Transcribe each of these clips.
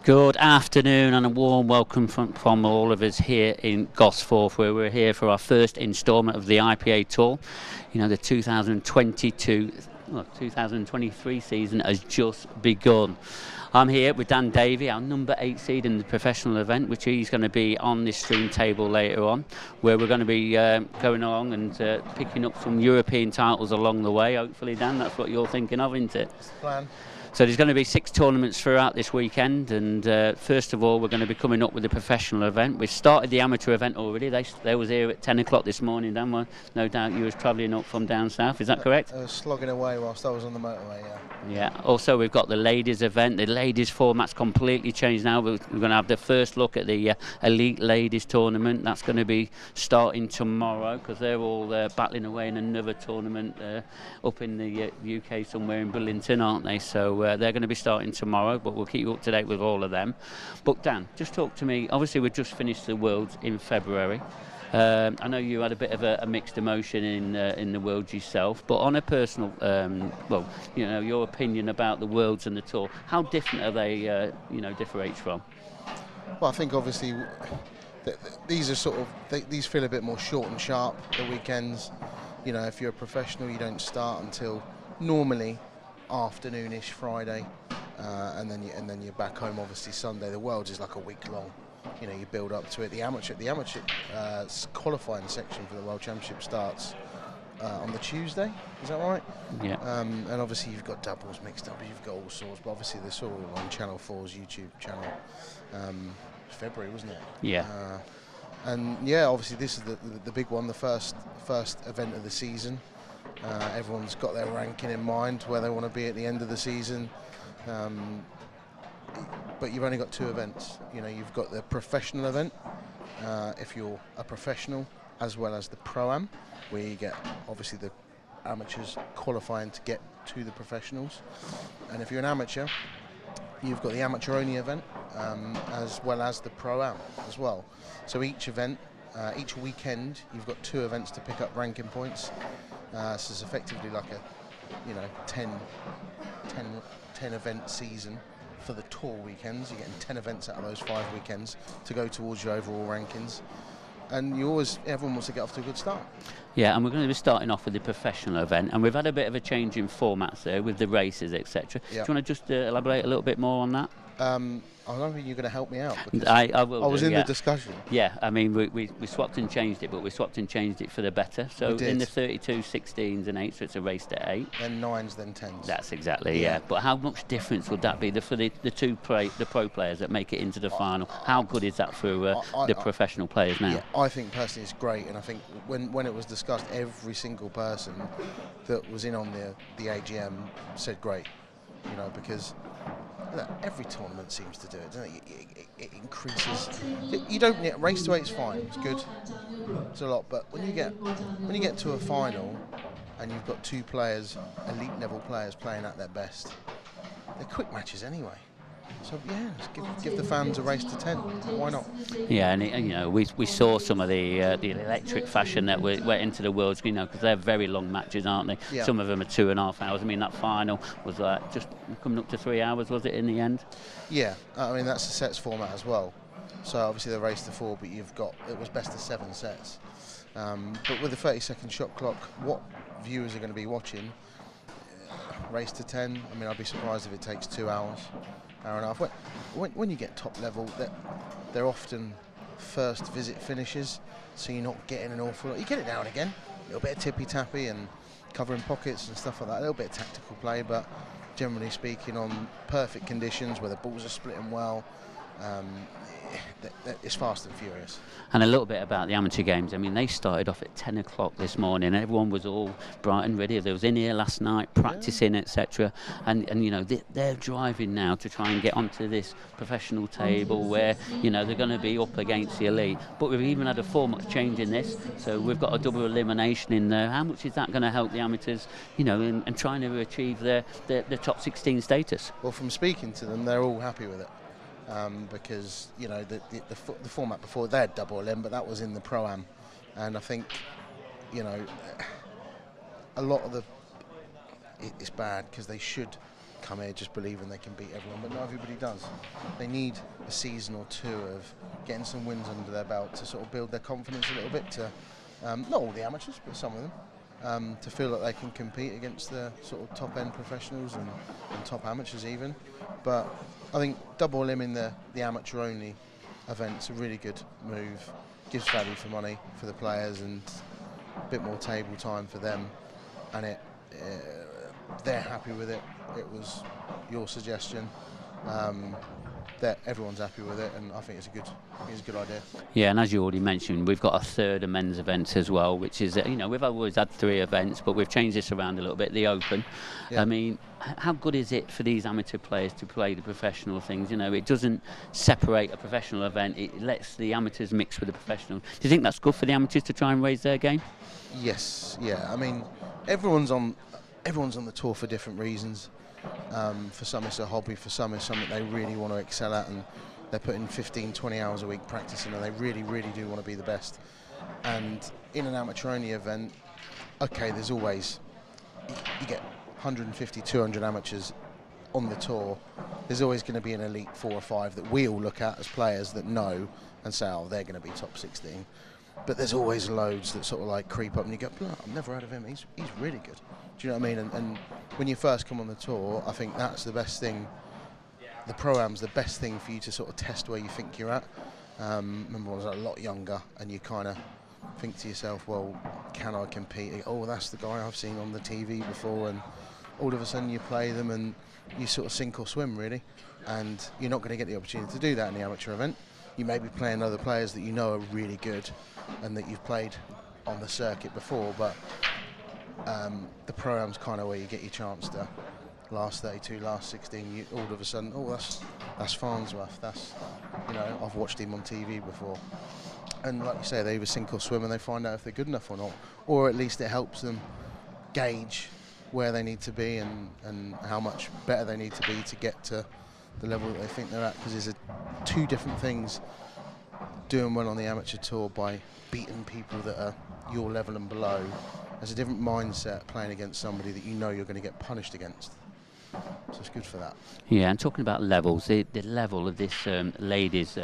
Good afternoon and a warm welcome from all of us here in Gosforth, where we're here for our first instalment of the IPA Tour. You know, the 2023 season has just begun. I'm here with Davey, our number 8 seed in the professional event, which he's going to be on this stream table later on, where we're going to be going along and picking up some European titles along the way. Hopefully, Dan, that's what you're thinking of, isn't it? That's the plan. So there's going to be 6 tournaments throughout this weekend, and first of all we're going to be coming up with the professional event. We've started the amateur event already. They was here at 10 o'clock this morning, Dan. Well, no doubt you was travelling up from down south, is that correct? I was slogging away whilst I was on the motorway, yeah. Yeah, also we've got the ladies event. The ladies format's completely changed now. We're going to have the first look at the elite ladies tournament. That's going to be starting tomorrow, because they're all battling away in another tournament up in the UK somewhere in Burlington, aren't they? So they're going to be starting tomorrow, but we'll keep you up to date with all of them. But Dan, just talk to me. Obviously we've just finished the Worlds in February. I know you had a bit of a mixed emotion in the Worlds yourself, but on a personal, your opinion about the Worlds and the Tour, how different are they, differ each from? Well, I think obviously these are these feel a bit more short and sharp, the weekends. You know, if you're a professional, you don't start until normally afternoonish Friday, and then you're back home obviously Sunday. The Worlds is like a week long. You know, you build up to it. The amateur qualifying section for the World Championship starts on the Tuesday. Is that right? Yeah. And obviously you've got doubles, mixed doubles, you've got all sorts. But obviously they're sort of on Channel 4's YouTube channel. February, wasn't it? Yeah. And yeah, obviously this is the big one, the first event of the season. Everyone's got their ranking in mind, where they want to be at the end of the season. But you've only got 2 events. You know, you've got the professional event, if you're a professional, as well as the Pro-Am, where you get obviously the amateurs qualifying to get to the professionals. And if you're an amateur, you've got the amateur-only event, as well as the Pro-Am as well. So each event, each weekend, you've got 2 events to pick up ranking points. So it's effectively like a, 10 event season. For the tour weekends, you're getting 10 events out of those 5 weekends to go towards your overall rankings, and everyone wants to get off to a good start. Yeah, and we're going to be starting off with the professional event, and we've had a bit of a change in formats there with the races, etc. Yep. Do you want to just elaborate a little bit more on that? I don't think you're going to help me out. I will. I was in the discussion. Yeah, I mean, we swapped and changed it, but we swapped and changed it for the better. So in the 32, 16s and 8s, so it's a race to 8. Then 9s, then 10s. That's exactly, yeah. But how much difference would that be for the pro players that make it into the final? How good is that for the professional players now? Yeah, I think personally it's great, and I think when it was discussed, every single person that was in on the AGM said great, because every tournament seems to do it, doesn't it? It increases. You don't get race to 8 is fine. It's good. It's a lot, but when you get to a final and you've got 2 players, elite level players, playing at their best, they're quick matches anyway. So yeah, just give the fans a race to 10. Why not? Yeah, and we saw some of the electric fashion that went into the Worlds, because they're very long matches, aren't they? Yeah. Some of them are 2.5 hours. I mean, that final was just coming up to 3 hours, was it, in the end? Yeah, I mean that's the sets format as well. So obviously they race to 4, but it was best of 7 sets. But with the 30-second shot clock, what viewers are going to be watching? Race to 10. I mean, I'd be surprised if it takes 2 hours. Hour and a half. When you get top level, they're often first visit finishes, so you're not getting an awful lot. You get it now and again, a little bit of tippy-tappy and covering pockets and stuff like that, a little bit of tactical play, but generally speaking, on perfect conditions where the balls are splitting well, it's fast and furious. And a little bit about the amateur games. I mean, they started off at 10 o'clock this morning. Everyone was all bright and ready. They was in here last night practicing, etc. And they're driving now to try and get onto this professional table where they're going to be up against the elite. But we've even had a format change in this, so we've got a double elimination in there. How much is that going to help the amateurs, and trying to achieve their top 16 status? Well, from speaking to them, they're all happy with it. Because the format before, they had double elim, but that was in the Pro-Am, and I think a lot of it's bad because they should come here just believing they can beat everyone, but not everybody does. They need a season or two of getting some wins under their belt to sort of build their confidence a little bit, to not all the amateurs, but some of them, to feel that they can compete against the sort of top end professionals and top amateurs even. But I think double limiting the amateur only event's a really good move, gives value for money for the players and a bit more table time for them, and they're happy with it. It was your suggestion. That everyone's happy with it, and I think it's a good idea. Yeah, and as you already mentioned, we've got a third of men's events as well, which is, we've always had 3 events, but we've changed this around a little bit, the Open. Yeah. I mean, how good is it for these amateur players to play the professional things? It doesn't separate a professional event, it lets the amateurs mix with the professional. Do you think that's good for the amateurs to try and raise their game? Yes, yeah. I mean, everyone's on the tour for different reasons. For some it's a hobby, for some it's something they really want to excel at, and they're putting 15-20 hours a week practicing, and they really do want to be the best. And in an amateur only event, okay, there's always, you get 150, 200 amateurs on the tour. There's always going to be an elite 4 or 5 that we all look at as players that know and say, oh, they're going to be top 16. But there's always loads that sort of like creep up and you go, I've never heard of him, he's really good. Do you know what I mean? And when you first come on the tour, I think that's the best thing. The Pro-Am's the best thing for you to sort of test where you think you're at. Remember, I was a lot younger, and you kind of think to yourself, well, can I compete? Oh, that's the guy I've seen on the TV before, and all of a sudden you play them and you sort of sink or swim, really. And you're not going to get the opportunity to do that in the amateur event. You may be playing other players that you know are really good and that you've played on the circuit before, but the Pro-Am's kind of where you get your chance to last 32, last 16. All of a sudden, oh, that's Farnsworth. That's, I've watched him on TV before. And like you say, they either sink or swim, and they find out if they're good enough or not, or at least it helps them gauge where they need to be and how much better they need to be to get to the level that they think they're at. Because there's 2 different things: doing well on the amateur tour by beating people that are your level and below. There's a different mindset playing against somebody that you know you're going to get punished against. So it's good for that. Yeah, and talking about levels, the level of this ladies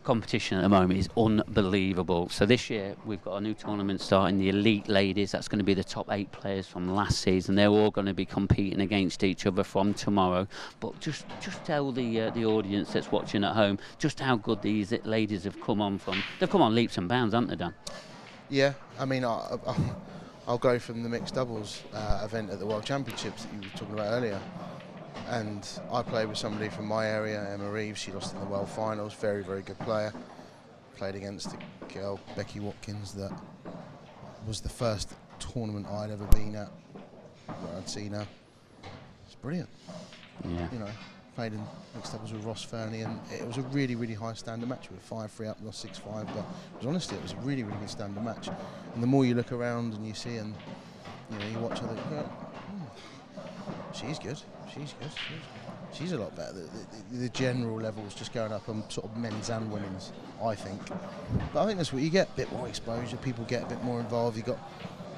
competition at the moment is unbelievable. So this year we've got a new tournament starting, the Elite Ladies. That's going to be the top 8 players from last season. They're all going to be competing against each other from tomorrow. But just tell the audience that's watching at home just how good these ladies have come on from. They've come on leaps and bounds, haven't they, Dan? Yeah, I mean, I'll go from the mixed doubles event at the World Championships that you were talking about earlier. And I played with somebody from my area, Emma Reeves. She lost in the World Finals, very good player. Played against a girl, Becky Watkins, that was the first tournament I'd ever been at where I'd seen her. It's brilliant. Yeah. Played in mixed doubles with Ross Fernie, and it was a really high standard match. We were 5-3 up, lost 6-5, but it was a really good standard match. And the more you look around and you see, and you watch her, you go, she's good. She's a lot better. The general level's just going up on sort of men's and women's, I think. But I think that's what you get, a bit more exposure, people get a bit more involved. You've got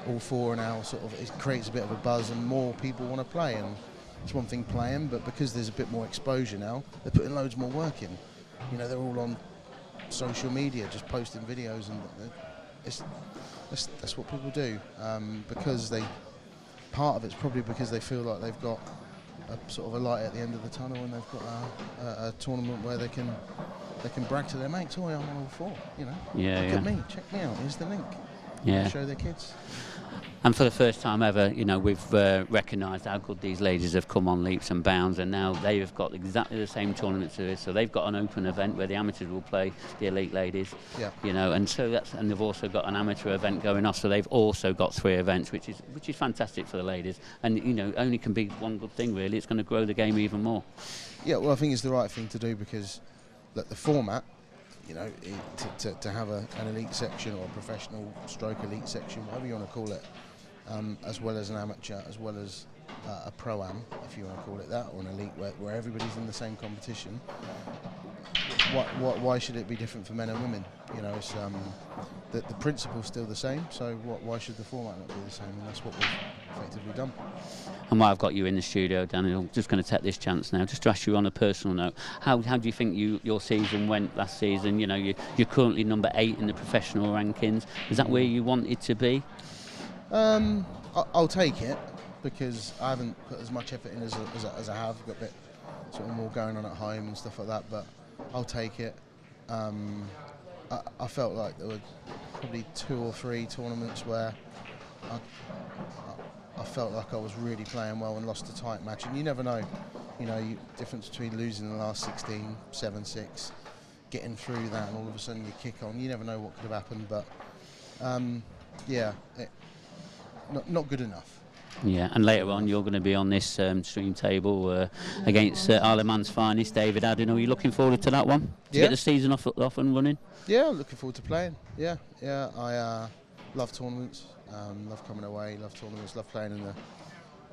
all 4 now, sort of, it creates a bit of a buzz and more people want to play. And it's one thing playing, but because there's a bit more exposure now, they're putting loads more work in. They're all on social media, just posting videos, and that's what people do. Because part of it's probably because they feel like they've got a sort of a light at the end of the tunnel, and they've got a tournament where they can brag to their mates, oh, I'm on all 4, Look at me, check me out, here's the link. Yeah. Show their kids. And for the first time ever, we've recognised how good these ladies have come on leaps and bounds, and now they have got exactly the same tournament series. So they've got an open event where the amateurs will play the elite ladies. Yeah. And they've also got an amateur event going off. So they've also got 3 events, which is fantastic for the ladies. And only can be one good thing really. It's going to grow the game even more. Yeah. Well, I think it's the right thing to do because the format. To have an elite section or a professional stroke elite section, whatever you want to call it, as well as an amateur, as well as a Pro-Am, if you want to call it that, or an elite where everybody's in the same competition. Why should it be different for men and women? It's the principle's still the same, so why should the format not be the same? And that's what we've effectively done. And while I've got you in the studio, Danny, I'm just going to take this chance now, just to ask you on a personal note, how do you think your season went last season? You know, you're currently number 8 in the professional rankings. Is that where you wanted to be? I'll take it, because I haven't put as much effort in as I have. Got a bit sort of more going on at home and stuff like that, but I'll take it. I felt like there were probably 2 or 3 tournaments where I felt like I was really playing well and lost a tight match, and you never know. You know, difference between losing the last 16, 7-6, getting through that, and all of a sudden you kick on. You never know what could have happened, but yeah, not good enough. Yeah, and later on you're going to be on this stream table against Isle of Man's finest, David Ardern. Are you looking forward to that one? To get the season off and running? Yeah, looking forward to playing. Yeah, I love tournaments, love coming away, love tournaments, love playing in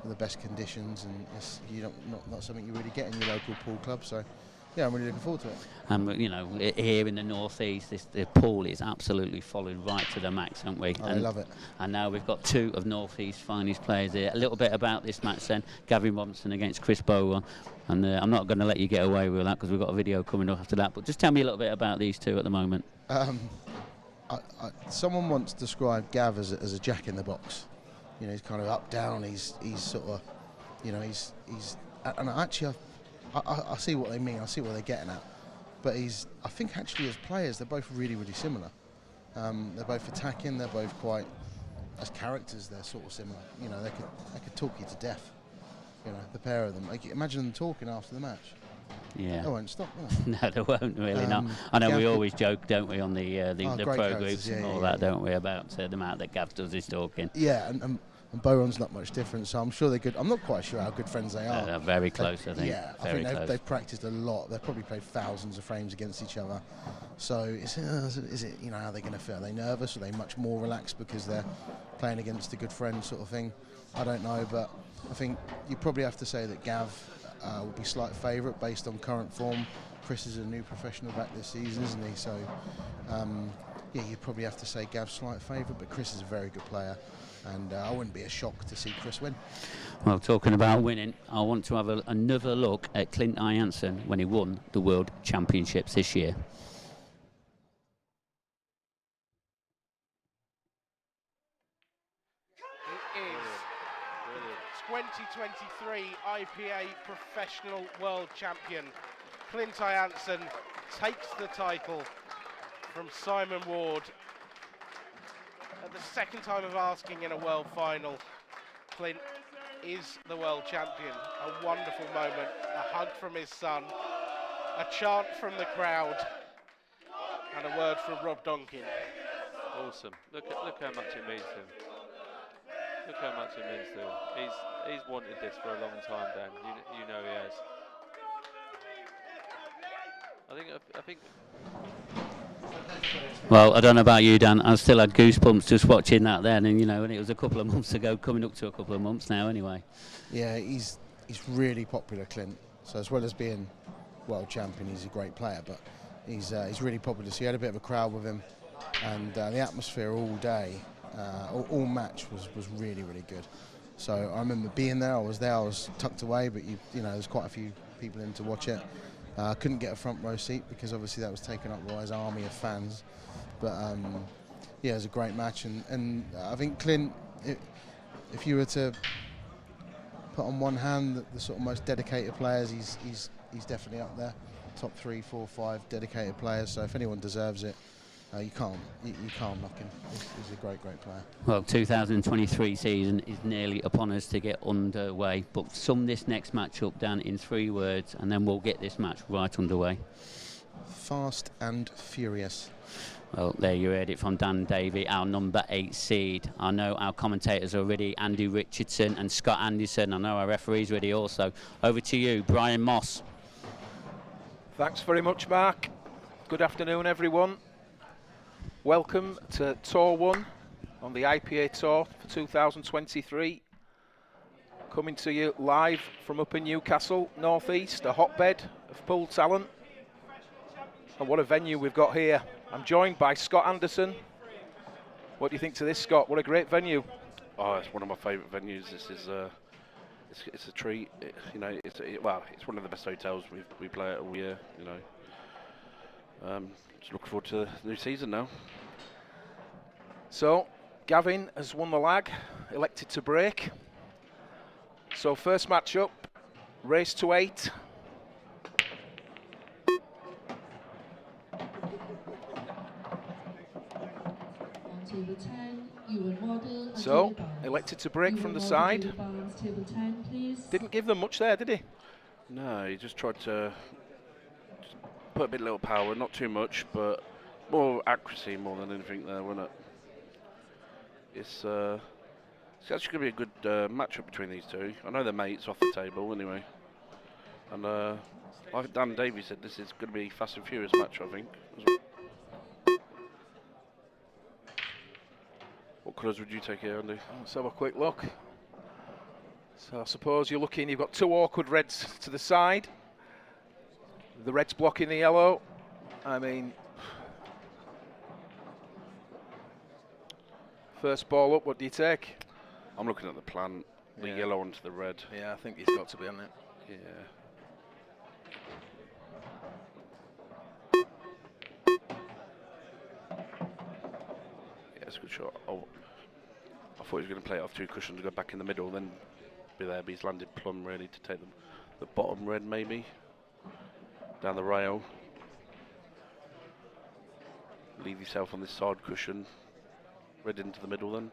the best conditions, and it's not something you really get in your local pool club. So yeah, I'm really looking forward to it. And you know, here in the northeast, the pool is absolutely followed right to the max, haven't we? I love it. And now we've got 2 of northeast finest players here. A little bit about this match then: Gavin Robinson against Chris Bowron. And I'm not going to let you get away with that, because we've got a video coming up after that. But just tell me a little bit about these 2 at the moment. Someone once described Gav as a jack in the box. You know, he's kind of up down. He's sort of, you know, he's. And actually, I see what they mean. I see what they're getting at. But I think actually as players, they're both really, really similar. They're both attacking. They're both quite, as characters, they're sort of similar. You know, they could talk you to death. You know, the pair of them. Like, imagine them talking after the match. Yeah. They won't stop, will they? No, they won't really. No. I know we always joke, don't we, on the pro groups and all that, don't we, about the amount that Gav does his talking. Yeah, and Bowron's not much different, so I'm sure they're good. I'm not quite sure how good friends they are. They're very close, I think. Yeah, I think they've practiced a lot. They've probably played thousands of frames against each other. So is it you know, how are they going to feel? Are they nervous? Are they much more relaxed because they're playing against a good friend sort of thing? I don't know, but I think you probably have to say that Gav will be slight favourite based on current form. Chris is a new professional back this season, isn't he? So yeah, you'd probably have to say Gav's slight favourite, but Chris is a very good player. And I wouldn't be a shock to see Chris win. Well, talking about winning, I want to have another look at Clint Jansen when he won the World Championships this year. It is 2023 IPA Professional World Champion. Clint Jansen takes the title from Simon Ward. At the second time of asking in a world final, Clint is the world champion. A wonderful moment, a hug from his son, a chant from the crowd, and a word from Rob Donkin. Awesome. Look how much it means to him. Look how much it means to him. He's wanted this for a long time, Dan. You know he has. I think. Well, I don't know about you, Dan. I still had goosebumps just watching that then, and you know, and it was a couple of months ago, coming up to a couple of months now, anyway. Yeah, he's really popular, Clint. So as well as being world champion, he's a great player, but he's really popular. So he had a bit of a crowd with him, and the atmosphere all day, all match was really, really good. So I remember being there. I was tucked away, but you know, there's quite a few people in to watch it. I couldn't get a front row seat because obviously that was taken up by his army of fans. But yeah, it was a great match, and I think Clint, if you were to put on one hand the sort of most dedicated players, he's definitely up there, top 3, 4, 5 dedicated players. So if anyone deserves it, you can't knock him. He's a great player. Well, 2023 season is nearly upon us to get underway, but sum this next match up, Dan, in 3 words, and then we'll get this match right underway. Fast and furious. Well, there you heard it from Dan Davey, our number 8 seed. I know our commentators are ready, Andy Richardson and Scott Anderson. I know our referee's ready also. Over to you, Brian Moss. Thanks very much, Mark. Good afternoon, everyone. Welcome to Tour 1 on the IPA Tour for 2023. Coming to you live from up in Newcastle, northeast, a hotbed of pool talent. And what a venue we've got here. I'm joined by Scott Anderson. What do you think to this, Scott? What a great venue. Oh, it's one of my favourite venues. This is it's a treat. You know, well, it's one of the best hotels we play at all year. You know, just looking forward to the new season now. So Gavin has won the lag, elected to break. So first match up, race to 8. So, elected to break from the side. Didn't give them much there, did he? No, he just tried to put a bit little power, not too much, but more accuracy more than anything there, wasn't it? It's actually going to be a good matchup between these two. I know they're mates off the table anyway. And like Dan Davey said, this is going to be a Fast and Furious match, I think. What colours would you take here, Andy? Let's have a quick look. So I suppose you're looking, you've got 2 awkward reds to the side. The red's blocking the yellow. I mean, first ball up, what do you take? I'm looking at the plant, the yellow onto the red. Yeah, I think he's got to be on it. Yeah. Yeah, it's a good shot. Oh, I thought he was going to play it off 2 cushions, go back in the middle, then be there, but he's landed plumb really to take the bottom red maybe. Down the rail. Leave yourself on this side cushion. Red into the middle then.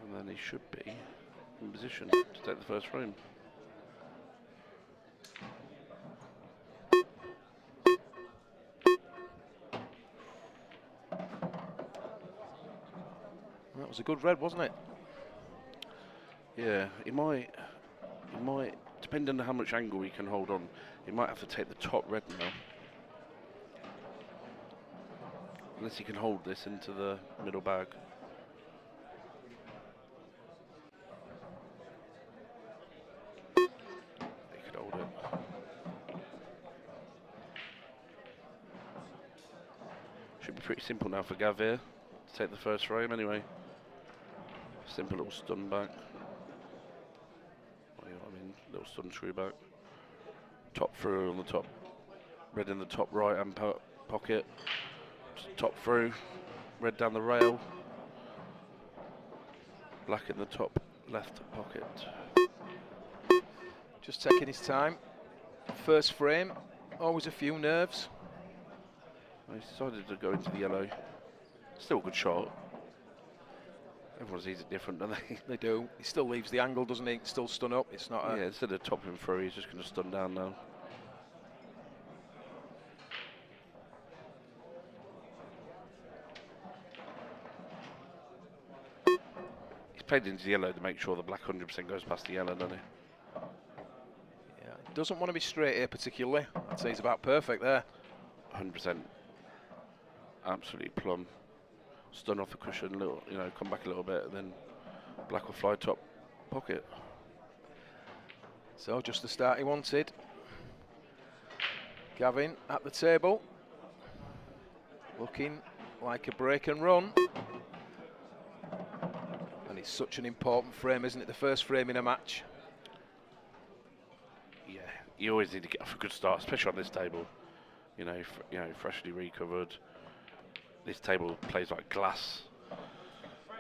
And then he should be in position to take the first frame. That was a good red, wasn't it? Yeah, he might, depending on how much angle he can hold on, he might have to take the top red now. Unless he can hold this into the middle bag. He could hold it. Should be pretty simple now for Gav here to take the first frame anyway. Simple little stun back. You know what I mean? Little stun screw back. Top through on the top. Red in the top right hand pocket. Top through. Red down the rail. Black in the top left pocket. Just taking his time. First frame, always a few nerves. He decided to go into the yellow. Still a good shot. Everyone sees it different, don't they? They do. He still leaves the angle, doesn't he? Still stun up. It's not. Yeah, instead of topping through, he's just going to stun down now. He's played into the yellow to make sure the black 100% goes past the yellow, doesn't he? Yeah, doesn't want to be straight here particularly. I'd say he's about perfect there. 100%. Absolutely plumb. Stun off the cushion, little, you know, come back a little bit, and then black will fly top pocket. So just the start he wanted. Gavin at the table, looking like a break and run. And it's such an important frame, isn't it? The first frame in a match. Yeah, you always need to get off a good start, especially on this table. You know, freshly recovered. This table plays like glass,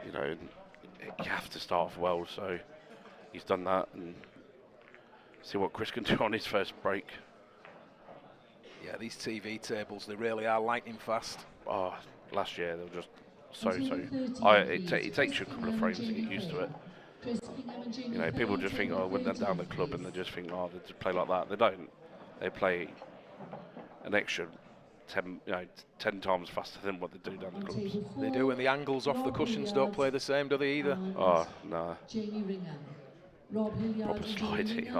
you know, and you have to start off well, so he's done that, and see what Chris can do on his first break. Yeah, these TV tables, they really are lightning fast. Oh, last year they were just so. It takes you a couple of frames to get used to it. You know, people just think, oh, when they're down the club and they just think, oh, they just play like that. They don't. They play an extra 10 times faster than what they do down the clubs. They do, and the angles off the cushions don't play the same, do they either? Oh, no. Proper sliding.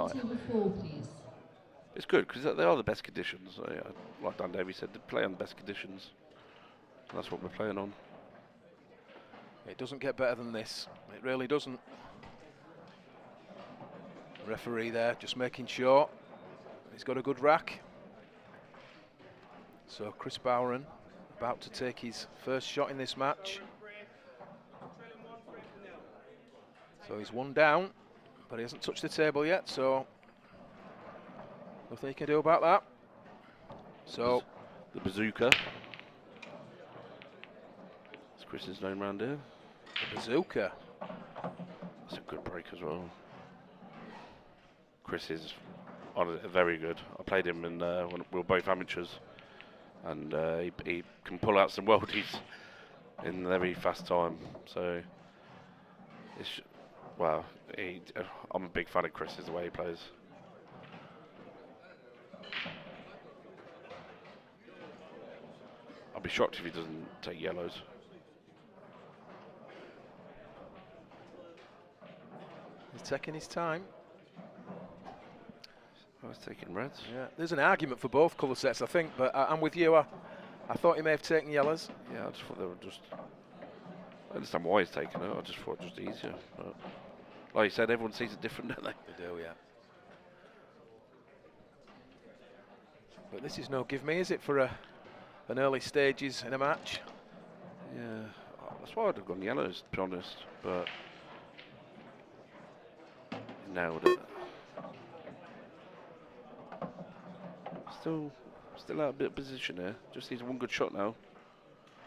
It's good, because they are the best conditions. Like Dan Davey said, they play on the best conditions. That's what we're playing on. It doesn't get better than this. It really doesn't. Referee there, just making sure he's got a good rack. So Chris Bowron about to take his first shot in this match. So he's one down, but he hasn't touched the table yet, so nothing he can do about that. So the bazooka. That's Chris's name round here. The bazooka. That's a good break as well. Chris is very good. I played him when we were both amateurs, and he can pull out some worldies in a very fast time. So, I'm a big fan of Chris, the way he plays. I'll be shocked if he doesn't take yellows. He's taking his time. I was taking reds. Yeah, there's an argument for both colour sets, I think, but I'm with you. I thought he may have taken yellows. Yeah, I just thought they were just... I understand why he's taking it. I just thought it was just easier. But like you said, everyone sees it different, don't they? They do, yeah. But this is no give me, is it, for an early stages in a match? Yeah, that's why I'd have gone yellows, to be honest. But he nailed it. Still out a bit of position here. Just needs one good shot now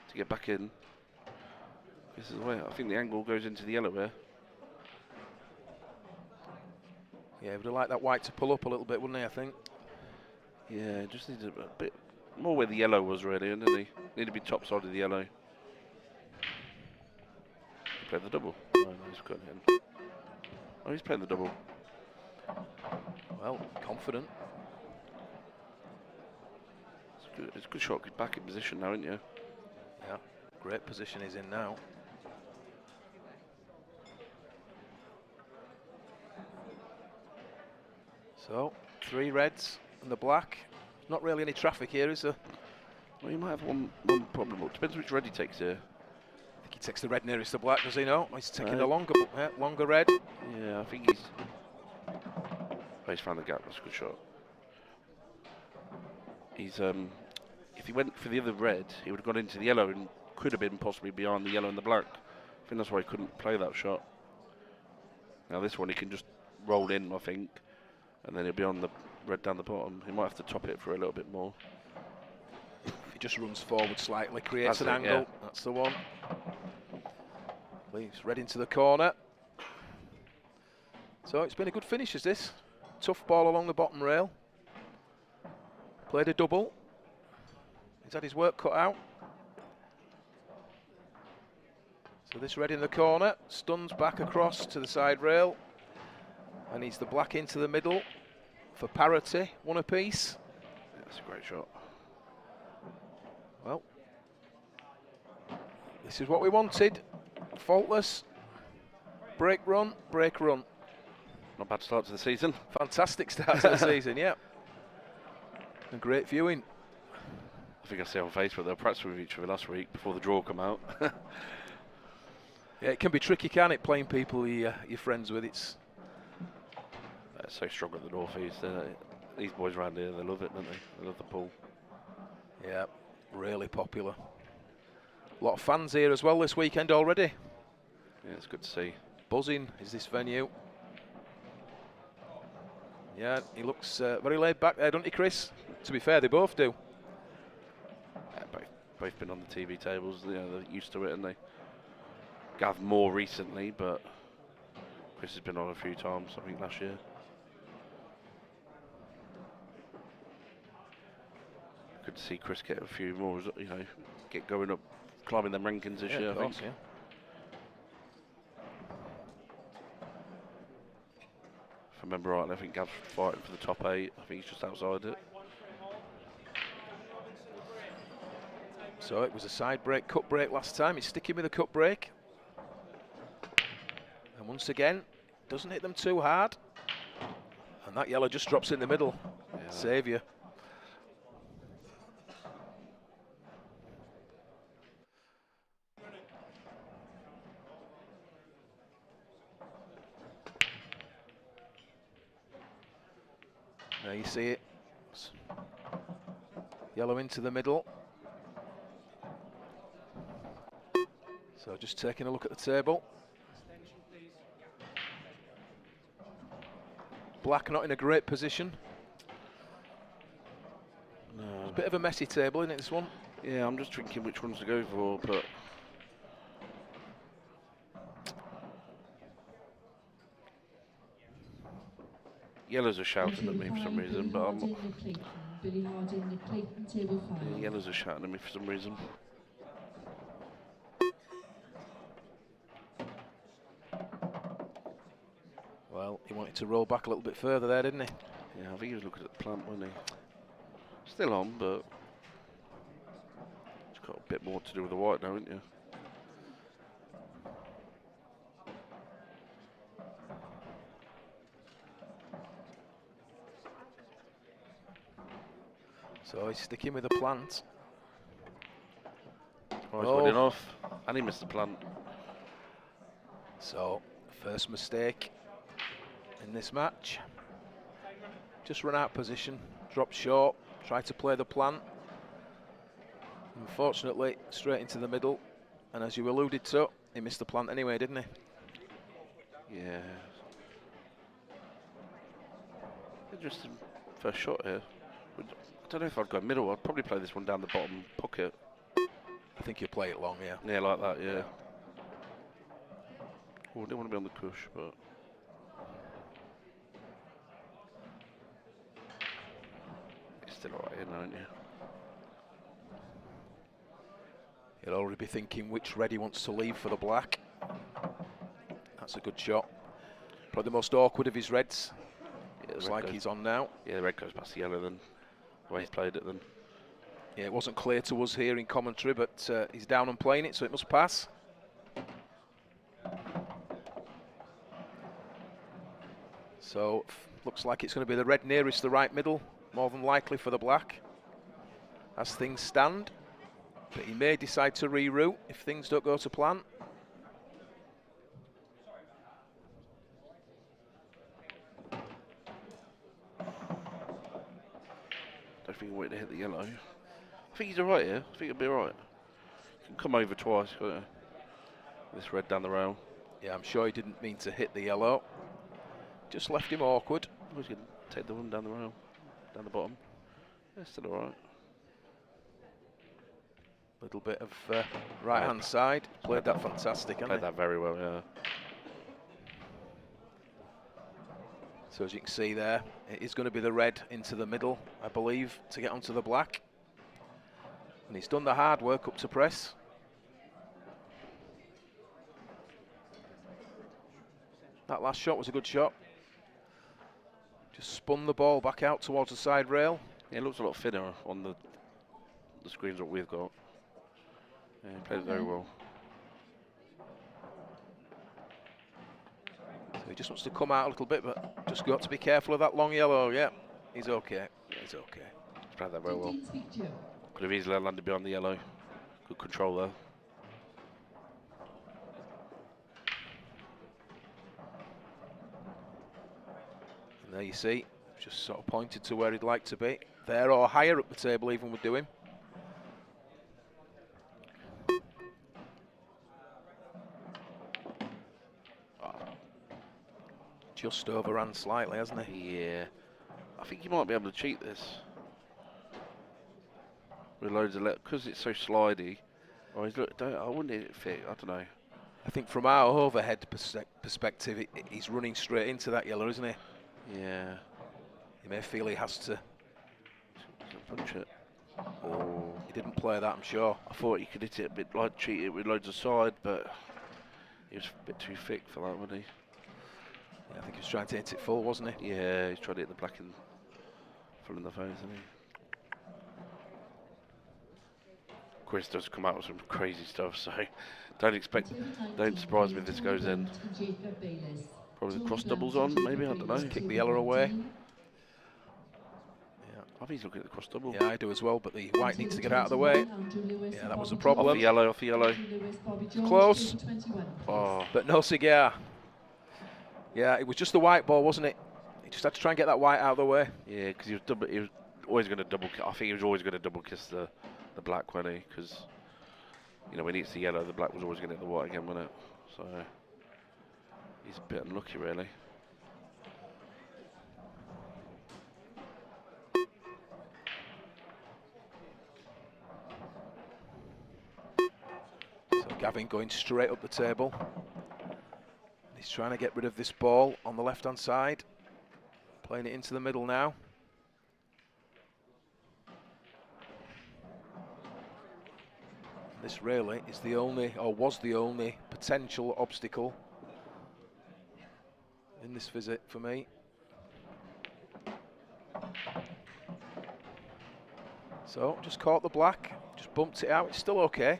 to get back in. This is the way. I think the angle goes into the yellow here. Yeah, would have liked that white to pull up a little bit, wouldn't he, I think? Yeah, just needs a bit more where the yellow was really, didn't he? Need to be top side of the yellow. He played the double. Oh, no, he's got him. Oh, he's playing the double. Well, confident. It's a good shot. He's back in position now, isn't you? Yeah, great position he's in now. So, 3 reds and the black. Not really any traffic here, is there? Well, you might have one problem. It depends which red he takes here. I think he takes the red nearest the black, does he know? He's taking the longer red. Yeah, I think he's... Oh, he's found the gap. That's a good shot. He's if he went for the other red, he would have gone into the yellow and could have been possibly behind the yellow and the black. I think that's why he couldn't play that shot. Now this one he can just roll in, I think, and then he'll be on the red down the bottom. He might have to top it for a little bit more. If he just runs forward slightly, creates That's an angle. yeah. That's the one. Leaves red into the corner. So it's been a good finish, is this? Tough ball along the bottom rail. Played a double. He's had his work cut out. So this red in the corner, stuns back across to the side rail. And he's the black into the middle for parity, one apiece. Yeah, that's a great shot. Well, this is what we wanted. Faultless. Break run, break run. Not bad start to the season. Fantastic start to the season, yeah. And great viewing. I think I see on Facebook they were practicing with each other last week before the draw come out. Yeah, it can be tricky, can't it, playing people you're friends with. It's so strong at the North East. These boys around here, they love it, don't they? They love the pool. Yeah, really popular. A lot of fans here as well this weekend already. Yeah, it's good to see. Buzzing is this venue. Yeah, he looks very laid back there, doesn't he, Chris? To be fair, they both do. Yeah, both been on the TV tables, you know, they're used to it, and they Gav more recently, but Chris has been on a few times, I think last year. Good to see Chris get a few more, you know, get going up, climbing them rankings this year, I think. Yeah. If I remember rightly, I think Gav's fighting for the top 8. I think he's just outside it. So it was a side break, cut break last time. He's sticking with the cut break. And once again, doesn't hit them too hard. And that yellow just drops in the middle. Yeah. Saviour. There you see it. Yellow into the middle. So just taking a look at the table. Black not in a great position. No. It's a bit of a messy table, isn't it, this one? Yeah, I'm just thinking which ones to go for, but yellows are shouting at me for some reason, but I'm not. Yeah, yellows are shouting at me for some reason. Well, he wanted to roll back a little bit further there, didn't he? Yeah, I think he was looking at the plant, wasn't he? Still on, but it's got a bit more to do with the white now, haven't you? So he's sticking with the plant. Oh, he's got it off, and he missed the plant. So, first mistake in this match. Just run out of position, dropped short, tried to play the plant. Unfortunately, straight into the middle. And as you alluded to, he missed the plant anyway, didn't he? Yeah. Interesting first shot here. I don't know if I'd go middle. I'd probably play this one down the bottom pocket. I think you play it long, yeah. Yeah, like that, yeah. Oh, I didn't want to be on the cush, but it's still alright here, aren't you? He'll already be thinking which red he wants to leave for the black. That's a good shot. Probably the most awkward of his reds. Yeah, Looks like he's on now. Yeah, the red goes past the yellow then. The way he's played it then. Yeah, it wasn't clear to us here in commentary, but he's down and playing it, so it must pass. So, looks like it's going to be the red nearest the right middle, more than likely for the black, as things stand. But he may decide to reroute if things don't go to plan. Don't think he'll wait to hit the yellow. I think he's alright here. I think he'll be alright. He can come over twice, can't he? This red down the rail. Yeah, I'm sure he didn't mean to hit the yellow. Just left him awkward. Oh, he's going to take the one down the rail, down the bottom. Yeah, still alright. Little bit of right-hand side. Played that fantastic, hasn't Played he? that very well, yeah. So as you can see there, it is going to be the red into the middle, I believe, to get onto the black. And he's done the hard work up to press. That last shot was a good shot. Just spun the ball back out towards the side rail. Yeah, it looks a lot thinner on the screens that we've got. Yeah, he played it very well. So he just wants to come out a little bit, but just got to be careful of that long yellow. Yeah, he's okay. He's okay. He's played that very well. Could have easily landed behind the yellow. Good control there. And there you see, just sort of pointed to where he'd like to be. There or higher up the table even would do him. Just overran slightly, hasn't he? Yeah. I think you might be able to cheat this. With loads of because it's so slidey. Oh, he's look, I wouldn't hit it fit, I don't know. I think from our overhead perspective, he's running straight into that yellow, isn't he? Yeah. He may feel he has to. Punch it. Oh, he didn't play that, I'm sure. I thought he could hit it a bit, like cheat it with loads of side, but he was a bit too thick for that, wasn't he? Yeah, I think he was trying to hit it full, wasn't he? Yeah, he's trying to hit the black and full in the face, isn't he? Chris does come out with some crazy stuff, so don't surprise me if this goes in. Probably the cross doubles on, maybe, I don't know. Kick the yellow away. Yeah, I think he's looking at the cross double. Yeah, I do as well, but the white needs to get out of the way. Yeah, that was a problem. Off the yellow, off the yellow. Close. Oh. But no cigar. Yeah, it was just the white ball, wasn't it? He just had to try and get that white out of the way. Yeah, because he was always going to double. I think he was always going to double kiss the black, wasn't he? Because you know when he hits the yellow, the black was always going to hit the white again, wasn't it? So he's a bit unlucky, really. Gavin going straight up the table. He's trying to get rid of this ball on the left-hand side. Playing it into the middle now. This really is the only, or was the only, potential obstacle in this visit for me. So, just caught the black, just bumped it out, it's still okay.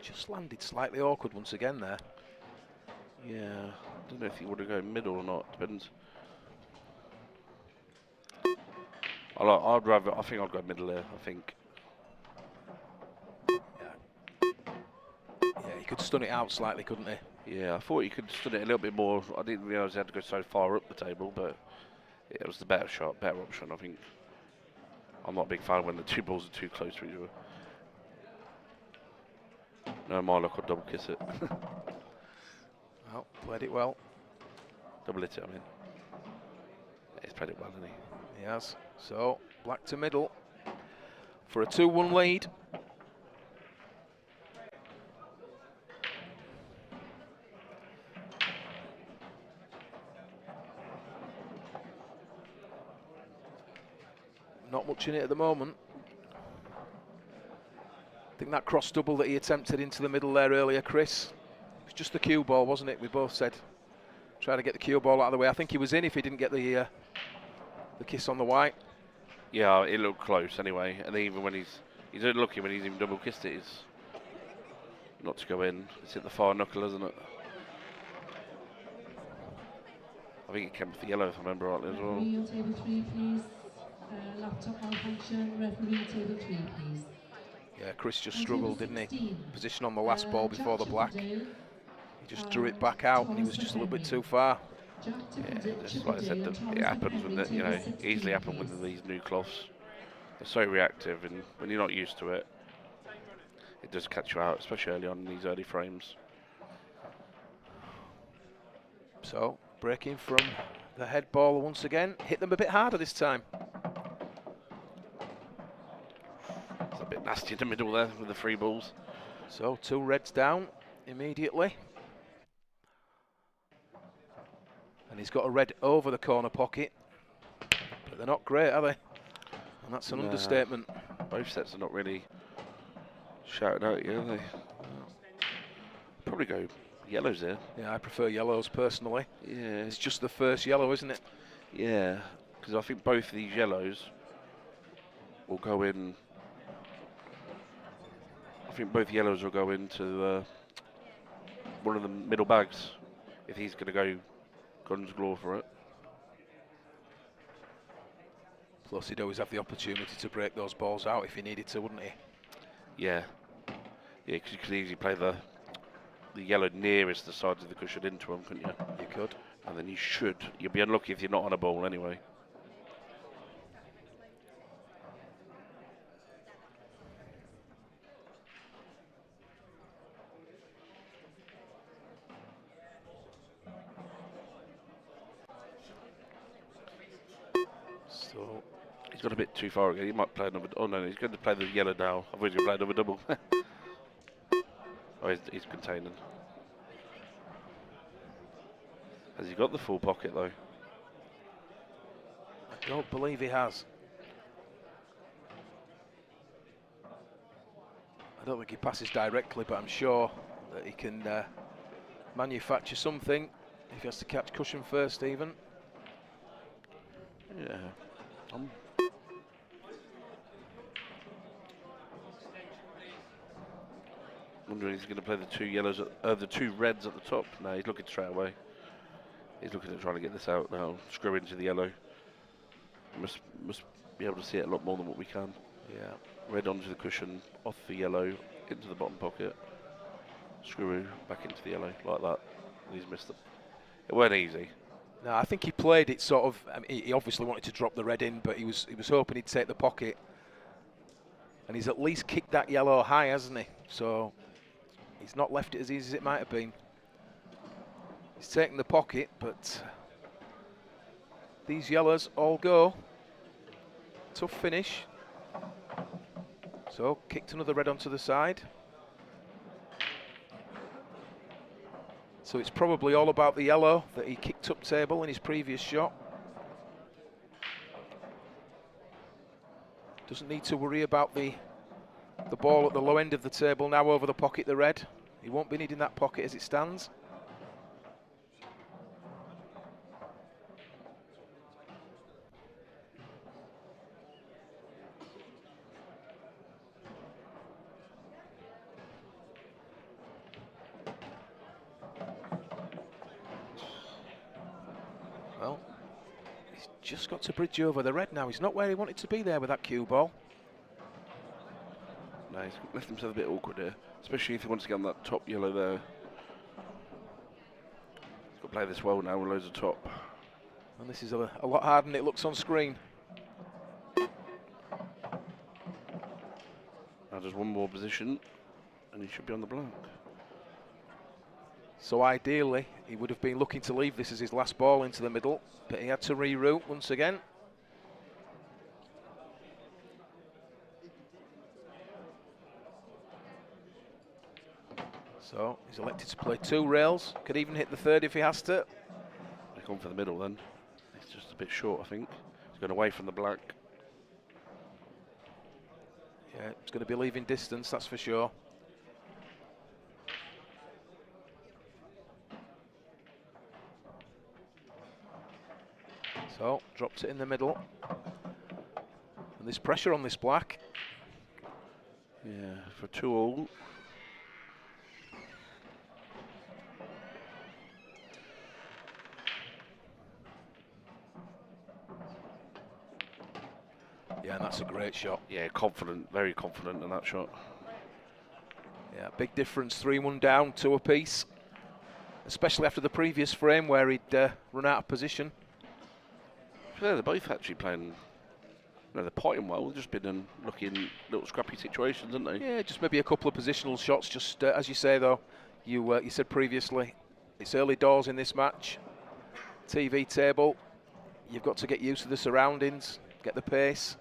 Just landed slightly awkward once again there. Yeah, I don't know if he would have gone middle or not. Depends. I think I'd go middle there. I think. Yeah, he could stun it out slightly, couldn't he? Yeah, I thought he could stun it a little bit more. I didn't realise he had to go so far up the table, but it was the better shot, better option. I think. I'm not a big fan when the two balls are too close to each other. No, my luck, I'll double kiss it. Well, played it well. Double hit it, I mean. Yeah, he's played it well, hasn't he? He has. So, black to middle for a 2-1 lead. Not much in it at the moment. I think that cross double that he attempted into the middle there earlier, Chris, it was just the cue ball, wasn't it? We both said try to get the cue ball out of the way. I think he was in if he didn't get the kiss on the white. Yeah, it looked close anyway. And even when he's lucky when he's even double kissed it, it's not to go in. It's hit the far knuckle, isn't it? I think it came with the yellow, if I remember rightly as well. Referee on table 3, please. Laptop malfunction. Referee on table 3, please. Yeah, Chris just struggled, didn't he? Position on the last ball before the black. He just drew it back out, and he was just a little bit too far. Yeah, just like I said, it happens with it. You know, easily happen with these new cloths. They're so reactive, and when you're not used to it, it does catch you out, especially early on in these early frames. So, breaking from the head ball once again. Hit them a bit harder this time. It's a bit nasty in the middle there with the free balls. So, 2 reds down immediately. And he's got a red over the corner pocket. But they're not great, are they? And that's an understatement. Both sets are not really shouting out yet, are they? Probably go yellows there. Yeah, I prefer yellows personally. Yeah. It's just the first yellow, isn't it? Yeah, because I think both of these yellows will go in. I think both yellows will go into one of the middle bags if he's going to go guns galore for it. Plus, he'd always have the opportunity to break those balls out if he needed to, wouldn't he? Yeah. Yeah, because you could easily play the yellow nearest the sides of the cushion into him, couldn't you? You could. And then you'll be unlucky if you're not on a ball anyway. So he's got a bit too far again. He might play another. Oh no, he's going to play the yellow now. I thought he was going to play another double. Oh, he's containing. Has he got the full pocket though? I don't believe he has. I don't think he passes directly, but I'm sure that he can manufacture something if he has to catch cushion first even. Yeah. Wondering if he's going to play the two yellows, the two reds at the top. No, he's looking straight away. He's looking at trying to get this out now. Screw into the yellow. Must be able to see it a lot more than what we can. Yeah. Red onto the cushion, off the yellow, into the bottom pocket. Screw back into the yellow like that. And he's missed it. It weren't easy. No, I think he played it sort of. I mean, he obviously wanted to drop the red in, but he was hoping he'd take the pocket. And he's at least kicked that yellow high, hasn't he? So he's not left it as easy as it might have been. He's taken the pocket, but these yellows all go. Tough finish. So kicked another red onto the side. So it's probably all about the yellow that he kicked up table in his previous shot. Doesn't need to worry about the ball at the low end of the table now over the pocket, the red. He won't be needing that pocket as it stands. Well, he's just got to bridge over the red now. He's not where he wanted to be there with that cue ball. No, he's left himself a bit awkward here, especially if he wants to get on that top yellow there. He's got to play this well now with loads of top. And this is a lot harder than it looks on screen. Now just one more position, and he should be on the blank. So ideally, he would have been looking to leave this as his last ball into the middle, but he had to reroute once again. So he's elected to play two rails, could even hit the third if he has to. They're going for the middle then. It's just a bit short, I think. He's going away from the black. Yeah, it's going to be leaving distance, that's for sure. So, dropped it in the middle. And there's pressure on this black. Yeah, for 2-all. Yeah, and that's a great shot. Yeah, confident, very confident in that shot. Yeah, big difference, 3-1 down, 2 apiece. Especially after the previous frame where he'd run out of position. Yeah, they're both actually playing, they're potting well, just been in looking little scrappy situations, haven't they? Yeah, just maybe a couple of positional shots, just as you say though, you said previously, it's early doors in this match. TV table, you've got to get used to the surroundings, get the pace.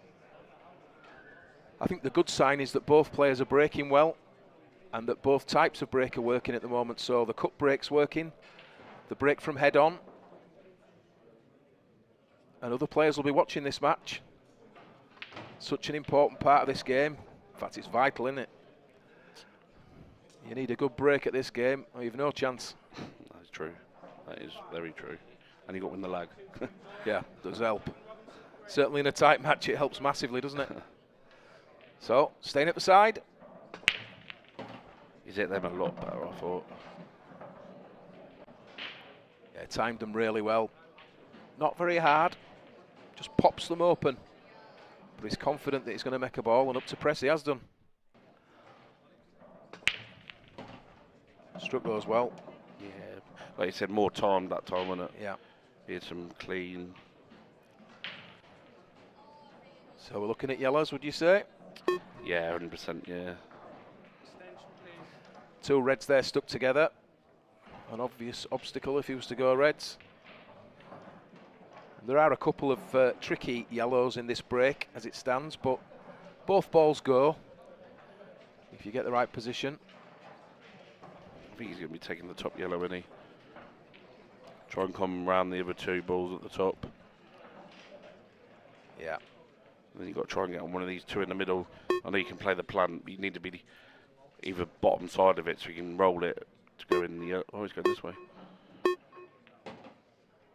I think the good sign is that both players are breaking well and that both types of break are working at the moment. So the cut break's working, the break from head on. And other players will be watching this match. Such an important part of this game. In fact, it's vital, isn't it? You need a good break at this game or you've no chance. That's true. That is very true. And you got to win the lag. Yeah, does help. Certainly in a tight match, it helps massively, doesn't it? So, staying at the side. He's hit them a lot better, I thought. Yeah, timed them really well. Not very hard. Just pops them open. But he's confident that he's going to make a ball, and up to press he has done. Struck those well. Yeah, like you said, more time that time, wasn't it? Yeah. He had some clean. So we're looking at yellows, would you say? Yeah, 100%, yeah. 2 reds there stuck together. An obvious obstacle if he was to go reds. There are a couple of tricky yellows in this break as it stands, but both balls go if you get the right position. I think he's going to be taking the top yellow, isn't he? Try and come round the other 2 balls at the top. Yeah. And then you've got to try and get on one of these 2 in the middle. I know you can play the plant, but you need to be either bottom side of it so you can roll it to go in the... Oh, he's going this way.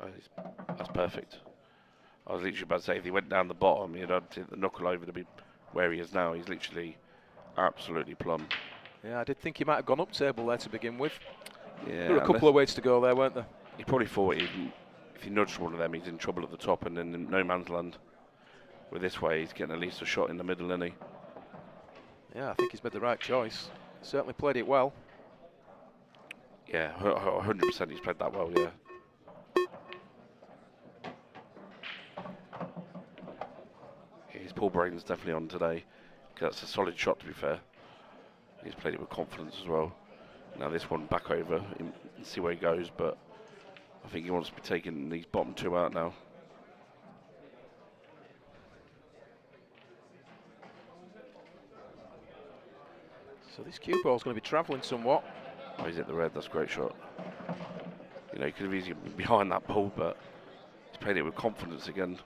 Oh, that's perfect. I was literally about to say, if he went down the bottom, he'd have the knuckle over to be where he is now. He's literally absolutely plumb. Yeah, I did think he might have gone up table there to begin with. Yeah, There were a couple of ways to go there, weren't there? He probably thought if he nudged one of them, he's in trouble at the top and then in no man's land. With this way, he's getting at least a shot in the middle, isn't he? Yeah, I think he's made the right choice. Certainly played it well. Yeah, 100% he's played that well, yeah. Paul Brain's definitely on today. That's a solid shot, to be fair. He's played it with confidence as well. Now this one back over and see where he goes, but I think he wants to be taking these bottom 2 out now. So this cue ball's going to be travelling somewhat. Oh, he's hit the red. That's a great shot. You know, he could have easily been behind that ball, but he's played it with confidence again.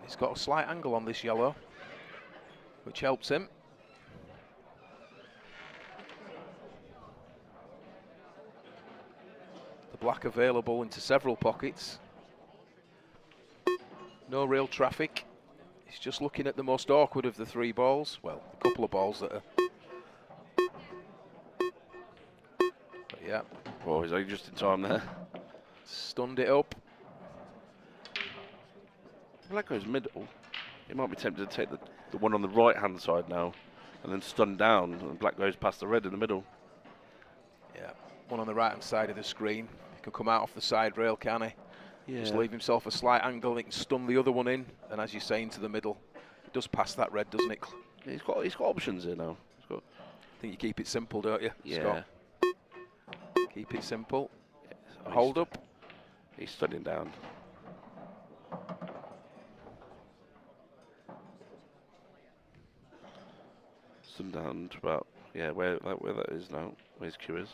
He's got a slight angle on this yellow, which helps him. The black available into several pockets. No real traffic. He's just looking at the most awkward of the 3 balls. Well, a couple of balls that are... But yeah. Oh, he's only just in time there. Stunned it up. Black goes middle. He might be tempted to take the one on the right-hand side now and then stun down, and Black goes past the red in the middle. Yeah, one on the right-hand side of the screen. He can come out off the side rail, can he? Yeah. Just leave himself a slight angle, he can stun the other one in, and as you say, into the middle. It does pass that red, doesn't it? He's got options here now. I think you keep it simple, don't you, Yeah. Scott? Keep it simple. Oh, Hold up. He's stunning down. Stun down to about, yeah, where that is now. Where's Q is.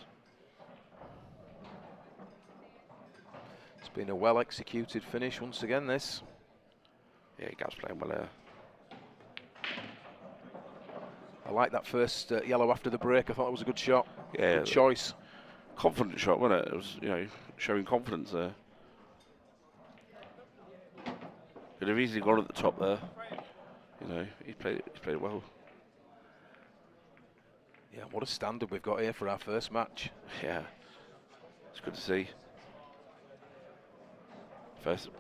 It's been a well-executed finish once again, this. Yeah, Gap's playing well there. I like that first yellow after the break. I thought it was a good shot. Yeah. Good choice. Confident shot, wasn't it? It was, you know, showing confidence there. Could have easily gone at the top there. You know, he's played it well. Yeah, what a standard we've got here for our first match. Yeah, it's good to see. First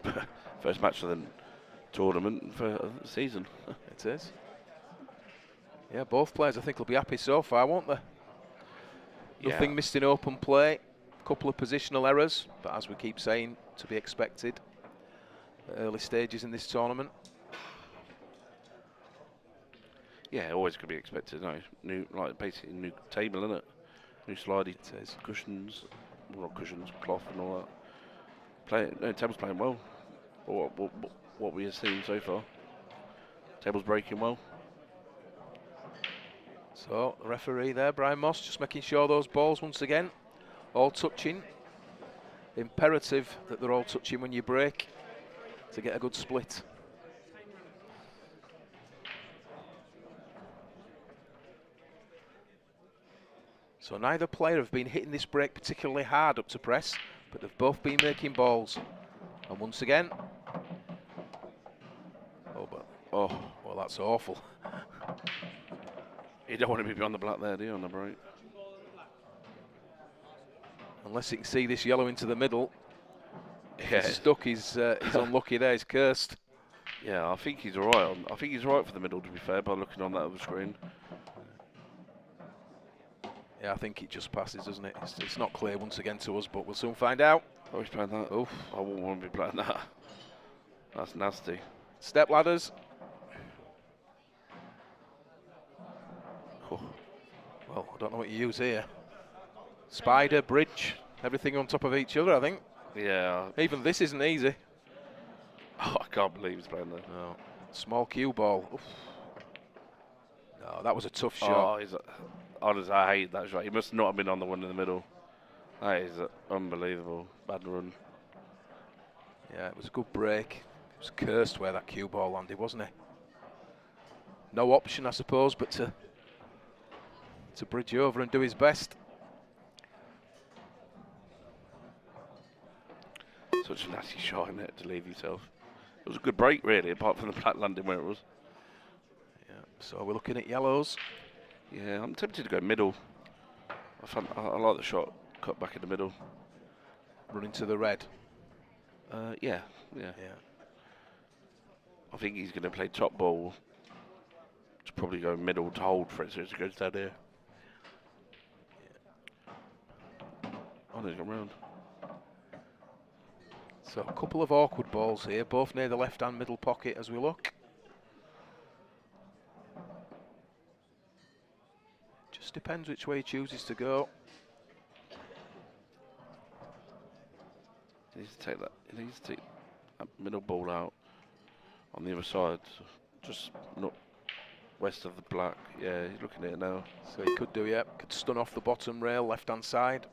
match of the tournament for the season. It is. Yeah, both players I think will be happy so far, won't they? Nothing missed in open play. A couple of positional errors, but as we keep saying, to be expected at early stages in this tournament. Yeah, always could be expected. No, new, like basically new table, isn't it? New slidey cushions, well, not cushions, cloth and all that. Table's playing well. What we have seen so far. Table's breaking well. So the referee there, Brian Moss, just making sure those balls once again all touching. Imperative that they're all touching when you break to get a good split. So neither player have been hitting this break particularly hard up to press, but they've both been making balls. And once again, well, that's awful. You don't want to be beyond the black there, do you, on the break? Unless he can see this yellow into the middle. Yeah. He's stuck, he's unlucky there, he's cursed. Yeah, I think he's all right. I think he's right for the middle, to be fair, by looking on that other screen. Yeah, I think it just passes, doesn't it? It's not clear once again to us, but we'll soon find out. Oh, he's playing that. Oof. I wouldn't want to be playing that. That's nasty. Step ladders. Oh. Well, I don't know what you use here. Spider, bridge, everything on top of each other, I think. Yeah. Even this isn't easy. Oh, I can't believe he's playing that. No. Small cue ball. Oof. No, that was a tough Oh, shot. Honestly, I hate that shot. He must not have been on the one in the middle. That is unbelievable. Bad run. Yeah, it was a good break. It was cursed where that cue ball landed, wasn't it? No option, I suppose, but to bridge over and do his best. Such a nasty shot in it to leave yourself. It was a good break, really, apart from the black landing where it was. Yeah. So we're looking at yellows. Yeah, I'm tempted to go middle. I like the shot cut back in the middle. Running to the red. Yeah. I think he's going to play top ball. To probably go middle to hold for it, so it goes down here. Oh, no, he's gone round. So a couple of awkward balls here, both near the left-hand middle pocket as we look. Just depends which way he chooses to go. He needs to take that. He needs to take that middle ball out on the other side, just not west of the black. Yeah, he's looking at it now. So he could do, yeah, could stun off the bottom rail, left-hand side.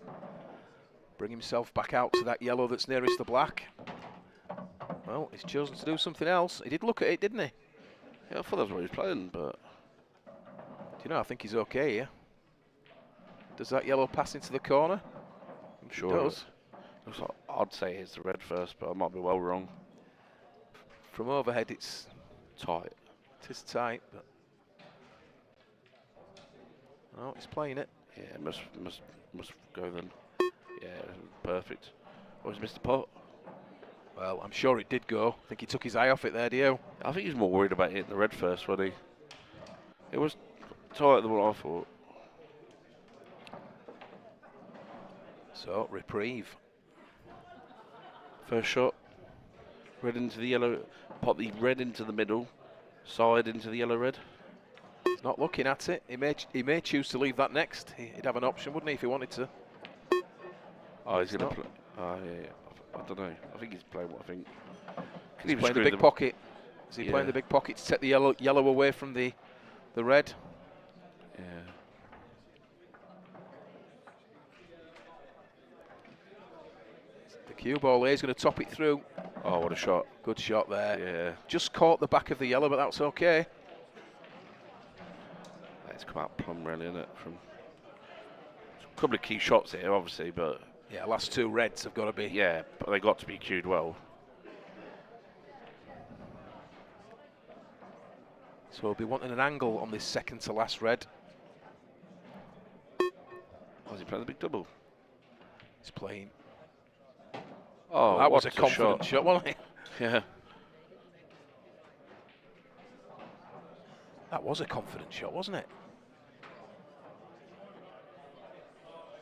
Bring himself back out to that yellow that's nearest the black. Well, he's chosen to do something else. He did look at it, didn't he? Yeah, I thought that's what he was playing, but... Do you know, I think he's okay here. Does that yellow pass into the corner? I'm sure it does. Looks like, I'd say it's the red first, but I might be well wrong. From overhead, it's Tight. it is tight, but... Oh, he's playing it. Yeah, must go then. Yeah, perfect. Oh, he's missed the pot. Well, I'm sure it did go. I think he took his eye off it there, do you? I think he's more worried about hitting the red first, wasn't he? It was tighter than what I thought. So, reprieve. First shot. Red into the yellow. Pop the red into the middle. Side into the yellow-red. He's not looking at it. He may choose to leave that next. He'd have an option, wouldn't he, if he wanted to? Oh, he's going to play. Oh, yeah. I don't know. I think he's playing what I think. He's playing the big pocket. Is he playing the big pocket to take the yellow away from the red? Yeah. The cue ball here is going to top it through. Oh, what a shot. Good shot there. Yeah. Just caught the back of the yellow, but that's okay. It's come out plumb really, isn't it? From a couple of key shots here, obviously, but... Yeah, last two reds have got to be. Yeah, but they got to be cued well. So we'll be wanting an angle on this second to last red. Oh, is he playing the big double? He's playing. Oh, that was a confident shot, wasn't it? Yeah. That was a confident shot, wasn't it?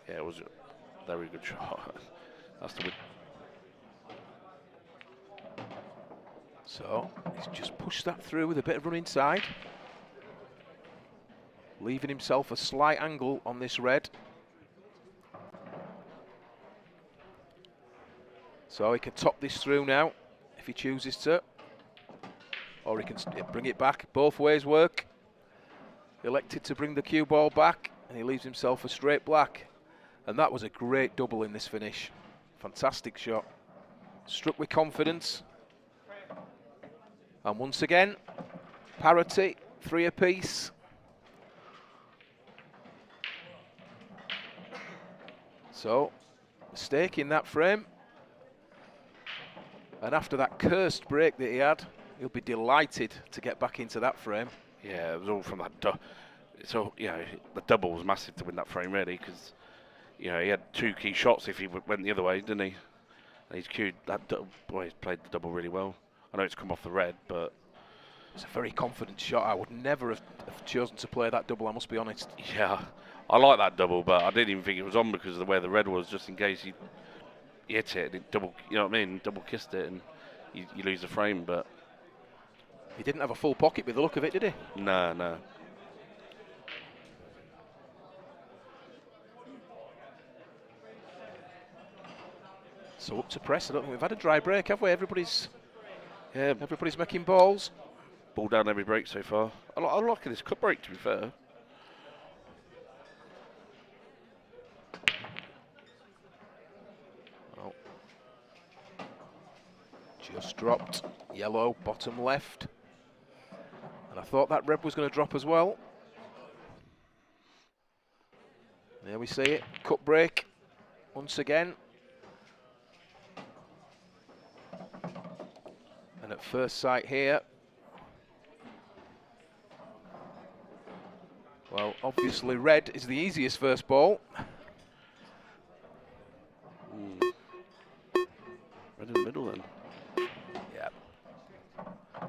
Yeah, it was a very good shot. That's the win. So he's just pushed that through with a bit of run inside, leaving himself a slight angle on this red. So he can top this through now if he chooses to, or he can bring it back. Both ways work. Elected to bring the cue ball back, and he leaves himself a straight black. And that was a great double in this finish. Fantastic shot. Struck with confidence. And once again, parity, 3 apiece. So, mistake in that frame. And after that cursed break that he had, he'll be delighted to get back into that frame. Yeah, it was all from that. So, you know, the double was massive to win that frame, really, because, you know, he had 2 key shots if he went the other way, didn't he? And he's cued that double. Boy, he's played the double really well. I know it's come off the red, but... It's a very confident shot. I would never have chosen to play that double, I must be honest. Yeah, I like that double, but I didn't even think it was on because of the way the red was, just in case he hit it and it double, you know what I mean, double kissed it and you lose the frame, but... He didn't have a full pocket with the look of it, did he? No, no. So up to press. I don't think we've had a dry break, have we? Everybody's making balls. Ball down every break so far. I like this cut break, to be fair. Oh. Just dropped. Yellow, bottom left. And I thought that red was going to drop as well. There we see it. Cut break once again. And at first sight here, well, obviously red is the easiest first ball. Red in the middle then. Yeah,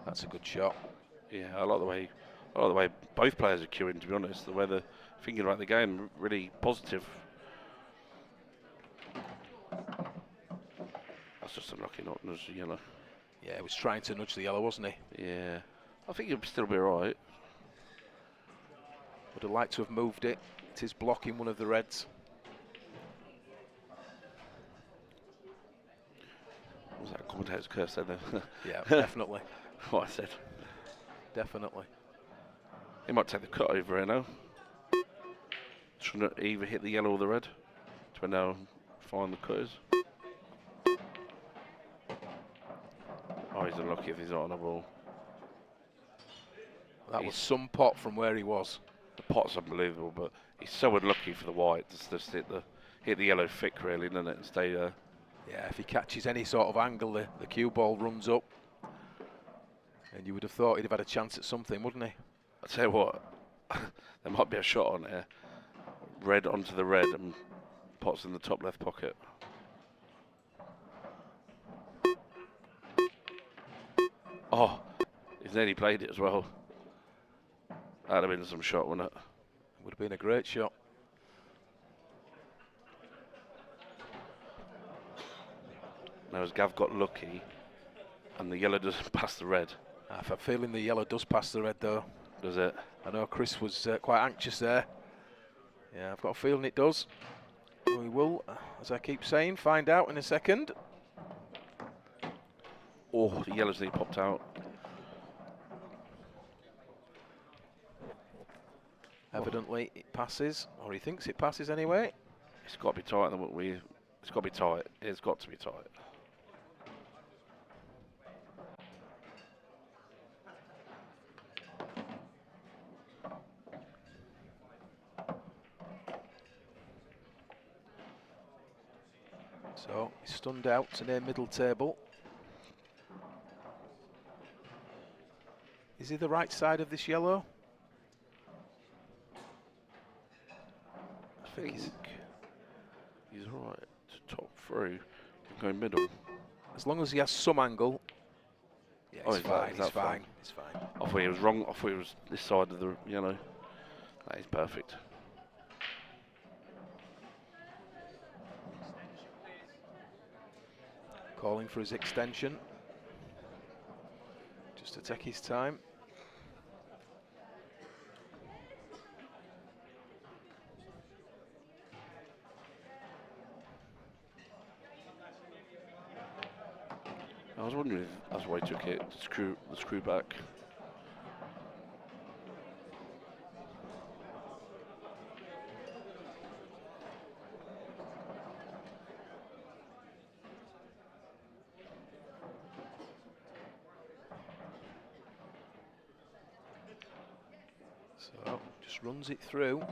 that's a good shot. Yeah, I like the way both players are queuing, to be honest. The way they're thinking about the game, really positive. That's just unlucky, not nudge the yellow. Yeah, he was trying to nudge the yellow, wasn't he? Yeah. I think he'll still be alright. Would have liked to have moved it. It is blocking one of the reds. Was that a commentator's curse then? Yeah, definitely. What I said. Definitely. He might take the cut over here now. Trying to either hit the yellow or the red. To now find the cutters. Oh, he's unlucky if he's not on a ball. That was some pot from where he was. The pot's unbelievable, but he's so unlucky for the white to just hit the yellow thick, really, doesn't it, and stay there. Yeah, if he catches any sort of angle, the cue ball runs up. And you would have thought he'd have had a chance at something, wouldn't he? I tell you what, there might be a shot on here. Red onto the red and pot's in the top left pocket. Oh, he's nearly played it as well. That'd have been some shot, wouldn't it? Would have been a great shot. Now as Gav got lucky and the yellow doesn't pass the red. I have a feeling the yellow does pass the red though. Does it? I know Chris was quite anxious there. Yeah, I've got a feeling it does. We will, as I keep saying, find out in a second. Oh, the yellow's nearly popped out. Evidently it passes, or he thinks it passes anyway. It's got to be tight. It's got to be tight. It's got to be tight. So he's stunned out to near middle table. Is he the right side of this yellow? I think he's all right to top through and go middle. As long as he has some angle. Yeah, Oh, he's fine, he's fine. He's fine. I thought he was wrong. I thought he was this side of the yellow. That is perfect. Calling for his extension. Just to take his time. I was wondering if that's why he took it, to screw back. So just runs it through. Would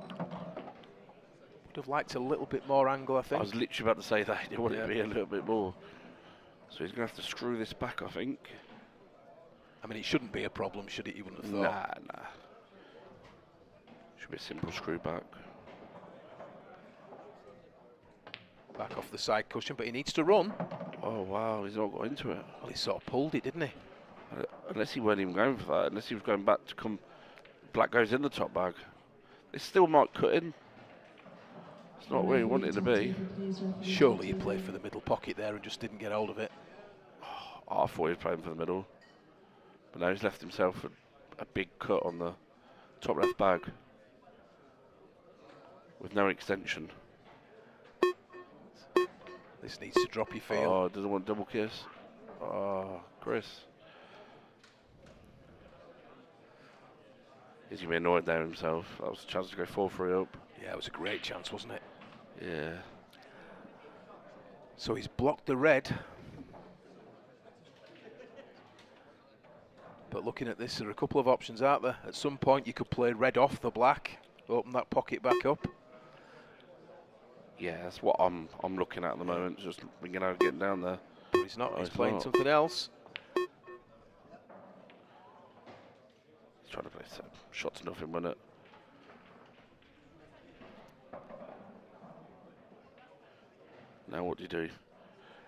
have liked a little bit more angle, I think. I was literally about to say that. He wanted it to be a little bit more. So he's going to have to screw this back, I think. I mean, it shouldn't be a problem, should it? You wouldn't have thought. Nah. Should be a simple screw back. Back off the side cushion, but he needs to run. Oh, wow, he's not got into it. Well, he sort of pulled it, didn't he? Unless he weren't even going for that, unless he was going back to come. Black goes in the top bag. It still might cut in. It's not where he wanted it to be. Surely he played for the middle pocket there and just didn't get hold of it. Oh, I thought he was playing for the middle. But now he's left himself a big cut on the top left bag. With no extension. This needs to drop, you feel. Oh, doesn't want double kiss. Oh, Chris. He's going to be annoyed there himself. That was a chance to go 4-3 up. Yeah, it was a great chance, wasn't it? Yeah. So he's blocked the red. But looking at this, there are a couple of options out there. At some point, you could play red off the black, open that pocket back up. Yeah, that's what I'm looking at the moment. Just bringing out, getting down there. But he's not. Oh, He's he's playing not. something else. He's trying to play shot to nothing, wasn't it? Now what do you do?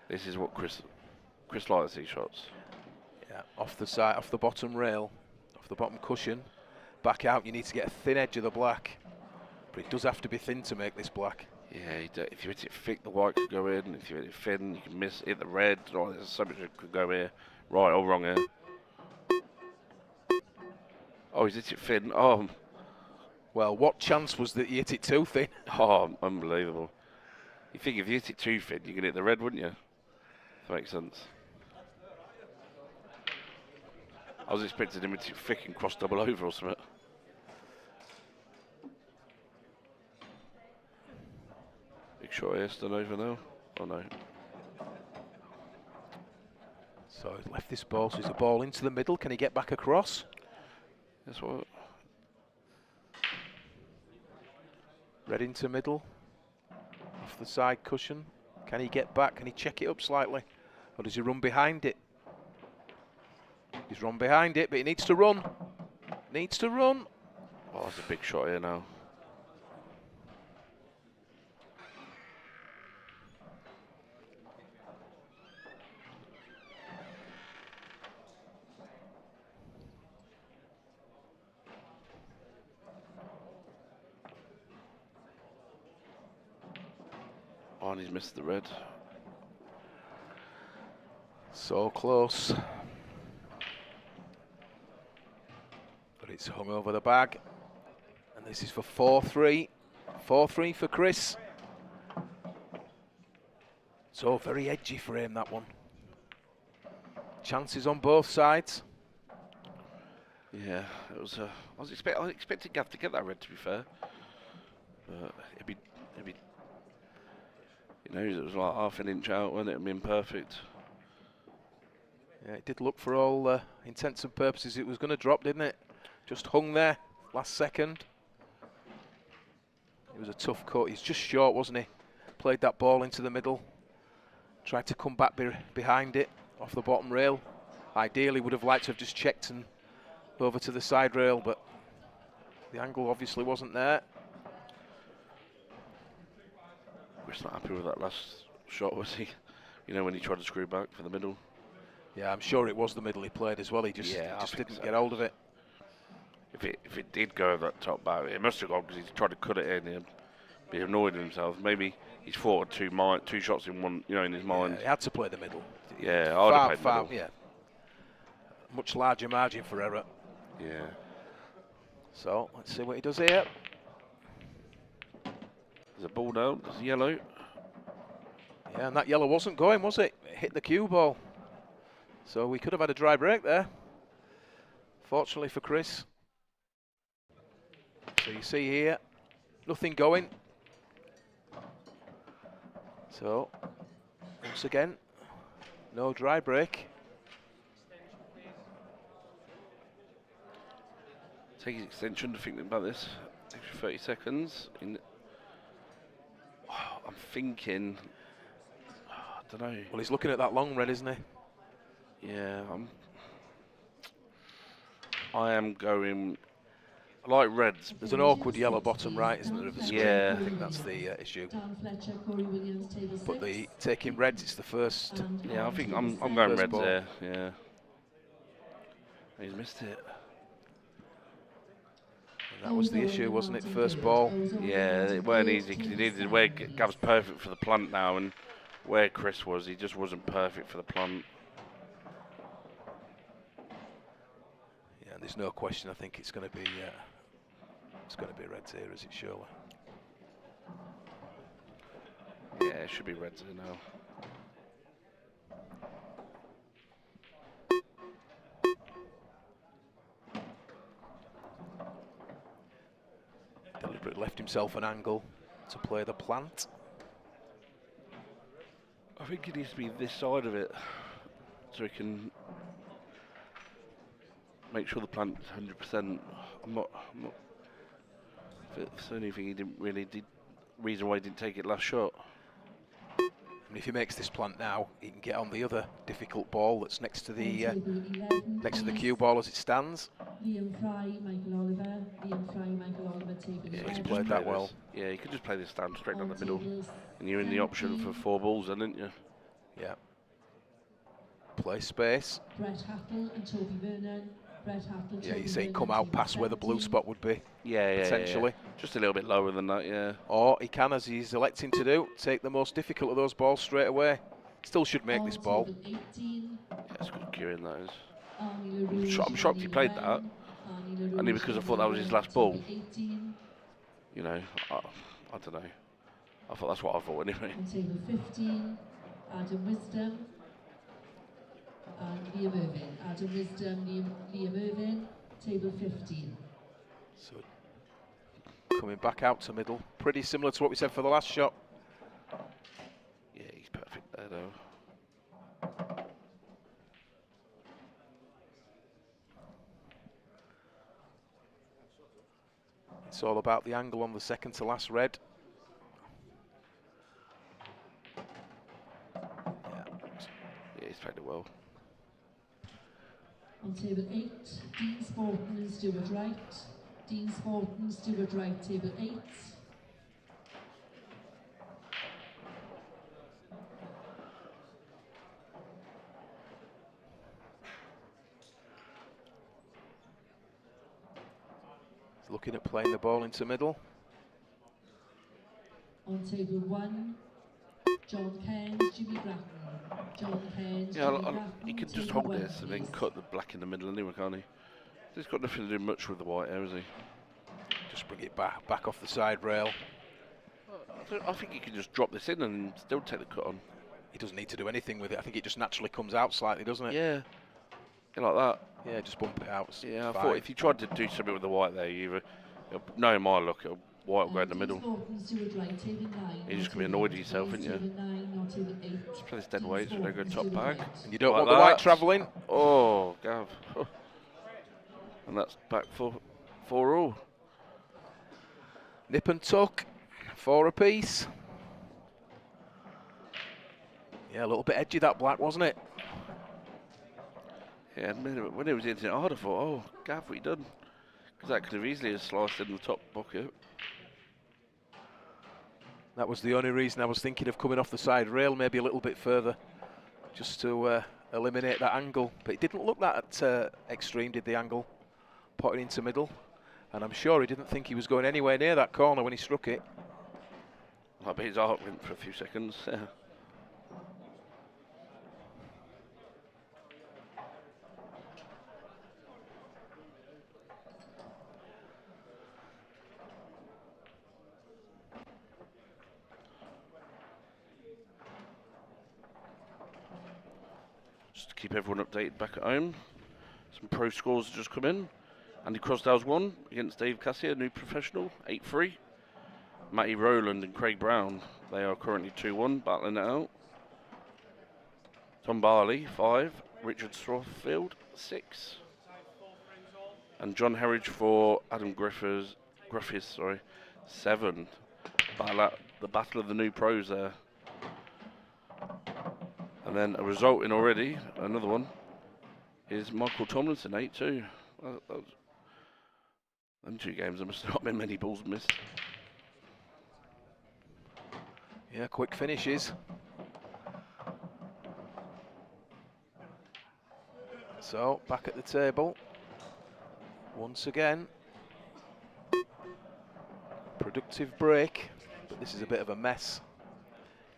This is what Chris likes, these shots. Yeah, off the side, off the bottom rail, off the bottom cushion. Back out, you need to get a thin edge of the black. But it does have to be thin to make this black. Yeah, if you hit it thick, the white could go in. If you hit it thin, you can hit the red. Oh, there's so much that could go here. Right or wrong here. Oh, he's hit it thin. Oh, Well, what chance was that you hit it too thin? oh, unbelievable. You think if you hit it too thin, you can hit the red, wouldn't you? That makes sense. I was expecting him to hit it thick and cross double over or something. Big shot here, still over now. Oh no. So he's left this ball, so it's a ball into the middle. Can he get back across? That's what. Red into middle. Off the side cushion. Can he get back? Can he check it up slightly? Or does he run behind it? He's run behind it, but he needs to run. Needs to run. Oh, that's a big shot here now. Oh, and he's missed the red. So close. But it's hung over the bag. And this is for 4-3. 4-3 for Chris. So very edgy for him, that one. Chances on both sides. Yeah, it was. I was expecting Gav to get that red, to be fair. But it'd be. He knows it was like half an inch out, wasn't it? I mean, perfect. Yeah, it did look for all intents and purposes it was going to drop, didn't it? Just hung there, last second. It was a tough cut. He's just short, wasn't he? Played that ball into the middle. Tried to come back behind it, off the bottom rail. Ideally would have liked to have just checked and over to the side rail, but the angle obviously wasn't there. Chris not happy with that last shot, was he? You know, when he tried to screw back for the middle. Yeah, I'm sure it was the middle he played as well. He just didn't get hold of it. If it did go over that top back, it must have gone because he tried to cut it in. He'd be annoyed with himself. Maybe he's thought of two shots in one, in his mind. Yeah, he had to play the middle. Yeah, I'd have played far, middle. yeah. Much larger margin for error. Yeah. So let's see what he does here. There's a ball down. There's a yellow. Yeah, and that yellow wasn't going, was it? It hit the cue ball. So we could have had a dry break there. Fortunately for Chris. So you see here, nothing going. So, once again, no dry break. Take his extension to think about this. Extra 30 seconds. I'm thinking, I don't know. Well, he's looking at that long red, isn't he? Yeah, I am going. I like reds. There's an awkward yellow bottom right, isn't there, of the screen? Yeah. I think that's the issue. But taking reds, it's the first. Yeah, I think I'm going reds there. Yeah. He's missed it. And that was the issue, wasn't it? First ball. Yeah, it weren't easy because he needed where Gav's perfect for the plant now, and where Chris was, he just wasn't perfect for the plant. Yeah, and there's no question. I think it's going to be reds here, is it surely? Yeah, it should be reds here now. Deliberately left himself an angle to play the plant. I think it needs to be this side of it, so he can make sure the plant's 100%. I'm not. It's the only thing he didn't really reason why he didn't take it last shot. And if he makes this plant now, he can get on the other difficult ball that's next to the cue ball as it stands. Liam Fry, Michael Oliver. Liam Fry, Michael Oliver taking Yeah, he's he played that well. Yeah, you could just play this down straight down the middle, and you're in the option for 4 balls, then, didn't you? Yeah. Play space. Brett Hattle and Toby Vernon. Yeah, you say come out past where the blue spot would be. Yeah, potentially. Yeah. Just a little bit lower than that, yeah. Or he can, as he's electing to do, take the most difficult of those balls straight away. Still should make this ball. Yeah, it's good cueing, that is. I'm shocked he played that, only because I thought that was his last ball. You know, I don't know. I thought that's what I thought anyway. On table 15, Ardern Wisdom and Liam Irvin. Ardern Wisdom, Liam Irvin, table 15. So coming back out to middle, pretty similar to what we said for the last shot. Yeah, he's perfect there though. It's all about the angle on the second to last red. Yeah, he's played it well. On table 8, Dean Sporton and Stuart Wright. Dean Sporton, Stuart Wright, table 8. He's looking at playing the ball into middle. On table 1, John Cairns, Jimmy Bratton. John Cairns, Yeah, Jimmy Bratton, he could just table hold 1, this and then please. cut the black in the middle anyway, can't he? He's got nothing to do much with the white hair, has he? Just bring it back off the side rail. I think he can just drop this in and still take the cut on. He doesn't need to do anything with it. I think it just naturally comes out slightly, doesn't it? Yeah, like that. Yeah, just bump it out. Yeah, I thought if you tried to do something with the white there, knowing my look, white will go in the middle. You're just going to be annoyed at yourself, aren't you? Just play this dead weight so they go top bag. And you don't like want the white travelling. Oh, Gav. And that's back for all. Nip and tuck, 4 apiece. Yeah, a little bit edgy that black, wasn't it? Yeah, when it was hitting it hard, I thought, oh, Gav, what you done? Because that could have easily have sliced in the top pocket. That was the only reason I was thinking of coming off the side rail, maybe a little bit further, just to eliminate that angle. But it didn't look that extreme, did the angle? Potting into middle. And I'm sure he didn't think he was going anywhere near that corner when he struck it. I bet his heart went for a few seconds. Yeah. Just to keep everyone updated back at home. Some pro scores have just come in. Andy Crosdale's won against Dave Cassier, new professional, 8-3. Matty Rowland and Craig Brown, they are currently 2-1, battling it out. Tom Barley, 5. Richard Strothfield, 6. And John Herridge for Adam Griffiths, 7. The battle of the new pros there. And then a result in already, another one, is Michael Tomlinson, 8-2. Them 2 games, there must not have been many balls missed. Yeah, quick finishes. So, back at the table. Once again. Productive break, but this is a bit of a mess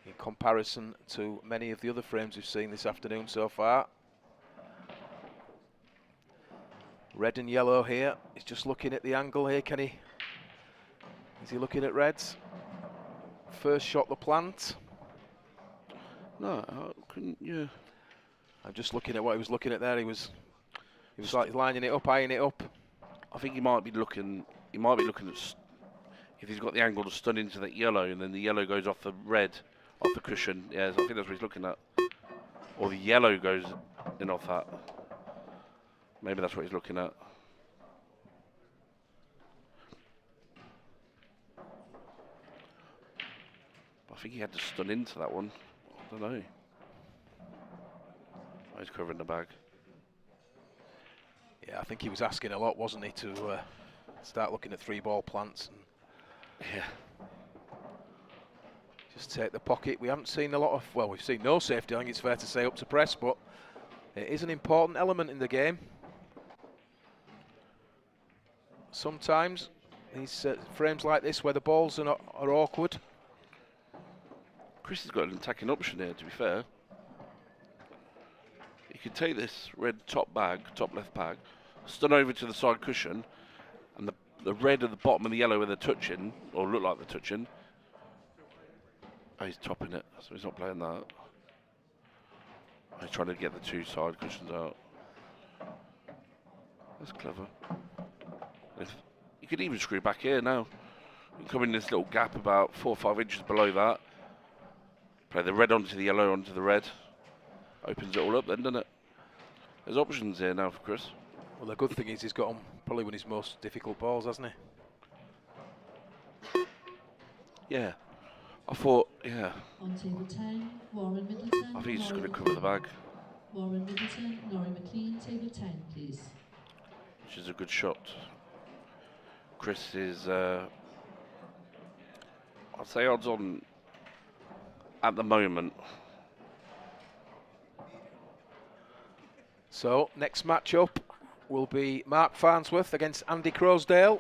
in comparison to many of the other frames we've seen this afternoon so far. Red and yellow here. He's just looking at the angle here. Is he looking at reds? First shot the plant. No, I couldn't, yeah. I'm just looking at what he was looking at there. He was like lining it up, eyeing it up. I think he might be looking at, if he's got the angle to stun into that yellow and then the yellow goes off the red, off the cushion. Yeah, I think that's what he's looking at. Or the yellow goes in off that. Maybe that's what he's looking at. I think he had to stun into that one. I don't know. Oh, he's covering the bag. Yeah, I think he was asking a lot, wasn't he, to start looking at 3-ball plants. And yeah. Just take the pocket. We haven't seen a lot of, well, we've seen no safety, I think it's fair to say, up to press, but it is an important element in the game. sometimes. These frames like this where the balls are awkward. Chris has got an attacking option here, to be fair. You can take this red top left bag, stun over to the side cushion, and the red at the bottom and the yellow where they're touching, or look like they're touching. Oh, he's topping it, so he's not playing that. Oh, he's trying to get the two side cushions out. That's clever. You could even screw back here now. You come in this little gap about 4 or 5 inches below that. Play the red onto the yellow onto the red. Opens it all up then, doesn't it? There's options here now for Chris. Well, the good thing is he's got on probably one of his most difficult balls, hasn't he? Yeah. I thought, yeah. On table 10, Warren Middleton. I think he's just going to cover the bag. Warren Middleton, Norrie McLean, table 10, please. Which is a good shot. Chris is, I'd say odds on at the moment. So, next matchup will be Mark Farnsworth against Andy Crozier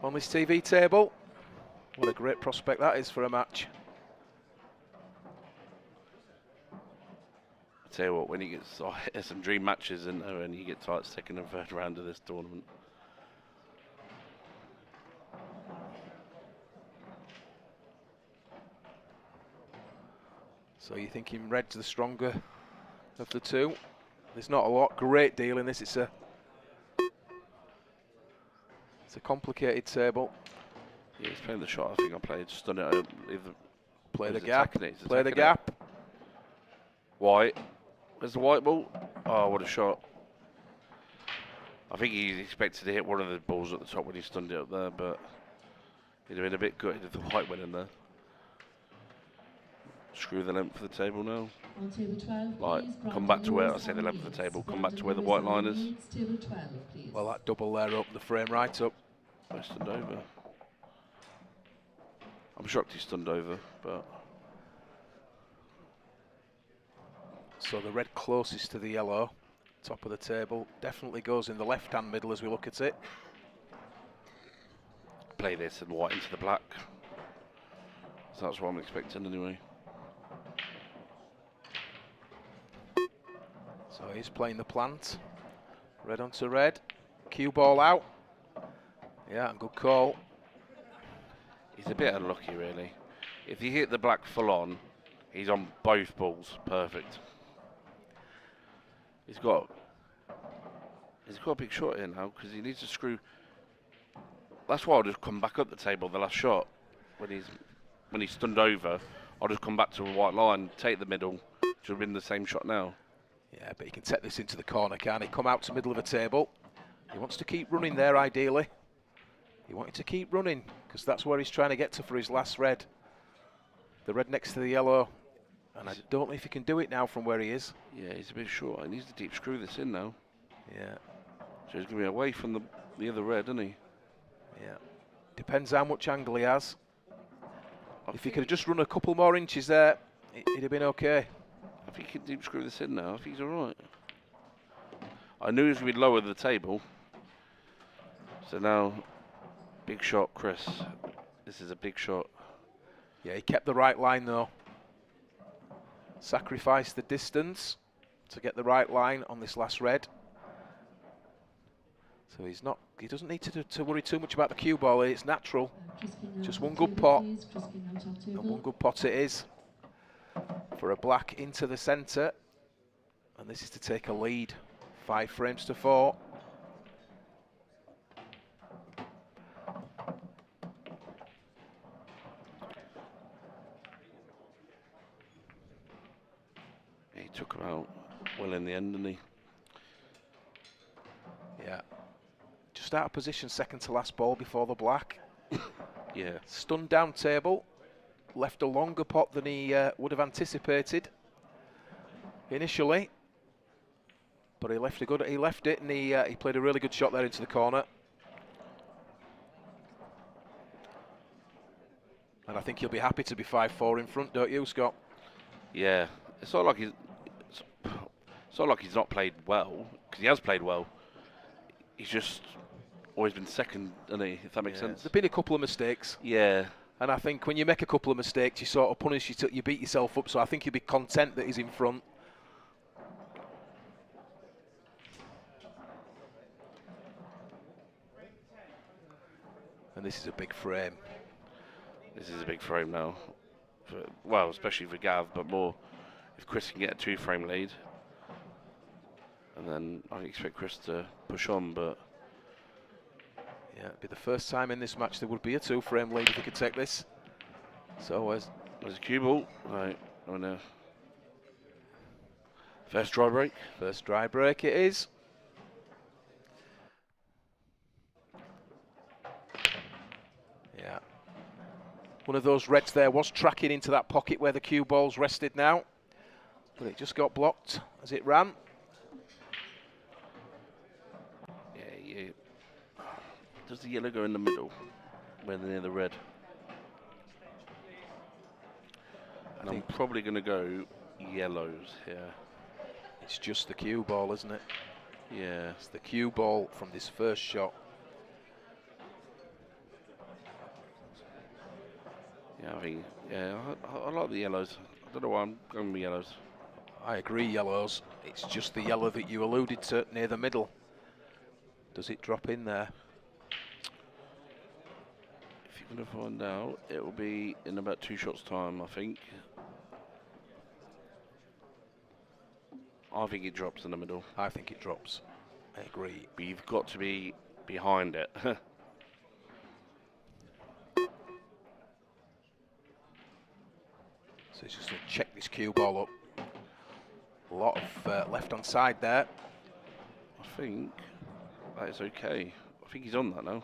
on this TV table. What a great prospect that is for a match. I tell you what, when he gets there's some dream matches in there, and he gets like second and third round of this tournament. So you're thinking red's the stronger of the two. There's not a great deal in this. It's a complicated table. Yeah, he's playing the shot. I think I played. Stun it over. Play the He's gap. attacking it, he's Play the attacking it. gap. White. There's the white ball. Oh, what a shot. I think he expected to hit one of the balls at the top when he stunned it up there, but he'd have been a bit gutted if the white went in there. Screw the length of the table now. On table 12, Like, please, come back to where I say the length of the table, come back to where the white line is. Table 12, please. Well, that double there up the frame right up. I stunned over. I'm shocked he stunned over, but So the red closest to the yellow, top of the table, definitely goes in the left-hand middle as we look at it. play this and white into the black. So that's what I'm expecting anyway. So he's playing the plant. Red onto red. Cue ball out. Yeah, good call. He's a bit unlucky, really. If he hit the black full on, he's on both balls. Perfect. He's got a big shot here now because he needs to screw. That's why I'll just come back up the table the last shot when he's stunned over. I'll just come back to a white line, take the middle to win the same shot now. Yeah, but he can take this into the corner, can't he? Come out to middle of a table. He wants to keep running there, ideally. He wanted to keep running because that's where he's trying to get to for his last red. The red next to the yellow. And I don't know if he can do it now from where he is. Yeah, he's a bit short. He needs to deep screw this in now. Yeah. So he's going to be away from the other red, isn't he? Yeah. Depends how much angle he has. If he could have just run a couple more inches there, it'd have been okay. I think he can deep screw this in now. I think he's all right. I knew he was going to be lower the table. So now, big shot, Chris. This is a big shot. Yeah, he kept the right line though. Sacrificed the distance to get the right line on this last red. So he doesn't need to worry too much about the cue ball. It's natural. Just one good pot. And one good pot it is. For a black into the centre. And this is to take a lead. 5 frames to 4. He took him out well in the end, didn't he? Yeah. Just out of position, second to last ball before the black. Yeah. Stunned down table. Left a longer pot than he would have anticipated initially. But he left it and he played a really good shot there into the corner. And I think he'll be happy to be 5-4 in front, don't you, Scott? Yeah. It's not like he's not played well, because he has played well. He's just always been second, hasn't he? If that makes sense. There've been a couple of mistakes. Yeah. And I think when you make a couple of mistakes, you sort of punish, you beat yourself up. So I think you'll be content that he's in front. And this is a big frame. This is a big frame now. Well, especially for Gav, but more if Chris can get a 2-frame lead. And then I expect Chris to push on, but... Yeah, it'd be the first time in this match there would be a 2-frame lead if he could take this. So there's a cue ball. Right, oh no. First dry break. First dry break it is. Yeah. One of those reds there was tracking into that pocket where the cue ball's rested now. But it just got blocked as it ran. Yeah. Does the yellow go in the middle when they're near the red? And I'm probably going to go yellows here. It's just the cue ball, isn't it? Yeah. It's the cue ball from this first shot. Yeah, I think, I like the yellows. I don't know why I'm going with yellows. I agree, yellows. It's just the yellow that you alluded to near the middle. Does it drop in there? If you're going to find out, it will be in about 2 shots' time, I think. I think it drops in the middle. I think it drops. I agree. But you've got to be behind it. So he's just going to check this cue ball up. A lot of left on side there. I think that is okay. I think he's on that now.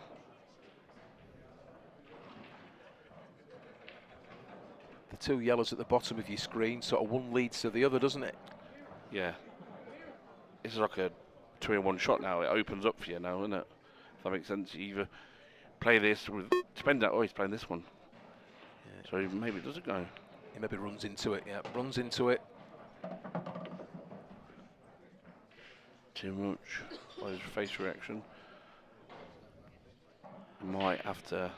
The 2 yellows at the bottom of your screen, sort of one leads to the other, doesn't it? Yeah. This is like a 2-in-1 shot now. It opens up for you now, isn't it? If that makes sense. You either play this with, depending on, he's playing this one. Yeah. So maybe it doesn't go. He maybe runs into it, yeah. Runs into it. Too much. Well, his face reaction. Might have to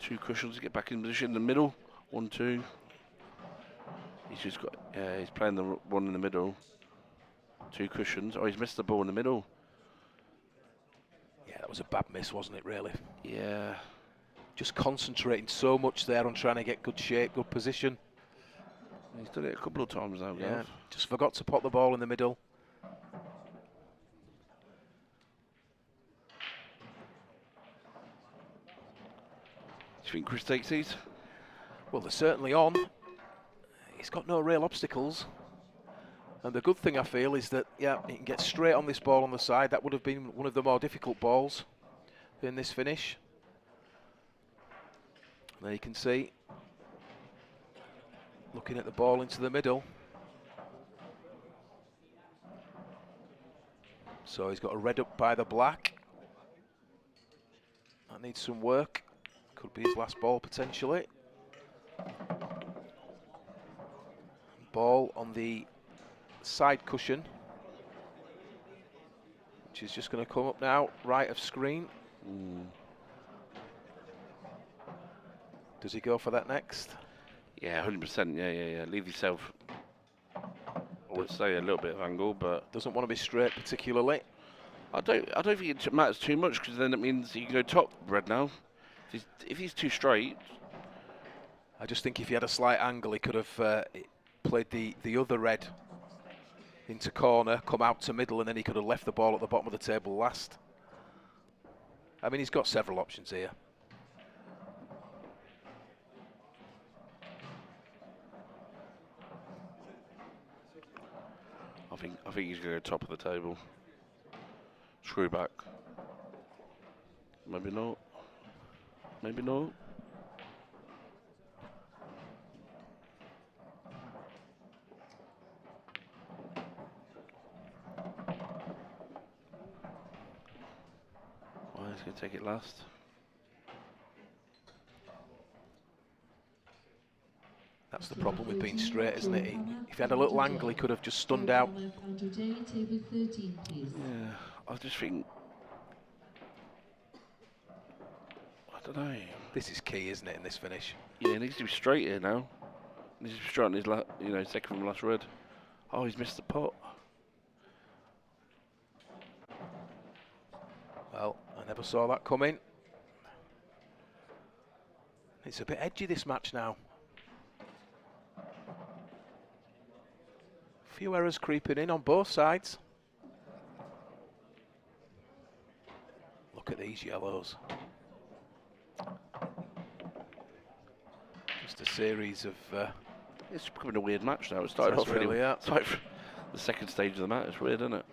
2 cushions to get back in position in the middle. 1, 2. He's just got. He's playing the one in the middle. 2 cushions. Oh, he's missed the ball in the middle. Yeah, that was a bad miss, wasn't it? Really. Yeah. Just concentrating so much there on trying to get good shape, good position. He's done it a couple of times now. Yeah. Just forgot to pop the ball in the middle. Do you think Chris takes these? Well, they're certainly on. He's got no real obstacles. And the good thing I feel is that, yeah, he can get straight on this ball on the side. That would have been one of the more difficult balls in this finish. There you can see, looking at the ball into the middle. So he's got a red up by the black. That needs some work. Could be his last ball potentially. Ball on the side cushion, which is just going to come up now, right of screen. Does he go for that next? Yeah, 100%. Yeah. Leave yourself, I would say, a little bit of angle, but doesn't want to be straight particularly. I don't think it matters too much, because then it means you can go top red now. If he's too straight, I just think if he had a slight angle, he could have played the other red into corner, come out to middle, and then he could have left the ball at the bottom of the table last. I mean, he's got several options here. I think he's going to go top of the table. Screw back. Maybe not. Maybe not. Well, he's going to take it last. That's the problem with being straight, isn't it? If he had a little angle, he could have just stunned out. Yeah, I just think, I don't know. This is key, isn't it, in this finish? Yeah, he needs to be straight here now. He needs to be straight on his, second from last red. Oh, he's missed the pot. Well, I never saw that coming. It's a bit edgy, this match now. A few errors creeping in on both sides. Look at these yellows. Just a series of... It's becoming a weird match now. It started off really, it's like the second stage of the match. It's weird, isn't it?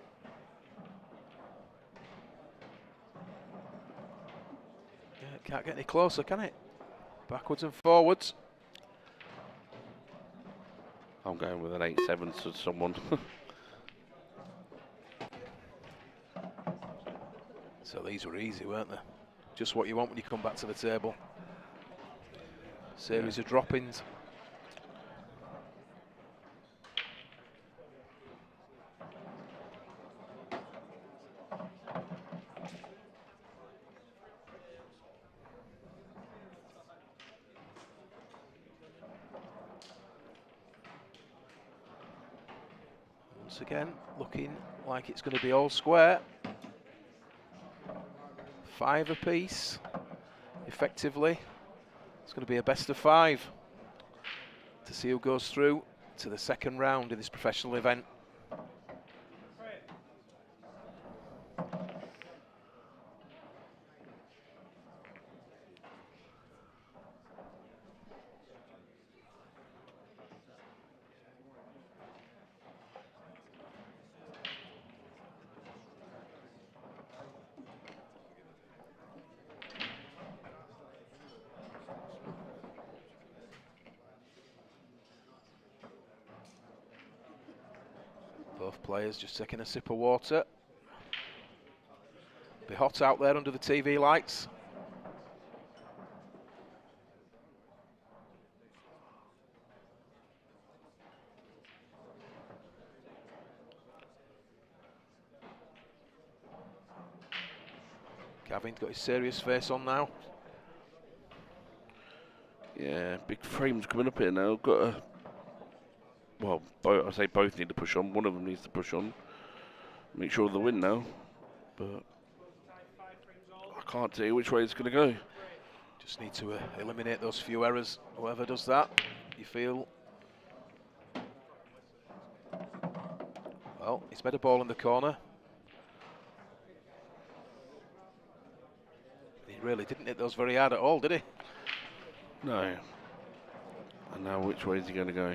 Yeah, it can't get any closer, can it? Backwards and forwards. I'm going with an 8-7 to someone. So these were easy, weren't they? Just what you want when you come back to the table. Series of drop-ins. Once again, looking like it's going to be all square. 5 apiece, effectively. It's going to be a best of 5 to see who goes through to the second round in this professional event. Both players just taking a sip of water. Be hot out there under the TV lights. Gavin's got his serious face on now. Yeah, big frames coming up here now. Got a... Well, I say both need to push on. One of them needs to push on. Make sure of the win now. But I can't tell you which way it's going to go. Just need to eliminate those few errors. Whoever does that, you feel. Well, he's made a ball in the corner. He really didn't hit those very hard at all, did he? No. And now which way is he going to go?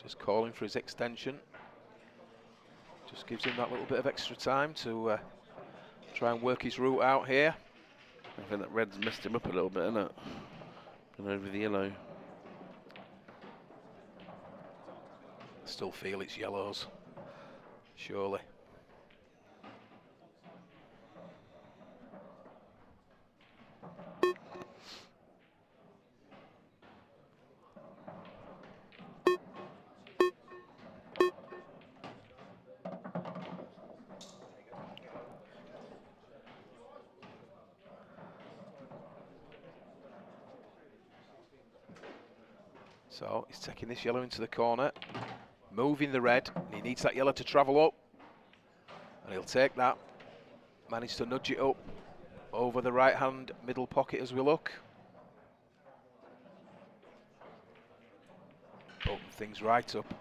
Just calling for his extension. Just gives him that little bit of extra time to try and work his route out here. I think that red's messed him up a little bit, isn't it? Been over the yellow. Still feel it's yellows, surely. So he's taking this yellow into the corner, moving the red, and he needs that yellow to travel up. And he'll take that, manage to nudge it up over the right hand middle pocket as we look. Open things right up.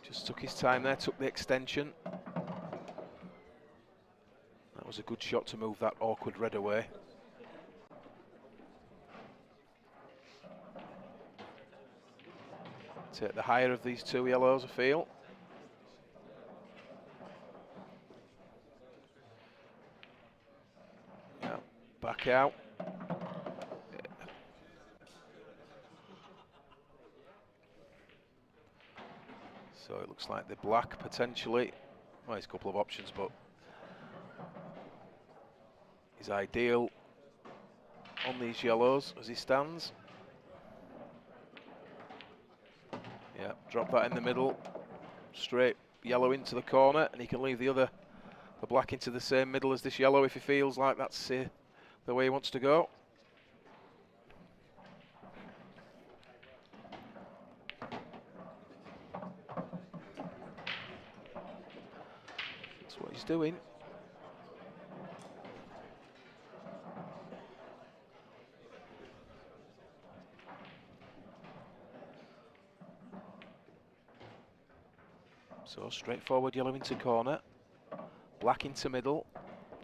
Just took his time there, took the extension. That was a good shot to move that awkward red away. Take the higher of these two yellows, I feel. Yeah, back out. So it looks like the black potentially. Well, there's a couple of options, but he's ideal on these yellows as he stands. Yeah, drop that in the middle, straight yellow into the corner, and he can leave the black into the same middle as this yellow if he feels like that's the way he wants to go. That's what he's doing. So straightforward yellow into corner, black into middle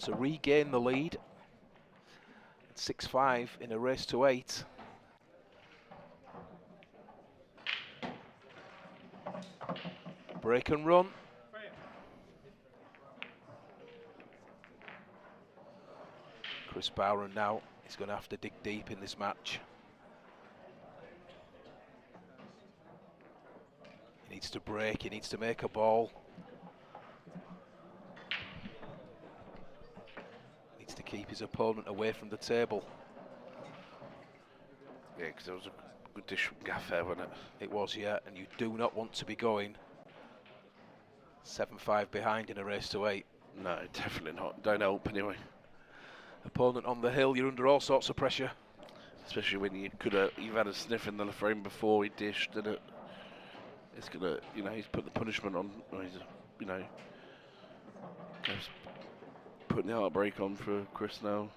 to regain the lead. 6-5 in a race to 8. Break and run. Chris Bowron now is going to have to dig deep in this match. He needs to break, he needs to make a ball. Needs to keep his opponent away from the table. Yeah, because there was a good dish from Gaff there, wasn't it? It was, yeah, and you do not want to be going 7-5 behind in a race to 8. No, definitely not. Don't help anyway. Opponent on the hill, you're under all sorts of pressure. Especially when you've had a sniff in the frame before he dished, and it's gonna, he's put the punishment on. He's, he's putting the heartbreak on for Chris now.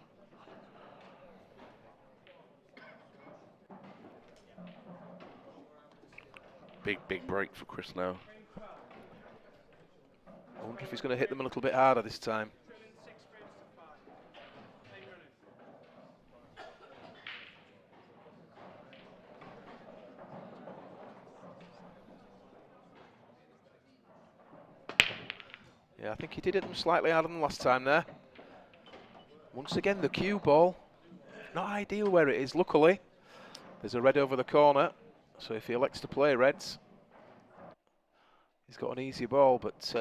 Big break for Chris now. I wonder if he's going to hit them a little bit harder this time. Yeah, I think he did hit them slightly harder than last time there. Once again, the cue ball. Not ideal where it is, luckily. There's a red over the corner, so if he elects to play reds, he's got an easy ball, but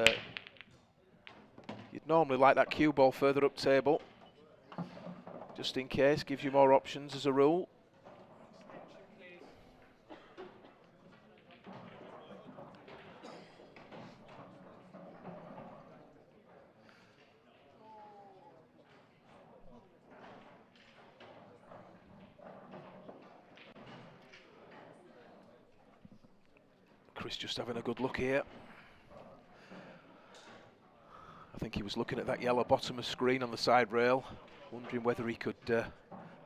you'd normally like that cue ball further up table, just in case, gives you more options as a rule. Chris just having a good look here. I think he was looking at that yellow bottom of screen on the side rail, wondering whether he could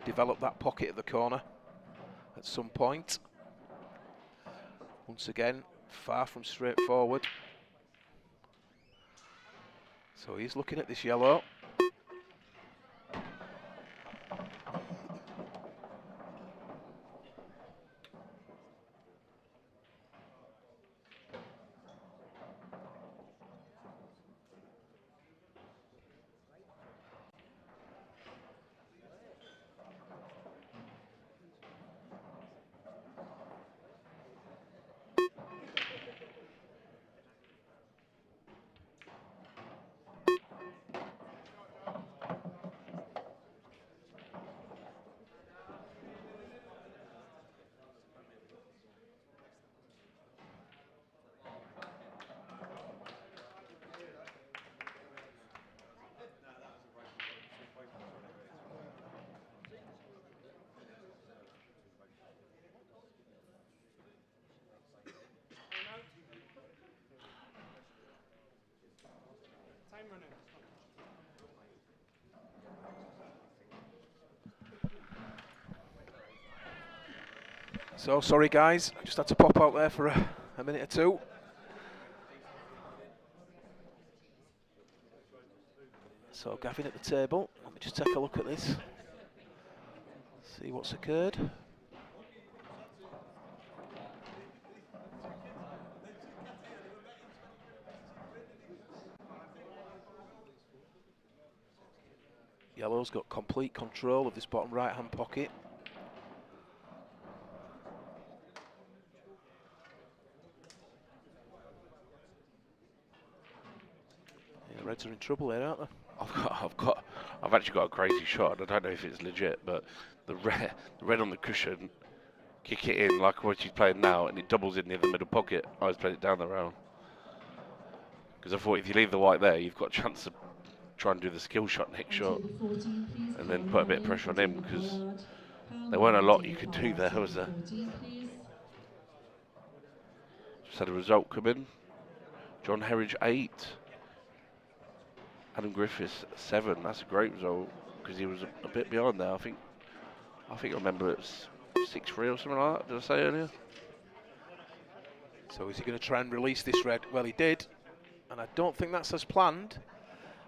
develop that pocket at the corner at some point. Once again, far from straightforward. So he's looking at this yellow. So sorry guys, I just had to pop out there for a minute or two. So Gavin at the table, let me just take a look at this, see what's occurred. Yellow's got complete control of this bottom right hand pocket. Reds are in trouble here, aren't they? I've actually got a crazy shot. I don't know if it's legit, but the red on the cushion, kick it in like what she's playing now, and it doubles in near the middle pocket. I was playing it down the rail because I thought if you leave the white there, you've got a chance to try and do the skill shot next shot, and then put a bit of pressure on him because there weren't a lot you could do there, was there? Just had a result come in. John Herridge 8. Adam Griffiths 7. That's a great result because he was a bit behind there. I think I remember it was 6-3 or something like that. Did I say earlier? So is he going to try and release this red? Well, he did, and I don't think that's as planned.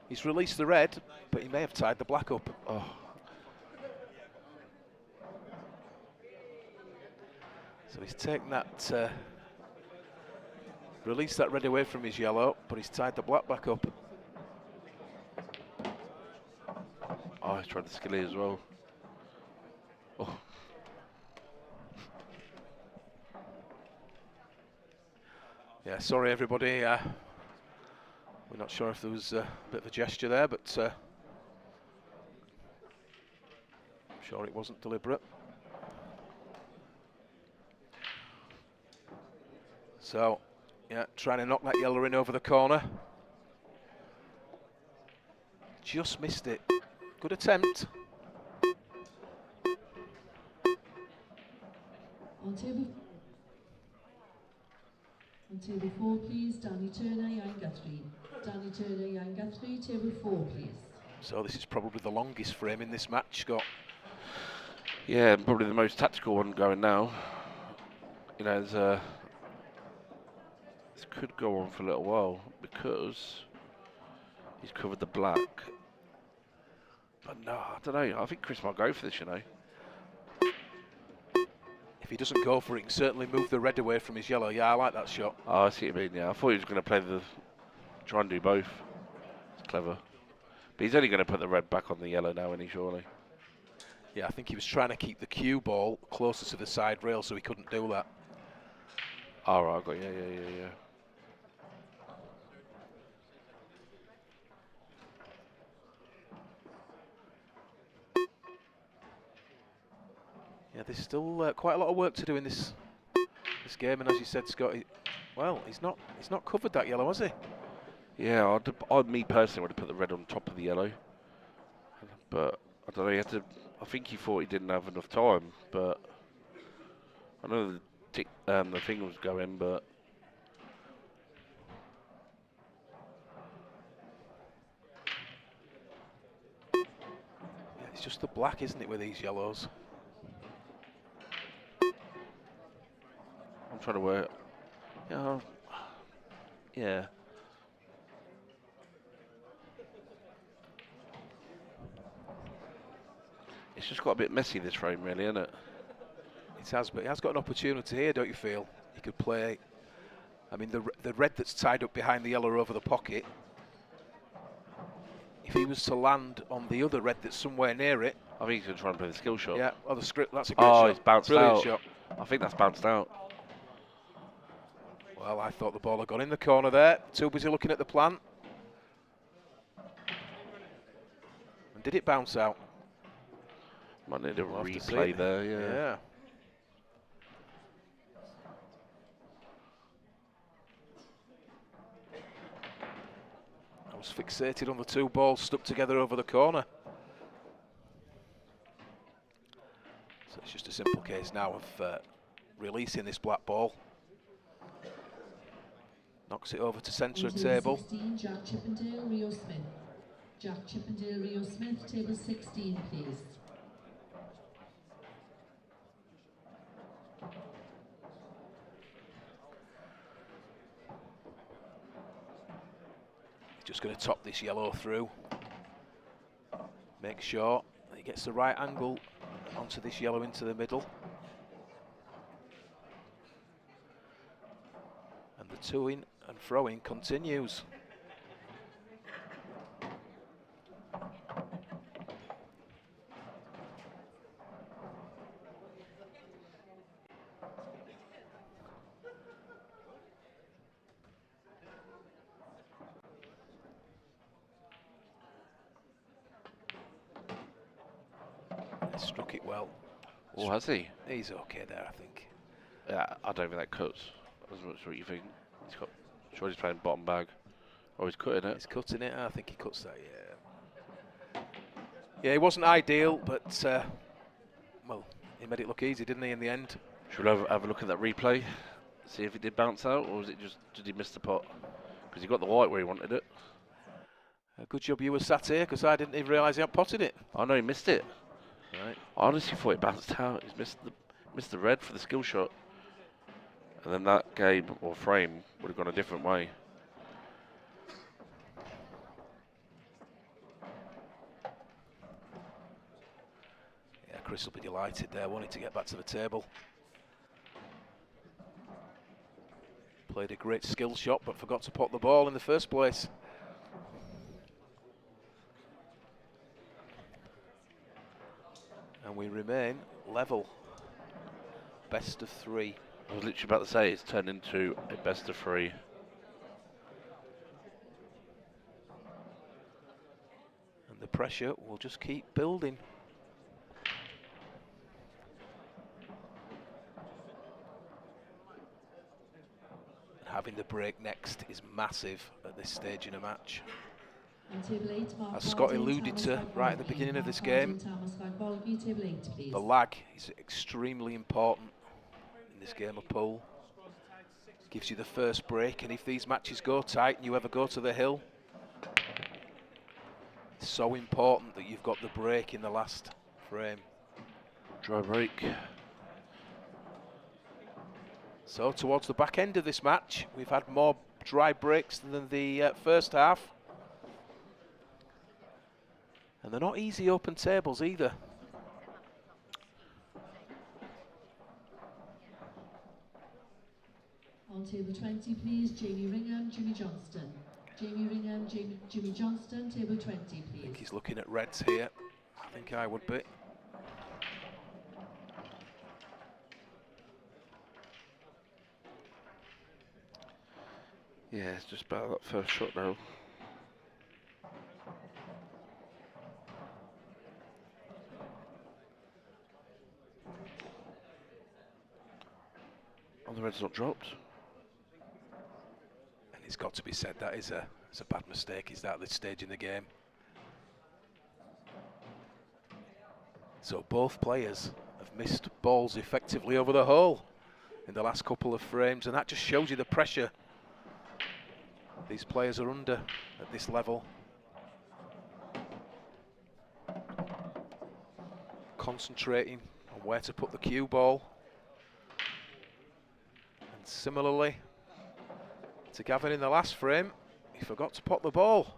He's released the red, but he may have tied the black up. Oh. So he's taken that, released that red away from his yellow, but he's tied the black back up. Oh, he's tried the skilly as well. Oh. Yeah, sorry everybody. We're not sure if there was a bit of a gesture there, but I'm sure it wasn't deliberate. So, yeah, trying to knock that yellow in over the corner. Just missed it. Good attempt. On table 4, please, Danny Turner, Ian Guthrie. Danny Turner, Ian Guthrie, table 4, please. So this is probably the longest frame in this match, Scott. Yeah, and probably the most tactical one going now. You know, this could go on for a little while because he's covered the black. But no, I don't know. I think Chris might go for this, you know. If he doesn't go for it, he can certainly move the red away from his yellow. Yeah, I like that shot. Oh, I see what you mean, yeah. I thought he was going to play try and do both. It's clever. But he's only going to put the red back on the yellow now, isn't he, surely? Yeah, I think he was trying to keep the cue ball closer to the side rail, so he couldn't do that. Oh, right, I got yeah. Yeah, there's still quite a lot of work to do in this game, and as you said, Scott, he's not covered that yellow, has he? Yeah, me personally would have put the red on top of the yellow, but I don't know. I think he thought he didn't have enough time, but I know the thing was going, but yeah, it's just the black, isn't it, with these yellows? I'm trying to work. Yeah. It's just got a bit messy this frame, really, isn't it? It has, but he has got an opportunity here, don't you feel? He could play. I mean, the red that's tied up behind the yellow over the pocket. If he was to land on the other red that's somewhere near it, I think he's going to try and play the skill shot. Yeah, oh, the script. That's a good shot. Oh, it's bounced Brilliant out. shot. I think that's bounced out. Well, I thought the ball had gone in the corner there. Too busy looking at the plan. And did it bounce out? Might need a We'll have to see. replay there, yeah. I was fixated on the two balls stuck together over the corner. So it's just a simple case now of releasing this black ball. Knocks it over to centre of table. 16, Jack Chippendale, Rio Smith. Jack Chippendale, Rio Smith, table 16, please. Just going to top this yellow through. Make sure that he gets the right angle onto this yellow into the middle. And the to-in and throw-in continues. He struck it well. Oh, has he? He's okay there, I think. Yeah, I don't think that cuts as much as what you think. He's got, sure he's playing bottom bag. Oh, he's cutting it. He's cutting it. I think he cuts that, yeah. Yeah, it wasn't ideal, but, well, he made it look easy, didn't he, in the end? Should we have a look at that replay? See if it did bounce out, or was it just, did he miss the pot? Because he got the white where he wanted it. A good job you were sat here, because I didn't even realise he had potted it. I know he missed it. Right. I honestly thought it bounced out. He's missed the red for the skill shot. And then that game or frame would have gone a different way. Yeah, Chris will be delighted there, wanting to get back to the table. Played a great skill shot, but forgot to pot the ball in the first place. And we remain level. Best of 3. I was literally about to say it's turned into a best of 3. And the pressure will just keep building. And having the break next is massive at this stage in a match. As Scott alluded to right at the beginning of this game, the lag is extremely important in this game of pool. Gives you the first break, and if these matches go tight and you ever go to the hill, it's so important that you've got the break in the last frame. Dry break. So towards the back end of this match, we've had more dry breaks than the first half. And they're not easy open tables either. On table 20, please, Jamie Ringham, Jimmy Johnston. Jamie Ringham, Jimmy Johnston, table 20, please. I think he's looking at reds here. I think I would be. Yeah, it's just about that first shot now. Oh, the red's not dropped. And it's got to be said that is a bad mistake, is that at this stage in the game. So both players have missed balls effectively over the hole in the last couple of frames, and that just shows you the pressure these players are under at this level. Concentrating on where to put the cue ball. And similarly to Gavin in the last frame, he forgot to pot the ball.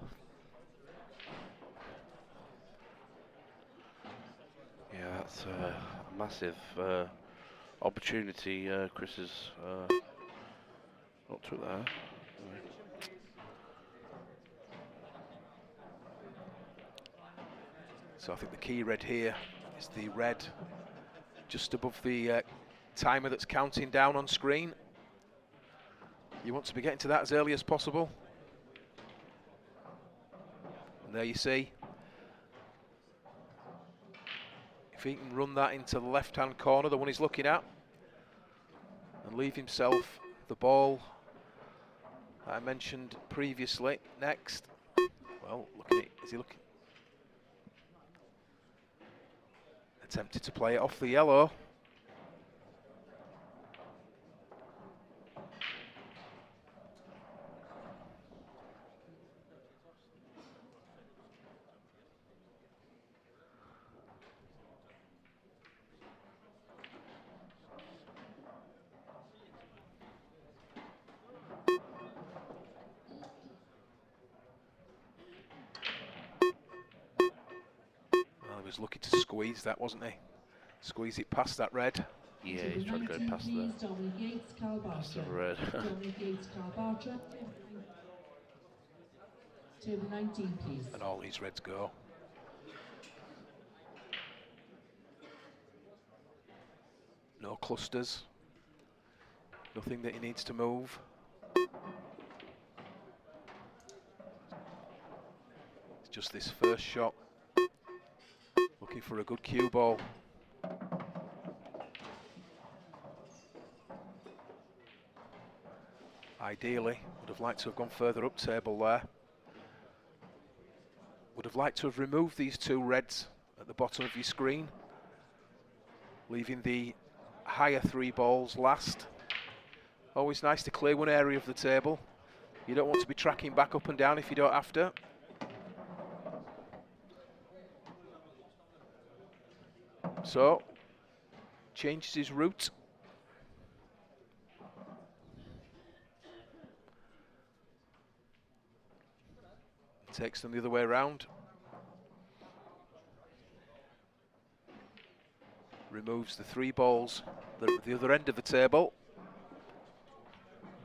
Yeah, that's a massive opportunity. Chris has not took that. So I think the key red here is the red just above the timer that's counting down on screen. You want to be getting to that as early as possible. And there you see. If he can run that into the left-hand corner, the one he's looking at, and leave himself the ball I mentioned previously next. Well, looking at, is he looking? Attempted to play it off the yellow. Well, he was looking to squeeze that, wasn't he? Squeeze it past that red. Yeah, he's trying to go past the red. Table 19, please. And all these reds go. No clusters. Nothing that he needs to move. It's just this first shot. Looking for a good cue ball. Ideally, would have liked to have gone further up table there. Would have liked to have removed these two reds at the bottom of your screen, leaving the higher three balls last. Always nice to clear one area of the table. You don't want to be tracking back up and down if you don't have to. So, changes his route. Takes them the other way around. Removes the three balls at the other end of the table.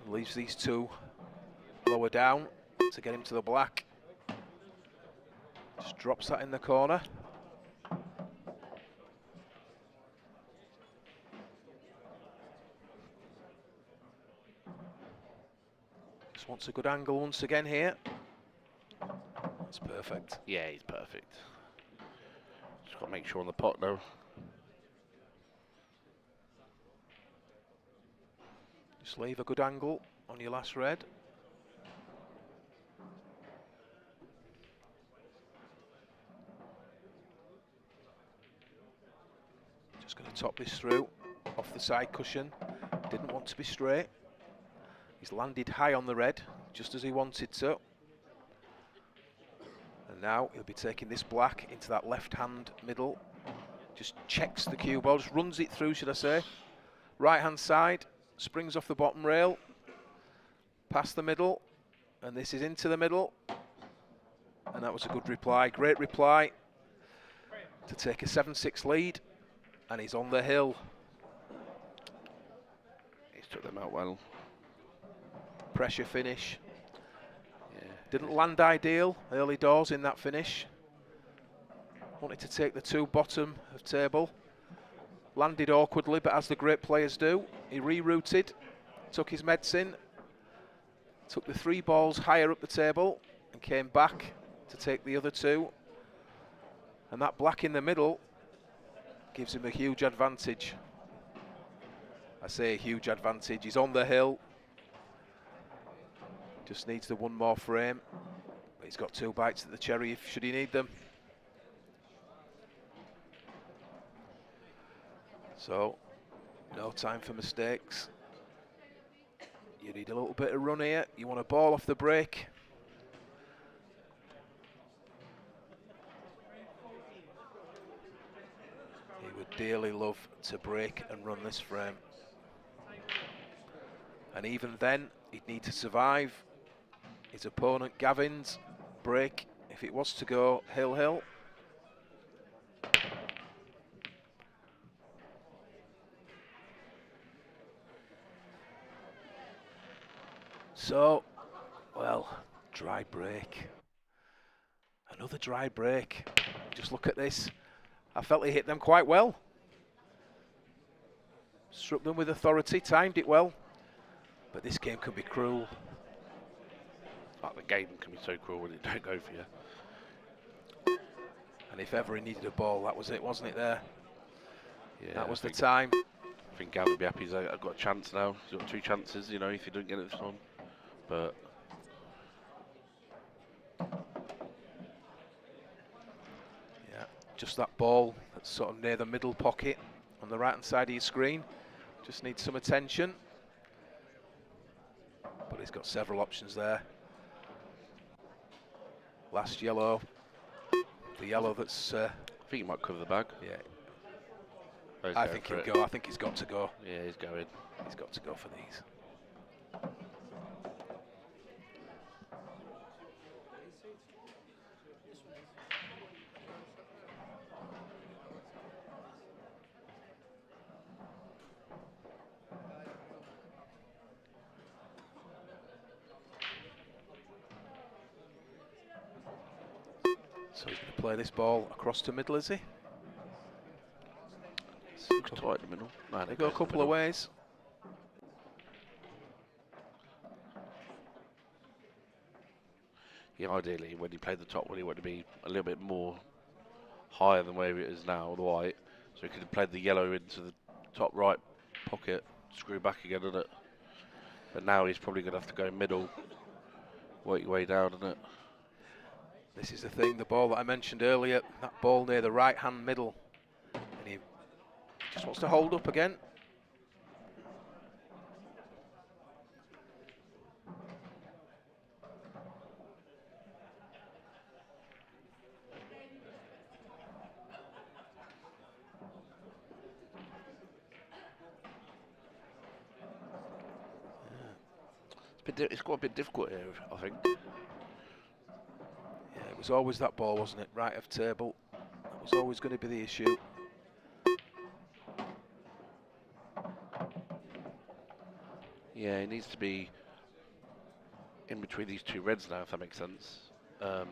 Leaves these two lower down to get him to the black. Just drops that in the corner. Just wants a good angle once again here. That's perfect. Yeah, he's perfect. Just got to make sure on the pot though. Just leave a good angle on your last red. Just going to top this through off the side cushion. Didn't want to be straight. He's landed high on the red, just as he wanted to. And now he'll be taking this black into that left-hand middle. Just checks the cue ball, just runs it through, should I say. Right-hand side, springs off the bottom rail, past the middle, and this is into the middle. And that was a good reply, great reply to take a 7-6 lead. And he's on the hill. He's took them out well. Pressure finish. Yeah. Didn't land ideal early doors in that finish. Wanted to take the two bottom of table. Landed awkwardly, but as the great players do, he rerouted, took his medicine, took the three balls higher up the table, and came back to take the other two. And that black in the middle gives him a huge advantage. I say a huge advantage. He's on the hill. Just needs the one more frame. But he's got two bites at the cherry if should he need them. So, no time for mistakes. You need a little bit of run here. You want a ball off the break. He would dearly love to break and run this frame. And even then, he'd need to survive his opponent Gavin's break if it was to go hill-hill. So, well, dry break. Another dry break. Just look at this. I felt he hit them quite well. Struck them with authority, timed it well. But this game can be cruel. Like the game can be so cruel when it don't go for you. And if ever he needed a ball, that was it, wasn't it there? Yeah, that was the time. I think Gavin would be happy I've got a chance now. He's got two chances, you know, if he don't get it this one. But yeah, just that ball that's sort of near the middle pocket on the right hand side of your screen. Just needs some attention. But he's got several options there. Last yellow. The yellow that's I think he might cover the bag. Yeah. Oh, I think he'll go. I think he's got to go. Yeah, he's going. He's got to go for these. So he's going to play this ball across to middle, is he? Looks tight in the middle. No, They go a couple of ways. Yeah, ideally, when he played the top one, he wanted to be a little bit more higher than where it is now, the white. So he could have played the yellow into the top right pocket, screw back again, isn't it? But now he's probably going to have to go middle, work your way down, isn't it? This is the thing, the ball that I mentioned earlier, that ball near the right-hand middle. And he just wants to hold up again. It's got a bit difficult here, I think. Yeah, it was always that ball, wasn't it? Right of table. That was always going to be the issue. Yeah, he needs to be in between these two reds now, if that makes sense. So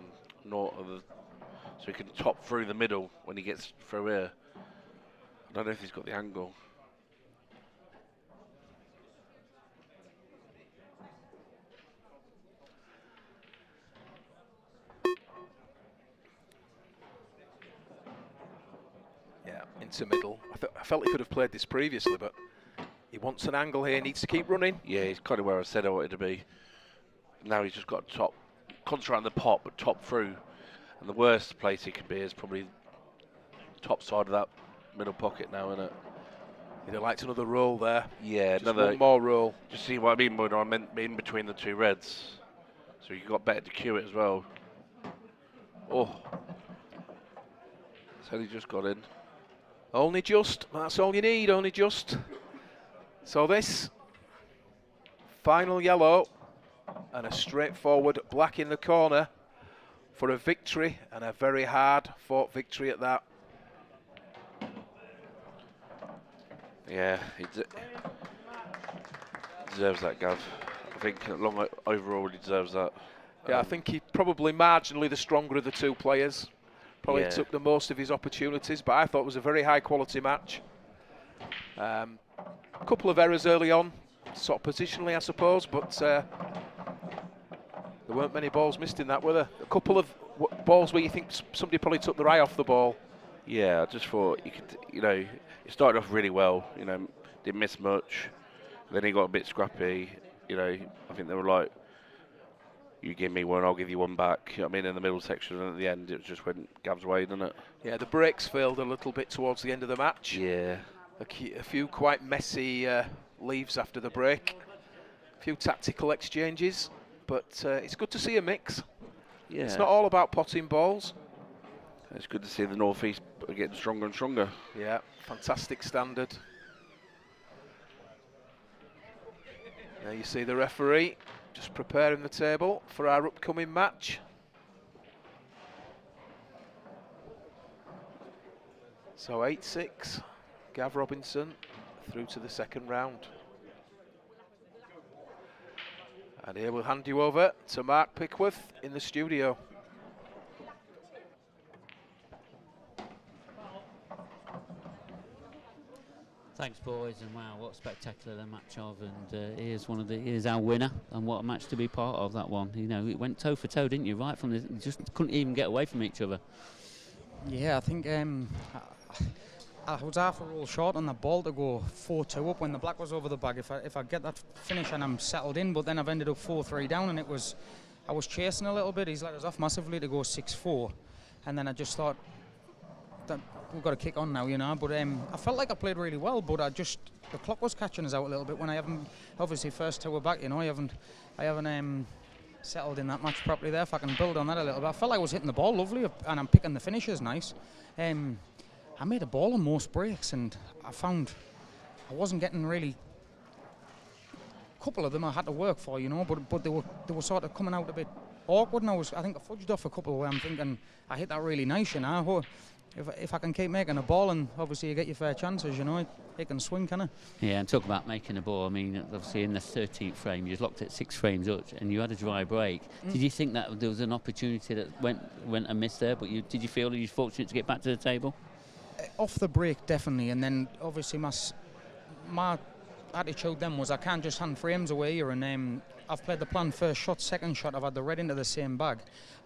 he can top through the middle when he gets through here. I don't know if he's got the angle. Into middle. I felt he could have played this previously, but he wants an angle here, needs to keep running. Yeah, he's kind of where I said I wanted to be. Now he's just got top, concentrate on the pot, but top through. And the worst place he could be is probably top side of that middle pocket now, isn't it? He'd have liked another roll there. Yeah, just one more roll. Just see what I mean when I meant in between the two reds. So you got better to cue it as well. Oh. So he just got in. Only just, that's all you need, only just. So this, final yellow and a straightforward black in the corner for a victory, and a very hard fought victory at that. Yeah, he deserves that, Gav. I think overall he deserves that. Yeah, I think he's probably marginally the stronger of the two players. Probably took the most of his opportunities, but I thought it was a very high quality match. A couple of errors early on, sort of positionally I suppose, but there weren't many balls missed in that, were there? A couple of balls where you think somebody probably took their eye off the ball. Yeah, I just thought he could, he started off really well, didn't miss much. Then he got a bit scrappy, I think they were like, you give me one, I'll give you one back. You know what I mean, in the middle section, and at the end, it just went Gav's way, didn't it? Yeah, the breaks failed a little bit towards the end of the match. Yeah. A few quite messy leaves after the break. A few tactical exchanges, but it's good to see a mix. Yeah. It's not all about potting balls. It's good to see the North East getting stronger and stronger. Yeah, fantastic standard. There you see the referee just preparing the table for our upcoming match. So 8-6, Gav Robinson through to the second round. And here we'll hand you over to Mark Pickworth in the studio. Thanks, boys, and wow, what a spectacular match of, and here's our winner, and what a match to be part of, that one. It went toe for toe, didn't you, right from the, just couldn't even get away from each other. Yeah, I think I was half a roll short on the ball to go 4-2 up when the black was over the bag. If I get that finish and I'm settled in, but then I've ended up 4-3 down, and I was chasing a little bit. He's let us off massively to go 6-4, and then I just thought that we've got to kick on now, but I felt like I played really well, but the clock was catching us out a little bit when I haven't, obviously first two were back, I haven't settled in that match properly there. If I can build on that a little bit, I felt like I was hitting the ball lovely, and I'm picking the finishes nice. I made a ball on most breaks, and I found I wasn't getting really. A couple of them I had to work for, but they were sort of coming out a bit awkward, and I think I fudged off a couple where I'm thinking I hit that really nice, If I can keep making a ball, and obviously you get your fair chances, it can swing, can it? Yeah, and talk about making a ball. I mean, obviously in the 13th frame, you locked it 6 frames up, and you had a dry break. Did you think that there was an opportunity that went amiss there? But did you feel you were fortunate to get back to the table? Off the break, definitely, and then obviously my attitude then was I can't just hand frames away here, and I've played the plan first shot, second shot, I've had the red into the same bag.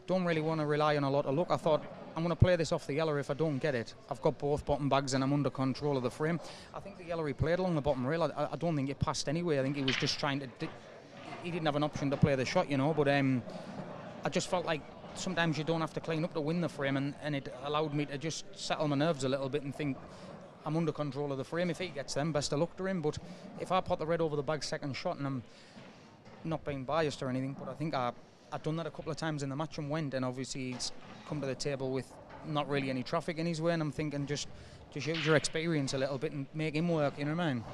Don't really want to rely on a lot of luck. I thought I'm going to play this off the yellow. If I don't get it, I've got both bottom bags and I'm under control of the frame. I think the yellow he played along the bottom rail, I don't think it passed anyway. I think he was just trying to, he didn't have an option to play the shot, you know, but I just felt like sometimes you don't have to clean up to win the frame, and it allowed me to just settle my nerves a little bit and think I'm under control of the frame. If he gets them, best of luck to him, but if I put the red over the bag second shot, and I'm not being biased or anything, but I think I've done that a couple of times in the match and went, and obviously he's come to the table with not really any traffic in his way, and I'm thinking just use your experience a little bit and make him work, you know what I mean?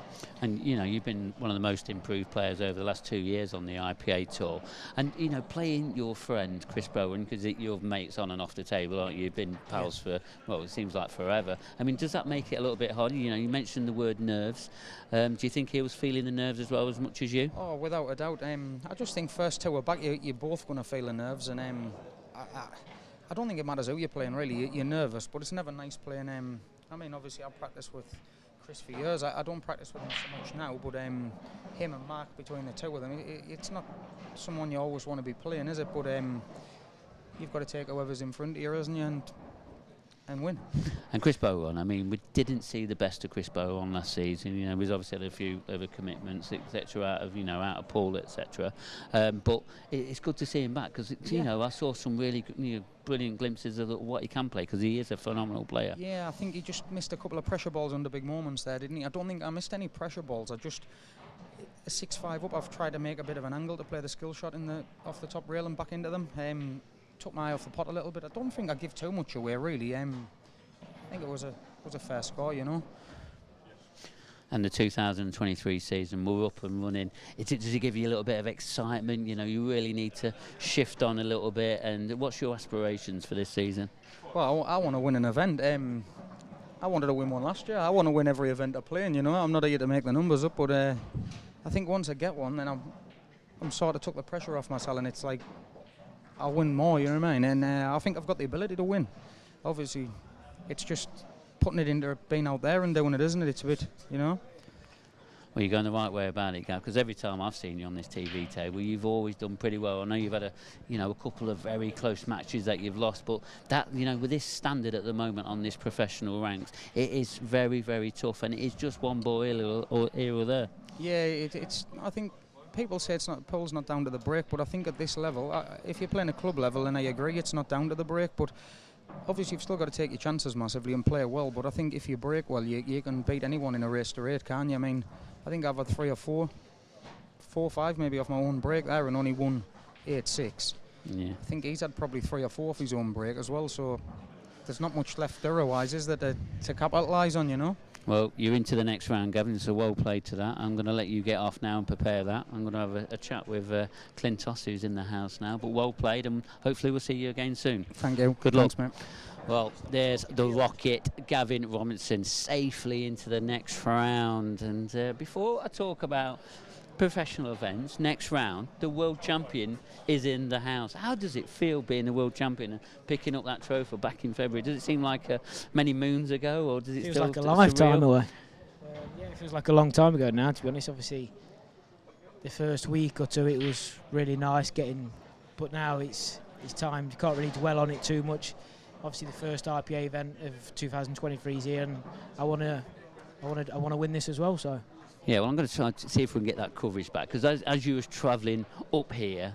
And, you know, you've been one of the most improved players over the last 2 years on the IPA Tour. And, you know, playing your friend, Chris Bowron, because you're mates on and off the table, aren't you? You've been pals for, well, it seems like forever. I mean, does that make it a little bit harder? You know, you mentioned the word nerves. Do you think he was feeling the nerves as well as much as you? Oh, without a doubt. I just think first two are back, you're both going to feel the nerves. And I don't think it matters who you're playing, really. You're nervous, but it's never nice playing... I mean, obviously, I've practiced with Chris for years. I don't practice with him so much now, but him and Mark, between the two of them, it's not someone you always want to be playing, is it? But you've got to take whoever's in front of you, isn't you, and win. And Chris Bowron, I mean, we didn't see the best of Chris Bowron last season. You know, we've obviously had a few other commitments, etc., out of Paul, etc. But it's good to see him back because, you know, I saw some really brilliant glimpses of what he can play because he is a phenomenal player. Yeah, I think he just missed a couple of pressure balls under big moments there, didn't he? I don't think I missed any pressure balls. I just a 6-5 up. I've tried to make a bit of an angle to play the skill shot off the top rail and back into them. Took my eye off the pot a little bit. I don't think I give too much away, really. I think it was a fair score, you know. And the 2023 season, we're up and running. Does it give you a little bit of excitement? You know, you really need to shift on a little bit. And what's your aspirations for this season? Well, I want to win an event. I wanted to win one last year. I want to win every event I play in, you know. I'm not here to make the numbers up, but I think once I get one, then I'm sort of took the pressure off myself, and it's like, I'll win more, you know what I mean? And I think I've got the ability to win. Obviously, it's just putting it into being out there and doing it, isn't it? It's a bit, you know? Well, you're going the right way about it, Gav, because every time I've seen you on this TV table, you've always done pretty well. I know you've had a couple of very close matches that you've lost, but that, you know, with this standard at the moment on this professional ranks, it is very, very tough, and it is just one ball here or there. Yeah, it's. I think people say pole's not down to the break, but I think at this level, if you're playing a club level, and I agree, it's not down to the break, but obviously you've still got to take your chances massively and play well. But I think if you break well, you can beat anyone in a race to 8, can't you? I mean, I think I've had 3 or 4 or 5 maybe off my own break there and only won 8-6. Yeah. I think he's had probably 3 or 4 off his own break as well, so there's not much left thorough-wise, is there, to capitalise on, you know? Well, you're into the next round, Gavin, so well played to that. I'm going to let you get off now and prepare that. I'm going to have a chat with Clintos, who's in the house now, but well played, and hopefully we'll see you again soon. Thank you. Good luck. Thanks, mate. Well, there's the Rocket, Gavin Robinson, safely into the next round. And before I talk about professional events, next round, the world champion is in the house. How does it feel being the world champion and picking up that trophy back in February? Does it seem like many moons ago, or does it feels like a lifetime away? Yeah, it feels like a long time ago now, to be honest. Obviously, the first week or two it was really nice getting, but now it's time. You can't really dwell on it too much. Obviously, the first IPA event of 2023 is here, and I want to win this as well. So. Yeah, well, I'm going to try to see if we can get that coverage back, because as you was travelling up here,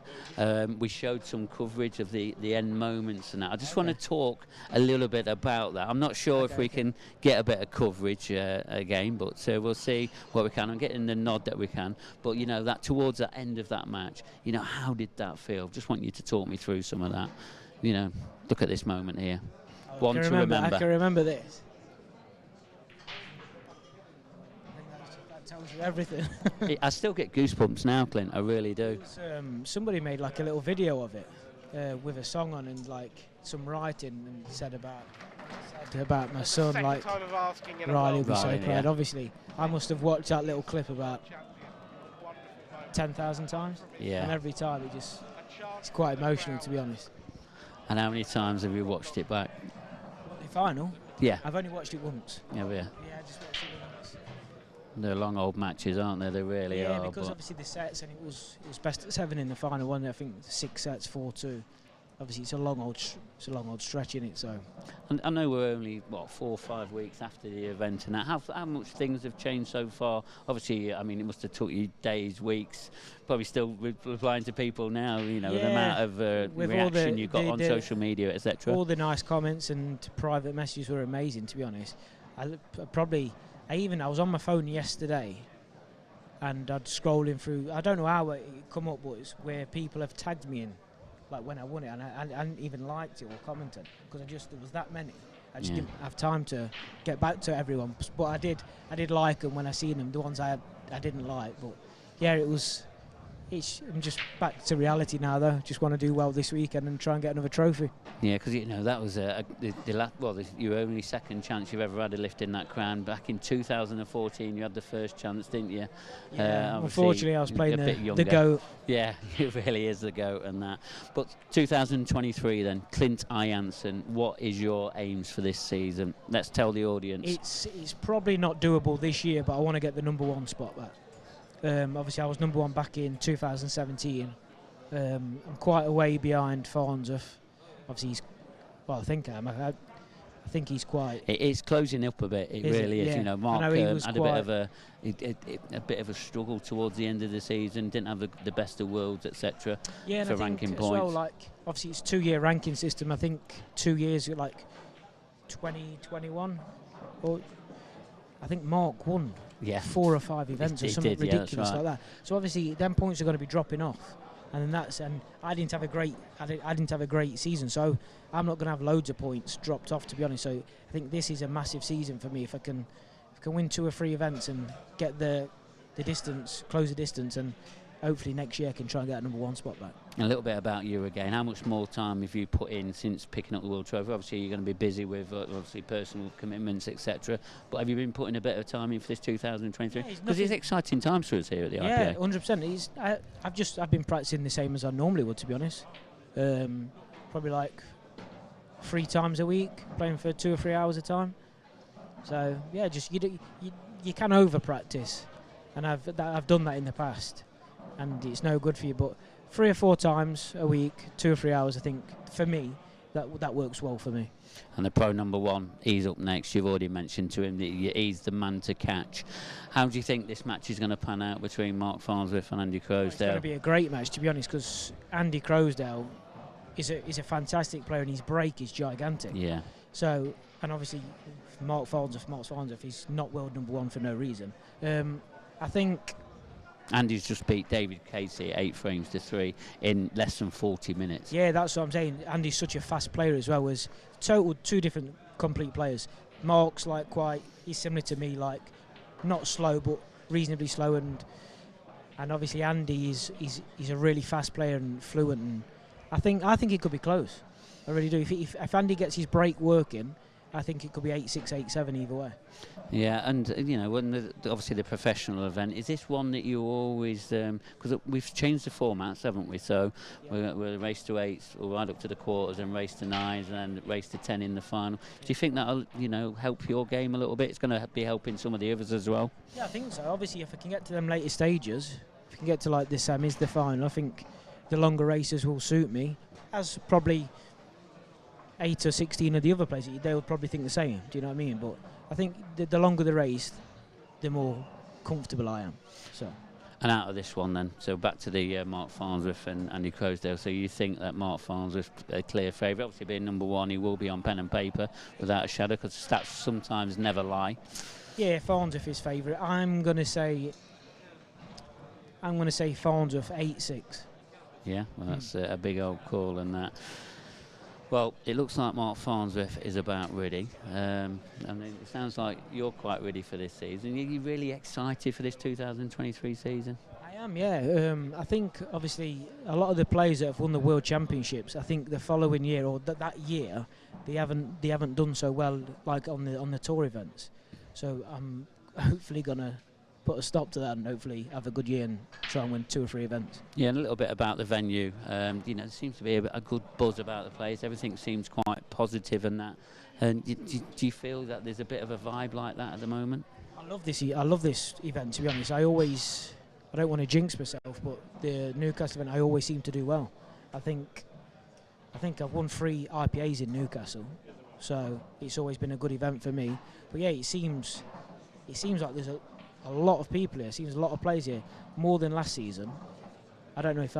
we showed some coverage of the end moments and that. I just want to talk a little bit about that. I'm not sure if we can get a bit of coverage again, but we'll see what we can. I'm getting the nod that we can. But, you know, that towards the end of that match, you know, how did that feel? Just want you to talk me through some of that. You know, look at this moment here. One to remember. I can remember this. Tells you everything. I still get goosebumps now, Clint. I really do. Somebody made like a little video of it with a song on and like some writing and said about my son, like Riley will be so proud. Yeah. Obviously, I must have watched that little clip about 10,000 times. Yeah. And every time it's quite emotional, to be honest. And how many times have you watched it back? The final? Yeah. I've only watched it once. Yeah, yeah. Yeah, I just watched it once. They're long old matches, aren't they? They really are. Yeah, because obviously the sets, and it was best at 7 in the final one. I think 6 sets, 4-2. Obviously, it's a long old stretch in it. So, and I know we're only 4 or 5 weeks after the event, and how much things have changed so far. Obviously, I mean, it must have took you days, weeks. Probably still replying to people now. You know, the amount of reaction you got on social media, etc. All the nice comments and private messages were amazing. To be honest, I was on my phone yesterday, and I'd scrolling through. I don't know how it come up, but it's where people have tagged me in. Like when I won it, and I hadn't even liked it or commented because there was that many. I just didn't have time to get back to everyone. But I did like them when I seen them. The ones I didn't like, but yeah, I'm just back to reality now though. Just want to do well this weekend and try and get another trophy. Yeah, because that was your only second chance you've ever had of lifting that crown. Back in 2014, you had the first chance, didn't you? Yeah, unfortunately, I was playing the GOAT. Yeah, it really is the GOAT and that. But 2023 then, Clint Jansen, what is your aims for this season? Let's tell the audience. It's probably not doable this year, but I want to get the #1 spot back. Obviously, I was #1 back in 2017. I'm quite a way behind Farnsworth. Obviously, I think I am. I think he's quite. It is closing up a bit. It really is. Yeah. You know, Mark had a bit of a struggle towards the end of the season. Didn't have the best of worlds, etc. Yeah, for ranking points. Well, like obviously, it's 2-year ranking system. I think 2 years, like 2021, or I think Mark won. Yeah. 4 or 5 events or something ridiculous right. like that. So obviously, them points are going to be dropping off, and I didn't have a great season, so I'm not going to have loads of points dropped off, to be honest. So I think this is a massive season for me if I can win 2 or 3 events and get the distance, close the distance, and hopefully next year I can try and get a #1 spot back. A little bit about you again. How much more time have you put in since picking up the World Trophy? Obviously, you're going to be busy with obviously personal commitments, etc. But have you been putting a bit of time in for this 2023? Because it's exciting times for us here at the IPA. Yeah, 100%. I've been practicing the same as I normally would, to be honest. Probably like 3 times a week, playing for 2 or 3 hours a time. So yeah, just you can over practice, and I've done that in the past. And it's no good for you, but 3 or 4 times a week, 2 or 3 hours, I think, for me, that works well for me. And the pro #1, he's up next. You've already mentioned to him that he's the man to catch. How do you think this match is going to pan out between Mark Farnsworth and Andy Crozier? It's going to be a great match, to be honest, because Andy Crozier is a fantastic player, and his break is gigantic. Yeah. So, and obviously, Mark Farnsworth is not world #1 for no reason. I think. Andy's just beat David Casey 8 frames to 3 in less than 40 minutes. Yeah, that's what I'm saying. Andy's such a fast player as well. As total 2 different complete players. Mark's he's similar to me, like not slow but reasonably slow, and obviously Andy he's a really fast player and fluent. And I think it could be close. I really do. If Andy gets his break working, I think it could be 8-6, 8-7 either way. Yeah, and when obviously the professional event, is this one that you always, because we've changed the formats, haven't we? So we'll race to 8s, or right up to the quarters, and race to 9s, and then race to 10 in the final. Do you think that'll help your game a little bit? It's going to be helping some of the others as well. Yeah, I think so. Obviously, if I can get to them later stages, if I can get to like the semis, the final, I think the longer races will suit me. As probably 8 or 16 of the other players, they would probably think the same. Do you know what I mean? But I think the longer the race, the more comfortable I am. So. And out of this one then, so back to the Mark Farnsworth and Andy Crozier. So you think that Mark Farnsworth a clear favourite? Obviously being #1, he will be on pen and paper without a shadow, because stats sometimes never lie. Yeah, Farnsworth is favourite. I'm going to say Farnsworth 8-6. Yeah, well that's a big old call and that. Well, it looks like Mark Farnsworth is about ready. I mean, it sounds like you're quite ready for this season. Are you really excited for this 2023 season? I am, yeah. I think, obviously, a lot of the players that have won the World Championships, I think the following year, or that year, they haven't done so well, like on the tour events. So I'm hopefully going to put a stop to that and hopefully have a good year and try and win 2 or 3 events. Yeah, and a little bit about the venue. There seems to be a good buzz about the place. Everything seems quite positive and that. And do you feel that there's a bit of a vibe like that at the moment? I love this event, to be honest. I don't want to jinx myself, but the Newcastle event I always seem to do well. I think I've won 3 IPAs in Newcastle, so it's always been a good event for me. But yeah, it seems like there's a lot of people here. It seems a lot of players here, more than last season. I don't know if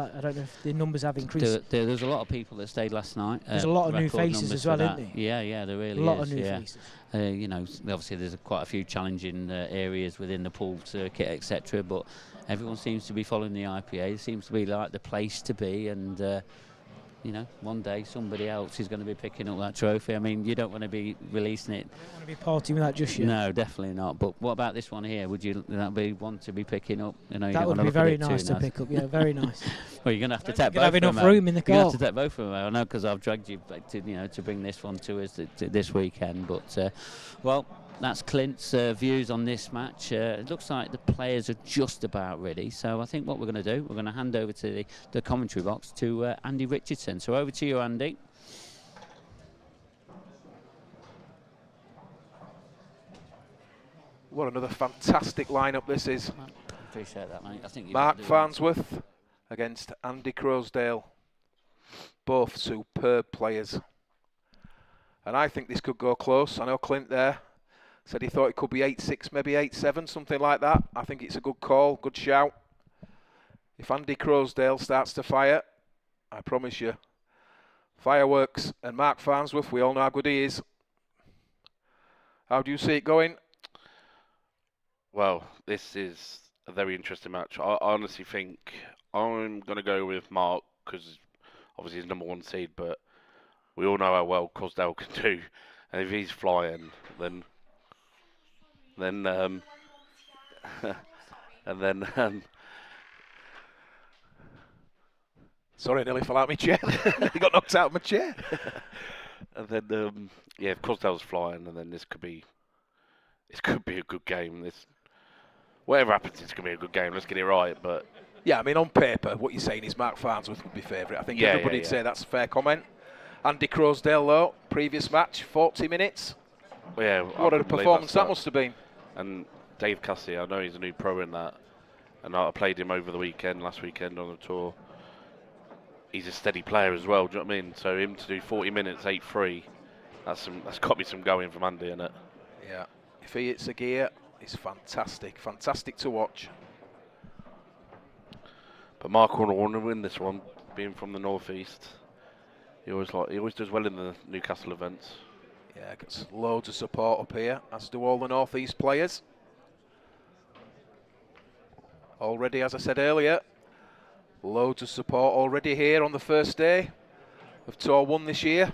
the numbers have increased. There's a lot of people that stayed last night. There's a lot of new faces as well, isn't there? Yeah, there really is. A lot of new faces. You know, obviously there's quite a few challenging areas within the pool circuit, etc. But everyone seems to be following the IPA. It seems to be like the place to be, and you know, one day somebody else is going to be picking up that trophy. I mean, you don't want to be releasing it. You don't want to be partying with that just yet. No, definitely not. But what about this one here? Would that be one to be picking up? You know, that would be very nice to pick up. Yeah, very nice. Well, you're going to have to take both. Have enough room in the car. You're going to have to take both of them. I know, because I've dragged you to bring this one to us this weekend. But well, that's Clint's views on this match. It looks like the players are just about ready. So I think what we're going to do, we're going to hand over to the commentary box to Andy Richardson. So over to you, Andy. What another fantastic lineup this is. Appreciate that, mate. I think Mark Farnsworth against Andy Crozier. Both superb players. And I think this could go close. I know Clint there said he thought it could be 8-6, maybe 8-7, something like that. I think it's a good call, good shout. If Andy Crozier starts to fire, I promise you, fireworks. And Mark Farnsworth, we all know how good he is. How do you see it going? Well, this is a very interesting match. I honestly think I'm going to go with Mark, because obviously he's #1 seed, but we all know how well Crozier can do. And if he's flying, then sorry, I nearly fell out of my chair. He got knocked out of my chair. And then yeah, if Crozier's flying, and then this could be a good game. Whatever happens, it's going to be a good game. Let's get it right. But yeah, I mean, on paper, what you're saying is Mark Farnsworth would be favourite. I think everybody'd say that's a fair comment. Andy Crozier, though, previous match, 40 minutes. Well, yeah, what a performance that must have been. And Dave Cassie, I know he's a new pro in that, and I played him over the last weekend on the tour. He's a steady player as well, do you know what I mean? So him to do 40 minutes, 8-3, that's got to be some going from Andy, isn't it? Yeah, if he hits a gear, it's fantastic to watch. But Mark will want to win this one, being from the northeast. He always does well in the Newcastle events. Yeah, gets loads of support up here, as do all the northeast players. Already, as I said earlier, loads of support already here on the first day of Tour 1 this year.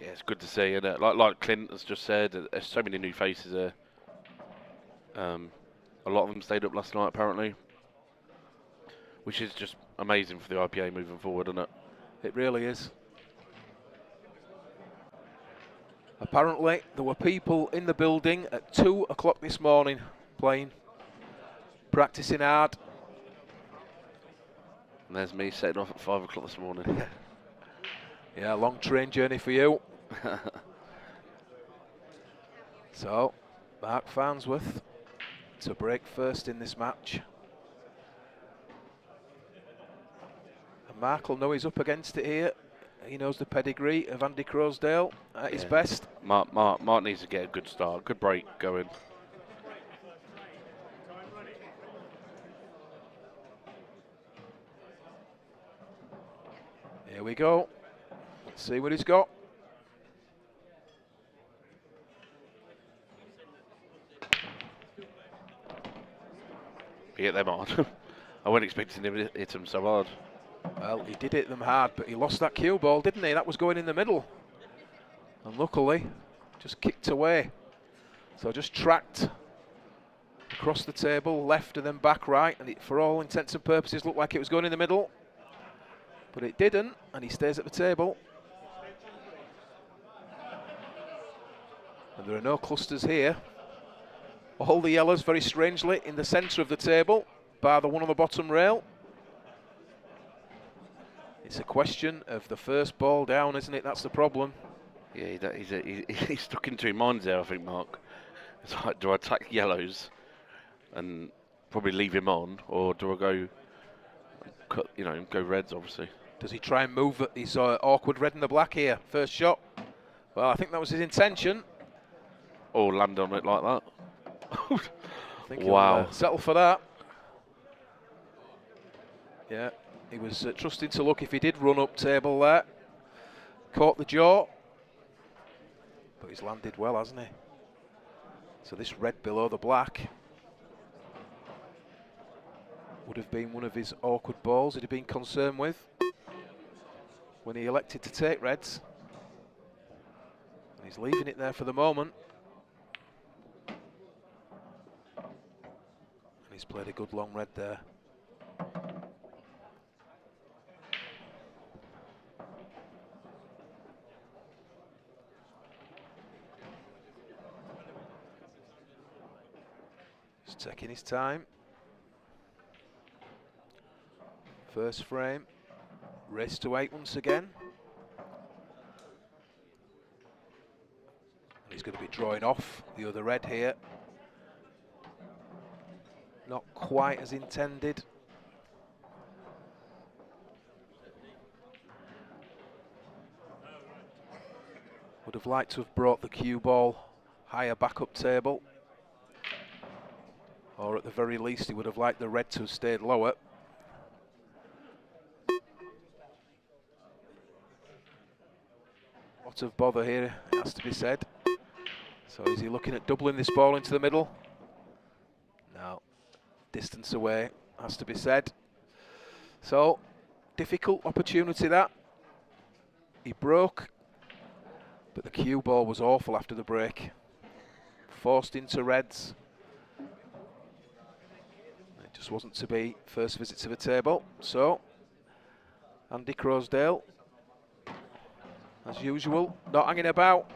Yeah, it's good to see, isn't it? Like Clint has just said, there's so many new faces here. A lot of them stayed up last night, apparently, which is just amazing for the IPA moving forward, isn't it? It really is. Apparently, there were people in the building at 2 o'clock this morning playing, practicing hard. And there's me setting off at 5 o'clock this morning. Yeah, long train journey for you. So, Mark Farnsworth to break first in this match. And Mark will know he's up against it here. He knows the pedigree of Andy Crozier at his best. Mark needs to get a good start, good break going. Here we go. Let's see what he's got. He hit them hard. I wasn't expecting him to hit them so hard. Well, he did hit them hard, but he lost that cue ball, didn't he? That was going in the middle. And luckily, just kicked away. So just tracked across the table, left and then back right. And it, for all intents and purposes, looked like it was going in the middle. But it didn't, and he stays at the table. And there are no clusters here. All the yellows, very strangely, in the centre of the table, bar the one on the bottom rail. It's a question of the first ball down, isn't it? That's the problem. Yeah, he's stuck into his mind there, I think, Mark. It's like, do I attack yellows and probably leave him on, or do I go, cut, you know, go reds obviously? Does he try and move his awkward red and the black here? First shot. Well, I think that was his intention. Or land on it like that. I think Wow. he'll settle for that. Yeah, he was trusting to luck if he did run up table there. Caught the jaw. But he's landed well, hasn't he? So this red below the black would have been one of his awkward balls he'd have been concerned with when he elected to take reds. And he's leaving it there for the moment. And he's played a good long red there. Just taking his time. First frame, race to 8 once again. And he's going to be drawing off the other red here. Not quite as intended. Would have liked to have brought the cue ball higher back up table. Or at the very least, he would have liked the red to have stayed lower. Lot of bother here, it has to be said. So is he looking at doubling this ball into the middle? No. Distance away, has to be said. So, difficult opportunity that. He broke, but the cue ball was awful after the break. Forced into reds. It just wasn't to be. First visit to the table. So, Andy Crozier, as usual, not hanging about.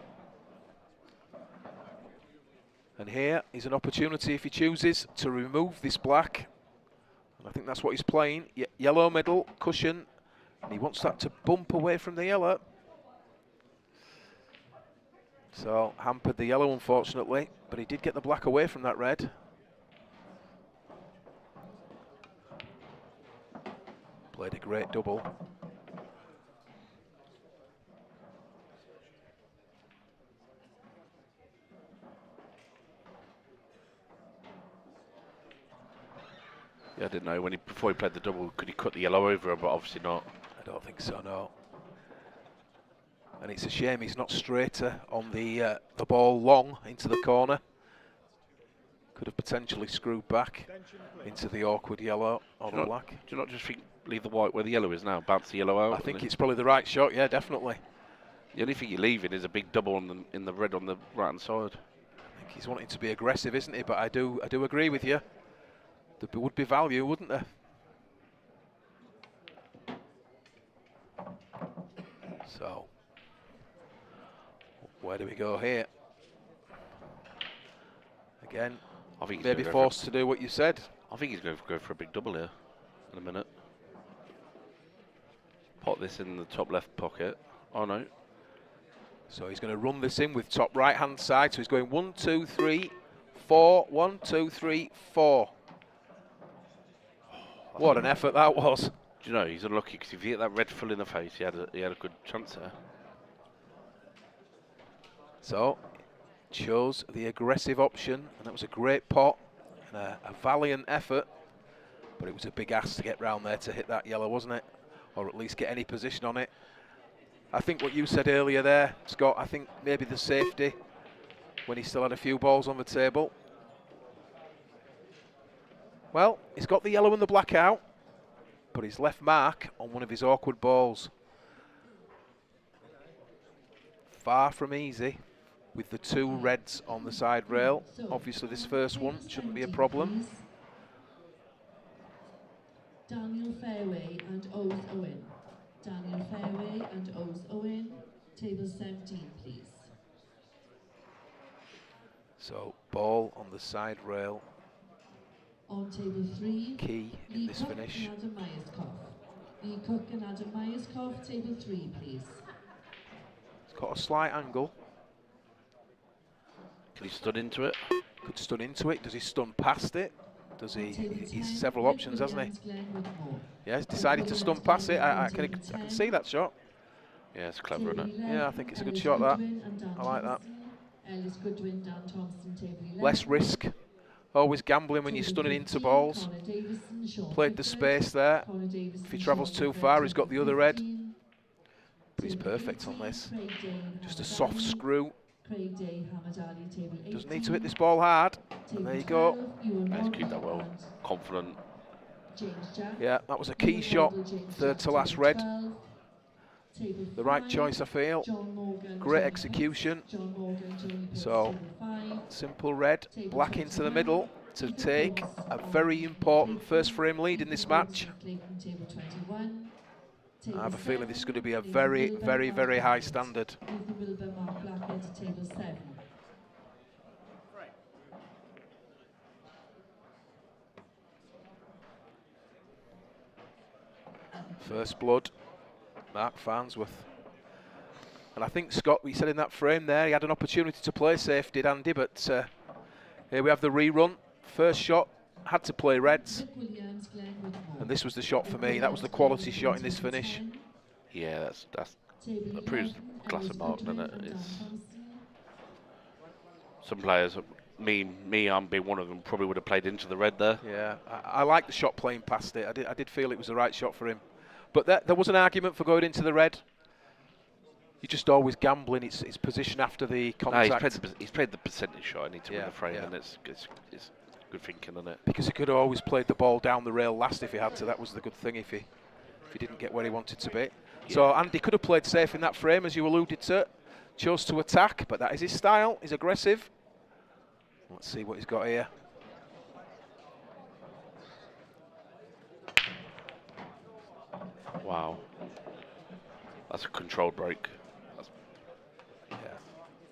And here is an opportunity, if he chooses, to remove this black. And I think that's what he's playing. Yellow middle, cushion. And he wants that to bump away from the yellow. So, hampered the yellow, unfortunately. But he did get the black away from that red. Played a great double. Yeah, I didn't know before he played the double, could he cut the yellow over him, but obviously not. I don't think so, no. And it's a shame he's not straighter on the ball long into the corner. Could have potentially screwed back into the awkward yellow or the black. Do you not just think leave the white where the yellow is now, bounce the yellow out? I think it's probably the right shot, yeah, definitely. The only thing you're leaving is a big double in the red on the right hand side. I think he's wanting to be aggressive, isn't he? But I do agree with you. There would be value, wouldn't there? So, where do we go here? Again, I think maybe forced to do what you said. I think he's going to go for a big double here in a minute. Pot this in the top left pocket. Oh no. So he's going to run this in with top right hand side. So he's going 1, 2, 3, 4. 1, 2, 3, 4. What an effort that was. Do you know, he's unlucky because if he hit that red full in the face, he had a good chance there. So, chose the aggressive option, and that was a great pot and a valiant effort. But it was a big ask to get round there to hit that yellow, wasn't it? Or at least get any position on it. I think what you said earlier there, Scott, I think maybe the safety when he still had a few balls on the table. Well, he's got the yellow and the black out, but he's left mark on one of his awkward balls. Far from easy with the 2 reds on the side rail. Obviously this first one shouldn't be a problem. Daniel Fairway and O's Owen. Daniel Fairway and O's Owen. Table 17, please. So, ball on the side rail. On table 3, Key in Lee this Cook finish. and Adam Myerscough. Lee Cook and Adam Myerscough, table 3, please. It's got a slight angle. Can he stun into it? Could stun into it. Does he stun past it? Does he? He's several options, hasn't he? Yeah, he's decided to stump pass it. I can see that shot. Yeah, it's clever, isn't it? Yeah, I think it's a good shot, that. I like that. Less risk. Always gambling when you're stunning into balls. Played the space there. If he travels too far, he's got the other red. But he's perfect on this. Just a soft screw. Doesn't need to hit this ball hard. And there you go. Nice, keep that well. Confident. Yeah, that was a key shot. Third to last red. The right choice, I feel. Great execution. So, simple red, black into the middle to take a very important first frame lead in this match. I have a feeling this is going to be a very, very, very high standard. First blood, Mark Farnsworth. And I think Scott, we said in that frame there, he had an opportunity to play safe, did Andy, but here we have the rerun. First shot, had to play reds. And this was the shot for me. That was the quality shot in this finish. Yeah, that proves class of Mark, doesn't it? It's some players, I'm being one of them, probably would have played into the red there. Yeah, I like the shot playing past it. I did feel it was the right shot for him. But there was an argument for going into the red. You're just always gambling. It's position after the contact. No, he's played the percentage shot. I need to win the frame, and it's good thinking, isn't it? Because he could have always played the ball down the rail last if he had to. That was the good thing if he didn't get where he wanted to be. Yeah. So Andy could have played safe in that frame, as you alluded to. Chose to attack, but that is his style. He's aggressive. Let's see what he's got here. Wow. That's a controlled break. Yeah,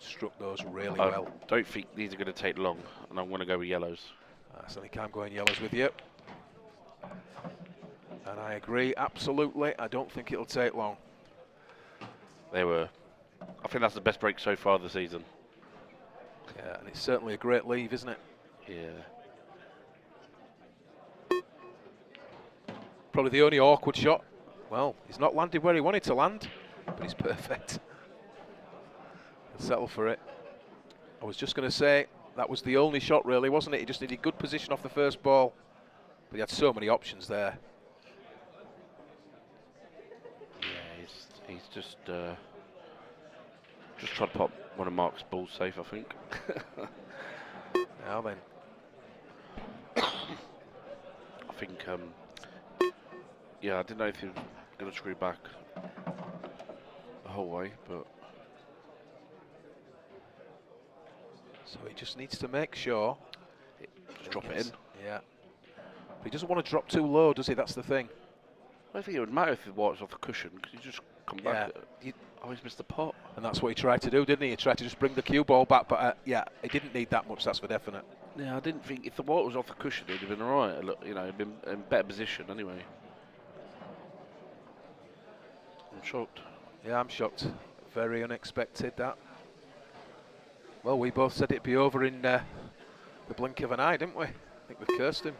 struck those really well. I don't think these are going to take long, and I'm going to go with yellows. I certainly can't go in yellows with you. And I agree, absolutely. I don't think it'll take long. I think that's the best break so far this season. Yeah, and it's certainly a great leave, isn't it? Yeah. Probably the only awkward shot. Well, he's not landed where he wanted to land, but he's perfect. He'll settle for it. I was just going to say, that was the only shot really, wasn't it? He just needed good position off the first ball, but he had so many options there. Yeah, he's just tried to pop one of Mark's balls safe, I think. Now then. I think, yeah, I didn't know if he was going to screw back the whole way, but... So he just needs to make sure... Just drop it in. Yeah. But he doesn't want to drop too low, does he? That's the thing. I don't think it would matter if it was off the cushion, because you just come back. You always miss the pot. And that's what he tried to do, didn't he? He tried to just bring the cue ball back, but yeah, he didn't need that much, that's for definite. Yeah, I didn't think if the white was off the cushion, he'd have been all right. You know, he'd been in better position anyway. I'm shocked. Yeah, I'm shocked. Very unexpected, that. Well, we both said it'd be over in the blink of an eye, didn't we? I think we cursed him.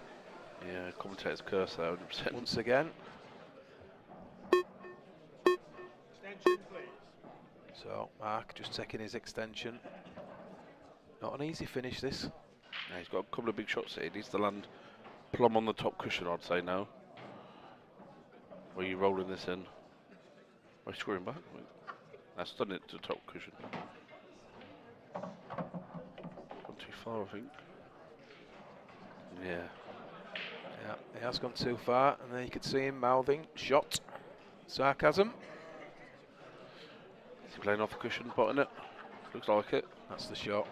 Yeah, commentators curse that 100%. Once again. Extension, please. So, Mark just taking his extension. Not an easy finish, this. Yeah, he's got a couple of big shots here. He needs to land plumb on the top cushion, I'd say now. Where are you rolling this in? Are you screwing back? That's done it to the top cushion. Gone too far, I think. Yeah. Yeah, he has gone too far, and there you could see him mouthing, shot, sarcasm. Is he playing off the cushion, botting it? Looks like it. That's the shot.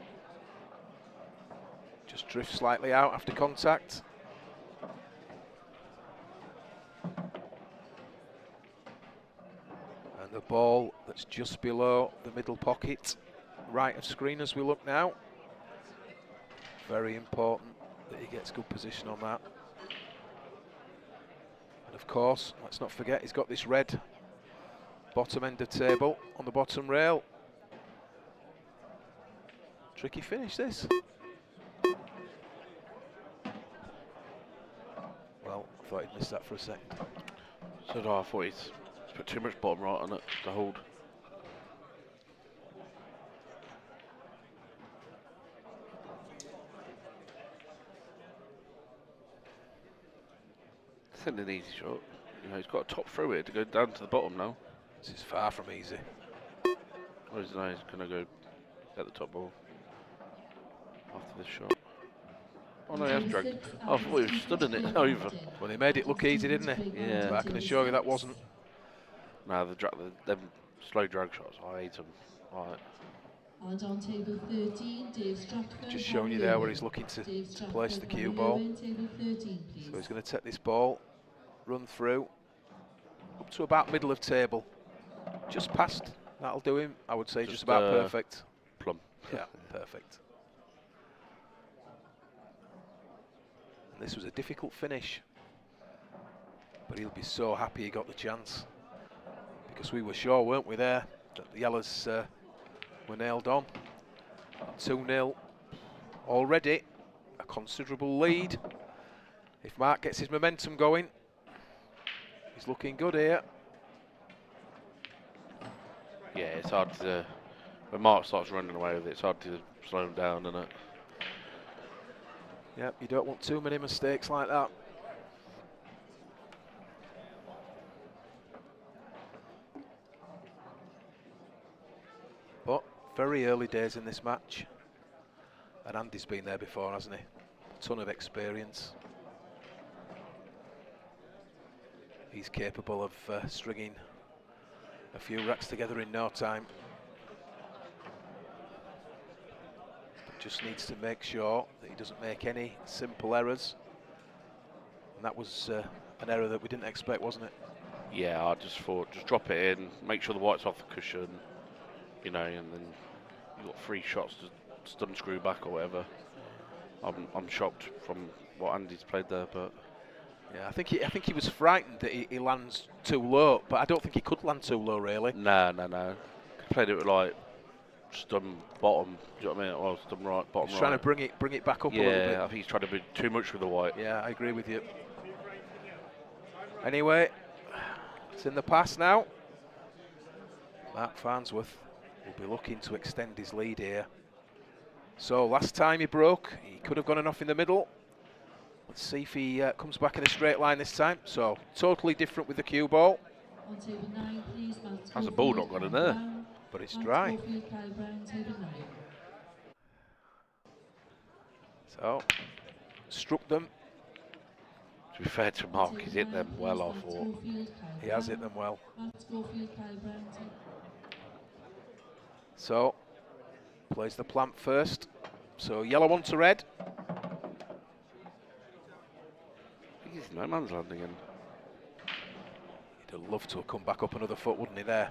Just drifts slightly out after contact. And the ball that's just below the middle pocket, right of screen as we look now. Very important that he gets good position on that. And of course, let's not forget, he's got this red bottom end of table on the bottom rail. Tricky finish, this. thought he'd missed that for a second. So do I. I thought he's put too much bottom right on it to hold. It's an easy shot. You know, he's got a top through here to go down to the bottom now. This is far from easy. Or is he's going to go at the top ball after this shot? Oh no, he has dragged. Oh, I thought he was studding it over. Well, he made it look easy, didn't he? Yeah. But I can assure you that wasn't. No, them slow drag shots, I hate them. Right. And on table 13, Dave Stratford. Just showing you there where he's looking to place the cue ball. Table 13, please. So he's going to take this ball, run through, up to about middle of table. Just past, that'll do him. I would say just about perfect. Plumb. Yeah, perfect. And this was a difficult finish, but he'll be so happy he got the chance. Because we were sure, weren't we, there, that the yellows were nailed on. 2-0 already, a considerable lead. If Mark gets his momentum going, he's looking good here. Yeah, it's hard to, when Mark starts running away with it, it's hard to slow him down, isn't it? Yep, you don't want too many mistakes like that. But very early days in this match. And Andy's been there before, hasn't he? A ton of experience. He's capable of stringing a few racks together in no time. But just needs to make sure that he doesn't make any simple errors. And that was an error that we didn't expect, wasn't it? Yeah, I just thought, just drop it in, make sure the white's off the cushion, you know, and then you've got 3 shots to stun screw back or whatever. I'm shocked from what Andy's played there, but yeah, I think he was frightened that he lands too low, but I don't think he could land too low, really. No. He played it with like stun bottom. Do you know what I mean? Well, stun right, bottom He's right. trying to bring it back up a little bit. Yeah, I think he's trying to be too much with the white. Yeah, I agree with you. Anyway, it's in the past now. Mark Farnsworth will be looking to extend his lead here. So last time he broke, he could have gone enough in the middle. Let's see if he comes back in a straight line this time. So totally different with the cue ball. On table 9, please, How's the ball not got in there? But it's dry. So struck them. To be fair to Mark, he's hit them well, I thought. He has hit them well. So plays the plant first. So yellow on to red. I think he's no man's land again. He'd have loved to have come back up another foot, wouldn't he, there?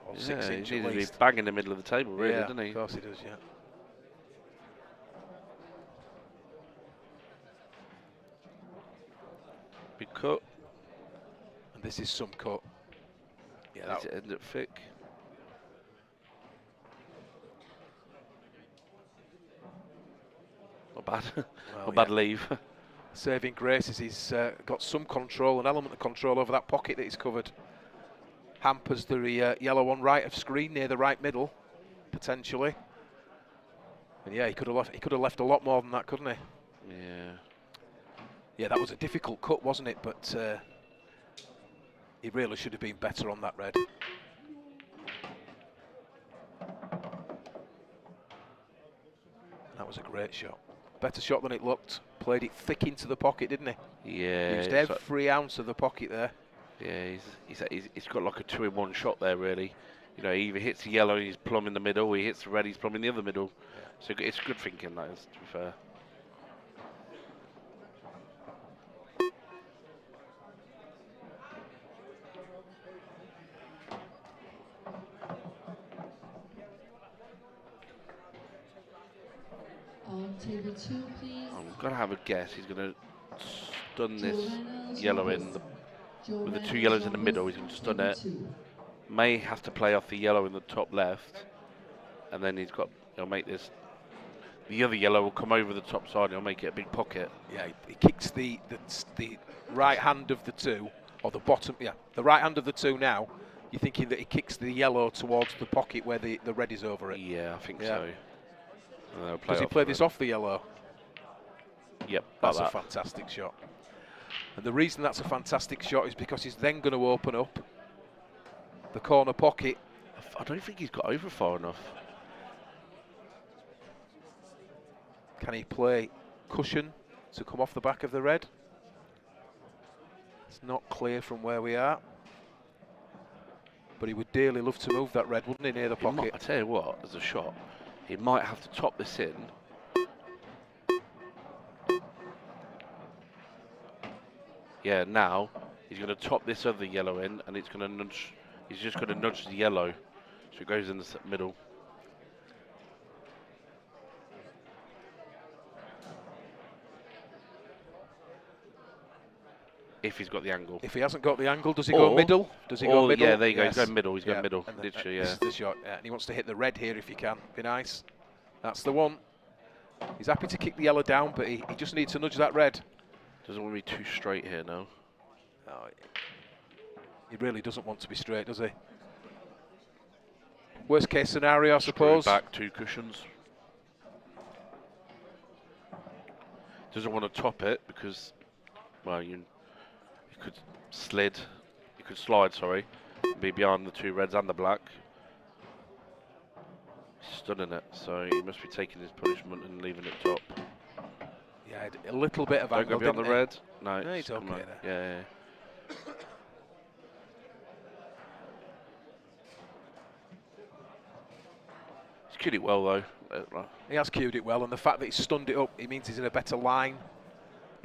Or 6 inch he at needed to least. be bang in the middle of the table, really, Yeah, didn't he? of course he does, yeah. Big cut. And this is some cut. Yeah, that It ended up thick. Not bad. Well, Not bad yeah. leave. Saving grace is he's got some control, an element of control over that pocket that he's covered. Hampers the yellow one right of screen near the right middle, potentially. And yeah, he could have left a lot more than that, couldn't he? Yeah. Yeah, that was a difficult cut, wasn't it? But he really should have been better on that red. That was a great shot. Better shot than it looked. Played it thick into the pocket, didn't he? Yeah. Used every ounce of the pocket there. Yeah, he's got like a 2-in-1 shot there, really. You know, he either hits the yellow, he's plumb in the middle, he hits the red, he's plumb in the other middle. Yeah. So it's good thinking, that is, to be fair. On table 2, please. I'm going to have a guess. He's going to stun this yellow in with the 2 yellows in the middle. He's going to stun it. May has to play off the yellow in the top left, and then he'll make this. The other yellow will come over the top side. He'll make it a big pocket. Yeah, he kicks the right hand of the two, or the bottom, yeah, the right hand of the two now, you're thinking that he kicks the yellow towards the pocket where the red is over it. Yeah, I think Yeah. so. Does he play this off the yellow? Yep, that's a fantastic shot. And the reason that's a fantastic shot is because he's then going to open up the corner pocket. I don't think he's got over far enough. Can he play cushion to come off the back of the red? It's not clear from where we are. But he would dearly love to move that red, wouldn't he, near the pocket? I tell you what, as a shot, he might have to top this in. Yeah, now he's going to top this other yellow in, and it's going to nudge. He's just going to nudge the yellow, so it goes in the middle. If he's got the angle. If he hasn't got the angle, does he go middle? Does he go middle? Yeah, there you go. Yes. He's going middle. He's going middle. Literally, yeah. This is the shot. Yeah, and he wants to hit the red here if he can. Be nice. That's the one. He's happy to kick the yellow down, but he just needs to nudge that red. Doesn't want to be too straight here now. No, he really doesn't want to be straight, does he? Worst case scenario, I suppose. Back 2 cushions. Doesn't want to top it because, well, you could slide, sorry, be behind the 2 reds and the black. He's stunning it, so he must be taking his punishment and leaving it top. Yeah, a little bit of Don't angle, go beyond the didn't he? red. No, No, it's okay there. Yeah. He's cued it well though. He has cued it well, and the fact that he's stunned it up, it means he's in a better line.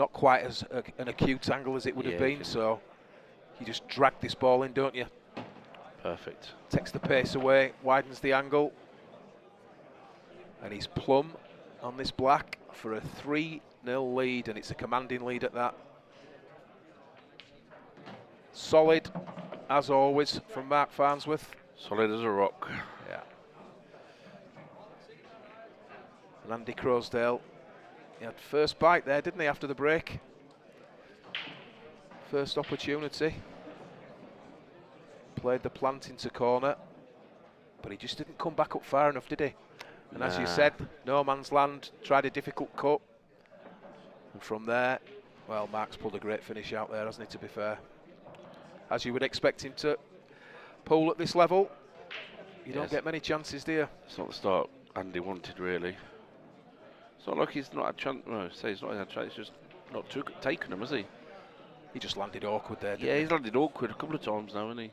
Not quite as an acute angle as it would have been, so you just drag this ball in, don't you? Perfect. Takes the pace away, widens the angle. And he's plumb on this black for a 3-0 lead, and it's a commanding lead at that. Solid, as always, from Mark Farnsworth. Solid as a rock. Yeah. And Andy Crozier, he had first bite there, didn't he, after the break? First opportunity. Played the plant into corner, but he just didn't come back up far enough, did he? And as you said, no man's land, tried a difficult cut. And from there, well, Mark's pulled a great finish out there, hasn't he, to be fair? As you would expect him to pull at this level. You don't get many chances, do you? It's not the start Andy wanted, really. It's not like he's not had a chance. No, say he's not had a chance, he's just not taken them, has he? He just landed awkward there, didn't he? Yeah, he's landed awkward a couple of times now, hasn't he?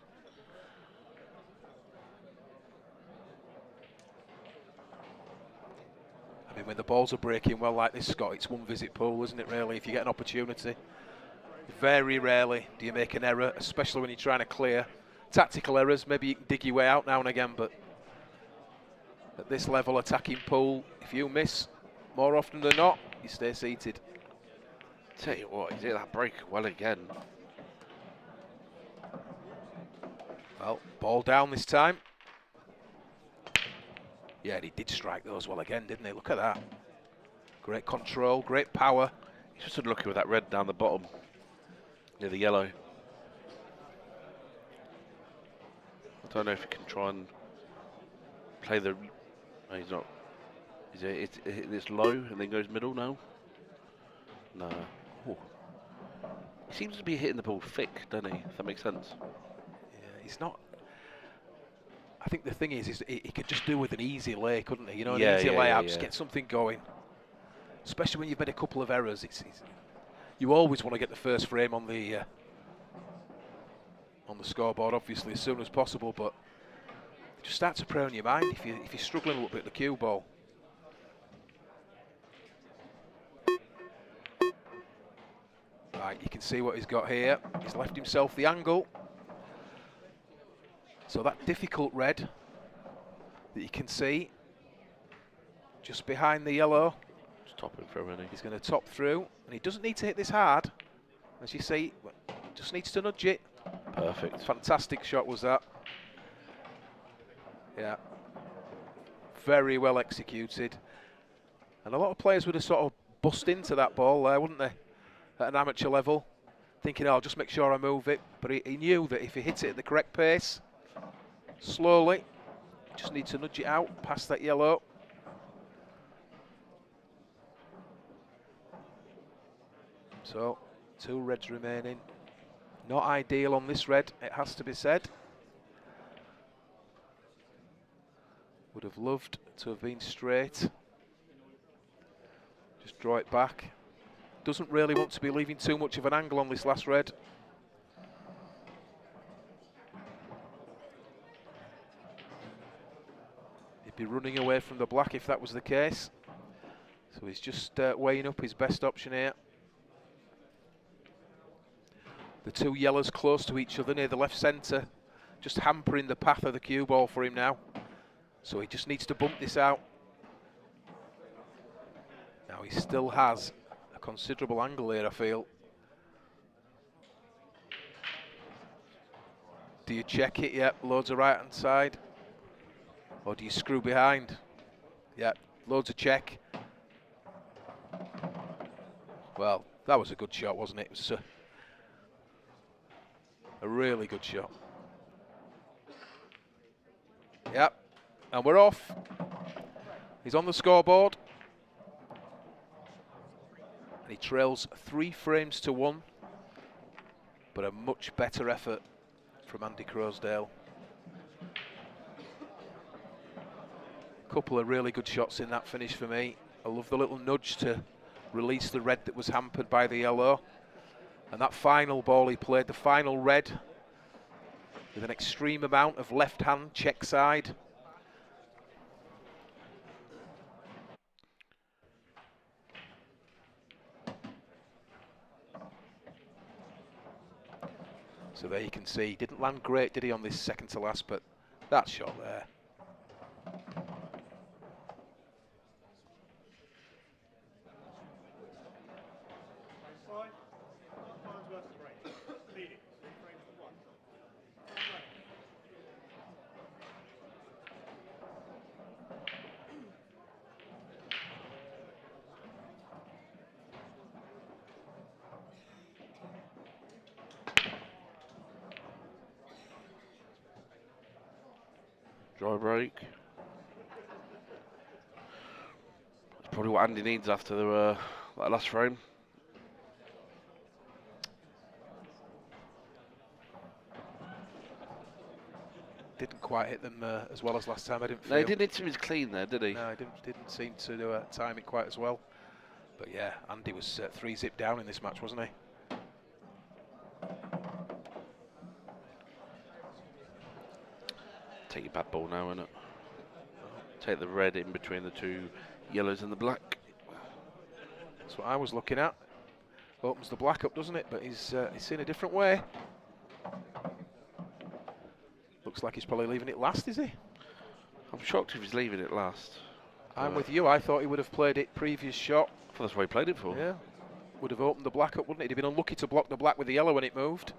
I mean, when the balls are breaking well like this, Scott, it's one visit pool, isn't it, really, if you get an opportunity? Very rarely do you make an error, especially when you're trying to clear. Tactical errors, maybe you can dig your way out now and again, but at this level, attacking pool, if you miss, more often than not, you stay seated. Tell you what, he's hit that break well again. Well, ball down this time. Yeah, and he did strike those well again, didn't he? Look at that. Great control, great power. He's just unlucky with that red down the bottom, near the yellow. I don't know if he can try and play the... No, he's not. It's low and then goes middle now. No. Ooh. He seems to be hitting the ball thick, doesn't he? If that makes sense. Yeah, he's not... I think the thing is he could just do with an easy lay, couldn't he? You know, an easy layup, just get something going. Especially when you've made a couple of errors. You always want to get the first frame on the scoreboard, obviously, as soon as possible. But it just starts to prey on your mind if you're struggling a little bit with the cue ball. Right, you can see what he's got here. He's left himself the angle. So that difficult red that you can see just behind the yellow. Just topping through, isn't he? He's going to top through, and he doesn't need to hit this hard. As you see, just needs to nudge it. Perfect. Fantastic shot was that. Yeah. Very well executed. And a lot of players would have sort of bust into that ball there, wouldn't they? At an amateur level. thinking, oh, I'll just make sure I move it. But he knew that if he hit it at the correct pace, slowly, just need to nudge it out past that yellow. So, 2 reds remaining. Not ideal on this red, it has to be said. Would have loved to have been straight. Just draw it back. Doesn't really want to be leaving too much of an angle on this last red. He'd be running away from the black if that was the case. So he's just weighing up his best option here. The 2 yellows close to each other near the left centre, just hampering the path of the cue ball for him now. So he just needs to bump this out. Now he still has a considerable angle here, I feel. Do you check it? Yep, loads of right hand side. Or do you screw behind? Yep, loads of check. Well, that was a good shot, wasn't it? It was a really good shot. Yep, and we're off. He's on the scoreboard. And he trails 3 frames to 1. But a much better effort from Andy Crozier. Couple of really good shots in that finish for me. I love the little nudge to release the red that was hampered by the yellow. And that final ball he played, the final red, with an extreme amount of left-hand check side. So there you can see, he didn't land great, did he, on this second to last, but that shot there. Dry break. That's probably what Andy needs after the that last frame. Didn't quite hit them as well as last time, I didn't feel. No, he didn't seem as clean there, did he? No, he didn't seem to time it quite as well. But yeah, Andy was 3-zip down in this match, wasn't he? Take your bad ball now, innit? Take the red in between the 2 yellows and the black. That's what I was looking at. Opens the black up, doesn't it? But he's seen a different way. Looks like he's probably leaving it last, is he? I'm shocked if he's leaving it last. I'm with you. I thought he would have played it previous shot. I thought that's what he played it for. Yeah. Would have opened the black up, wouldn't it? He'd have been unlucky to block the black with the yellow when it moved.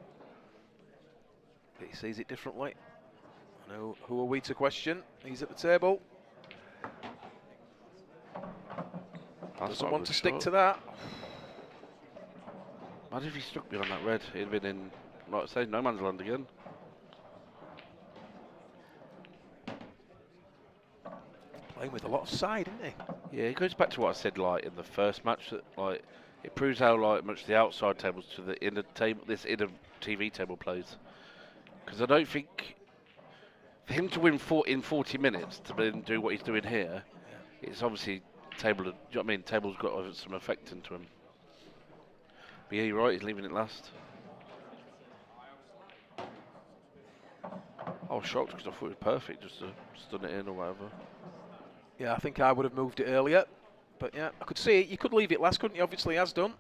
But he sees it differently. No, who are we to question? He's at the table. Doesn't want to stick to that. Imagine if he stuck me on that red. He'd been in, like I say, no man's land again. Playing with a lot of side, isn't he? Yeah, it goes back to what I said, like in the first match, that like it proves how like much the outside tables to the inner table, this inner TV table plays. Because I don't think for him to win in 40 minutes to then do what he's doing here, it's obviously table. Do you know what I mean? Table's got some effect into him. But yeah, you're right. He's leaving it last. I was shocked because I thought it was perfect, just to stun it in or whatever. Yeah, I think I would have moved it earlier. But yeah, I could see it. You could leave it last, couldn't you? Obviously, has done.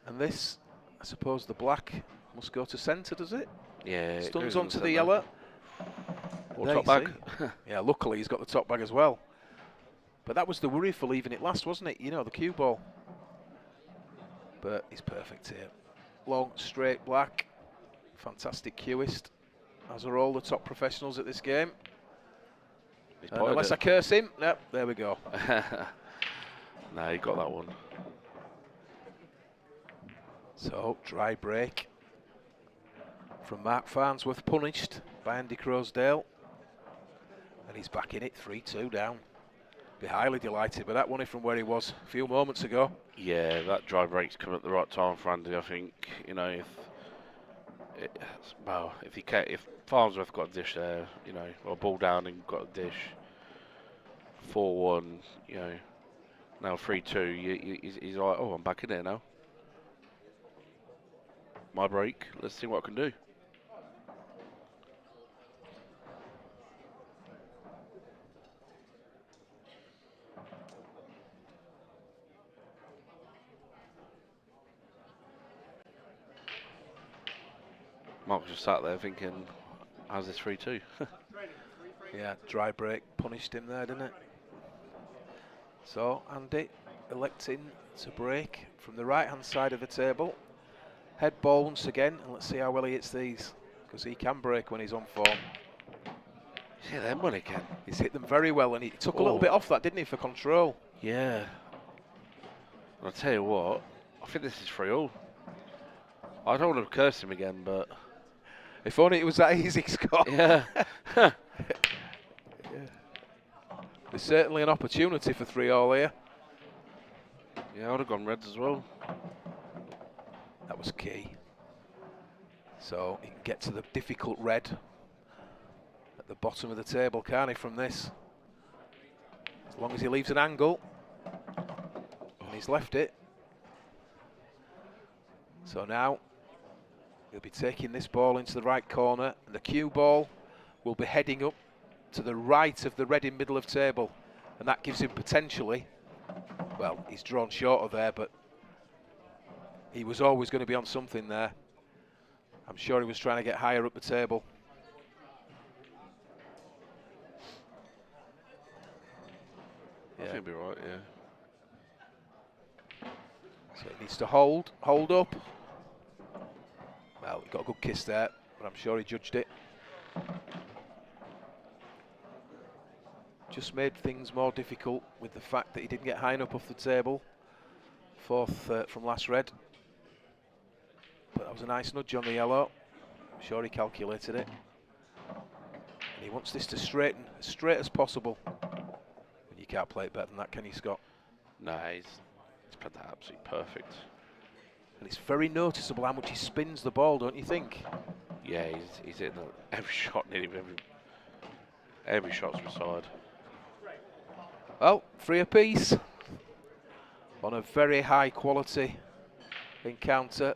And this, I suppose the black must go to centre, does it? Yeah. Stuns onto the yellow. Or top bag. Yeah, luckily he's got the top bag as well. But that was the worry for leaving it last, wasn't it? You know, the cue ball. But he's perfect here. Long, straight black. Fantastic cueist. As are all the top professionals at this game. Unless I curse him. Yep, there we go. No, he got that one. So, dry break from Mark Farnsworth, punished by Andy Crozier. And he's back in it, 3-2 down. Be highly delighted with that one from where he was a few moments ago. Yeah, that dry break's come at the right time for Andy. I think, you know, if Farnsworth got a dish there, you know, or ball down and got a dish, 4-1, you know, now 3-2, he's like, oh, I'm back in there now. My break, let's see what I can do. Mark just sat there thinking, how's this 3-2? Yeah, dry break punished him there, didn't it? So Andy electing to break from the right-hand side of the table. Head ball once again, and let's see how well he hits these, because he can break when he's on form. Hit them well again. He's hit them very well, and he took a little bit off that, didn't he, for control? Yeah. And I'll tell you what, I think this is 3-all. I don't want to curse him again, but... If only it was that easy, Scott. Yeah. Yeah. There's certainly an opportunity for 3-all here. Yeah, I would have gone reds as well. That was key. So he can get to the difficult red at the bottom of the table, can't he, from this? As long as he leaves an angle. And he's left it. So now he'll be taking this ball into the right corner, and the cue ball will be heading up to the right of the red in middle of table, and that gives him potentially, well, he's drawn short of there, but he was always going to be on something there. I'm sure he was trying to get higher up the table. I think he'll be right, yeah. So he needs to hold up. Well, he got a good kiss there, but I'm sure he judged it. Just made things more difficult with the fact that he didn't get high enough off the table. Fourth from last red. But that was a nice nudge on the yellow. I'm sure he calculated it. And he wants this to straighten as straight as possible. But you can't play it better than that, can you, Scott? No, he's played that absolutely perfect. And it's very noticeable how much he spins the ball, don't you think? Yeah, he's hitting every shot, nearly every shot's beside. Well, 3 apiece on a very high quality encounter.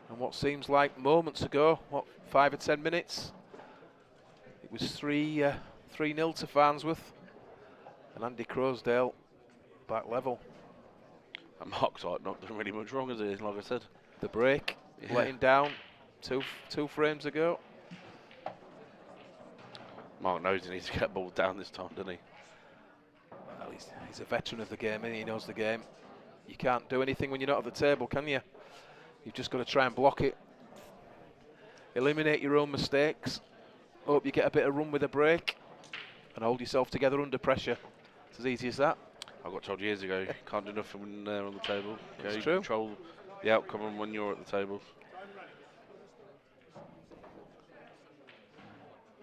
And what seems like moments ago, what, 5 or 10 minutes, it was 3-0 to Farnsworth, and Andy Crozier back level. And Mark's like not doing really much wrong, is he? Like I said, the break letting down two frames ago. Mark knows he needs to get balls down this time, doesn't he? Well, he's a veteran of the game, and he knows the game. You can't do anything when you're not at the table, can you? You've just got to try and block it. Eliminate your own mistakes. Hope you get a bit of run with a break, and hold yourself together under pressure. It's as easy as that. I got told years ago, you can't do nothing when they're on the table. That's you true. Control the outcome when you're at the table.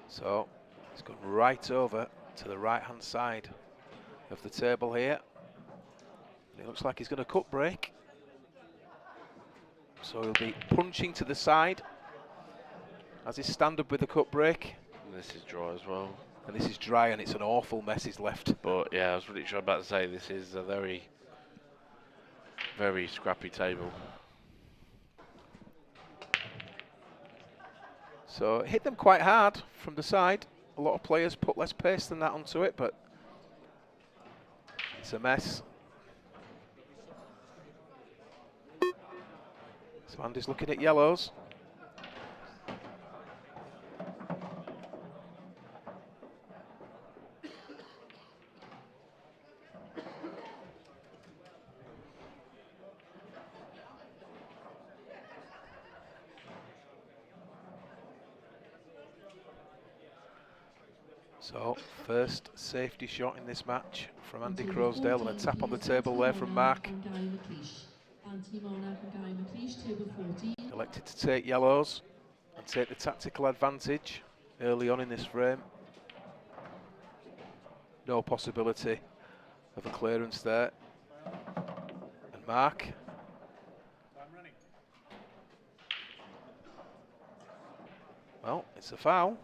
So he's gone right over to the right-hand side of the table here. And it looks like he's going to cut break. So he'll be punching to the side as he stand up with the cut break. And this is dry as well. And this is dry, and it's an awful mess he's left. But yeah, I was really about to say this is a very, very scrappy table. So it hit them quite hard from the side. A lot of players put less pace than that onto it, but it's a mess. So Andy's looking at yellows. So, first safety shot in this match from Andy Crozier, and a tap on the table there from Mark. Elected to take yellows and take the tactical advantage early on in this frame. No possibility of a clearance there. And Mark. Well, it's a foul.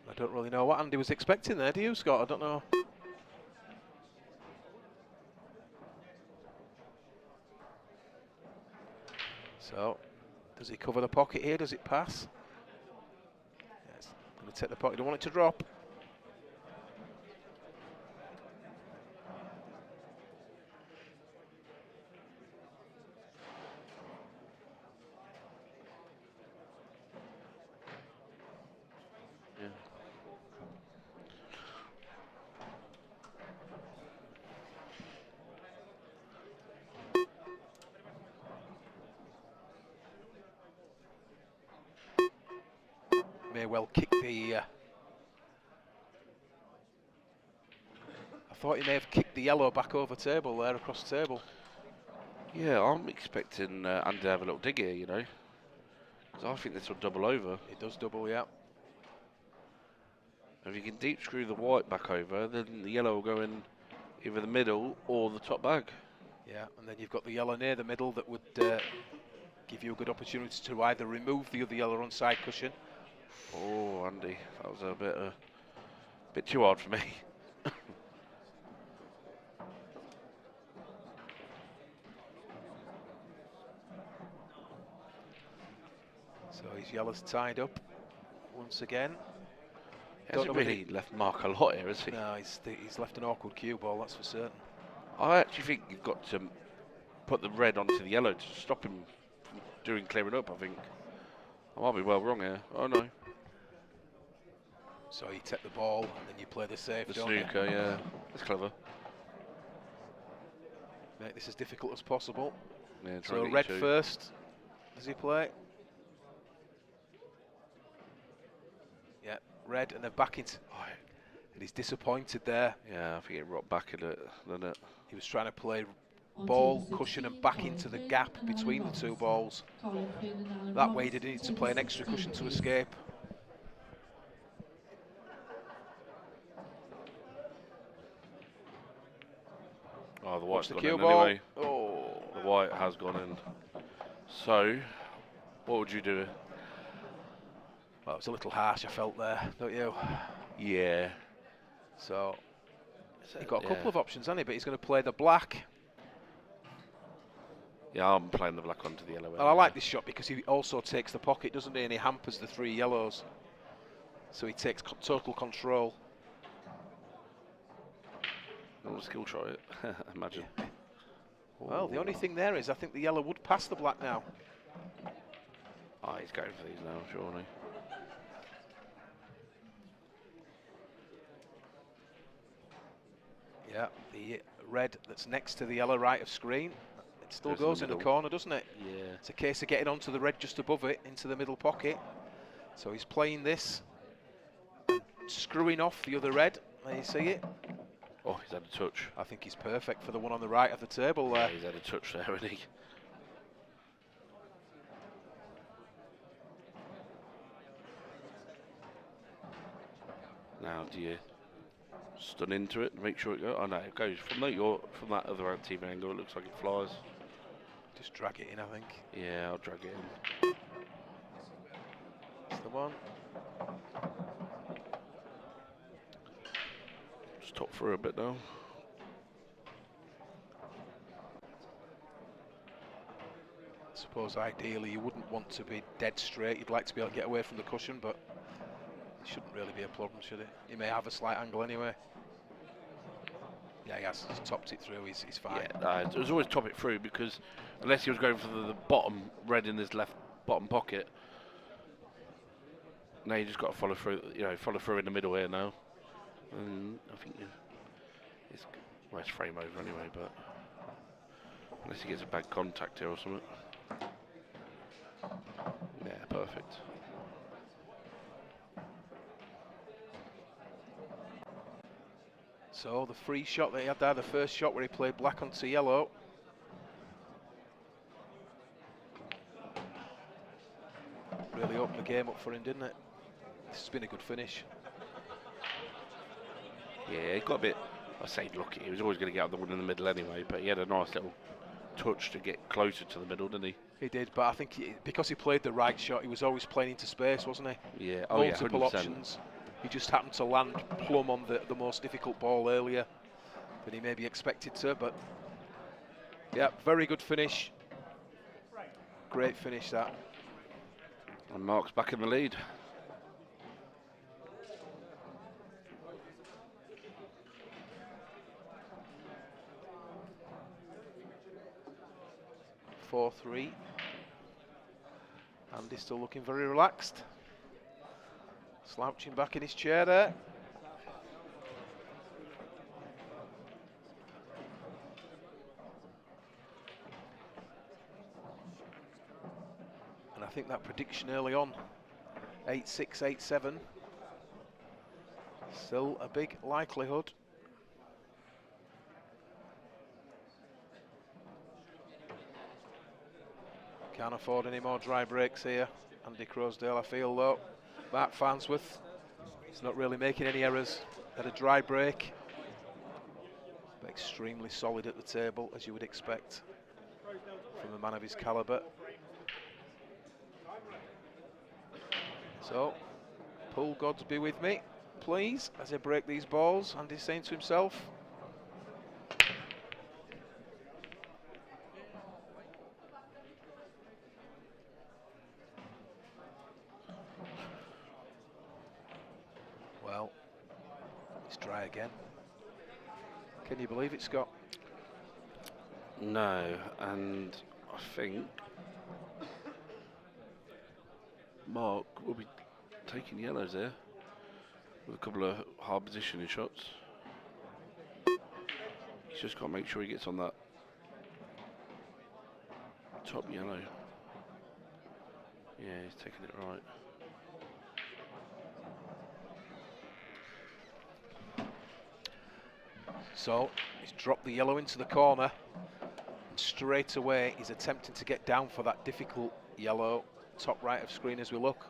I don't really know what Andy was expecting there, do you, Scott? I don't know. So, does he cover the pocket here? Does it pass? Yes, going to take the pocket. Don't want it to drop. May well kick the... I thought he may have kicked the yellow back over table there, across the table. Yeah, I'm expecting Andy to have a little dig here, you know. Because I think this will double over. It does double, yeah. If you can deep screw the white back over, then the yellow will go in either the middle or the top bag. Yeah, and then you've got the yellow near the middle that would give you a good opportunity to either remove the other yellow on side cushion. Oh, Andy, that was a bit too hard for me. So his yellow's tied up once again. He hasn't really left Mark a lot here, has he? No, he's left an awkward cue ball, that's for certain. I actually think you've got to put the red onto the yellow to stop him from doing clearing up, I think. I might be well wrong here. Oh, no. So you take the ball and then you play the safe, The don't snooker, you? yeah. That's clever. Make this as difficult as possible. Yeah, so red first. Does he play? Yeah, red and then back into... Oh, and he's disappointed there. Yeah, I think it rocked back in it, didn't it? He was trying to play ball, cushion and back into the gap between the two balls. That way he didn't need to play an extra cushion to escape. Oh, the white's the gone cue in ball. anyway. Oh, the white has gone in. So, what would you do? Well, it was a little harsh, I felt there, don't you? Yeah. So, he's got a couple of options, hasn't he? But he's going to play the black. Yeah, I'm playing the black onto the yellow. And I like this shot because he also takes the pocket, doesn't he? And he hampers the three yellows. So he takes total control. No skill shot it, imagine. Yeah. Well, the only thing there is I think the yellow would pass the black now. Oh, he's going for these now, surely. Yeah, the red that's next to the yellow right of screen. It still goes in the corner, doesn't it? Yeah. It's a case of getting onto the red just above it, into the middle pocket. So he's playing this, screwing off the other red. There you see it. Oh, he's had a touch. I think he's perfect for the one on the right of the table there. Yeah, he's had a touch there, hasn't he? Now, do you stun into it and make sure it goes? Oh no, it goes from that other TV angle. It looks like it flies. Just drag it in, I think. Yeah, I'll drag it in. That's the one. Just top through a bit now. I suppose ideally you wouldn't want to be dead straight. You'd like to be able to get away from the cushion, but it shouldn't really be a problem, should it? He may have a slight angle anyway. Yeah, he has. He's topped it through. He's fine. Yeah, it was always top it through because unless he was going for the bottom red in his left bottom pocket, now you just got to follow through. You know, follow through in the middle here now. And I think it's race frame over anyway, but Unless he gets a bad contact here or something. Yeah, perfect. So the free shot that he had there, the first shot where he played black onto yellow. Really opened the game up for him, didn't it? This has been a good finish. Yeah, he got a bit, I say lucky, he was always going to get out the one in the middle anyway, but he had a nice little touch to get closer to the middle, didn't he? He did, but I think because he played the right shot, he was always playing into space, wasn't he? Yeah, Multiple yeah, 100%. options. He just happened to land plumb on the most difficult ball earlier than he maybe expected to, but yeah, very good finish. Great finish that. And Mark's back in the lead. (4-3). Andy's still looking very relaxed. Slouching back in his chair there. And I think that prediction early on, 8-6, 8-7, still a big likelihood. Can't afford any more dry breaks here, Andy Crozier, I feel, though. Mark Farnsworth, he's not really making any errors. Had a dry break, but extremely solid at the table, as you would expect from a man of his calibre. So, pool gods be with me, please, as I break these balls. Andy's saying to himself. Well, it's dry again. Can you believe it, Scott? No, and I think Mark will be taking yellows there with a couple of hard positioning shots. He's just got to make sure he gets on that top yellow. Yeah, he's taking it right. So he's dropped the yellow into the corner, and straight away he's attempting to get down for that difficult yellow top right of screen as we look,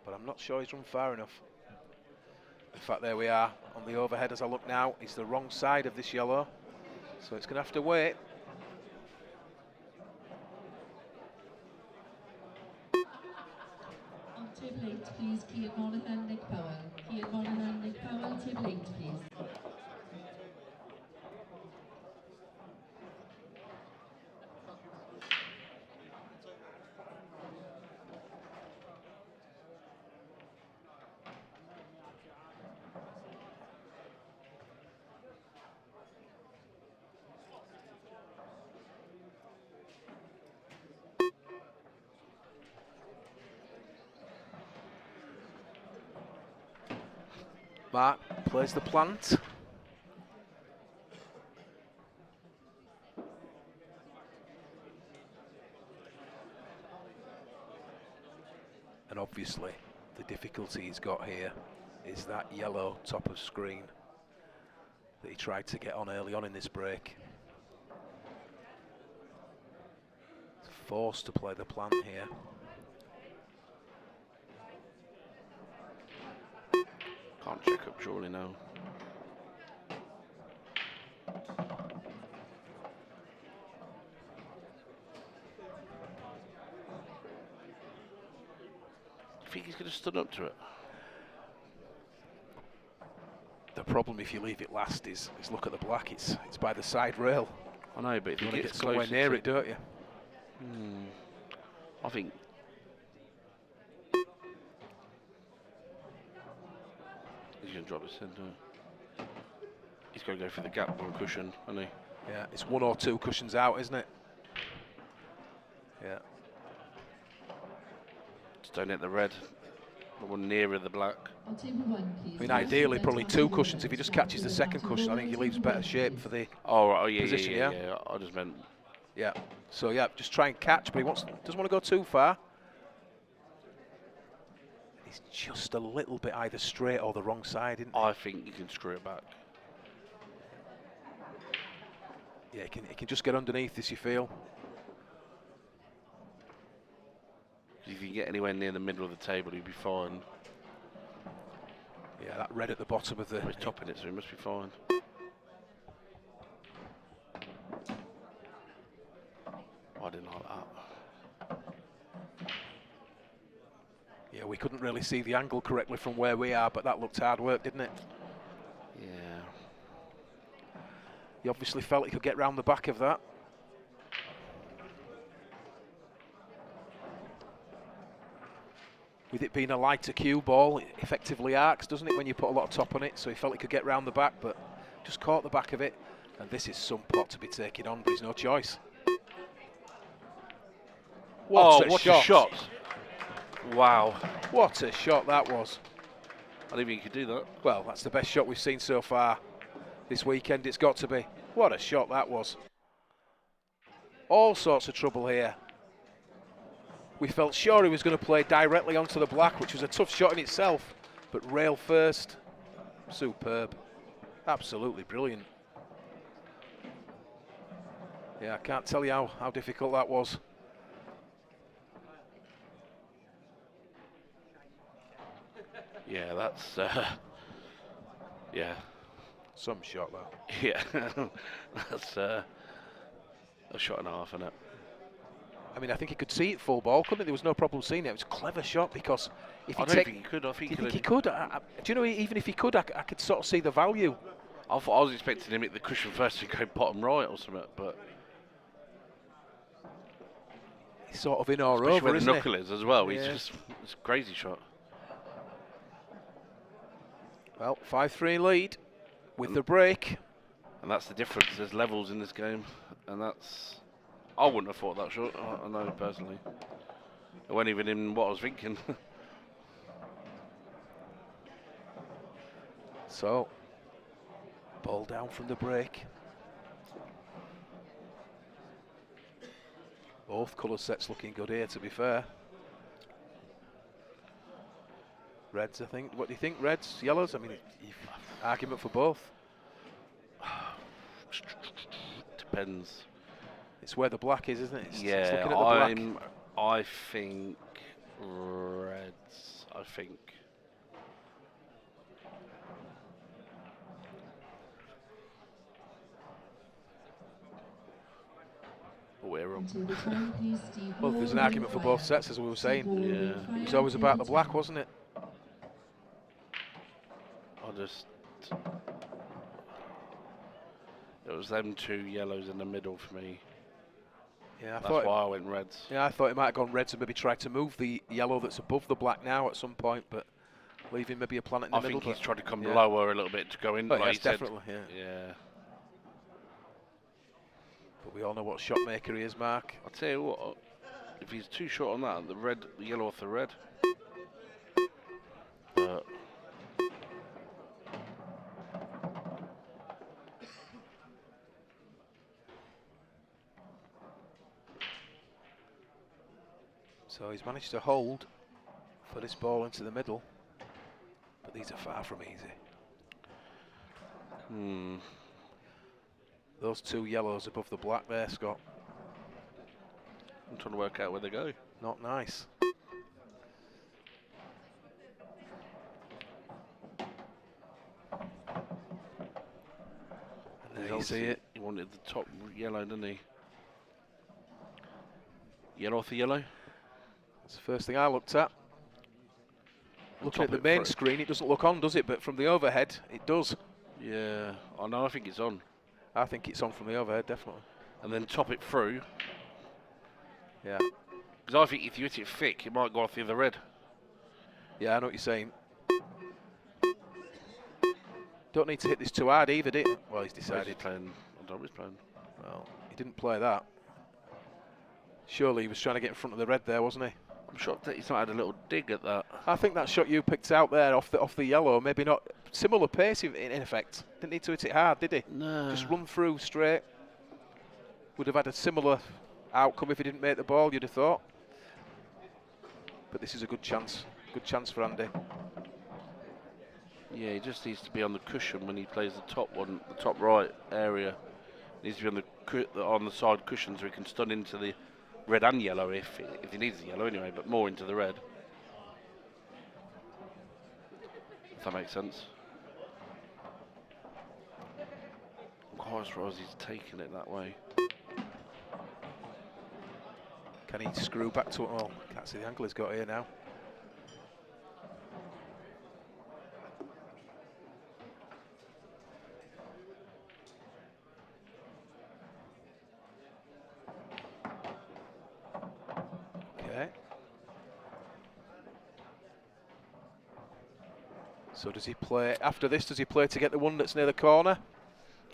but I'm not sure he's run far enough. In fact, there we are on the overhead as I look now. He's the wrong side of this yellow, so it's going to have to wait. On table 8, please, Cian Monaghan, Nick Powell. Cian Monaghan, Nick Powell, table 8, please. Mark plays the plant. And obviously, the difficulty he's got here is that yellow top of screen that he tried to get on early on in this break. He's forced to play the plant here. Can't check up surely now. You think he's going to stood up to it? The problem if you leave it last is look at the black, it's by the side rail. I know, but if You he want to gets get somewhere closer near to it, don't you? I think he's going to drop his head, don't he? He's going to go for the gap one cushion, isn't he? Yeah, it's one or two cushions out, isn't it? Yeah. Just don't hit the red, the one nearer the black. On table 1, please. I mean, ideally, probably two cushions. If he just catches the second cushion, I think he leaves better shape for the Oh, right, oh yeah, position, yeah. I just meant Yeah. So yeah, just try and catch, but he doesn't want to go too far. He's just a little bit either straight or the wrong side, isn't he? I think you can screw it back. Yeah, he can just get underneath this, you feel. If you get anywhere near the middle of the table, he'd be fine. Yeah, that red at the bottom of the... He's topping it, so he must be fine. I didn't like that. Yeah, we couldn't really see the angle correctly from where we are, but that looked hard work, didn't it? Yeah. He obviously felt he could get round the back of that. With it being a lighter cue ball, it effectively arcs, doesn't it, when you put a lot of top on it? So he felt he could get round the back, but just caught the back of it. And this is some pot to be taken on, but there's no choice. What a shot! Wow. What a shot that was. I didn't think you could do that. Well, that's the best shot we've seen so far this weekend. It's got to be. What a shot that was. All sorts of trouble here. We felt sure he was going to play directly onto the black, which was a tough shot in itself, but rail first. Superb. Absolutely brilliant. Yeah, I can't tell you how difficult that was. Yeah, that's... yeah. Some shot, though. Yeah. That's a shot and a half, isn't it? I mean, I think he could see it full ball, couldn't he? There was no problem seeing it. It was a clever shot because if he I don't think he could. I think do you think he could? Do you know, even if he could, I could sort of see the value. I was expecting him at the cushion first and go bottom right or something, but he's sort of in or especially over, where the isn't knuckle he? is as well. Yeah. It's a crazy shot. Well, 5-3 lead with the break. And that's the difference. There's levels in this game, and that's... I wouldn't have thought that shot, I know personally. It wasn't even in what I was thinking. So, ball down from the break. Both colour sets looking good here, to be fair. Reds, I think. What do you think? Reds, yellows? I mean, argument for both. Depends. It's where the black is, isn't it? It's Yeah, looking at the black. I think reds. I think. We're wrong. Well, there's an argument for both sets, as we were saying. Yeah. It was always about the black, wasn't it? It was them two yellows in the middle for me. Yeah, That's why I went reds. Yeah, I thought it might have gone reds and maybe tried to move the yellow that's above the black now at some point, but leaving maybe a planet in the middle. I think he's tried to come yeah. lower a little bit to go in. Oh, like yes, he said. definitely, yeah. Yeah. But we all know what shot maker he is, Mark. I'll tell you what, if he's too short on that, the yellow off the red. But so he's managed to hold for this ball into the middle, but these are far from easy. Those two yellows above the black there, Scott. I'm trying to work out where they go. Not nice. And there you see it. He wanted the top yellow, didn't he? Yellow off the yellow. That's the first thing I looked at. Looking at the main screen, it doesn't look on, does it? But from the overhead, it does. Yeah, I know. I think it's on. I think it's on from the overhead, definitely. And then top it through. Yeah. Because I think if you hit it thick, it might go off the other red. Yeah, I know what you're saying. Don't need to hit this too hard either, did it? Well, he's decided. He's playing. I don't know what he's playing. Well, he didn't play that. Surely he was trying to get in front of the red there, wasn't he? I'm shocked that he's not had a little dig at that. I think that shot you picked out there off the yellow, maybe not similar pace in effect. Didn't need to hit it hard, did he? No. Just run through straight. would have had a similar outcome if he didn't make the ball, you'd have thought. But this is a good chance for Andy. Yeah, he just needs to be on the cushion when he plays the top one, the top right area. He needs to be on the side cushion so he can stun into the red and yellow if he needs the yellow anyway, but more into the red. If that makes sense. I'm quite surprised he's taking it that way. Can he screw back to it? Oh, can't see the angle he's got here now. Okay. So does he play, after this, does he play to get the one that's near the corner?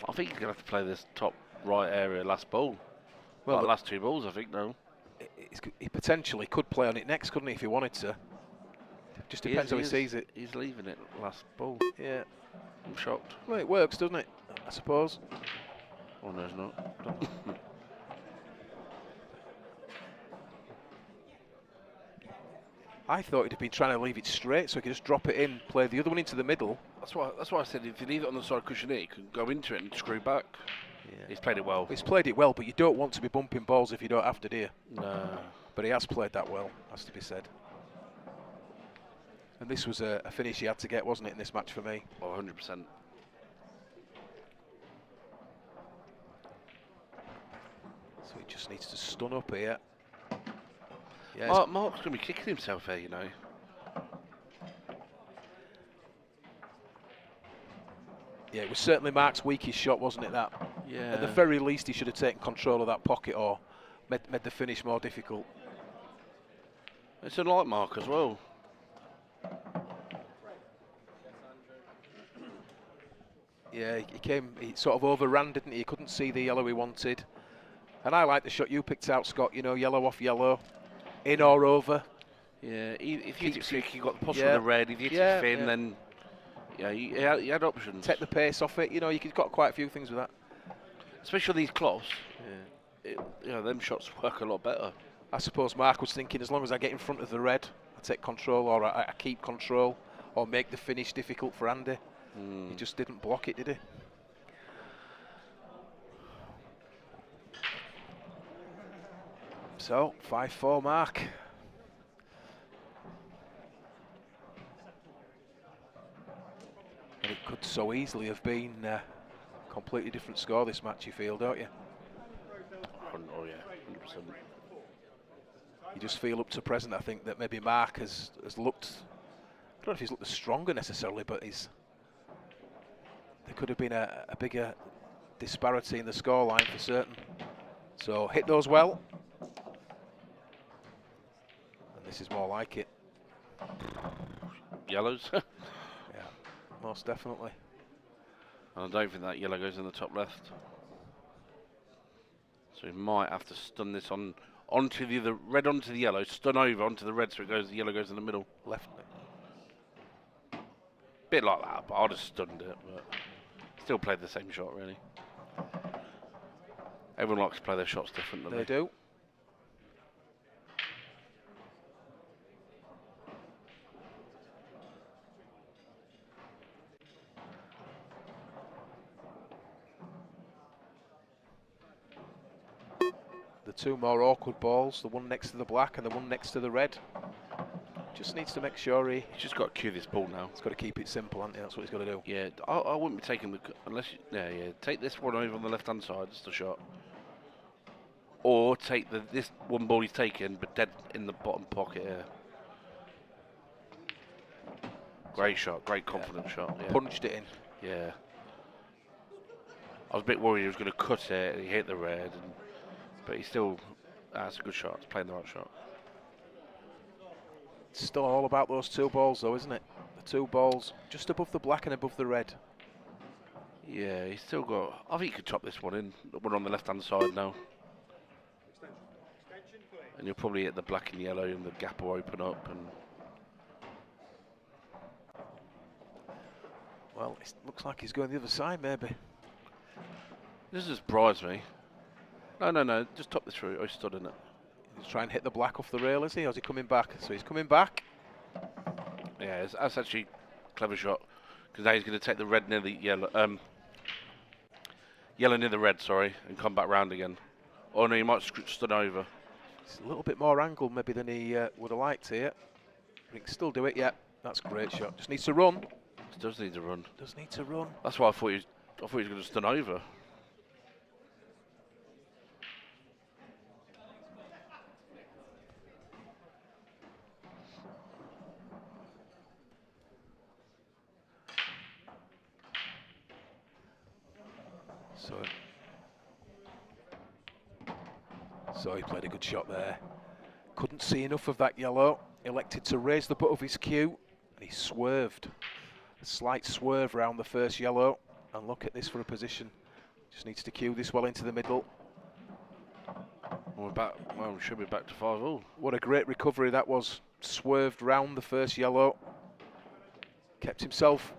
I think he's going to have to play this top right area last ball. Well, the last two balls, I think, no. He potentially could play on it next, couldn't he, if he wanted to? Just depends how he sees it. He's leaving it last ball. Yeah. I'm shocked. Well, it works, doesn't it? I suppose. Oh, no, it's not. I thought he'd have been trying to leave it straight so he could just drop it in, play the other one into the middle. That's why I said if you leave it on the side cushion here, you can go into it and screw back. Yeah. He's played it well. He's played it well, but you don't want to be bumping balls if you don't have to, do you? No. But he has played that well, has to be said. And this was a finish he had to get, wasn't it, in this match for me? Oh, 100%. So he just needs to stun up here. Yeah, Mark's going to be kicking himself here, you know. Yeah, it was certainly Mark's weakest shot, wasn't it, that? Yeah. At the very least, he should have taken control of that pocket or made the finish more difficult. It's a light Mark as well. Yeah, he sort of overran, didn't he? He couldn't see the yellow he wanted. And I like the shot you picked out, Scott, you know, yellow off yellow, in or over. Yeah, if you think you got the possible of the red, if you hit it thin, then yeah, you had options. Take the pace off it, you know, you've got quite a few things with that. Especially these cloths, them shots work a lot better. I suppose Mark was thinking, as long as I get in front of the red, I take control, or I keep control, or make the finish difficult for Andy. He just didn't block it, did he? So, 5-4 Mark. And it could so easily have been a completely different score this match, you feel, don't you? Oh yeah, 100%. You just feel up to present, I think, that maybe Mark has looked, I don't know if he's looked stronger necessarily, but there could have been a bigger disparity in the scoreline for certain. So hit those well. And this is more like it. Yellows? Yeah, most definitely. And I don't think that yellow goes in the top left. So he might have to stun this onto the red onto the yellow, stun over onto the red so the yellow goes in the middle. Left. Bit like that, but I'd have stunned it, but still played the same shot really. Everyone likes to play their shots differently. They do. The two more awkward balls, the one next to the black and the one next to the red. Just needs to make sure he's just got to cue this ball now. He's got to keep it simple, hasn't he? That's what he's got to do. Yeah, I wouldn't be taking unless take this one over on the left hand side, just a shot. Or take this one ball he's taken, but dead in the bottom pocket here. Great shot, great confident shot. Yeah. Punched it in. Yeah. I was a bit worried he was going to cut it and he hit the red, but he still, that's a good shot. He's playing the right shot. It's still all about those two balls though, isn't it? The two balls just above the black and above the red. Yeah, he's still got, I think he could chop this one in, the one on the left hand side now. And you'll probably hit the black and yellow and the gap will open up. And well, it looks like he's going the other side maybe. this has surprised me. No. Just top this through. I stood in it. He's trying to hit the black off the rail, is he? Or is he coming back? So he's coming back. Yeah, that's actually a clever shot. Because now he's going to take the red near the yellow. Yellow near the red, sorry, and come back round again. Oh no, he might stood over. It's a little bit more angled maybe than he would have liked here. But he can still do it, yeah. That's a great shot. Just needs to run. He does need to run. Does need to run. That's why I thought he was going to stun over. So he played a good shot there. Couldn't see enough of that yellow. Elected to raise the butt of his cue, and he swerved. A slight swerve around the first yellow, and look at this for a position. Just needs to cue this well into the middle. We're back. Well, we should be back to 5-all. What a great recovery that was. Swerved round the first yellow. Kept himself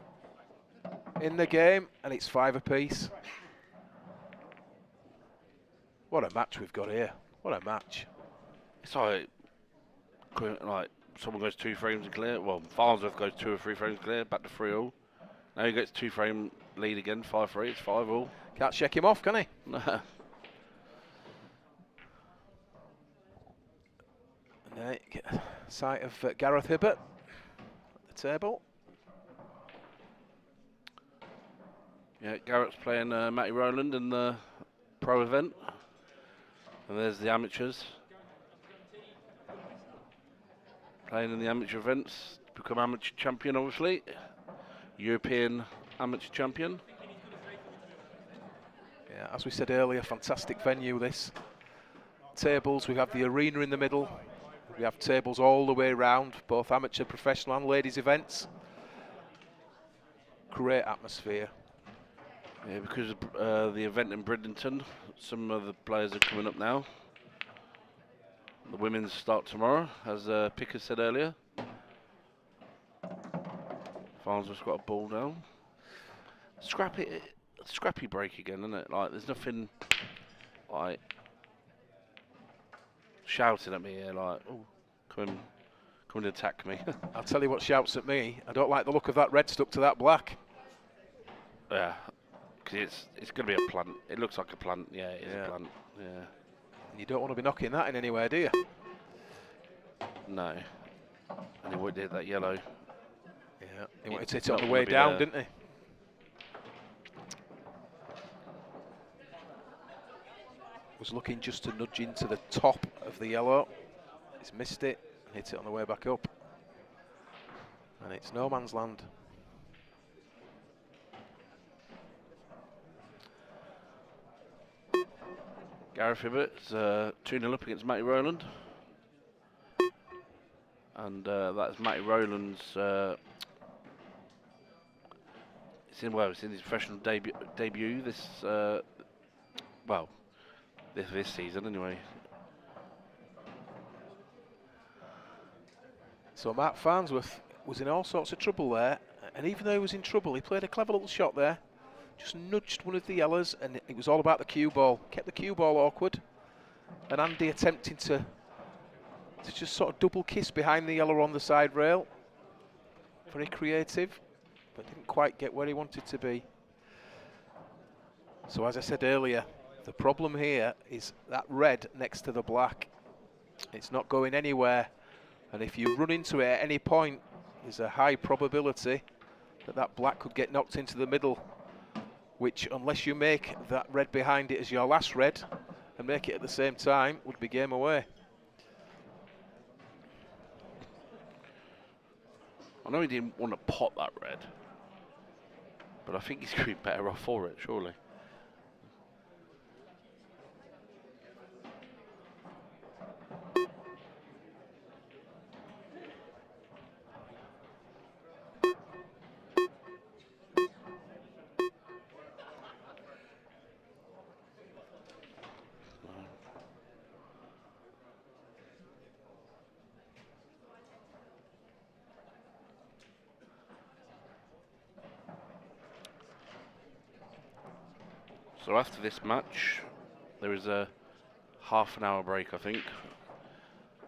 in the game, and it's 5 apiece. What a match we've got here. What a match. It's like someone goes 2 frames and clear. Well, Farnsworth goes 2 or 3 frames clear, back to 3-all. Now he gets 2 frame lead again, 5-3. It's 5-all. Can't shake him off, can he? No. And there you get a sight of Gareth Hibbert at the table. Yeah, Garrett's playing Matty Rowland in the pro event. And there's the amateurs. Playing in the amateur events. Become amateur champion, obviously. European amateur champion. Yeah, as we said earlier, fantastic venue this. Tables, we have the arena in the middle. We have tables all the way around, both amateur, professional and ladies events. Great atmosphere. Yeah, because of the event in Bridlington, some of the players are coming up now. The women's start tomorrow, as Picker said earlier. Farnsworth's got a ball down. Scrappy break again, isn't it? Like, there's nothing like shouting at me here, like, oh, come and attack me. I'll tell you what shouts at me. I don't like the look of that red stuck to that black. Yeah. Because it's going to be a plant. It looks like a plant. Yeah, it is a plant. Yeah. And you don't want to be knocking that in anywhere, do you? No. And he wanted to hit that yellow. Yeah. He wanted to hit it on the way down, didn't he? Was looking just to nudge into the top of the yellow. He's missed it and hit it on the way back up. And it's no man's land. Gareth Hibbert's 2-0 up against Matty Rowland. And that's Matty Rowland's it's in his professional debut this this season anyway. So Matt Farnsworth was in all sorts of trouble there, and even though he was in trouble, he played a clever little shot there. Just nudged one of the yellows, and it was all about the cue ball. Kept the cue ball awkward, and Andy attempting to just sort of double kiss behind the yellow on the side rail. Very creative, but didn't quite get where he wanted to be. So as I said earlier, the problem here is that red next to the black. It's not going anywhere, and if you run into it at any point, there's a high probability that that black could get knocked into the middle, which, unless you make that red behind it as your last red and make it at the same time, would be game away. I know he didn't want to pop that red, but I think he's going to be better off for it, surely. So after this match, there is a half an hour break, I think.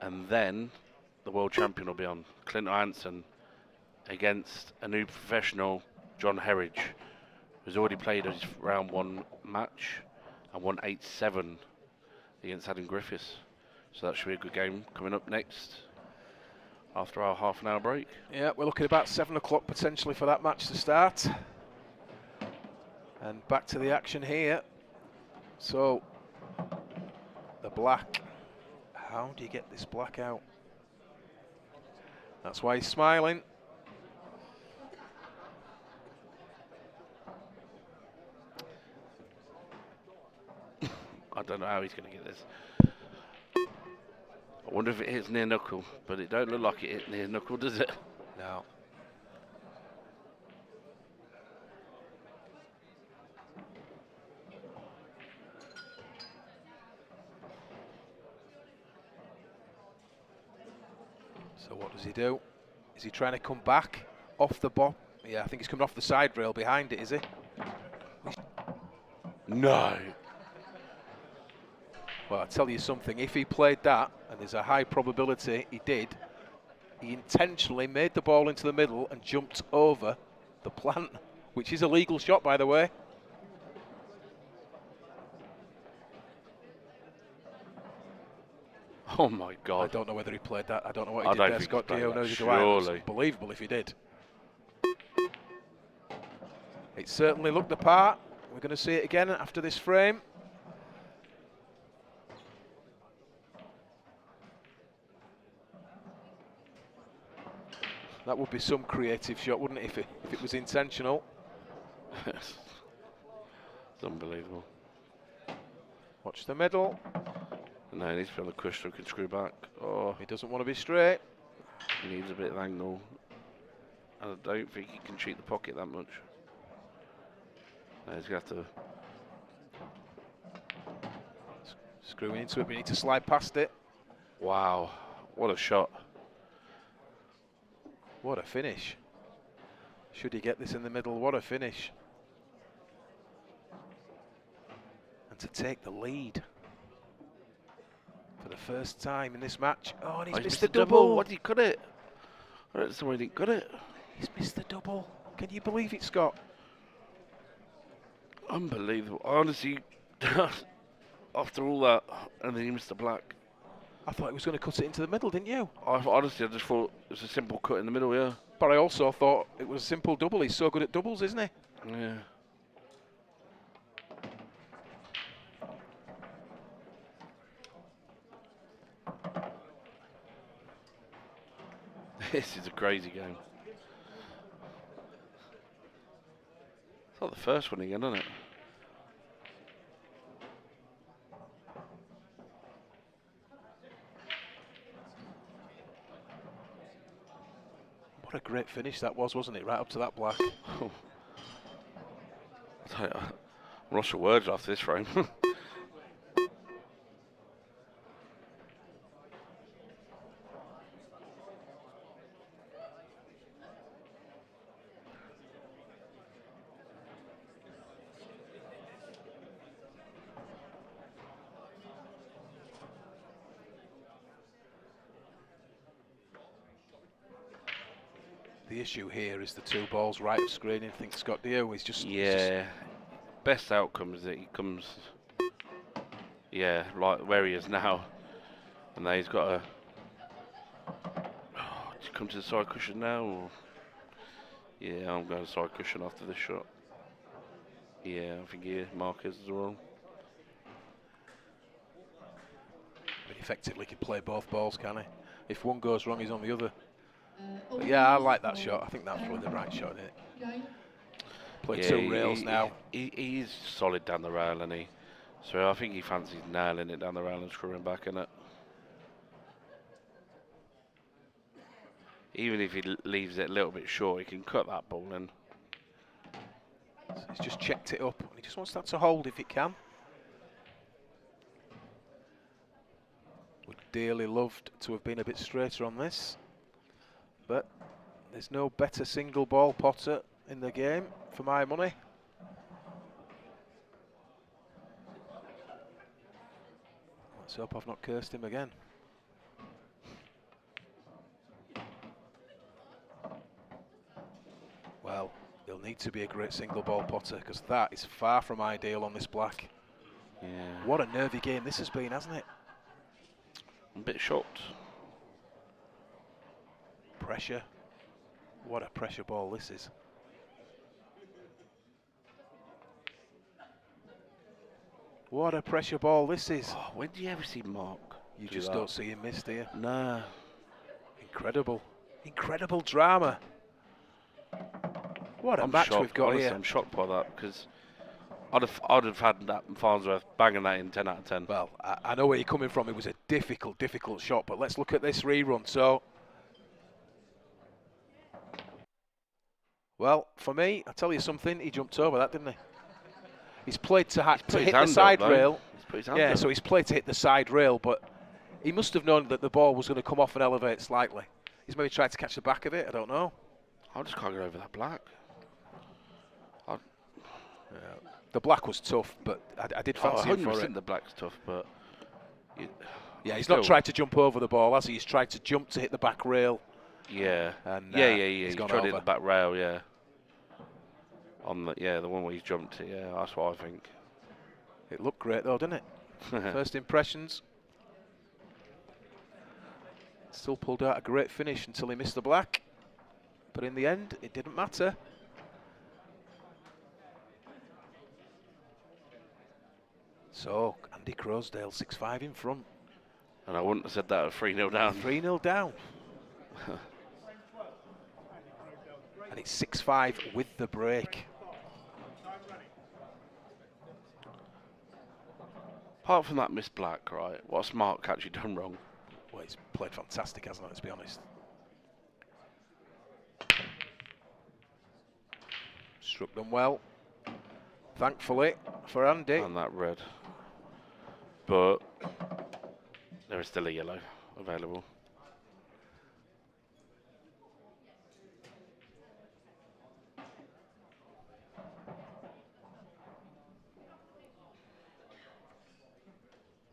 And then the world champion will be on, Clinton Hansen, against a new professional, John Herridge, who's already played his round 1 match and won 8-7 against Adam Griffiths. So that should be a good game coming up next after our half an hour break. Yeah, we're looking about 7 o'clock potentially for that match to start. And back to the action here. So, the black. How do you get this black out? That's why he's smiling. I don't know how he's going to get this. I wonder if it hits near knuckle, but it don't look like it hit near knuckle, does it? No. So what does he do? Is he trying to come back off the ball? Yeah, I think he's coming off the side rail behind it, is he? No. Well, I'll tell you something, if he played that, and there's a high probability he did, he intentionally made the ball into the middle and jumped over the plant, which is a legal shot, by the way. Oh my God. I don't know whether he played that. I don't know what I he did don't there, think Scott. he's played Dio knows that, it well. It's surely. unbelievable if he did. It certainly looked the part. We're going to see it again after this frame. That would be some creative shot, wouldn't it, if it was intentional? It's unbelievable. Watch the middle. No, he needs to be on the cushion, can screw back. Oh, He doesn't want to be straight. he needs a bit of angle. And I don't think he can cheat the pocket that much. No, he's going to have to... Screwing into it, we need to slide past it. Wow, what a shot. What a finish. Should he get this in the middle, what a finish. And to take the lead for the first time in this match. Oh, and he's missed the double. What did he cut it? I don't know why he didn't cut it. He's missed the double. Can you believe it, Scott? Unbelievable. Honestly, after all that, and then he missed the black. I thought he was going to cut it into the middle, didn't you? Honestly, I just thought it was a simple cut in the middle, yeah. But I also thought it was a simple double. He's so good at doubles, isn't he? Yeah. This is a crazy game. It's like the first one again, isn't it? What a great finish that was, wasn't it? Right up to that black. Oh. I'm lost for words after this frame. The issue here is the two balls right of screening. I think Scott Dio is just... Yeah. Best outcome is that he comes, yeah, like where he is now. And then he's got to come to the side cushion now. Or? Yeah, I'm going side cushion after this shot. Yeah, I think yeah, Marquez as well. But effectively can play both balls, can he? If one goes wrong, he's on the other. But yeah, I like that shot. I think that's really the right shot, isn't it? Play two rails now. He's solid down the rail, and so I think he fancies nailing it down the rail and screwing back in it. Even if he leaves it a little bit short, he can cut that ball in. So he's just checked it up. He just wants that to hold if it can. Would dearly loved to have been a bit straighter on this. But there's no better single ball potter in the game, for my money. Let's hope I've not cursed him again. Well, he'll need to be a great single ball potter, because that is far from ideal on this black. Yeah. What a nervy game this has been, hasn't it? I'm a bit shocked. Pressure. What a pressure ball this is. What a pressure ball this is. Oh, when do you ever see Mark? You just don't see him miss, do you? Nah. Incredible. Incredible drama. What a I'm match shocked. we've got Honestly, here. I'm shocked by that, because I'd have had that Farnsworth banging that in 10 out of 10. Well, I know where you're coming from. It was a difficult shot, but let's look at this rerun. So, well, for me, I'll tell you something, he jumped over that, didn't he? He's played to hit the side rail. He's put his hand Yeah, up. so he's played to hit the side rail, but he must have known that the ball was going to come off and elevate slightly. He's maybe tried to catch the back of it, I don't know. I just can't get over that black. Yeah. The black was tough, but I did fancy him for it. The black's tough, but... Yeah, he's not tried to jump over the ball, has he? He's tried to jump to hit the back rail. Yeah. And, yeah. He's tried to hit the back rail, yeah. On the one where he jumped it, yeah, that's what I think. It looked great though, didn't it? First impressions. Still pulled out a great finish until he missed the black. But in the end, it didn't matter. So, Andy Crozier, 6-5 in front. And I wouldn't have said that at 3-0 down. 3-0 down. And it's 6-5 with the break. Apart from that missed black, right, what's Mark actually done wrong? Well, he's played fantastic, hasn't he, let's be honest. Struck them well, thankfully, for Andy. And that red. But there is still a yellow available.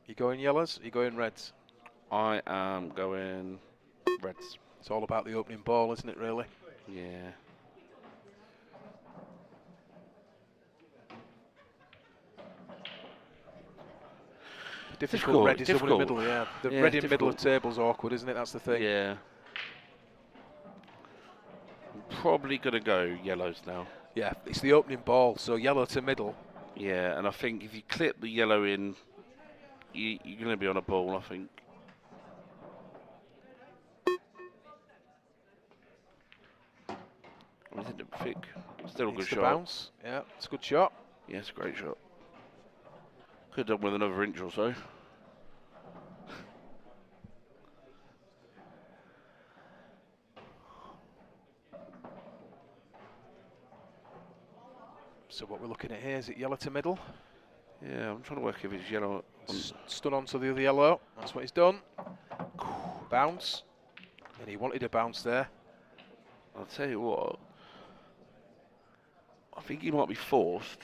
You going yellows? You going reds? I am going reds. It's all about the opening ball, isn't it, really? Yeah. Difficult red is double in the middle, yeah. The red in the middle of the table's awkward, isn't it? That's the thing. Yeah. I'm probably going to go yellows now. Yeah, it's the opening ball, so yellow to middle. Yeah, and I think if you clip the yellow in, you're going to be on a ball, I think. Is it thick? Still a good shot. Bounce. Yeah, it's a good shot. Yeah, it's a great shot. Could have done with another inch or so. So what we're looking at here, is it yellow to middle? Yeah, I'm trying to work if it's yellow. Stun onto the other yellow. That's what he's done. Bounce. And he wanted a bounce there. I'll tell you what. I think he might be forced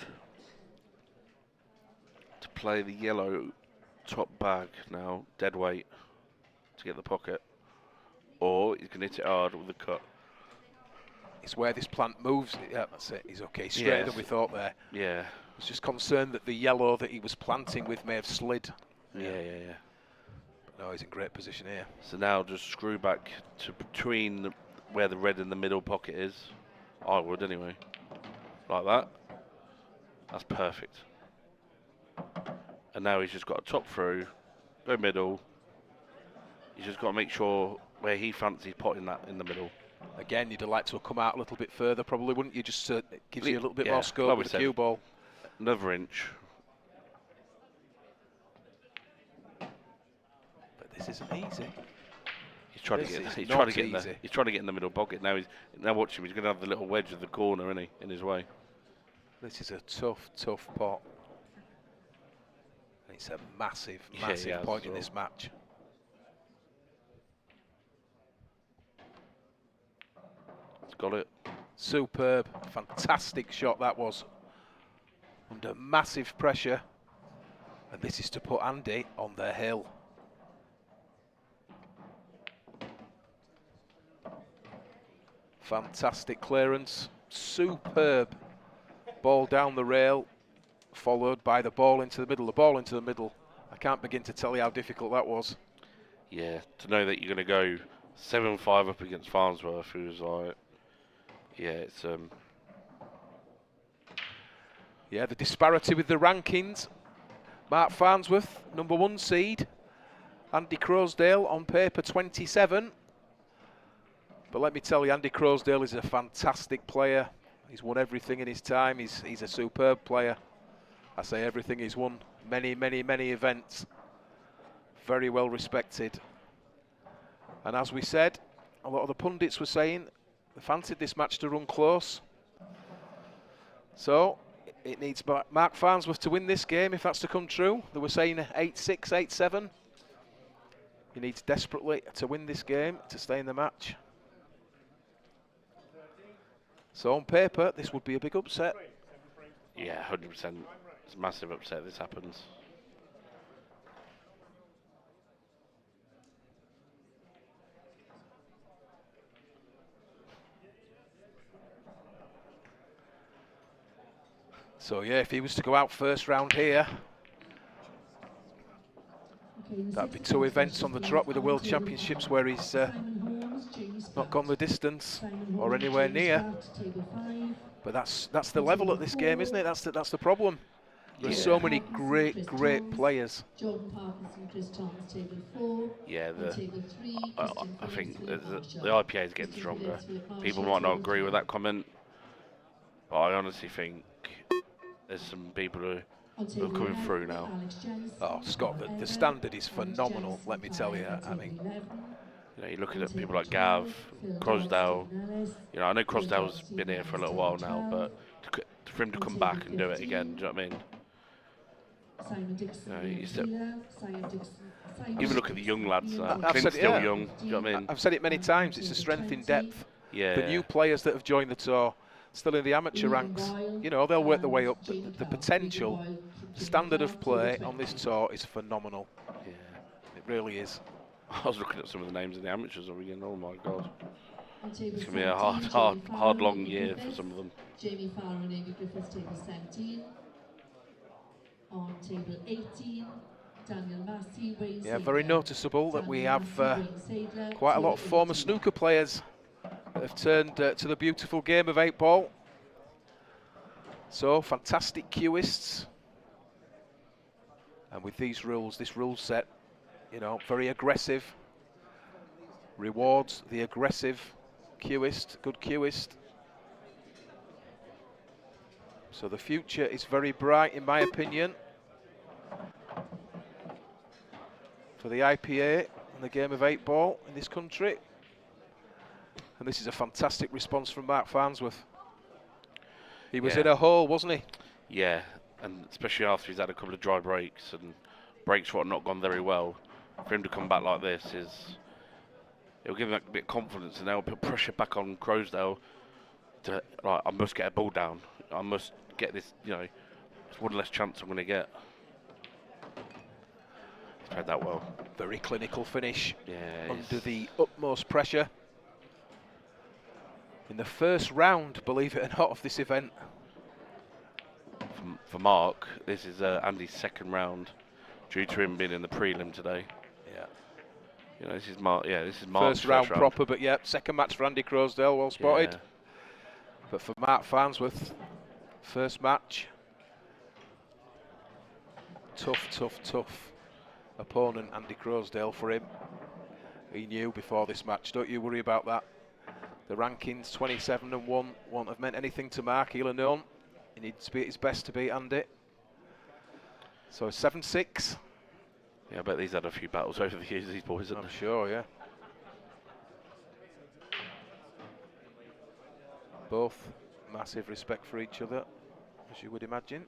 to play the yellow top bag now, dead weight, to get the pocket. Or he's going to hit it hard with the cut. It's where this plant moves. Yeah, that's it. He's okay. Straighter than we thought there. Yeah. I was just concerned that the yellow that he was planting with may have slid. Yeah. But no, he's in great position here. So now just screw back to between where the red in the middle pocket is. I would anyway. Like that. That's perfect. And now he's just got a top through, go middle. He's just got to make sure where he fancies potting that in the middle. Again, you'd have liked to have come out a little bit further, probably, wouldn't you? Just gives you a little bit more scope like with the cue ball. Another inch. But this isn't easy. He's trying to get. He's trying to get in the middle pocket. Now watch him. He's going to have the little wedge of the corner, isn't he, in his way. This is a tough pot. And it's a massive point in this match. Got it. Superb, fantastic shot that was. Under massive pressure. And this is to put Andy on their hill. Fantastic clearance, superb ball down the rail, followed by the ball into the middle, I can't begin to tell you how difficult that was. Yeah, to know that you're going to go 7-5 up against Farnsworth, who's like, yeah, it's Yeah, the disparity with the rankings. Mark Farnsworth, #1 seed. Andy Crozier on paper 27. But let me tell you, Andy Crozier is a fantastic player. He's won everything in his time. He's a superb player. I say everything. He's won many, many, many events. Very well respected. And as we said, a lot of the pundits were saying they fancied this match to run close. So it needs Mark Farnsworth to win this game if that's to come true. They were saying 8-6, 8-7. He needs desperately to win this game to stay in the match. So on paper, this would be a big upset. yeah, 100%. It's a massive upset if this happens. So yeah, if he was to go out first round here, that'd be 2 events on the trot with the World Championships where he's not gone the distance or anywhere near. But that's the level at this game, isn't it? That's the problem. There's so many great players. Yeah, I think the IPA is getting stronger. People might not agree with that comment, but I honestly think there's some people who are coming through now. Oh, Scott, the standard is phenomenal, let me tell you. I mean, you know, you're looking at people like Gav, Crozier. You know, I know Crosdale's been here for a little while now, but for him to come back and do it again, do you know what I mean? Even look at the young lads. Clint's still young. Do you know what I mean? I've said it many times. It's a strength in depth. Yeah. The new players that have joined the tour, still in the amateur ranks, you know, they'll work their way up. The potential, standard of play on this tour is phenomenal. Yeah. It really is. I was looking at some of the names in the amateurs again. Oh my god. It's going to be a hard, long year for some of them. Jamie Farrow and Amy Griffiths, table 17. On table 18, Daniel Massey, Wayne Yeah, very noticeable that we have quite a lot of former snooker players that have turned to the beautiful game of 8-ball. So, fantastic cueists. And with these rules, this rule set, you know, very aggressive. Rewards the aggressive cueist, good cueist. So the future is very bright, in my opinion, for the IPA and the game of 8-ball in this country. And this is a fantastic response from Mark Farnsworth. He was in a hole, wasn't he? Yeah, and especially after he's had a couple of dry breaks and breaks what have not gone very well. For him to come back like this it'll give him a bit of confidence, and they'll put pressure back on Crozier to, like, I must get a ball down. I must get this, you know, it's one less chance I'm going to get. He's played that well. Very clinical finish. Yeah. Under the utmost pressure. In the first round, believe it or not, of this event. For Mark, this is Andy's second round, due to him being in the prelim today. Yeah. You know, this is Mark. Yeah, this is Mark's first round proper, but yeah, second match for Andy Crozier, well spotted. Yeah. But for Mark Farnsworth, first match. Tough opponent, Andy Crozier, for him. He knew before this match, don't you worry about that. The rankings, 27 and 1, won't have meant anything to Mark, he'll have known. He needs to be at his best to beat Andy. So 7-6. Yeah, I bet he's had a few battles over the years, these boys, I'm sure, yeah. Both massive respect for each other, as you would imagine.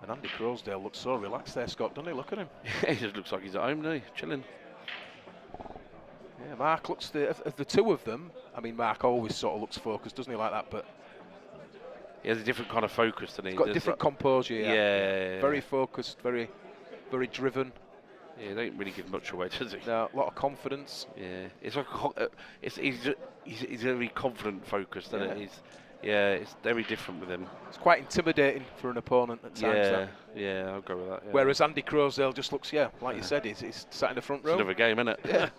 And Andy Crozier looks so relaxed there, Scott, doesn't he? Look at him. He just looks like he's at home, doesn't he? Chilling. Yeah, Mark looks, of the two of them, I mean, Mark always sort of looks focused, doesn't he, like that, but he has a different kind of focus than he. He's got different composure. Yeah. Very focused, very driven. Yeah, he don't really give much away, does he? No, a lot of confidence. Yeah, it's like he's very confident, focused, isn't it? It's very different with him. It's quite intimidating for an opponent at times. Yeah, I'll go with that. Yeah. Whereas Andy Crozier just looks, like you said, he's sat in the front row. It's another game, isn't it? Yeah.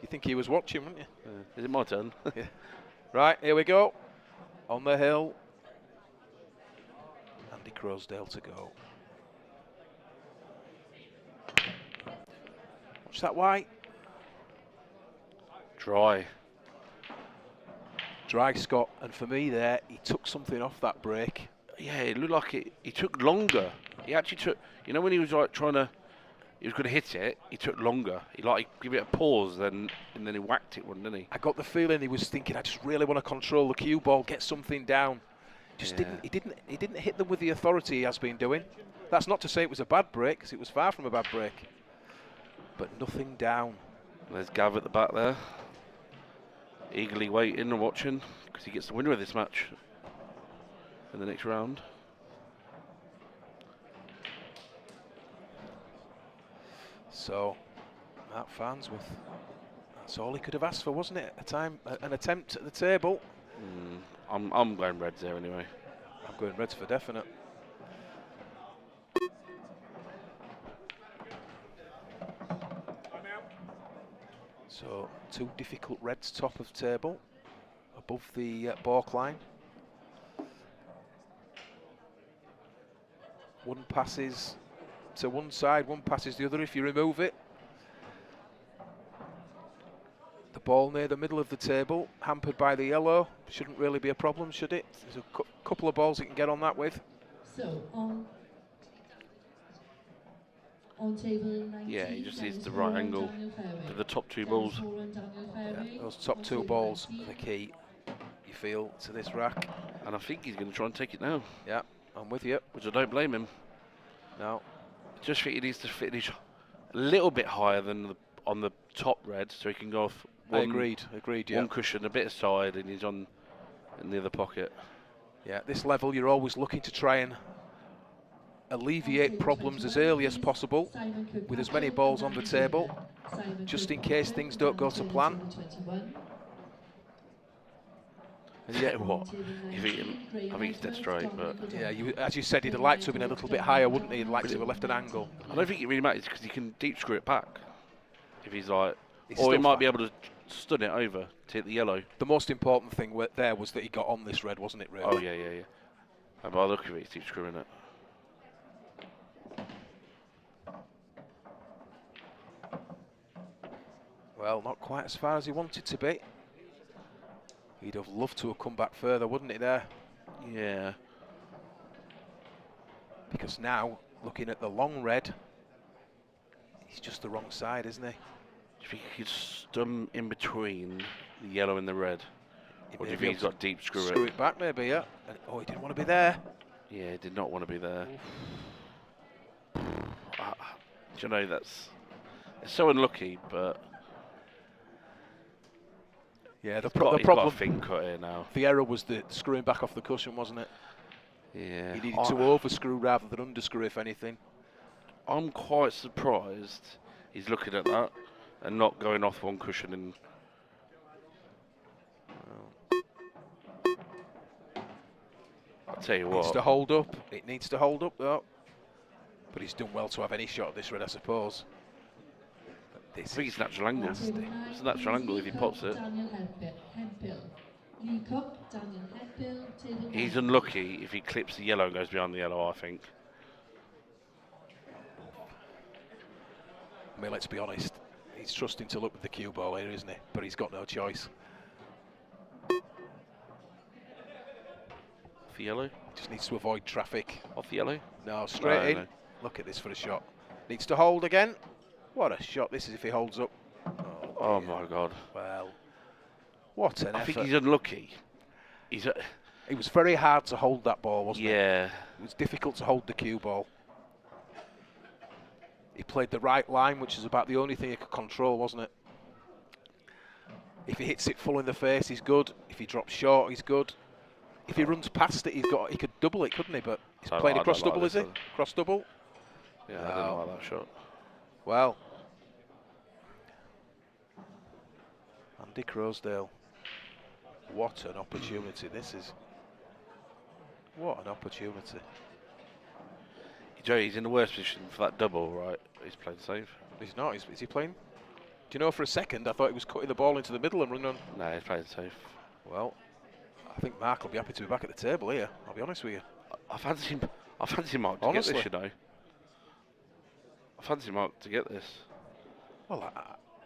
You think he was watching, wouldn't you? Is it my turn? Yeah. Right, here we go. On the hill. Andy Crozier to go. Watch that white. Dry, Scott, and for me there, he took something off that break. Yeah, it looked like he took longer. He actually took, when he was like he was going to hit it, he took longer. He give it a pause, and then he whacked it one, didn't he? I got the feeling he was thinking, I just really want to control the cue ball, get something down. He didn't hit them with the authority he has been doing. That's not to say it was a bad break, because it was far from a bad break. But nothing down. There's Gav at the back there, eagerly waiting and watching, because he gets the winner of this match in the next round. So, Matt Farnsworth, that's all he could have asked for, wasn't it? An attempt at the table. I'm going reds there anyway. I'm going reds for definite. So, two difficult reds top of table, above the balk line. One passes to one side, one passes the other if you remove it. The ball near the middle of the table, hampered by the yellow. Shouldn't really be a problem, should it? There's a couple of balls he can get on that with. So, on table 19, yeah, he just needs the right angle for the top two balls. Yeah, those top two balls are the key, you feel, to this rack. And I think he's going to try and take it now. Yeah, I'm with you. Which I don't blame him. No. Just think he needs to finish a little bit higher than on the top red, so he can go off one, agreed, yeah. One cushion, a bit aside, and he's on in the other pocket. Yeah, at this level, you're always looking to try and alleviate problems as early as possible with as many balls on the table, just in case things don't go to plan. And yet what? I think he's dead straight, but yeah, as you said, he'd have liked to have been a little bit higher, wouldn't he? He'd like to have left an angle. I don't think it really matters because he can deep screw it back if he's like, he's or he might be able to stun it over to hit the yellow. The most important thing there was that he got on this red, wasn't it? Really? Oh yeah. And by the look of it, he's deep screwing it. Well, not quite as far as he wanted to be. He'd have loved to have come back further, wouldn't he, there? Yeah. Because now, looking at the long red, he's just the wrong side, isn't he? Do you think he could stun in between the yellow and the red? Or do you think he's got deep screw it? Screw it back, maybe, yeah. And, oh, he didn't want to be there. Yeah, he did not want to be there. Do you know, it's so unlucky, but... Yeah, the problem. Got a fin cut here now. The error was the screwing back off the cushion, wasn't it? Yeah. He needed to overscrew rather than underscrew, if anything. I'm quite surprised he's looking at that and not going off one cushion and. I'll tell you what. It needs to hold up. It needs to hold up, though. But he's done well to have any shot at this red, I suppose. I think it's natural angle. It's a natural angle if he pops it. He's unlucky if he clips the yellow and goes behind the yellow, I think. I mean, let's be honest. He's trusting to look with the cue ball here, isn't he? But he's got no choice. Off the yellow? Just needs to avoid traffic. Off the yellow? No, straight in. No. Look at this for a shot. Needs to hold again. What a shot this is if he holds up. Oh my God. Well, what an effort. I think he's unlucky. It was very hard to hold that ball, wasn't it? Yeah. It was difficult to hold the cue ball. He played the right line, which is about the only thing he could control, wasn't it? If he hits it full in the face, he's good. If he drops short, he's good. if he runs past it, he could double it, couldn't he? But he's playing a cross double, is he? Cross double? Yeah, I don't like that shot. Well, Andy Crozier, what an opportunity this is. What an opportunity. Joe, he's in the worst position for that double, right? He's playing safe. He's not. Is he playing? Do you know, for a second, I thought he was cutting the ball into the middle and running on. No, he's playing safe. Well, I think Mark will be happy to be back at the table here. I'll be honest with you. I fancy Mark to get this, you know. I fancy Mark to get this. Well,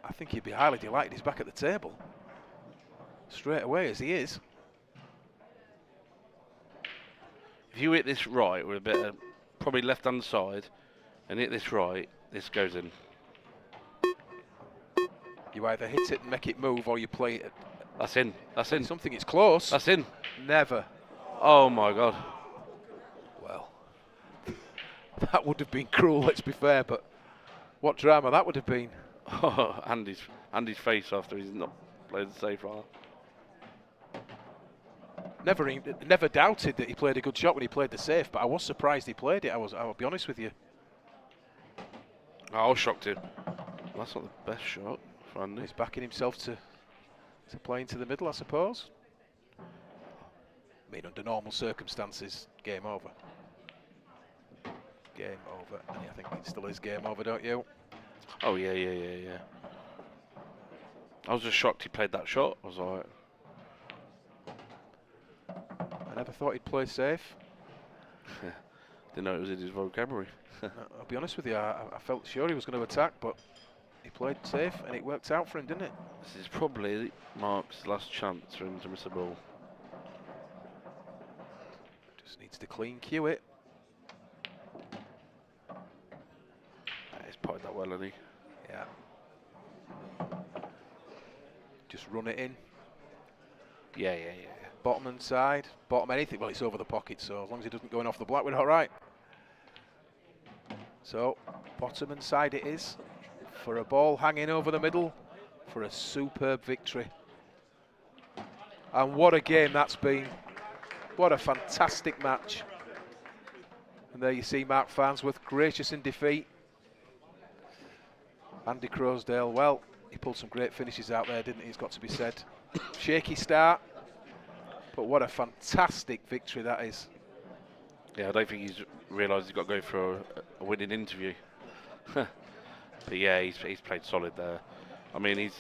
I think he'd be highly delighted he's back at the table. Straight away, as he is. If you hit this right with a bit of probably left-hand side and hit this right, this goes in. You either hit it and make it move, or you play it. That's in. That's in. Something it's close. That's in. Never. Oh my God. Well, that would have been cruel, let's be fair, but what drama that would have been. Oh, Andy's face after he's not played the safe right. Never doubted that he played a good shot when he played the safe, but I was surprised he played it. I'll be honest with you. I was shocked too. That's not the best shot for Andy. He's backing himself to play into the middle, I suppose. I mean, under normal circumstances, game over. Game over. And I think it still is game over, don't you? Oh yeah. I was just shocked he played that shot. I was like, I never thought he'd play safe. didn't know it was in his vocabulary. I'll be honest with you, I felt sure he was going to attack, but he played safe and it worked out for him, didn't it? This is probably Mark's last chance for him to miss a ball. Just needs to clean cue it. He's potted that well, hasn't he? Yeah. Just run it in. Yeah. Bottom and side, bottom anything. Well, it's over the pocket, so as long as it doesn't go in off the black, we're all right. So, bottom and side it is, for a ball hanging over the middle, for a superb victory. And what a game that's been. What a fantastic match. And there you see Mark Farnsworth, gracious in defeat. Andy Crozier, well, he pulled some great finishes out there, didn't he? It's got to be said. Shaky start, but what a fantastic victory that is. Yeah, I don't think he's realised he's got to go for a winning interview. But yeah, he's played solid there. I mean,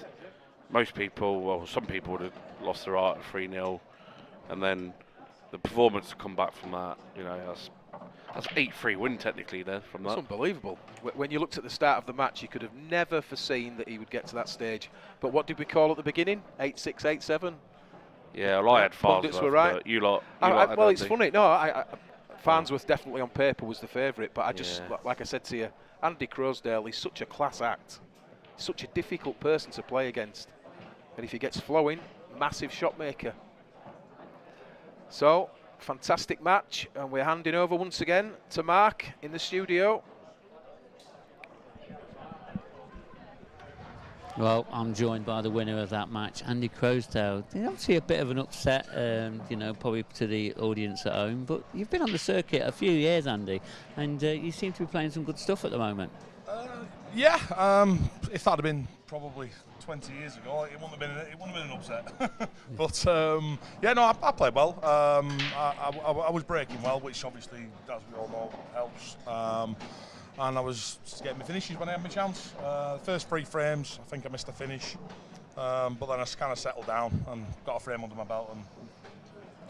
most people, well, some people would have lost their art at 3-0, and then the performance to come back from that, you know, that's 8-3 win technically there from that. That's unbelievable. When you looked at the start of the match, you could have never foreseen that he would get to that stage. But what did we call at the beginning? 8-6, 8-7? Yeah, well, I had Farnsworth, were right. but you lot well, it's funny. No, Farnsworth definitely on paper was the favourite, but I just, like I said to you, Andy Crozier, he's such a class act. Such a difficult person to play against. And if he gets flowing, massive shot maker. So, fantastic match, and we're handing over once again to Mark in the studio. Well, I'm joined by the winner of that match, Andy Crozier. Obviously a bit of an upset, you know, probably to the audience at home, but you've been on the circuit a few years, Andy, and you seem to be playing some good stuff at the moment. Yeah, if that had been probably 20 years ago, it wouldn't have been an upset. But yeah, no, I played well. I was breaking well, which obviously, as we all know, helps. And I was just getting my finishes when I had my chance. The first 3 frames, I think I missed a finish, but then I kind of settled down and got a frame under my belt and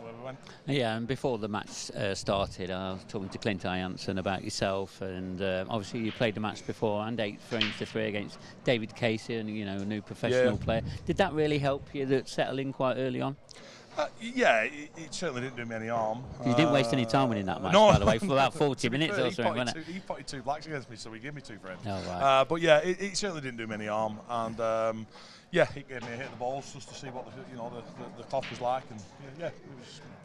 where we went. Yeah, and before the match started, I was talking to Clint Jansen about yourself, and obviously you played the match before and 8 frames to 3 against David Casey, and you know, a new professional player. Did that really help you to settle in quite early on? Yeah, it certainly didn't do me any harm. You didn't waste any time winning that match, by the way, for about 40 minutes or something, wasn't it? He potted 2 blacks against me, so he gave me 2 frames. Oh, right. But yeah, it certainly didn't do me any harm. And yeah, it gave me a hit of the balls just to see what the top was like, and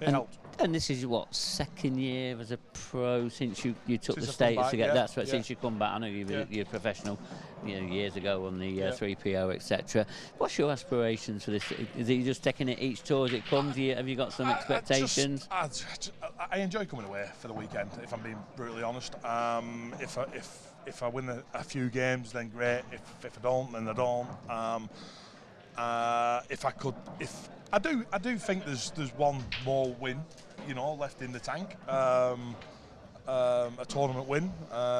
it helped. And this is what, second year as a pro since you took Since the I've come status back, to get yeah, that's right, yeah. since you come back. I know you're professional, years ago on the 3PO, etc. What's your aspirations for this? Is it just taking it each tour as it comes? Have you got some expectations? I enjoy coming away for the weekend, if I'm being brutally honest. If I win a few games, then great. If I don't, then I don't. I do think there's one more win, left in the tank. A tournament win.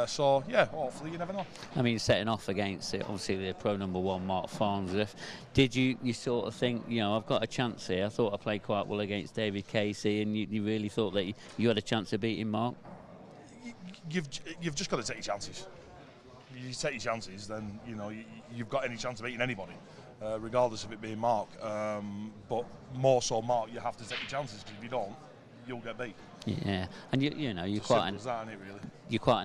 So yeah, hopefully, you never know. I mean, setting off against it, obviously the pro #1 Mark Farnsworth. Did you sort of think, I've got a chance here? I thought I played quite well against Davey Casey, and you really thought that you had a chance of beating Mark? You've just got to take your chances. You take your chances, then you've got any chance of beating anybody, regardless of it being Mark. But more so Mark, you have to take your chances, because if you don't, you'll get beat. Yeah, and you're quite an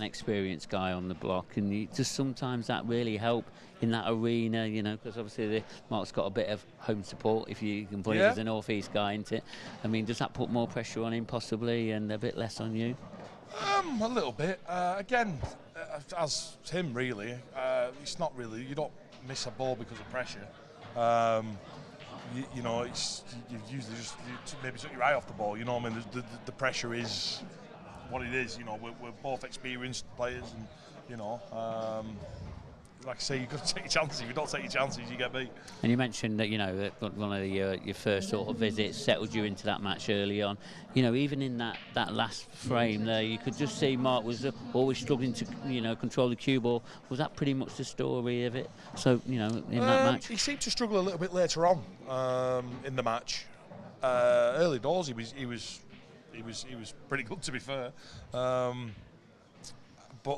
experienced guy on the block, and just sometimes that really help in that arena, because obviously Mark's got a bit of home support, if you can put it as a North East guy, into it. I mean, does that put more pressure on him possibly, and a bit less on you? A little bit. Again, as him really, it's not really. You don't miss a ball because of pressure. You usually just maybe took your eye off the ball. I mean, the pressure is what it is. We're both experienced players, and like I say, you've got to take your chances. If you don't take your chances, you get beat. And you mentioned that that one of your first sort of visits settled you into that match early on. Even in that last frame there, you could just see Mark was always struggling to control the cue ball. Was that pretty much the story of it? So in that match, he seemed to struggle a little bit later on in the match. Early doors, he was pretty good, to be fair. But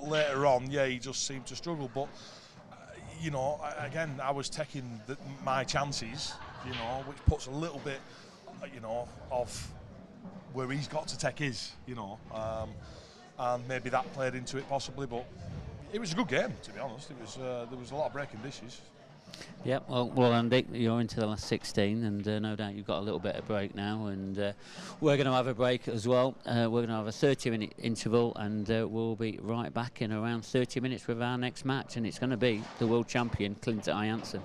later on, he just seemed to struggle. But again, I was taking my chances, which puts a little bit, of where he's got to take his, and maybe that played into it possibly. But it was a good game, to be honest. It was there was a lot of breaking dishes. Yeah, well, Andy, you're into the last 16, and no doubt you've got a little bit of break now, and we're going to have a break as well. We're going to have a 30-minute interval, and we'll be right back in around 30 minutes with our next match, and it's going to be the world champion, Clinton Jansen.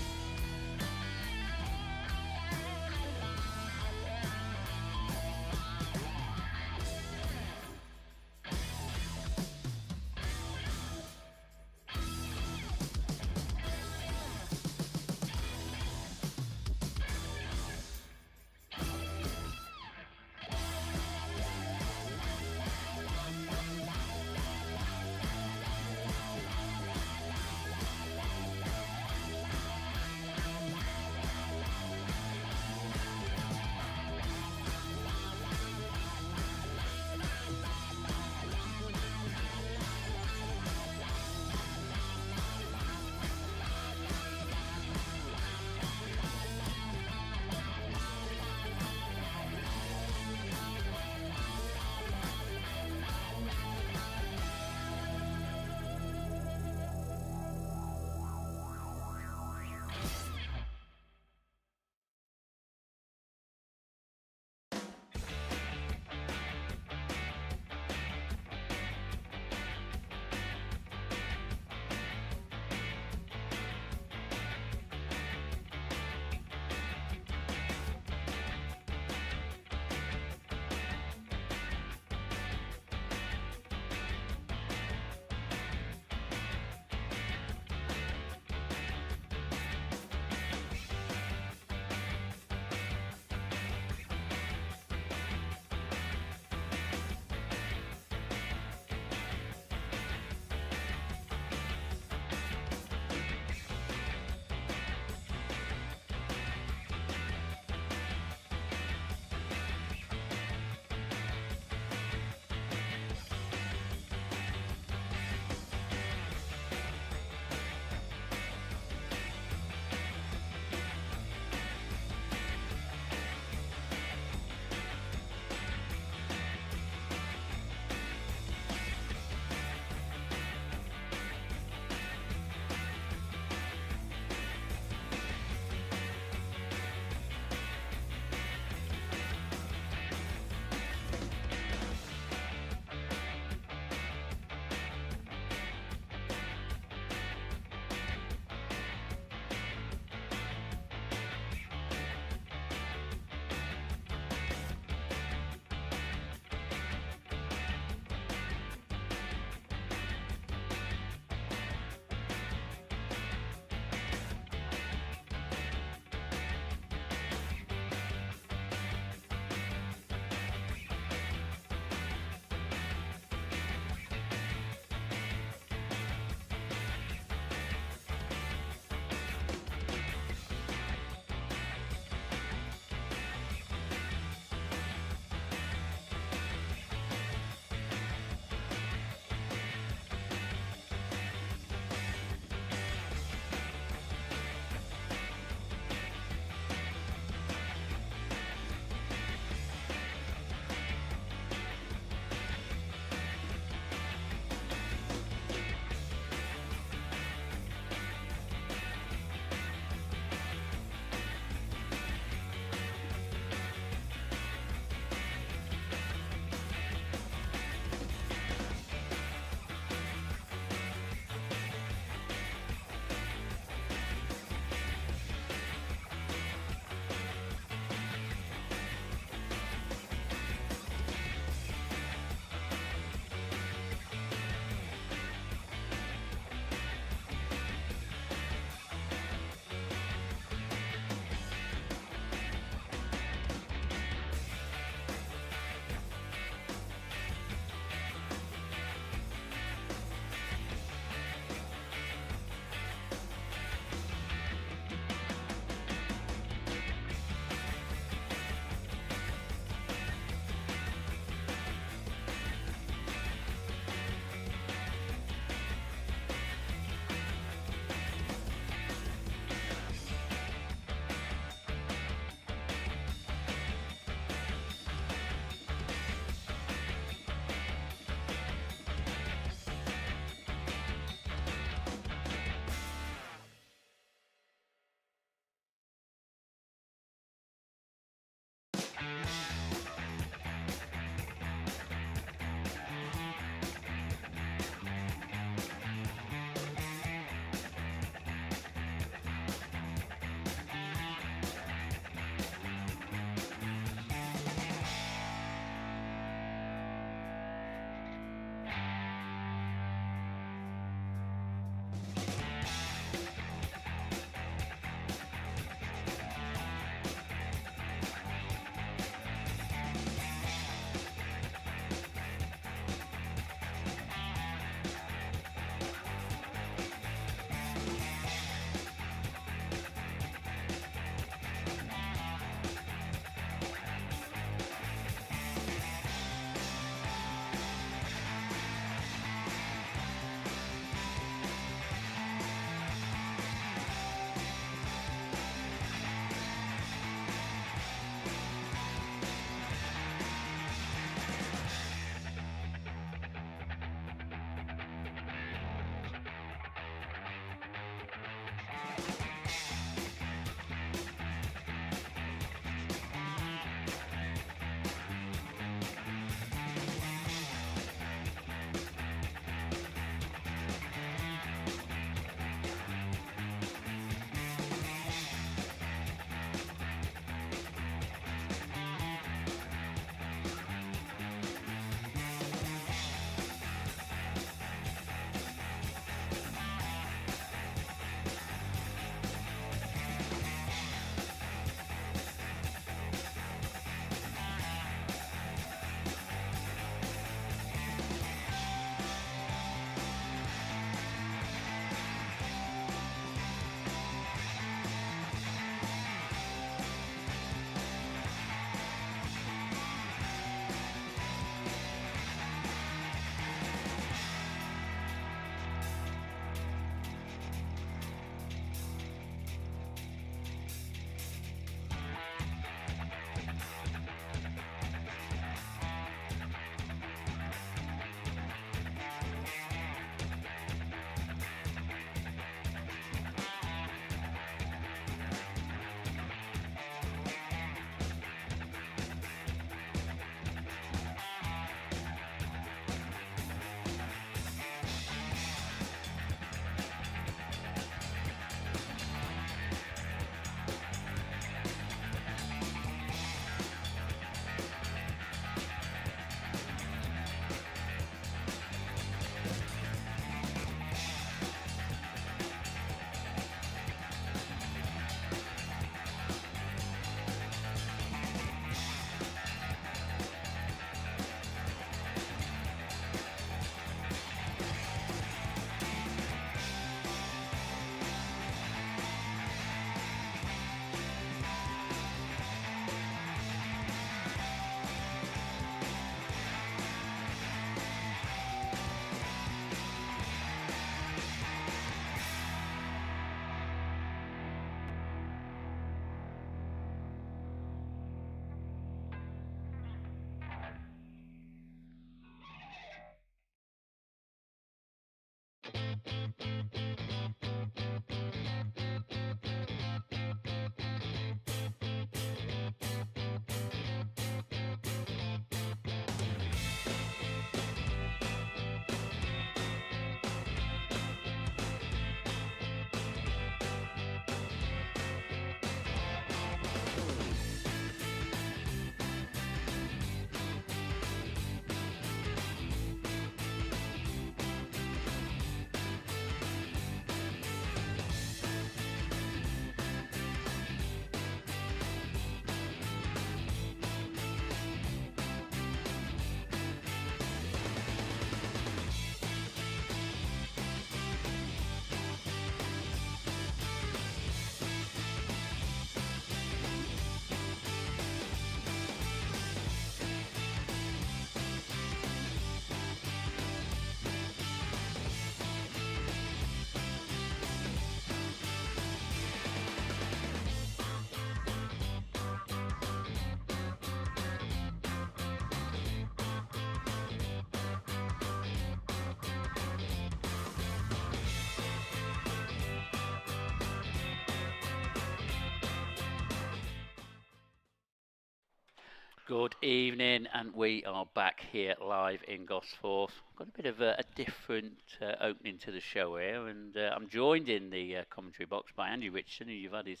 Good evening, and we are back here live in Gosforth. Got a bit of a different opening to the show here, and I'm joined in the commentary box by Andy Richardson, who you've had his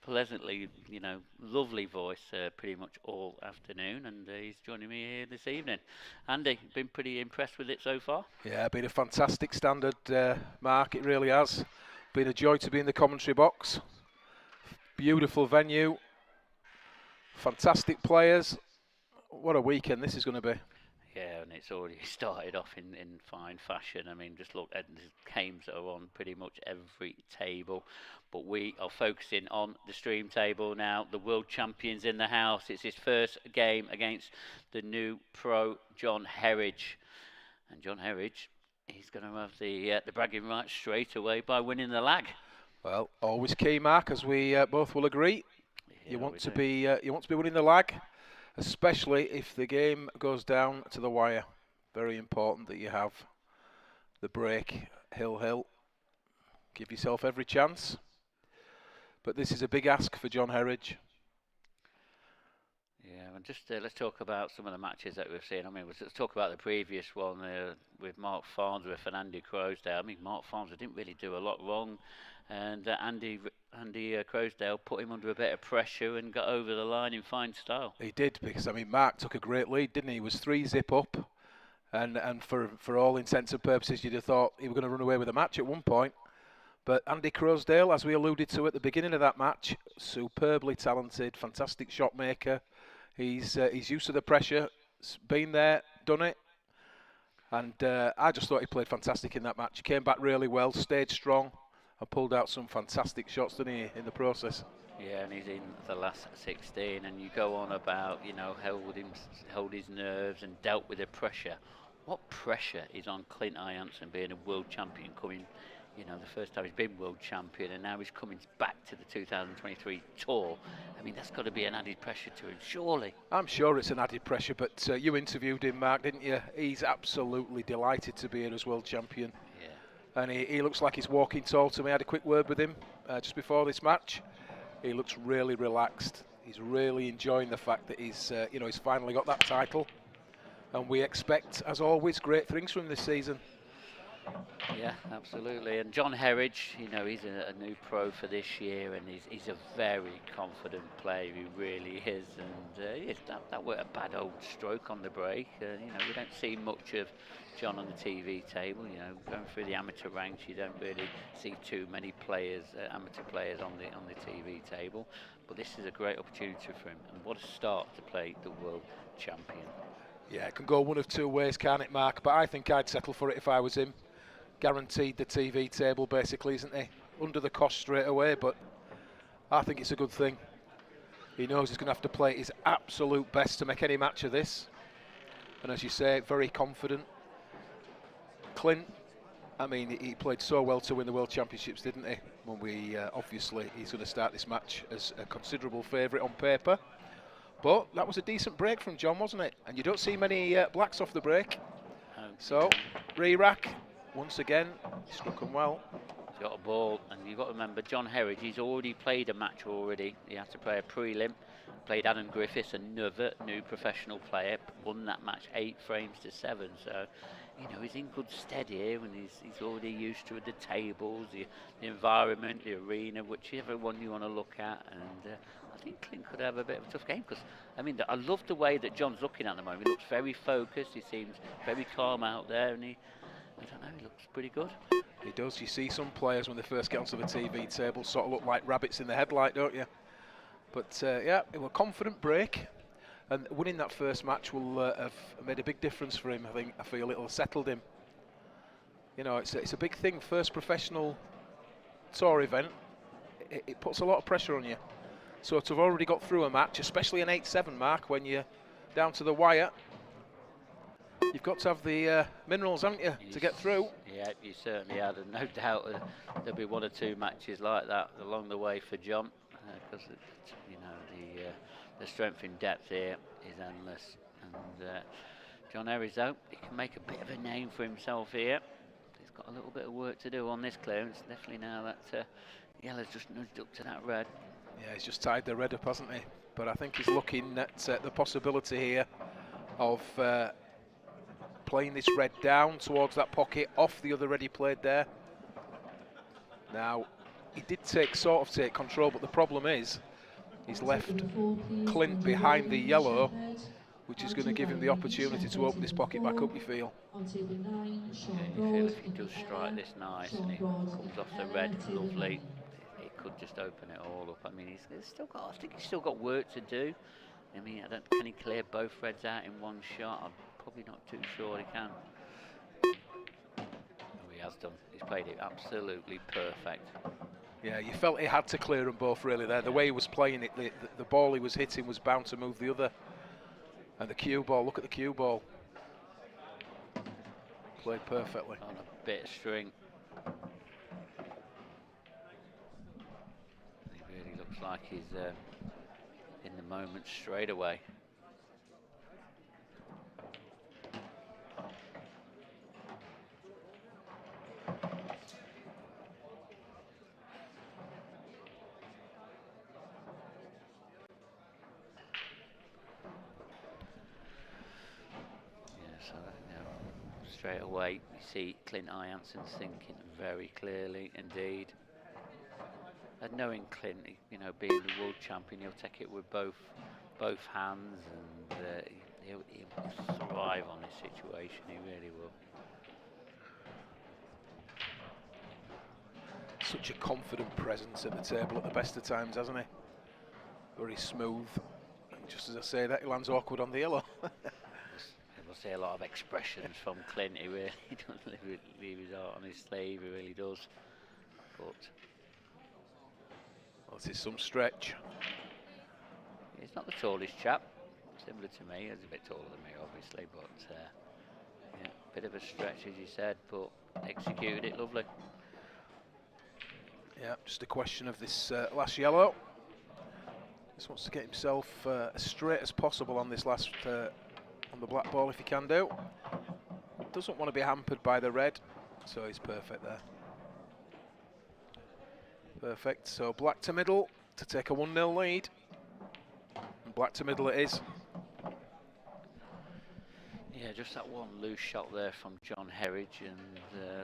pleasantly, lovely voice pretty much all afternoon, and he's joining me here this evening. Andy, been pretty impressed with it so far? Yeah, been a fantastic standard, Mark, it really has. Been a joy to be in the commentary box. Beautiful venue, fantastic players. What a weekend this is going to be. Yeah, and it's already started off in fine fashion. I mean, just look at the games that are on pretty much every table. But we are focusing on the stream table now. The world champions in the house. It's his first game against the new pro, John Herridge. And John Herridge, he's going to have the bragging rights straight away by winning the lag. Well, always key, Mark, as we both will agree. Yeah, you want to be winning the lag, especially if the game goes down to the wire. Very important that you have the break, hill. Give yourself every chance. But this is a big ask for John Herridge. Yeah, and just let's talk about some of the matches that we've seen. I mean, let's talk about the previous one with Mark Farnsworth and Andy Crozier. I mean, Mark Farnsworth didn't really do a lot wrong, and Andy Crozier put him under a bit of pressure and got over the line in fine style. He did, because I mean, Mark took a great lead, didn't he? He was 3-zip up, and for all intents and purposes, you'd have thought he was going to run away with the match at one point. But Andy Crozier, as we alluded to at the beginning of that match, superbly talented, fantastic shot maker. He's used to the pressure, been there, done it, and I just thought he played fantastic in that match. He came back really well, stayed strong, and pulled out some fantastic shots, didn't he, in the process? Yeah, and he's in the last 16, and you go on about, hold his nerves and dealt with the pressure. What pressure is on Clint Jansen being a world champion, coming, the first time he's been world champion, and now he's coming back to the 2023 tour. I mean, that's got to be an added pressure to him, surely. I'm sure it's an added pressure, but you interviewed him, Mark, didn't you? He's absolutely delighted to be here as world champion. Yeah. And he looks like he's walking tall to me. I had a quick word with him just before this match. He looks really relaxed. He's really enjoying the fact that he's finally got that title. And we expect, as always, great things from him this season. Yeah, absolutely. And John Herridge, he's a new pro for this year, and he's a very confident player. He really is. And that were a bad old stroke on the break. We don't see much of John on the TV table. Going through the amateur ranks, you don't really see too many players, amateur players on the TV table. But this is a great opportunity for him, and what a start to play the world champion. Yeah, it can go one of two ways, can't it, Mark? But I think I'd settle for it if I was him. Guaranteed the TV table, basically, isn't he? Under the cost straight away, but I think it's a good thing. He knows he's going to have to play his absolute best to make any match of this. And as you say, very confident. Clint, I mean, he played so well to win the World Championships, didn't he? When obviously, he's going to start this match as a considerable favourite on paper. But that was a decent break from John, wasn't it? And you don't see many blacks off the break. So, re-rack. Once again, he struck him well. He's got a ball, and you've got to remember, John Herridge, he's already played a match already. He had to play a prelim. Played Adam Griffiths, another new professional player, won that match 8-7. So, he's in good stead here, and he's already used to the tables, the environment, the arena, whichever one you want to look at. And I think Clint could have a bit of a tough game, because, I love the way that John's looking at the moment. He looks very focused. He seems very calm out there, and he looks pretty good. He does. You see some players when they first get onto the TV table sort of look like rabbits in the headlight, don't you? But yeah, it was a confident break, and winning that first match will have made a big difference for him. I feel it'll have settled him. It's a big thing. First professional tour event. It puts a lot of pressure on you. So to have already got through a match, especially an 8-7 mark when you're down to the wire, you've got to have the minerals, haven't you, to get through? Yeah, you certainly had, and no doubt there'll be one or two matches like that along the way for John, because the strength in depth here is endless. And John Herridge, though, he can make a bit of a name for himself here. He's got a little bit of work to do on this clearance, definitely now that yellow's just nudged up to that red. Yeah, he's just tied the red up, hasn't he? but I think he's looking at the possibility here of playing this red down towards that pocket, off the other red he played there. Now, he did sort of take control, but the problem is he's left Clint behind the yellow, which is going to give him the opportunity to open this pocket back up, you feel. Yeah, you feel if he does strike this nice and he comes off the red lovely, he could just open it all up. I mean, he's still got, I think he's still got work to do. I mean, can he clear both reds out in one shot? I'm probably not too sure he can. Oh, he has done. He's played it absolutely perfect. Yeah, you felt he had to clear them both really there. The way he was playing it, the ball he was hitting was bound to move the other. And the cue ball, look at the cue ball. Played perfectly. On a bit of string. He really looks like he's in the moment straight away. Straight away, you see Clint Janssens thinking very clearly indeed. And knowing Clint, you know, being the world champion, he'll take it with both hands, and he'll thrive on this situation. He really will. Such a confident presence at the table at the best of times, hasn't he? Very smooth. And just as I say that, he lands awkward on the yellow. We'll see a lot of expressions from Clint. He really does leave his heart on his sleeve. He really does. But well, this is some stretch. He's not the tallest chap. Similar to me. He's a bit taller than me, obviously. But yeah, bit of a stretch, as you said. But executed it lovely. Yeah, just a question of this last yellow. Just wants to get himself as straight as possible on this last. On the black ball if he can do. Doesn't want to be hampered by the red, so he's perfect there. Perfect, so black to middle to take a 1-0 lead. And black to middle it is. Yeah, just that one loose shot there from John Herridge, and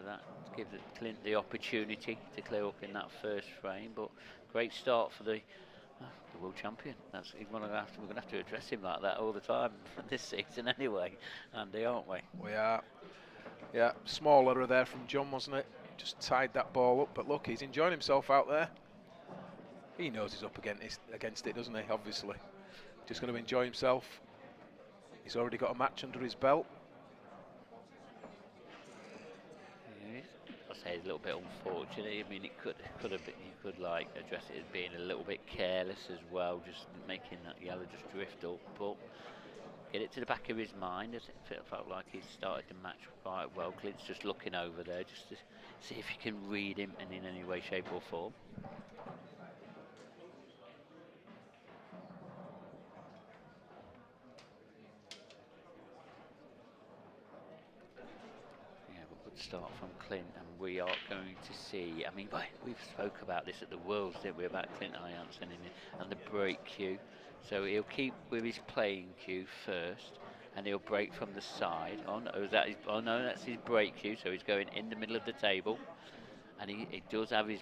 that gives Clint the opportunity to clear up in that first frame, but great start for the world champion. We're going to have to address him like that all the time this season anyway, Andy, aren't we? We are. Yeah, small error there from John, wasn't it? Just tied that ball up, but look, he's enjoying himself out there. He knows he's up against it, doesn't he, obviously. Just going to enjoy himself. He's already got a match under his belt. I'd say it's a little bit unfortunate. I mean, it could have been, you could like address it as being a little bit careless as well, just making that yellow just drift up, but get it to the back of his mind. As it felt like he started the match quite well. Clint's just looking over there just to see if he can read him in any way, shape or form. Start from Clint, and we are going to see, I mean, we've spoke about this at the Worlds, didn't we, about Clint Janssens and the break cue. So he'll keep with his playing cue first, and he'll break from the side. Oh no, that's his break cue, so he's going in the middle of the table, and he does have his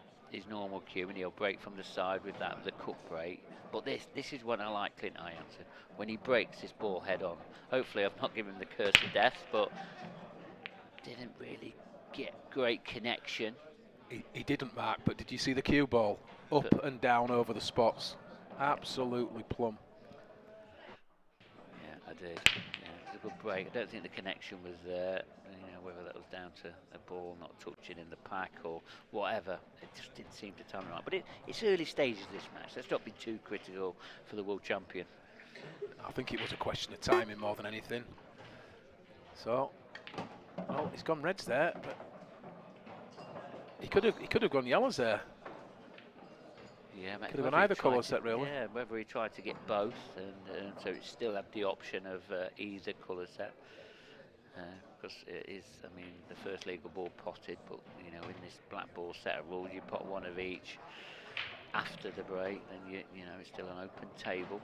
normal cue, and he'll break from the side with the cut break. But this is what I like Clint Janssens, when he breaks this ball head on. Hopefully I've not given him the curse of death, but didn't really get great connection. He didn't, Mark, but did you see the cue ball? Up and down over the spots. Absolutely plumb. Yeah, I did. Yeah, it was a good break. I don't think the connection was there. You know, whether that was down to the ball not touching in the pack or whatever. It just didn't seem to time right. But it's early stages of this match. Let's not be too critical for the world champion. I think it was a question of timing more than anything. So, well, he's gone reds there, but he could have gone yellows there. Yeah, could have gone either colour set really. Yeah, whether he tried to get both, and so it still had the option of either colour set. Because it is, I mean, the first legal ball potted, but you know, in this black ball set of rules, you pot one of each. after the break, then you know it's still an open table.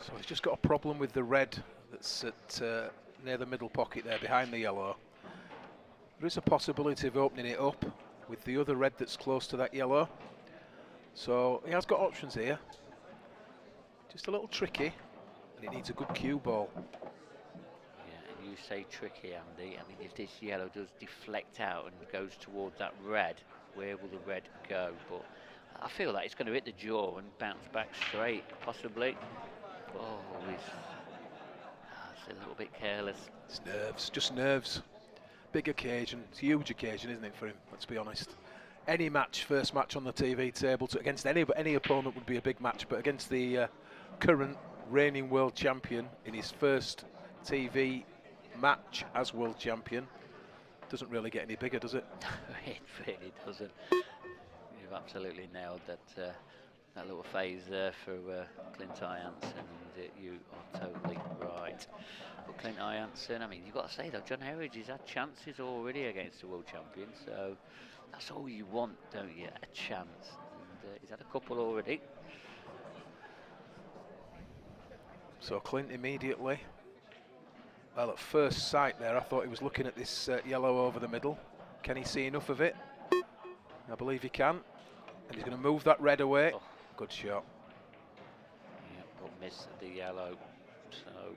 So he's just got a problem with the red that's at near the middle pocket there, behind the yellow. There is a possibility of opening it up with the other red that's close to that yellow. So he has got options here. Just a little tricky, and it needs a good cue ball. Yeah, and you say tricky, Andy. I mean, if this yellow does deflect out and goes towards that red, where will the red go? But I feel like it's going to hit the jaw and bounce back straight, possibly. Oh, it's a little bit careless. It's nerves, just nerves. Big occasion, it's a huge occasion, isn't it, for him? Let's be honest. Any match, first match on the TV table against any opponent would be a big match, but against the current reigning world champion in his first TV match as world champion, doesn't really get any bigger, does it? It really doesn't. You've absolutely nailed that. That little phase there for Clint Ianson, and you are totally right. But Clint Ianson, I mean, you've got to say though, John Herridge has had chances already against the world champion, so that's all you want, don't you? A chance. And he's had a couple already. So Clint immediately, well, at first sight there, I thought he was looking at this yellow over the middle. Can he see enough of it? I believe he can. And he's going to move that red away. Oh. Good shot. Yeah, but missed the yellow. So,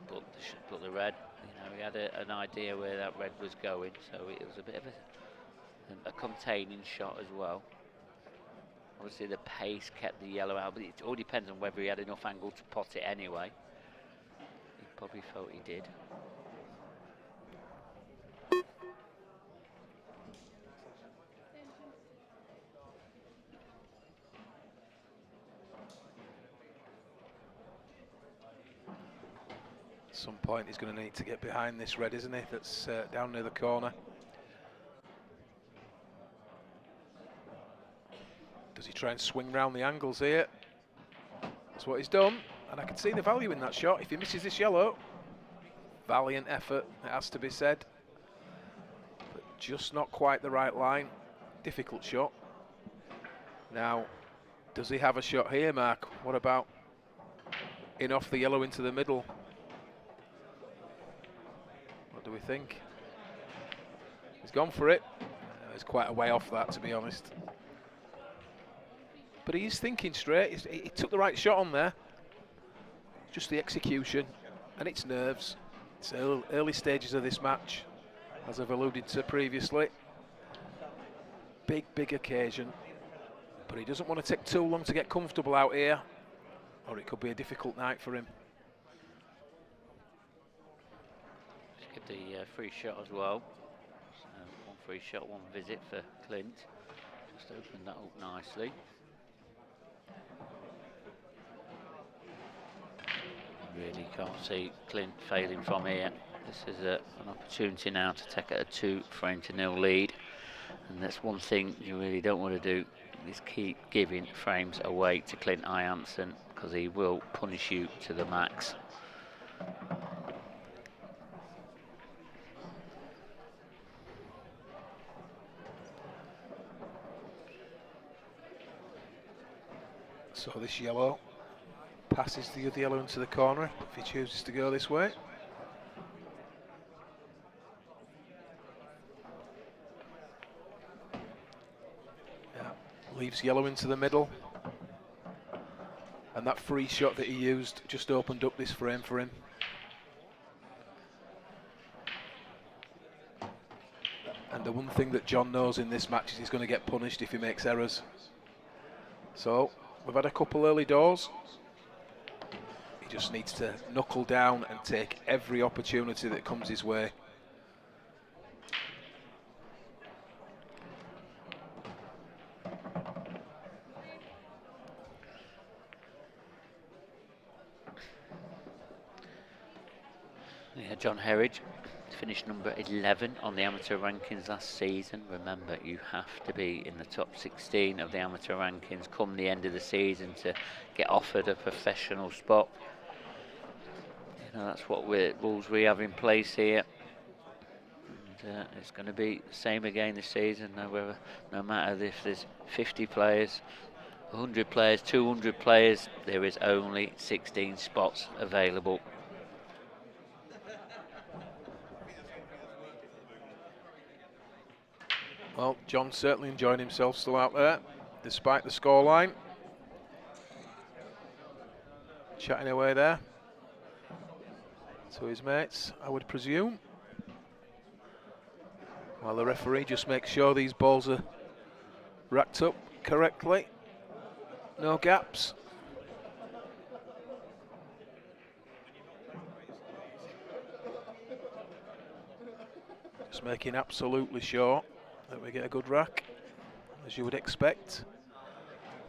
but the red, you know, he had an idea where that red was going. So it was a bit of a containing shot as well. Obviously the pace kept the yellow out, but it all depends on whether he had enough angle to pot it anyway. He probably felt he did. At some point he's going to need to get behind this red, isn't he? That's down near the corner. Does he try and swing round the angles here? That's what he's done, and I can see the value in that shot. If he misses this yellow, valiant effort, it has to be said, but just not quite the right line. Difficult shot. Now, does he have a shot here, Mark? What about in off the yellow into the middle? What do we think? He's gone for it. It's quite a way off that, to be honest. But he's thinking straight. He took the right shot on there. Just the execution, and it's nerves. It's early stages of this match, as I've alluded to previously. Big occasion. But he doesn't want to take too long to get comfortable out here, or it could be a difficult night for him. Just get the free shot as well. So one free shot, one visit for Clint. Just opened that up nicely. Really can't see Clint failing from here. This is an opportunity now to take a 2-frame-0 lead, and that's one thing you really don't want to do, is keep giving frames away to Clint Ianson, because he will punish you to the max. So this yellow passes the other yellow into the corner if he chooses to go this way. Yeah, leaves yellow into the middle. And that free shot that he used just opened up this frame for him. And the one thing that John knows in this match is he's going to get punished if he makes errors. So we've had a couple early doors. He just needs to knuckle down and take every opportunity that comes his way. Yeah, John Herridge finished number 11 on the amateur rankings last season. Remember, you have to be in the top 16 of the amateur rankings come the end of the season to get offered a professional spot. So that's what rules we have in place here. And, it's going to be the same again this season. No matter if there's 50 players, 100 players, 200 players, there is only 16 spots available. Well, John's certainly enjoying himself still out there, despite the scoreline. Chatting away there to his mates, I would presume. While the referee just makes sure these balls are racked up correctly. No gaps. Just making absolutely sure that we get a good rack, as you would expect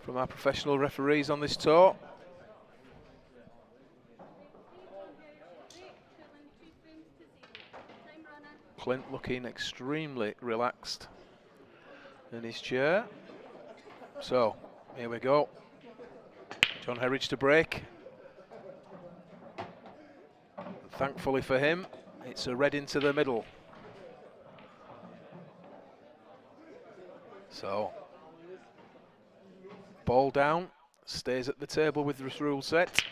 from our professional referees on this tour. Clint looking extremely relaxed in his chair. So, here we go. John Herridge to break. And thankfully for him, it's a red into the middle. So, ball down, stays at the table with this rule set.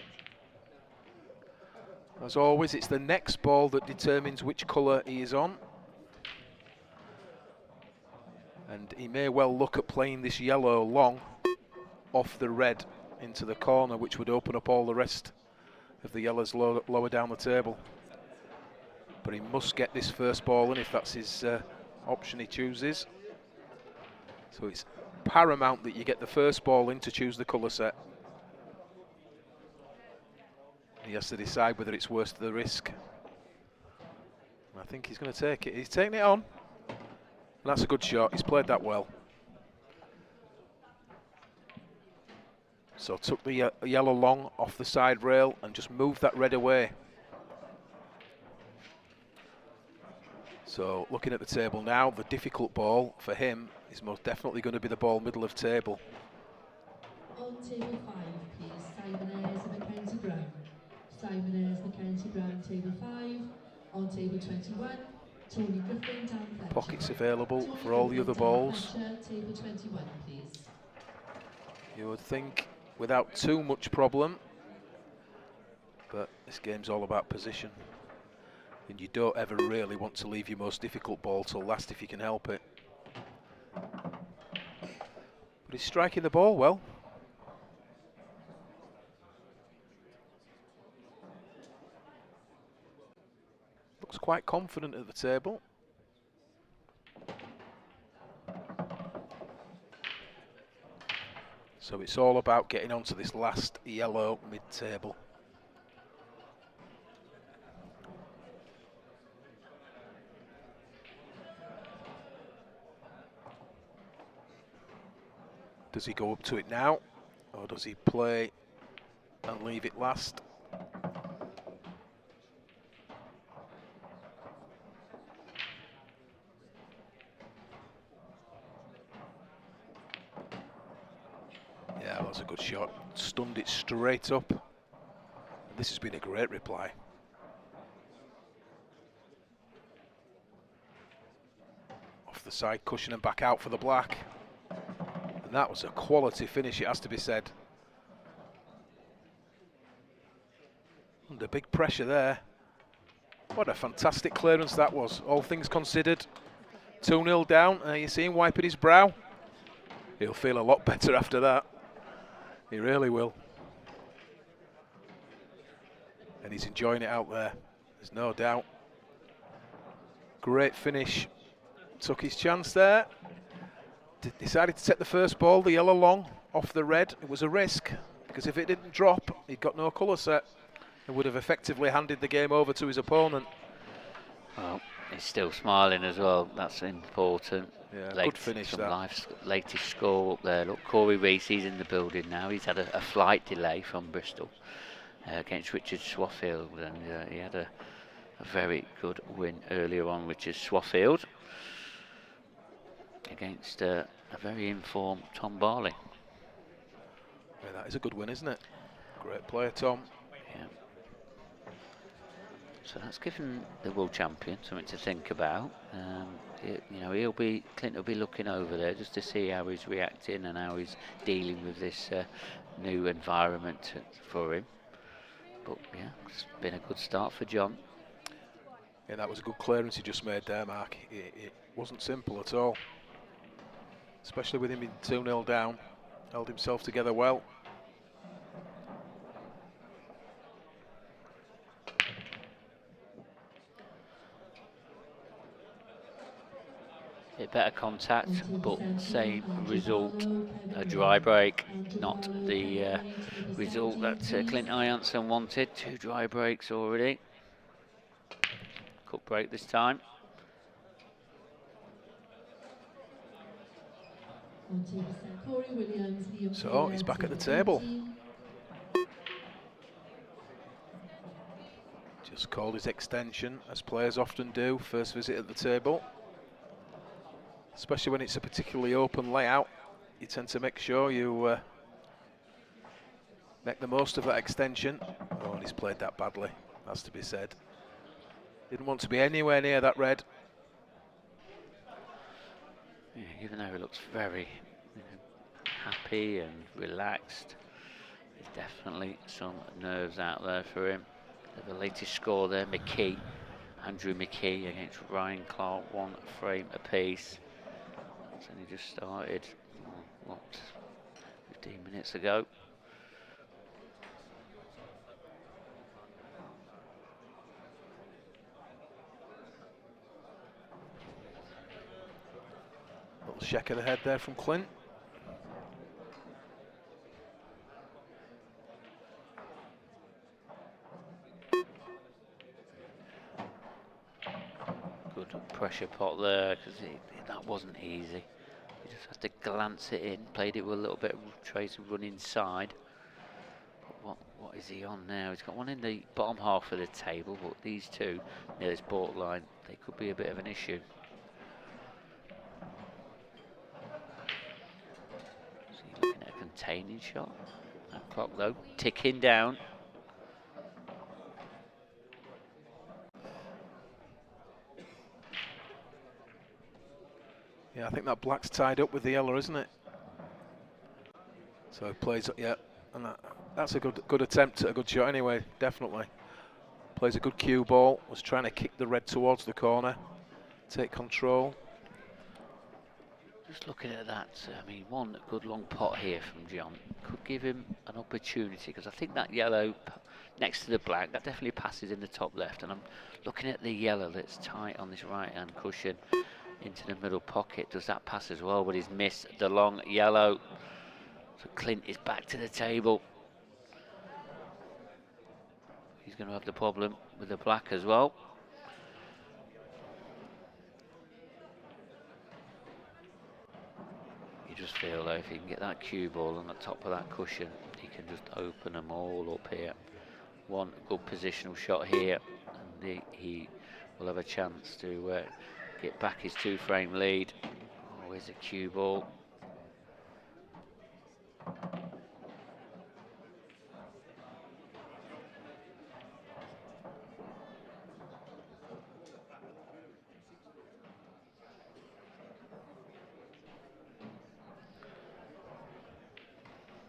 As always, it's the next ball that determines which colour he is on. And he may well look at playing this yellow long off the red into the corner, which would open up all the rest of the yellows lower down the table. But he must get this first ball in if that's his option he chooses. So it's paramount that you get the first ball in to choose the colour set. He has to decide whether it's worth the risk. I think he's going to take it. He's taking it on. And that's a good shot. He's played that well. So took the yellow long off the side rail and just moved that red away. So looking at the table now, the difficult ball for him is most definitely going to be the ball middle of table. On table 5, please, Simon Ayres and Mackenzie Brown. Simon Ayres, Mackenzie Brown, table 5. On table 21, Tony Griffin, Dan Fletcher. Pockets available Tony for all the Griffin, other Dan balls. Fletcher, table 21, please. You would think without too much problem, but this game's all about position. And you don't ever really want to leave your most difficult ball till last if you can help it. But he's striking the ball well. Looks quite confident at the table. So it's all about getting onto this last yellow mid-table. Does he go up to it now, or does he play and leave it last? Yeah, that's a good shot. Stunned it straight up. This has been a great reply. Off the side cushion and back out for the black. And that was a quality finish, it has to be said. Under big pressure there. What a fantastic clearance that was, all things considered. 2-0 down, you see him wiping his brow. He'll feel a lot better after that. He really will. And he's enjoying it out there, there's no doubt. Great finish. Took his chance there. Decided to take the first ball, the yellow long, off the red. It was a risk, because if it didn't drop, he'd got no colour set and would have effectively handed the game over to his opponent. Well, he's still smiling as well, that's important. Yeah, good finish that. Life's latest score up there. Look, Corey Reese, he's in the building now. He's had a flight delay from Bristol against Richard Swaffield, and he had a very good win earlier on, Richard Swaffield, against a very informed Tom Barley. Yeah, that is a good win, isn't it? Great player, Tom. Yeah. So that's given the world champion something to think about. You know, Clint will be looking over there just to see how he's reacting and how he's dealing with this new environment for him. But yeah, it's been a good start for John. Yeah, that was a good clearance he just made there, Mark. It wasn't simple at all, especially with him being 2-0 down. Held himself together well. Bit better contact, but same result. A dry break, not the result that Clint Jansen wanted. 2 dry breaks already. Cut break this time. So he's back at the table. Just called his extension, as players often do, first visit at the table. Especially when it's a particularly open layout, you tend to make sure you make the most of that extension. Oh, and he's played that badly, has to be said. Didn't want to be anywhere near that red. Yeah, even though he looks very happy and relaxed, there's definitely some nerves out there for him. The latest score there, Andrew McKee against Ryan Clark, 1 frame apiece. It's only just started, what, 15 minutes ago. Little shake of the head there from Clint. Good pressure pot there, because that wasn't easy. You just had to glance it in, played it with a little bit of trace and run inside. But what is he on now? He's got one in the bottom half of the table, but these two near this borderline, they could be a bit of an issue. So you're looking at a containing shot. That clock though, ticking down. Yeah, I think that black's tied up with the yellow, isn't it? So he plays, yeah, and that's a good attempt at a good shot anyway, definitely. Plays a good cue ball, was trying to kick the red towards the corner, take control. Just looking at that, I mean, one good long pot here from John could give him an opportunity, because I think that yellow next to the black, that definitely passes in the top left, and I'm looking at the yellow that's tight on this right-hand cushion into the middle pocket. Does that pass as well? But he's missed the long yellow. So Clint is back to the table. He's going to have the problem with the black as well. You just feel though, if he can get that cue ball on the top of that cushion, he can just open them all up here. One good positional shot here, and he will have a chance to get back his 2-frame lead. Oh, where's the cue ball?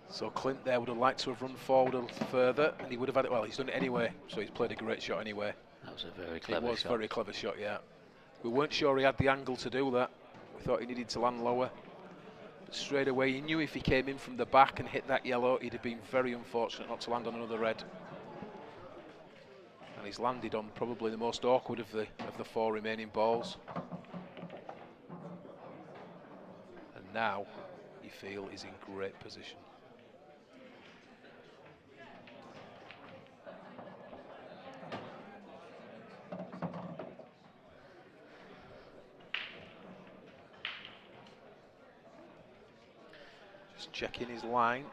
So Clint there would have liked to have run forward a little further, and he would have had it. Well, he's done it anyway, so he's played a great shot anyway. That was a very clever shot. It was a very clever shot, yeah. We weren't sure he had the angle to do that. We thought he needed to land lower. But straight away, he knew if he came in from the back and hit that yellow, he'd have been very unfortunate not to land on another red. And he's landed on probably the most awkward of the 4 remaining balls. And now, you feel he's in great position. Checking his line.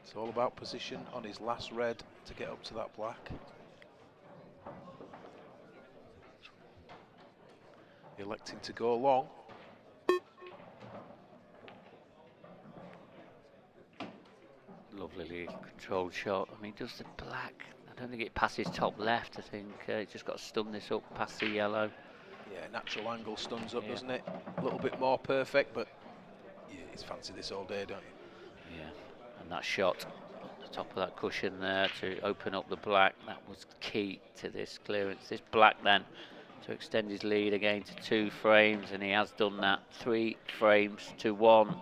It's all about position on his last red to get up to that black. Electing to go long. Lovely controlled shot. I mean, does the black, I don't think it passes top left. I think it just got to stun this up past the yellow. Yeah, natural angle stuns up, doesn't it? A little bit more perfect, but yeah, he's fancied this all day, don't you? Yeah, and that shot at the top of that cushion there to open up the black, that was key to this clearance. This black then to extend his lead again to 2 frames, and he has done that. 3 frames to 1.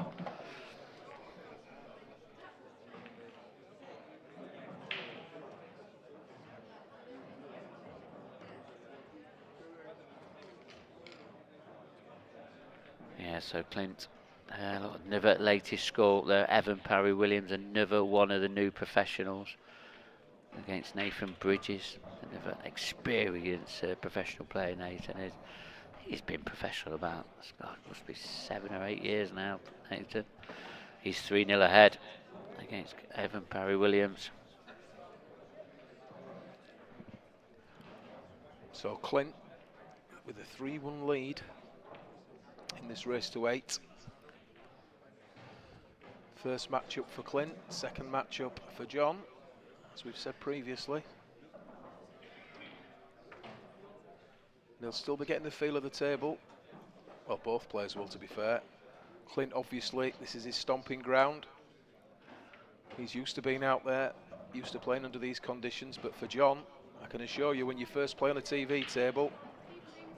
Yeah, so Clint, another latest score there. Evan Parry Williams, another one of the new professionals against Nathan Bridges, another experienced professional player. Nathan, he's been professional about, God, must be 7 or 8 years now. Nathan, he's 3-0 ahead against Evan Parry Williams. So Clint with a 3-1 lead in this race to 8. First matchup for Clint, second matchup for John, as we've said previously. They'll still be getting the feel of the table. Well, both players will, to be fair. Clint, obviously, this is his stomping ground. He's used to being out there, used to playing under these conditions, but for John, I can assure you, when you first play on a TV table,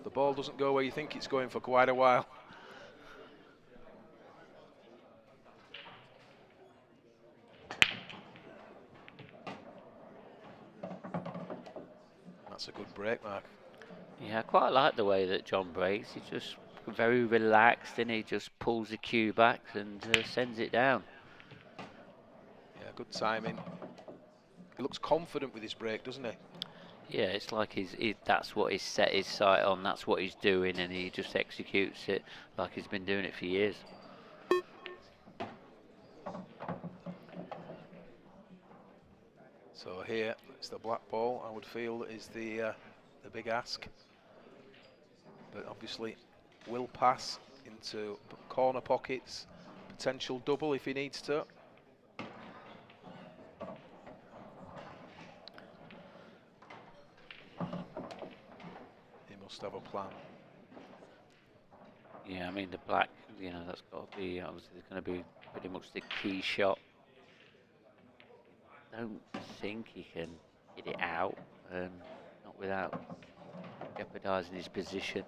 the ball doesn't go where you think it's going for quite a while. That's a good break, Mark. Yeah, I quite like the way that John breaks. He's just very relaxed, and he just pulls the cue back and sends it down. Yeah, good timing. He looks confident with his break, doesn't he? Yeah, it's like that's what he's set his sight on, that's what he's doing, and he just executes it like he's been doing it for years. So here, it's the black ball, I would feel, is the big ask. But obviously, will pass into corner pockets, potential double if he needs to. He must have a plan. Yeah, I mean, the black, you know, that's got to be, obviously, going to be pretty much the key shot. I don't think he can get it out, not without jeopardising his position.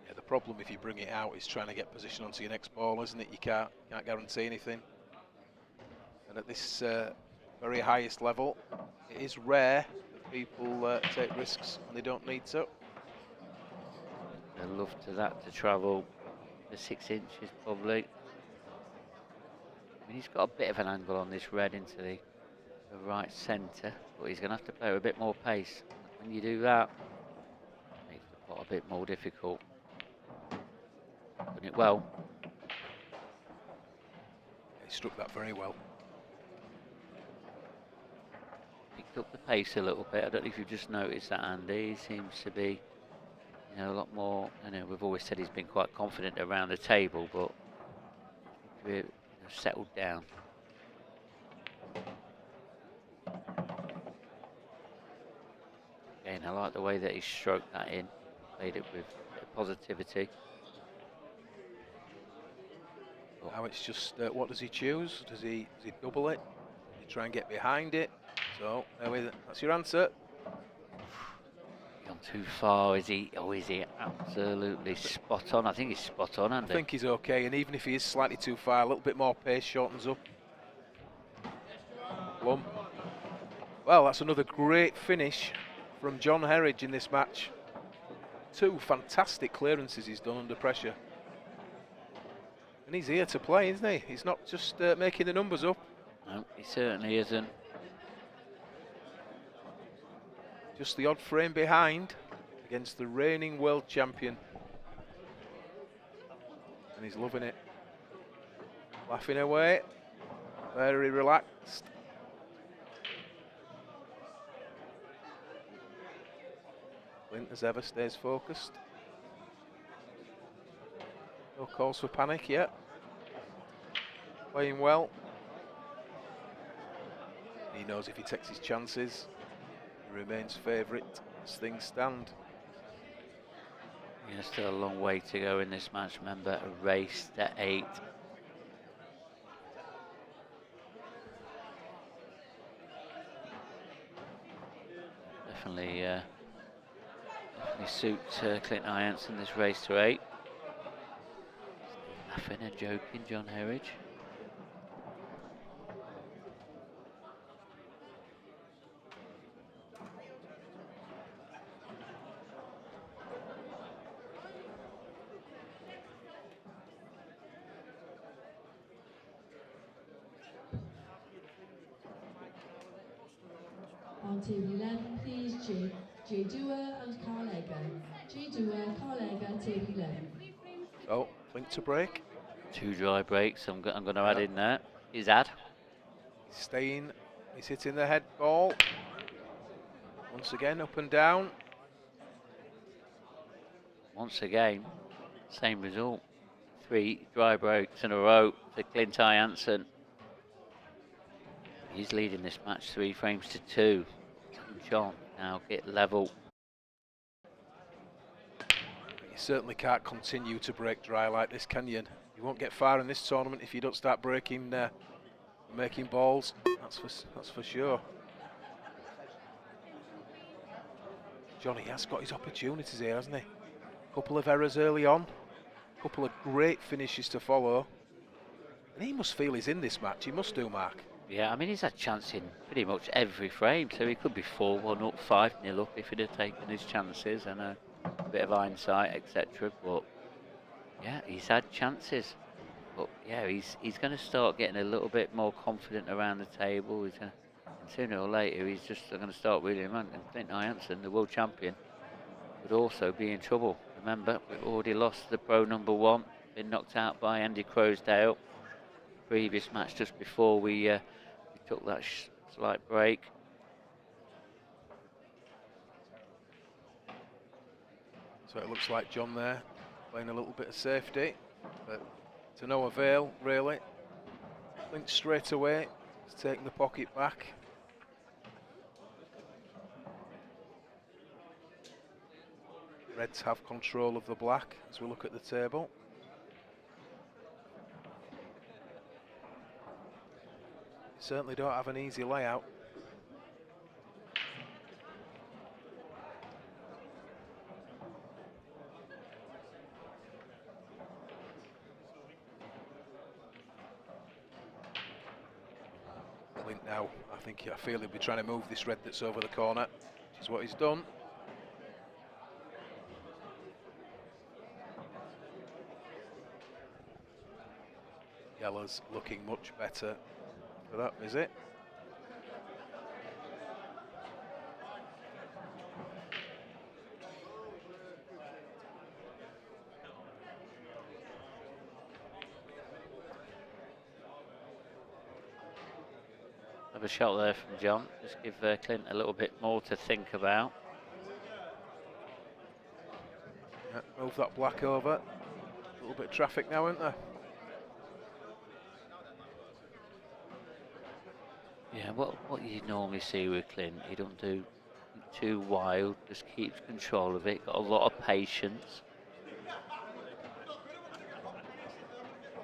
Yeah, the problem if you bring it out is trying to get position onto your next ball, isn't it? You can't guarantee anything. And at this very highest level, it is rare that people take risks when they don't need to. I'd love to travel the 6 inches probably. I mean, he's got a bit of an angle on this red into the right centre, but he's going to have to play with a bit more pace. When you do that, it makes the pot a bit more difficult. Done it well. He struck that very well. Picked up the pace a little bit. I don't know if you've just noticed that, Andy. He seems to be, you know, a lot more. I know we've always said he's been quite confident around the table, but we're settled down. Again, I like the way that he stroked that in, played it with positivity. Now it's just, what does he choose? Does he double it? Does he try and get behind it? So, that's your answer. Gone too far, is he? Oh, is he absolutely spot on? I think he's spot on, Andy. I think he's okay, and even if he is slightly too far, a little bit more pace shortens up. Plum. Well, that's another great finish from John Herridge in this match. 2 fantastic clearances he's done under pressure. And he's here to play, isn't he? He's not just making the numbers up. No, he certainly isn't. Just the odd frame behind against the reigning world champion. And he's loving it. Laughing away. Very relaxed. Clint, as ever, stays focused. No calls for panic yet. Playing well. He knows if he takes his chances, he remains favourite as things stand. Yeah, still a long way to go in this match. Remember, a race to 8. Definitely, definitely suit Clinton Ianson this race to 8. Laughing and joking, John Herridge. On table 11, please, J. Dewar and Carl Egger. J. Dewar, Carl Egger, table 11. So, link to break. 2 dry breaks, I'm going to add in there. He's he's staying, he's hitting the head ball. Once again, up and down. Once again, same result. 3 dry breaks in a row for Clint Ianson. He's leading this match 3 frames to 2. John now get level. You certainly can't continue to break dry like this, can you? You won't get far in this tournament if you don't start breaking, making balls. That's for sure. Johnny has got his opportunities here, hasn't he? Couple of errors early on, couple of great finishes to follow, and he must feel he's in this match. He must do, Mark. Yeah, I mean, he's had chance in pretty much every frame, so he could be 4-1 up, 5-0 up if he'd have taken his chances and a bit of hindsight, etc. But yeah, he's had chances. But yeah, he's going to start getting a little bit more confident around the table. He's gonna, sooner or later, he's just going to start wheeling around. And Clinton Ianson, the world champion, would also be in trouble. Remember, we've already lost the pro number 1, been knocked out by Andy Crozier. Previous match just before we took that slight break. So it looks like John there playing a little bit of safety, but to no avail, really. Clint straight away is taking the pocket back. Reds have control of the black as we look at the table. Certainly don't have an easy layout. Clint now, I feel he'll be trying to move this red that's over the corner, which is what he's done. Yellow's looking much better for that visit. Have a shot there from John. Just give Clint a little bit more to think about. Yeah, move that black over. A little bit of traffic now, isn't there? Yeah, what you normally see with Clint, he don't do too wild, just keeps control of it, got a lot of patience.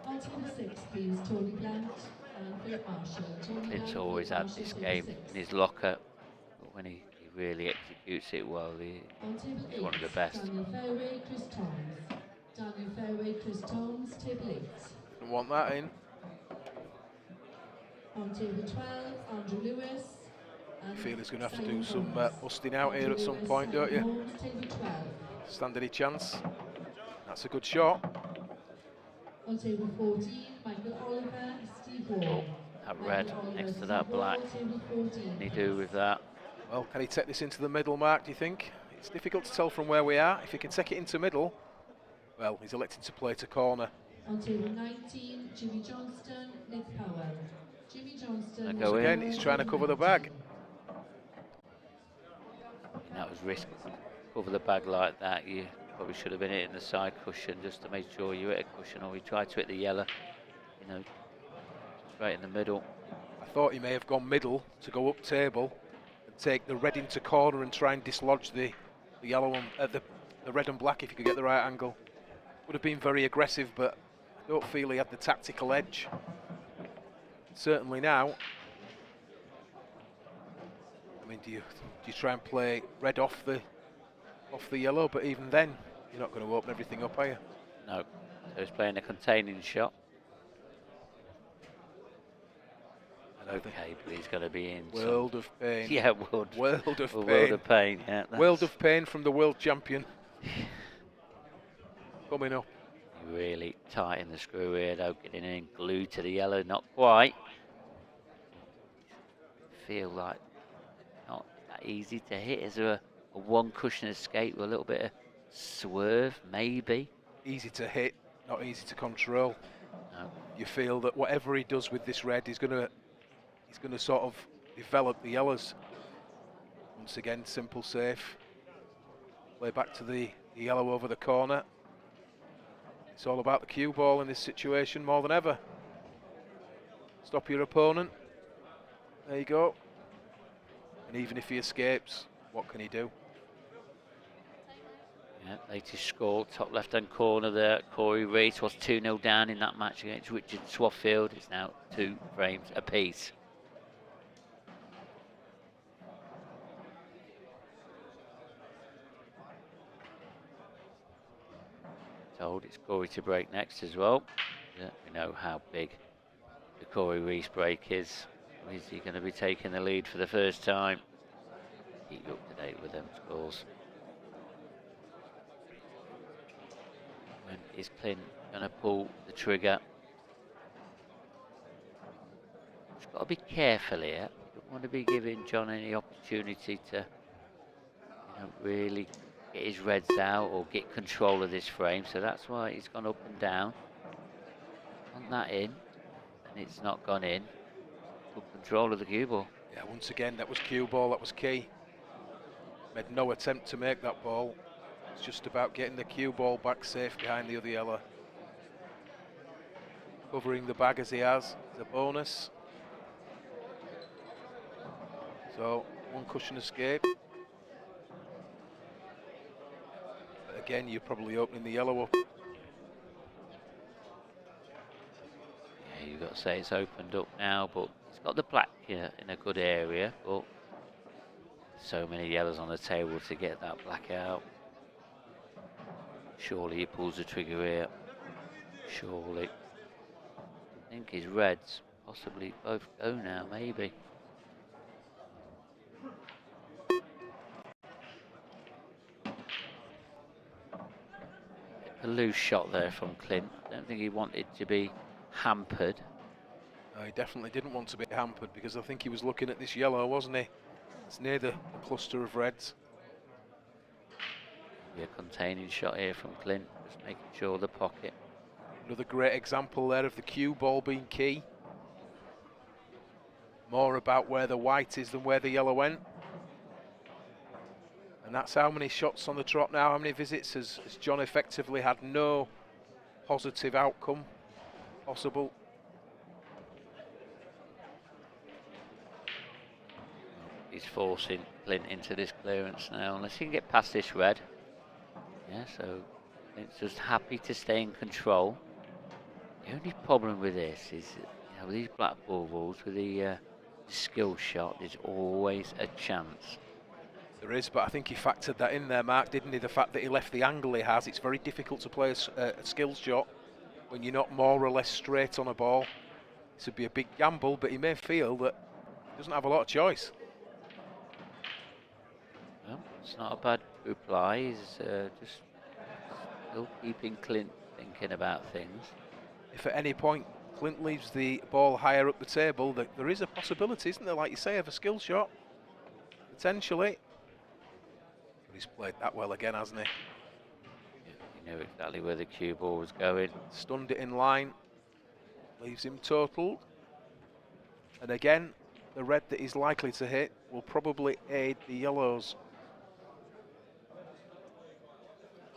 On table 6, please, Tony Blunt and Philip Marshall. Clint's always had this game in his locker, but when he really executes it well, he's one of the best. Daniel Fairway, Chris Toms. Daniel Fairway, Chris Toms, table 8. Don't want that in. On table 12, Andrew Lewis. I feel he's going to have to do some busting out here at some point, don't you? Stand any chance. That's a good shot. On table 14, Michael Oliver, Steve Wall. That red next to that black. What can he do with that? Well, can he take this into the middle, Mark, do you think? It's difficult to tell from where we are. If he can take it into middle, well, he's elected to play to corner. On table 19, Jimmy Johnston, Nick Powell. Jimmy Johnston. Go in. Again, he's trying to cover the bag. And that was risk. Cover the bag like that. You probably should have been hitting the side cushion just to make sure you hit a cushion, or we tried to hit the yellow, you know, right in the middle. I thought he may have gone middle to go up table and take the red into corner and try and dislodge the yellow one, the red and black if he could get the right angle. Would have been very aggressive, but I don't feel he had the tactical edge. Certainly now. I mean, do you try and play red off the yellow? But even then, you're not going to open everything up, are you? No. So he's playing a containing shot. Okay, but he's going to be in. World of pain. Yeah, world of pain. World of pain. Yeah. World of pain from the world champion. Coming up. Really tight in the screw here, though, getting in glued to the yellow. Not quite. Feel like not that easy to hit. Is there a one cushion escape with a little bit of swerve, maybe? Easy to hit, not easy to control. No. You feel that whatever he does with this red, he's going to sort of develop the yellows. Once again, simple safe. Play back to the yellow over the corner. It's all about the cue ball in this situation more than ever. Stop your opponent. There you go. And even if he escapes, what can he do? Yeah, latest score, top left-hand corner there. Corey Reese was 2-0 down in that match against Richard Swaffield. It's now 2 frames apiece. Told it's Corey to break next as well. Yeah, we know how big the Corey Reese break is. Is he going to be taking the lead for the first time? Keep you up to date with them scores. When is Clint going to pull the trigger? He's got to be careful here. Don't want to be giving John any opportunity to, really get his reds out or get control of this frame. So that's why he's gone up and down. On that in, and it's not gone in. Good control of the cue ball. Yeah, once again, that was cue ball, that was key. Made no attempt to make that ball. It's just about getting the cue ball back safe behind the other yellow. Covering the bag as he has is a bonus. So, one cushion escape. But again, you're probably opening the yellow up. Yeah, you've got to say it's opened up now, but it's got the black here in a good area, but so many yellows on the table to get that black out. Surely he pulls the trigger here. Surely. I think his reds possibly both go now, maybe. A loose shot there from Clint. I don't think he wanted to be hampered. No, he definitely didn't want to be hampered because I think he was looking at this yellow, wasn't he? It's near the cluster of reds. Yeah, containing shot here from Clint, just making sure the pocket. Another great example there of the cue ball being key. More about where the white is than where the yellow went. And that's how many shots on the trot now, how many visits has John effectively had no positive outcome possible. He's forcing Clint into this clearance now, unless he can get past this red. Yeah, so Clint's just happy to stay in control. The only problem with this is, with these black ball rules, with the skill shot, there's always a chance. There is, but I think he factored that in there, Mark, didn't he? The fact that he left the angle he has, it's very difficult to play a skill shot when you're not more or less straight on a ball. This would be a big gamble, but he may feel that he doesn't have a lot of choice. Well, it's not a bad reply. He's just still keeping Clint thinking about things. If at any point Clint leaves the ball higher up the table, there is a possibility, isn't there, like you say, of a skill shot, potentially. But he's played that well again, hasn't he? Yeah, he knew exactly where the cue ball was going. Stunned it in line, leaves him totaled. And again, the red that he's likely to hit will probably aid the yellows.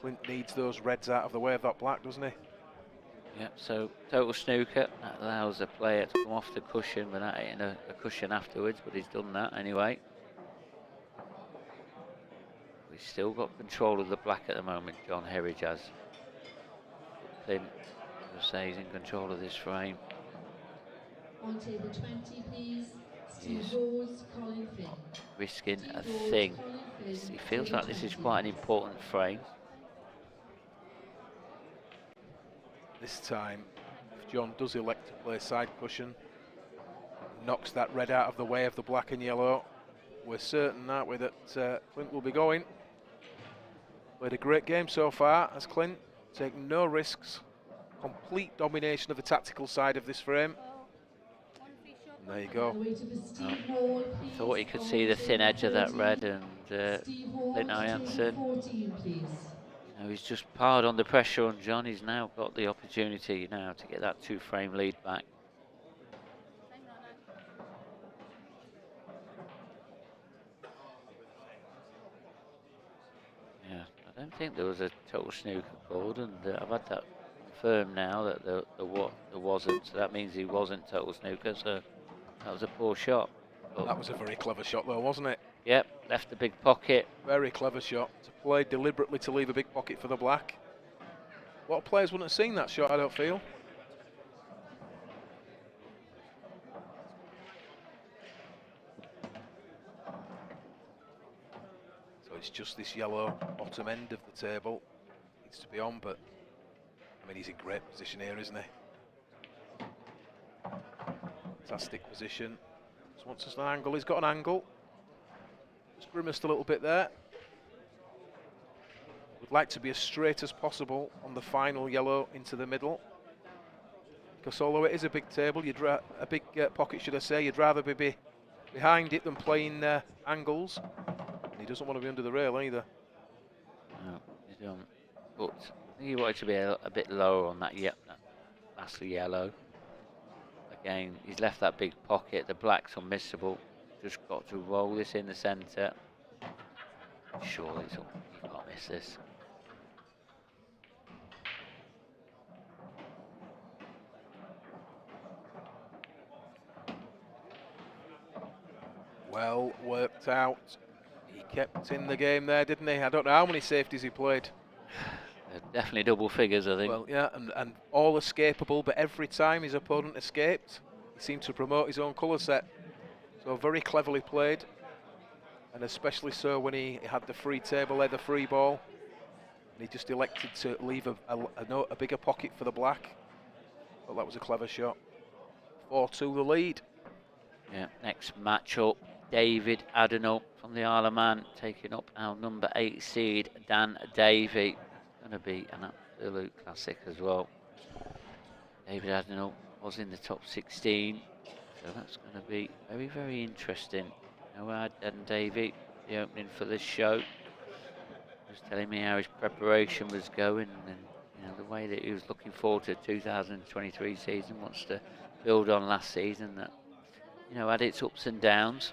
Clint needs those reds out of the way of that black, doesn't he? Yep, so total snooker. That allows the player to come off the cushion without hitting a cushion afterwards, but he's done that anyway. He's still got control of the black at the moment, John Herridge has. Clint, as I say, he's in control of this frame. On table 20, please. He's Steve Rose, Colin Finn. risking a Steve Rose, thing. Colin Finn, He feels table like this is 20. quite an important frame. This time, if John does elect to play side cushion, knocks that red out of the way of the black and yellow, we're certain, aren't we, that Clint will be going. Played a great game so far, as Clint, taking no risks, complete domination of the tactical side of this frame. And there you go. Oh, thought he could see the thin edge of that red, and Clint Jansen. You know, he's just piled on the pressure on John. He's now got the opportunity now to get that 2-frame lead back. Yeah, I don't think there was a total snooker called, and I've had that confirmed now that there wasn't. So that means he wasn't total snooker. So that was a poor shot. But that was a very clever shot, though, wasn't it? Yep, left the big pocket. Very clever shot to play deliberately to leave a big pocket for the black. A lot of players wouldn't have seen that shot, I don't feel. So it's just this yellow bottom end of the table needs to be on, but I mean, he's in great position here, isn't he? Fantastic position. Just wants us an angle. He's got an angle. Just grimaced a little bit there. Would like to be as straight as possible on the final yellow into the middle. Because although it is a big table, a big pocket, should I say, you'd rather be behind it than playing angles. And he doesn't want to be under the rail either. No, you don't. But I think he wanted to be a bit lower on that. Yep, that lastly yellow. Again, he's left that big pocket. The black's unmissable. Just got to roll this in the centre. Surely you can't miss this. Well worked out. He kept in the game there, didn't he? I don't know how many safeties he played. Definitely double figures, I think. Well, yeah, and all escapable, but every time his opponent escaped, he seemed to promote his own colour set. So very cleverly played, and especially so when he had the free table there, the free ball, and he just elected to leave a bigger pocket for the black. Well, that was a clever shot. 4-2 the lead. Yeah, next matchup, David Ardern from the Isle of Man taking up our number 8 seed, Dan Davey. Going to be an absolute classic as well. David Ardern was in the top 16, so that's going to be very, very interesting. Now, Dan Davey, the opening for this show, was telling me how his preparation was going, and you know, the way that he was looking forward to the 2023 season, wants to build on last season that, you know, had its ups and downs.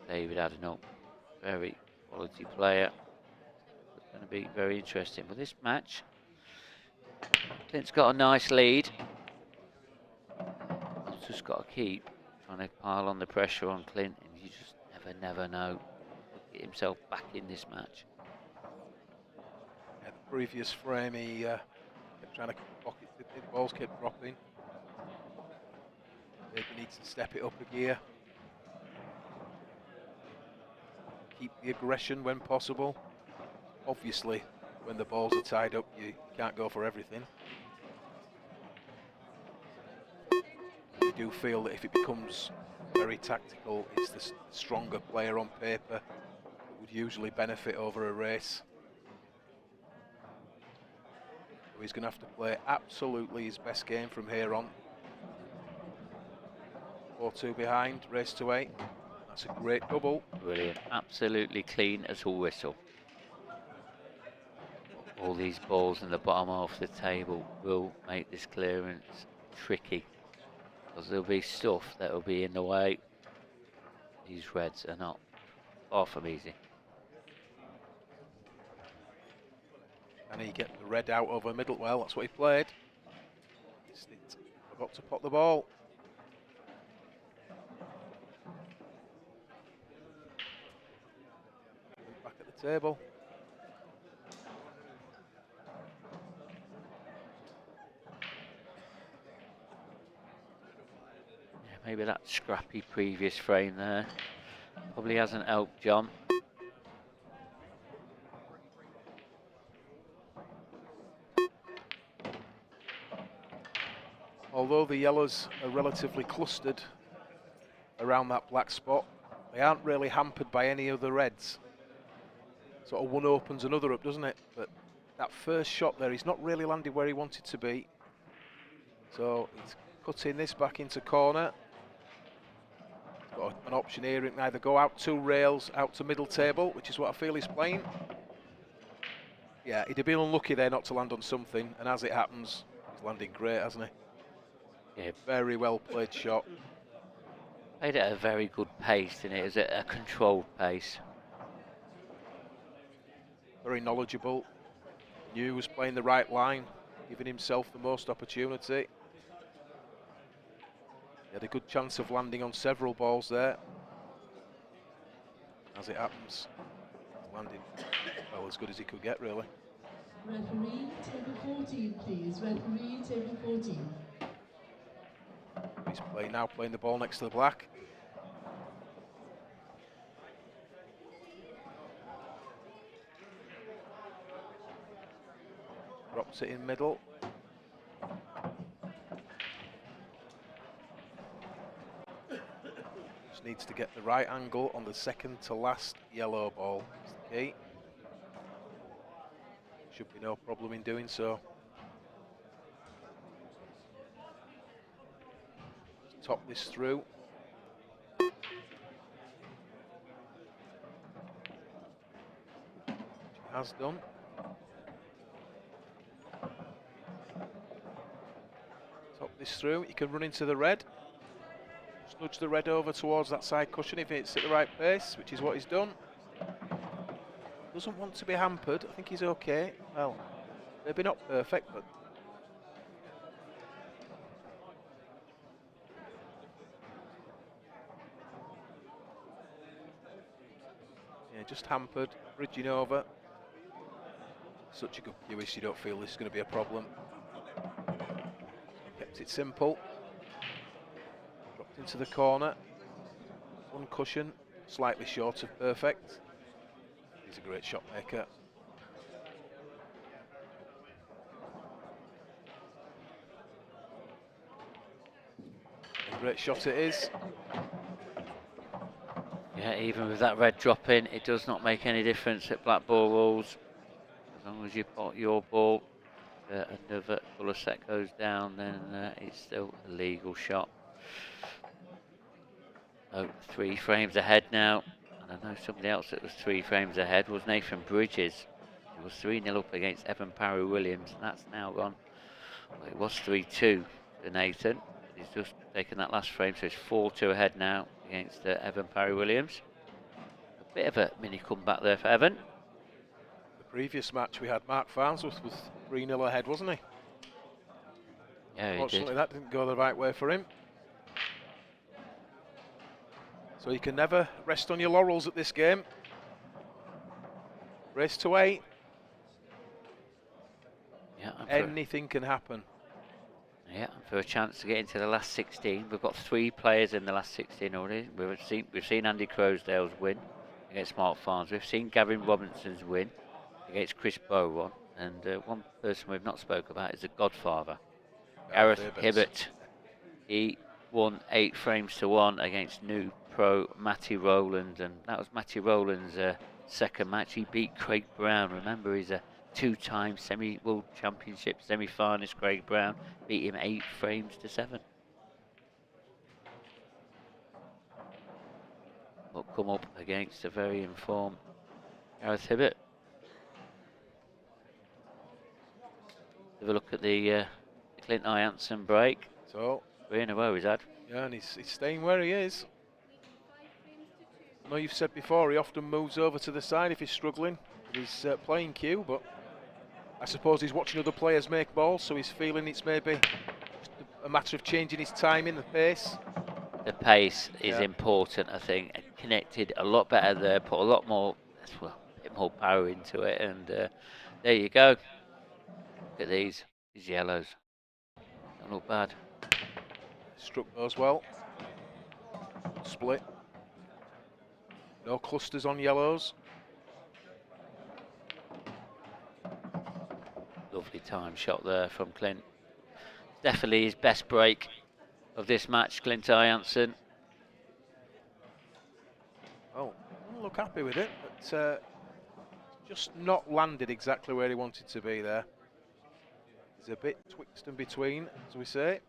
David Ardern, very quality player. It's going to be very interesting. But this match, Clint's got a nice lead. He's just got to keep trying to pile on the pressure on Clint, and you just never know. Get himself back in this match. Yeah, the previous frame, he kept trying to pocket it, the balls kept dropping. Maybe needs to step it up a gear. Keep the aggression when possible. Obviously, when the balls are tied up, you can't go for everything. I do feel that if it becomes very tactical, it's the stronger player on paper that would usually benefit over a race. So he's going to have to play absolutely his best game from here on. 4-2 behind, race to 8. That's a great double. Brilliant, absolutely clean as a whistle. All these balls in the bottom half of the table will make this clearance tricky, because there'll be stuff that will be in the way. These reds are not far from easy. Can he get the red out over middle? Well, that's what he played. Forgot to pot the ball. Back at the table. Yeah, maybe that scrappy previous frame there probably hasn't helped John. Although the yellows are relatively clustered around that black spot, they aren't really hampered by any of the reds. Sort of one opens another up, doesn't it? But that first shot there, he's not really landed where he wanted to be. So he's cutting this back into corner. He's got an option here, he can either go out 2 rails, out to middle table, which is what I feel he's playing. Yeah, he'd have been unlucky there not to land on something, and as it happens, he's landing great, hasn't he? Yeah, very well played shot. Played at a very good pace, didn't it? It was at a controlled pace. Very knowledgeable. Knew he was playing the right line, giving himself the most opportunity. He had a good chance of landing on several balls there. As it happens, landing well as good as he could get, really. Referee, table 14, please. Referee, table 14. He's now playing the ball next to the black. Drops it in middle. Just needs to get the right angle on the second to last yellow ball. That's the key. Should be no problem in doing so. Top this through. She has done. Top this through. You can run into the red. Just nudge the red over towards that side cushion if it's at the right pace, which is what he's done. Doesn't want to be hampered. I think he's okay. Well, maybe not perfect, but just hampered, bridging over. Such a good QS, you don't feel this is going to be a problem. Kept it simple. Dropped into the corner. One cushion, slightly short of perfect. He's a great shot maker. A great shot it is. Yeah, even with that red drop in, it does not make any difference at black ball rules. As long as you pot your ball, another colour set goes down, then it's still a legal shot. Oh, 3 frames ahead now. And I know somebody else that was 3 frames ahead was Nathan Bridges. He was 3-0 up against Evan Parry-Williams, and that's now gone. Well, it was 3-2 for Nathan. He's just taken that last frame, so it's 4-2 ahead now against Evan Parry-Williams. A bit of a mini comeback there for Evan. The previous match we had Mark Farnsworth was 3-0 ahead, wasn't he? Yeah, Unfortunately, that didn't go the right way for him. So you can never rest on your laurels at this game. Race to 8. Yeah, anything can happen. Yeah, for a chance to get into the last 16. We've got 3 players in the last 16 already. We've seen Andy Crozier's win against Mark Farnsworth. We've seen Gavin Robinson's win against Chris Bowron. And one person we've not spoke about is the Godfather, Gareth Hibbert. He won 8 frames to 1 against new pro Matty Rowland, and that was Matty Rowland's second match. He beat Craig Brown. Remember, he's a 2-time World Championship semi-finalist. Craig Brown beat him 8 frames to 7. Will come up against a very informed Gareth Hibbert. Have a look at the Clint Jansen break. So 3 in a row he's had. Yeah, and he's staying where he is. I know you've said before he often moves over to the side if he's struggling with his playing cue, but I suppose he's watching other players make balls, so he's feeling it's maybe a matter of changing his timing, the pace. The pace is important, I think. Connected a lot better there, put a lot more, well, a bit more power into it, and there you go. Look at these yellows. Don't look bad. Struck those well. Split. No clusters on yellows. Lovely time shot there from Clint. Definitely his best break of this match, Clint Jansen. Well, doesn't look happy with it, but just not landed exactly where he wanted to be there. He's a bit twixt and between, as we say.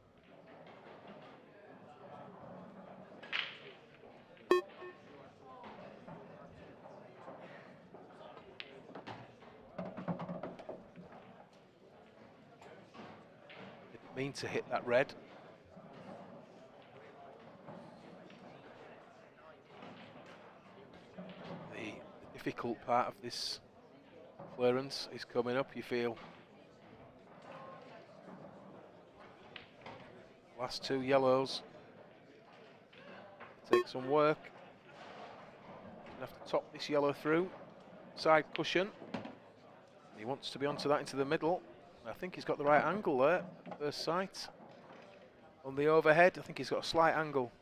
Didn't mean to hit that red. The difficult part of this clearance is coming up, you feel. Last two yellows. Take some work. Gonna have to top this yellow through. Side cushion. He wants to be onto that into the middle. I think he's got the right angle there at first sight. On the overhead, I think he's got a slight angle.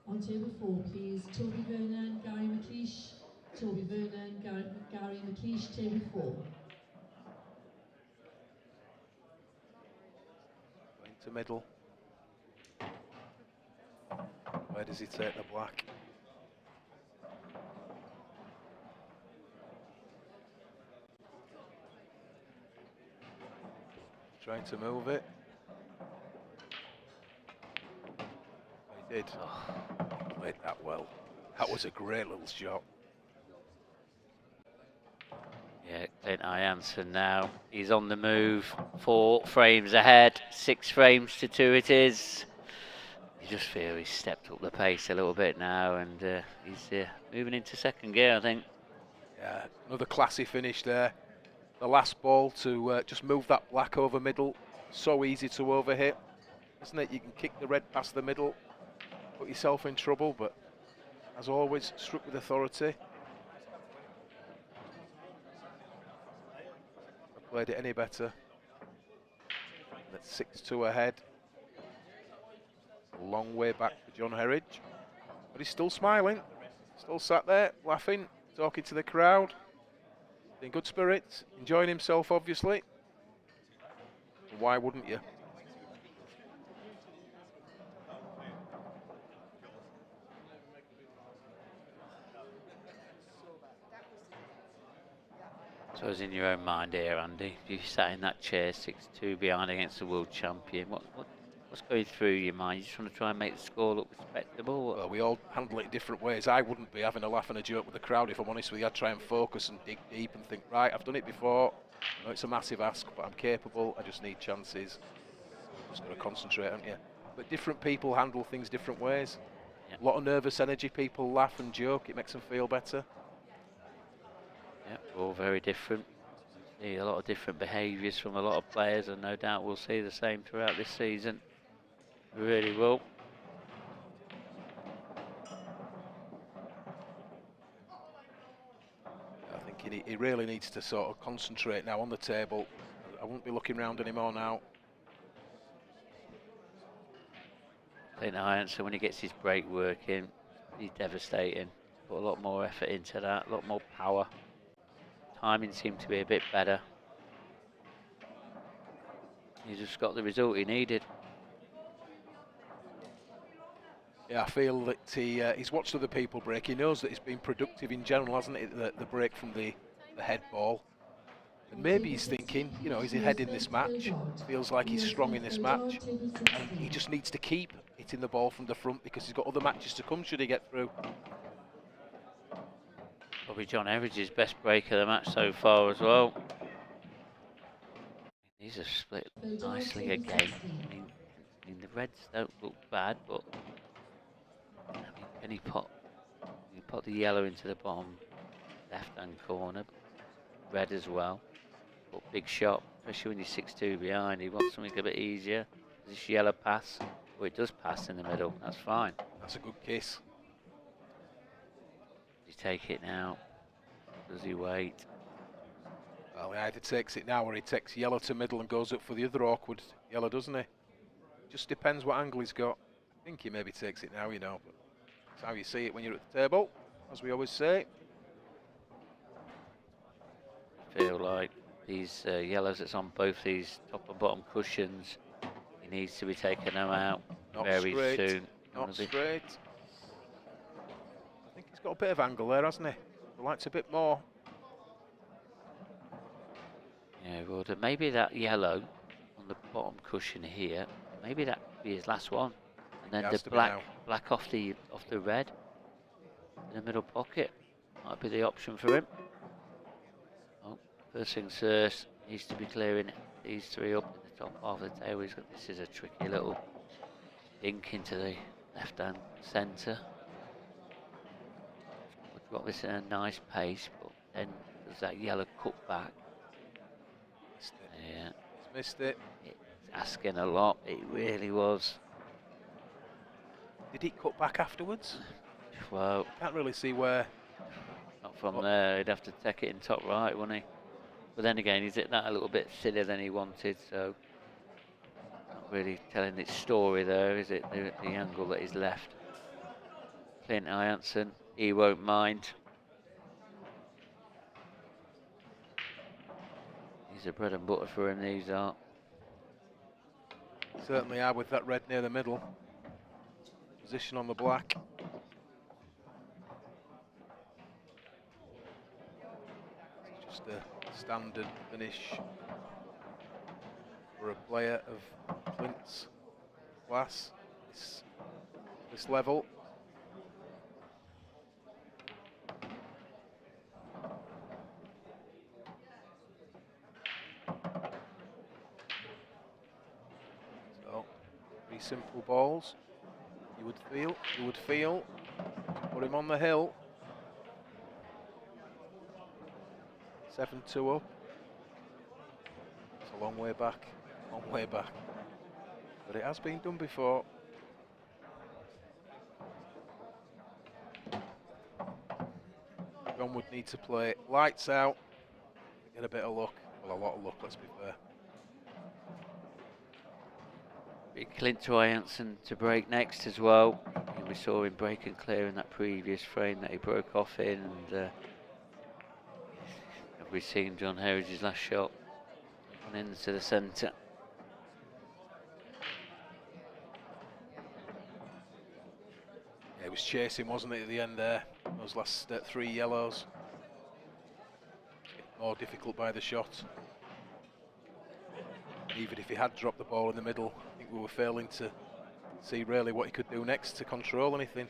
On table 4, please. Toby Vernon, Gary McLeish. Toby Vernon, Gary McLeish, table 4. Into middle. Where does he take the black? Trying to move it. He did. Oh, played that well. That was a great little shot. Yeah, Clint Jansen now. He's on the move. 4 frames ahead. 6 frames to 2 it is. You just feel he's stepped up the pace a little bit now, and he's moving into second gear, I think. Yeah, another classy finish there. The last ball to just move that black over middle. So easy to overhit, isn't it? You can kick the red past the middle, put yourself in trouble, but as always, struck with authority. I played it any better. That's 6-2 ahead. A long way back for John Herridge, but he's still smiling, still sat there laughing, talking to the crowd, in good spirits, enjoying himself obviously. Why wouldn't you? So it's in your own mind here, Andy. You sat in that chair 6-2 behind against the world champion. What's going through your mind? You just want to try and make the score look respectable? Well, we all handle it in different ways. I wouldn't be having a laugh and a joke with the crowd, if I'm honest with you. I'd try and focus and dig deep and think, right, I've done it before. I know it's a massive ask, but I'm capable. I just need chances. Just got to concentrate, haven't you? But different people handle things different ways. Yep. A lot of nervous energy, people laugh and joke. It makes them feel better. Yeah, all very different. See a lot of different behaviours from a lot of players, and no doubt we'll see the same throughout this season. We really will. I think he really needs to sort of concentrate now on the table. I won't be looking round anymore now. I think Jansen, when he gets his break working, he's devastating. Put a lot more effort into that, a lot more power. Timing seemed to be a bit better. He just got the result he needed. Yeah, I feel that he's watched other people break. He knows that it's been productive in general, hasn't it? The break from the head ball. And maybe he's thinking, you know, he's ahead in this match. Feels like he's strong in this match. And he just needs to keep hitting the ball from the front because he's got other matches to come should he get through. Probably John Herridge's best break of the match so far as well. These are split nicely again. I mean, the reds don't look bad, but I mean, can he put the yellow into the bottom left-hand corner? Red as well. But big shot, especially when you're 6-2 behind. He wants something a bit easier. This yellow pass, or it does pass in the middle. That's fine. That's a good kiss. Does he take it now? Does he wait? Well, he either takes it now or he takes yellow to middle and goes up for the other awkward yellow, doesn't he? Just depends what angle he's got. I think he maybe takes it now, you know, but that's how you see it when you're at the table, as we always say. I feel like these yellows that's on both these top and bottom cushions, he needs to be taking them out very soon. Not straight. I think he's got a bit of angle there, hasn't he? He likes a bit more. Yeah, well, maybe that yellow on the bottom cushion here, maybe that could be his last one, and then the black off the red in the middle pocket might be the option for him. Oh, first things first, needs to be clearing these three up in the top half of the table. This is a tricky little dink into the left-hand centre. We've got this in a nice pace, but then there's that yellow cut back. Yeah, he's missed it. It's asking a lot. It really was. Did he cut back afterwards? Well, can't really see where. Not from there. He'd have to take it in top right, wouldn't he? But then again, he's hit that a little bit thinner than he wanted, so not really telling its story there, is it? The angle that he's left. Clint Jansen, he won't mind. These are bread and butter for him, these are. Certainly are, with that red near the middle. Position on the black. It's just a standard finish for a player of Clint's class, this level. Simple balls, you would feel, put him on the hill. 7-2 up. It's a long way back, but it has been done before. John would need to play lights out, get a bit of luck, well, a lot of luck, let's be fair. Clint Jansen to break next as well. We saw him break and clear in that previous frame that he broke off in, and have we seen John Herridge's last shot on into the centre. Yeah, he was chasing, wasn't it, at the end there? Those last three yellows. More difficult by the shot. Even if he had dropped the ball in the middle, I think we were failing to see really what he could do next to control anything.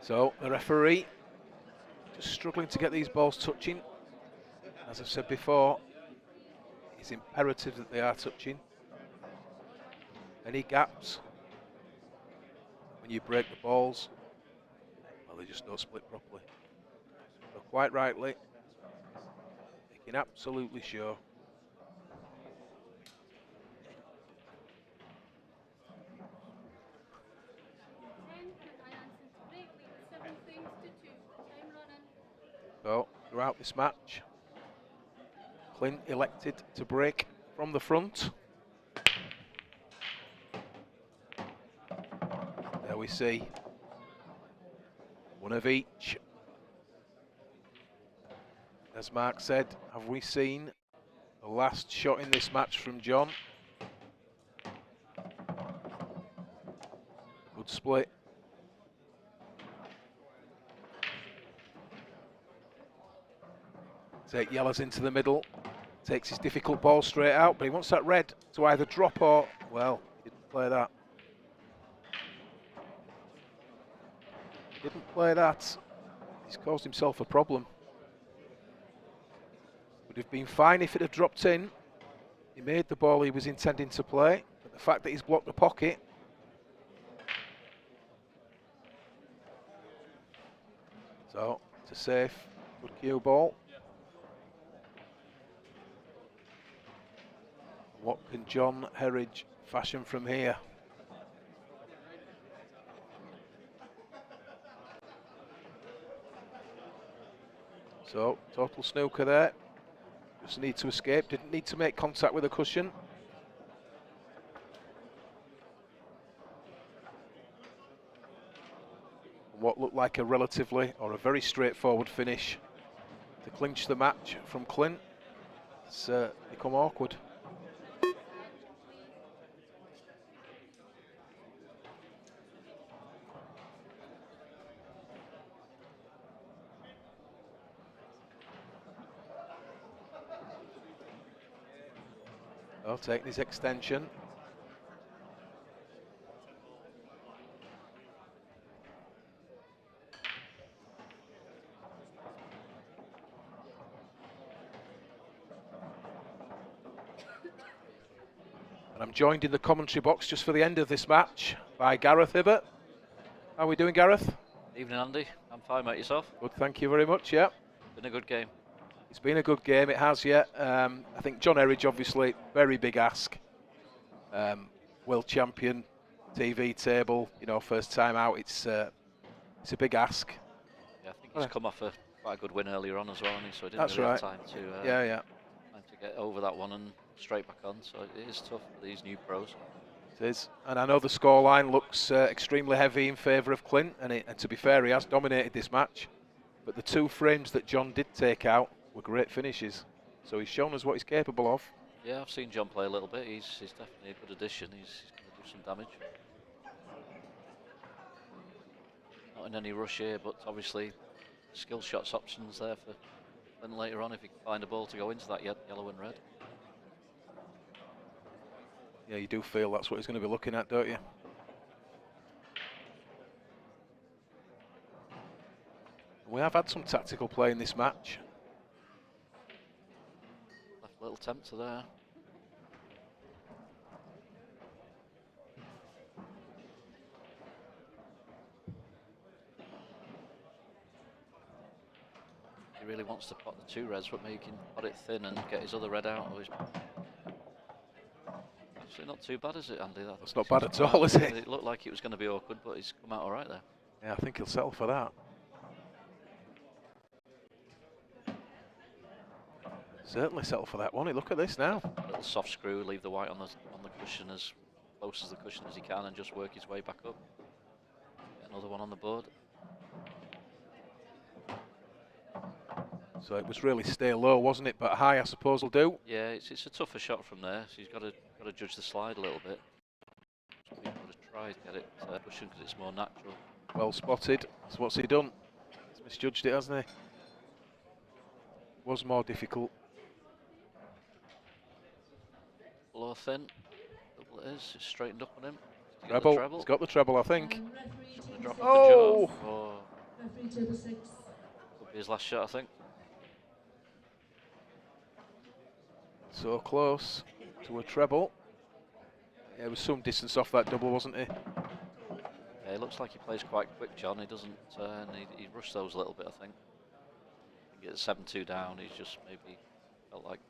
So the referee just struggling to get these balls touching. As I've said before, it's imperative that they are touching. Any gaps when you break the balls, well, they just don't split properly. So quite rightly, making absolutely sure. So, throughout this match, Clint elected to break from the front. There we see one of each. As Mark said, have we seen the last shot in this match from John? Good split. Take yellows into the middle, takes his difficult ball straight out, but he wants that red to either drop or, well, he didn't play that. Didn't play that. He's caused himself a problem. Would have been fine if it had dropped in. He made the ball he was intending to play, but the fact that he's blocked the pocket. So, it's a safe, good cue ball. What can John Herridge fashion from here? So, total snooker there. Just need to escape, didn't need to make contact with the cushion. What looked like a relatively, or a very straightforward finish to clinch the match from Clint. It's become awkward. Oh, taking his extension. And I'm joined in the commentary box just for the end of this match by Gareth Hibbert. How are we doing, Gareth? Evening, Andy. I'm fine, mate. Yourself? Good, thank you very much, yeah. Been a good game. It's been a good game, it has, yeah. I think John Herridge, obviously, very big ask. World champion, TV table, you know, first time out, it's a big ask. Yeah, I think he's come off quite a good win earlier on as well, hasn't he? So he didn't That's really right. have time to, time to get over that one and straight back on. So it is tough for these new pros. It is, and I know the scoreline looks extremely heavy in favour of Clint, and to be fair, he has dominated this match. But the two frames that John did take out were great finishes, so he's shown us what he's capable of. Yeah, I've seen John play a little bit. He's definitely a good addition. He's going to do some damage. Not in any rush here, but obviously skill shots options there for then later on if he can find a ball to go into that yellow and red. Yeah, you do feel that's what he's going to be looking at, don't you? We have had some tactical play in this match. Left a little tempter there. He really wants to pot the two reds, but maybe he can pot it thin and get his other red out. Actually, not too bad, is it, Andy? It's not bad at all, is it? It looked like it was going to be awkward, but he's come out all right there. Yeah, I think he'll settle for that. Certainly settle for that one. Look at this now. A little soft screw, leave the white on the cushion as close as the cushion as he can, and just work his way back up. Get another one on the board. So it was really stay low, wasn't it? But high, I suppose, will do. Yeah, it's a tougher shot from there. So he's got to judge the slide a little bit. He's got to try to get it cushion because it's more natural. Well spotted. So what's he done? He's misjudged it, hasn't he? Was more difficult. Low thin. Double it is. It's straightened up on him. Treble. He's got the treble, I think. Drop oh! Off the jaw. Oh. Could be his last shot, I think. So close to a treble. Yeah, there was some distance off that double, wasn't he? Yeah, it looks like he plays quite quick, John. He doesn't. He rushed those a little bit, I think. Get 7-2 down. He's just maybe felt like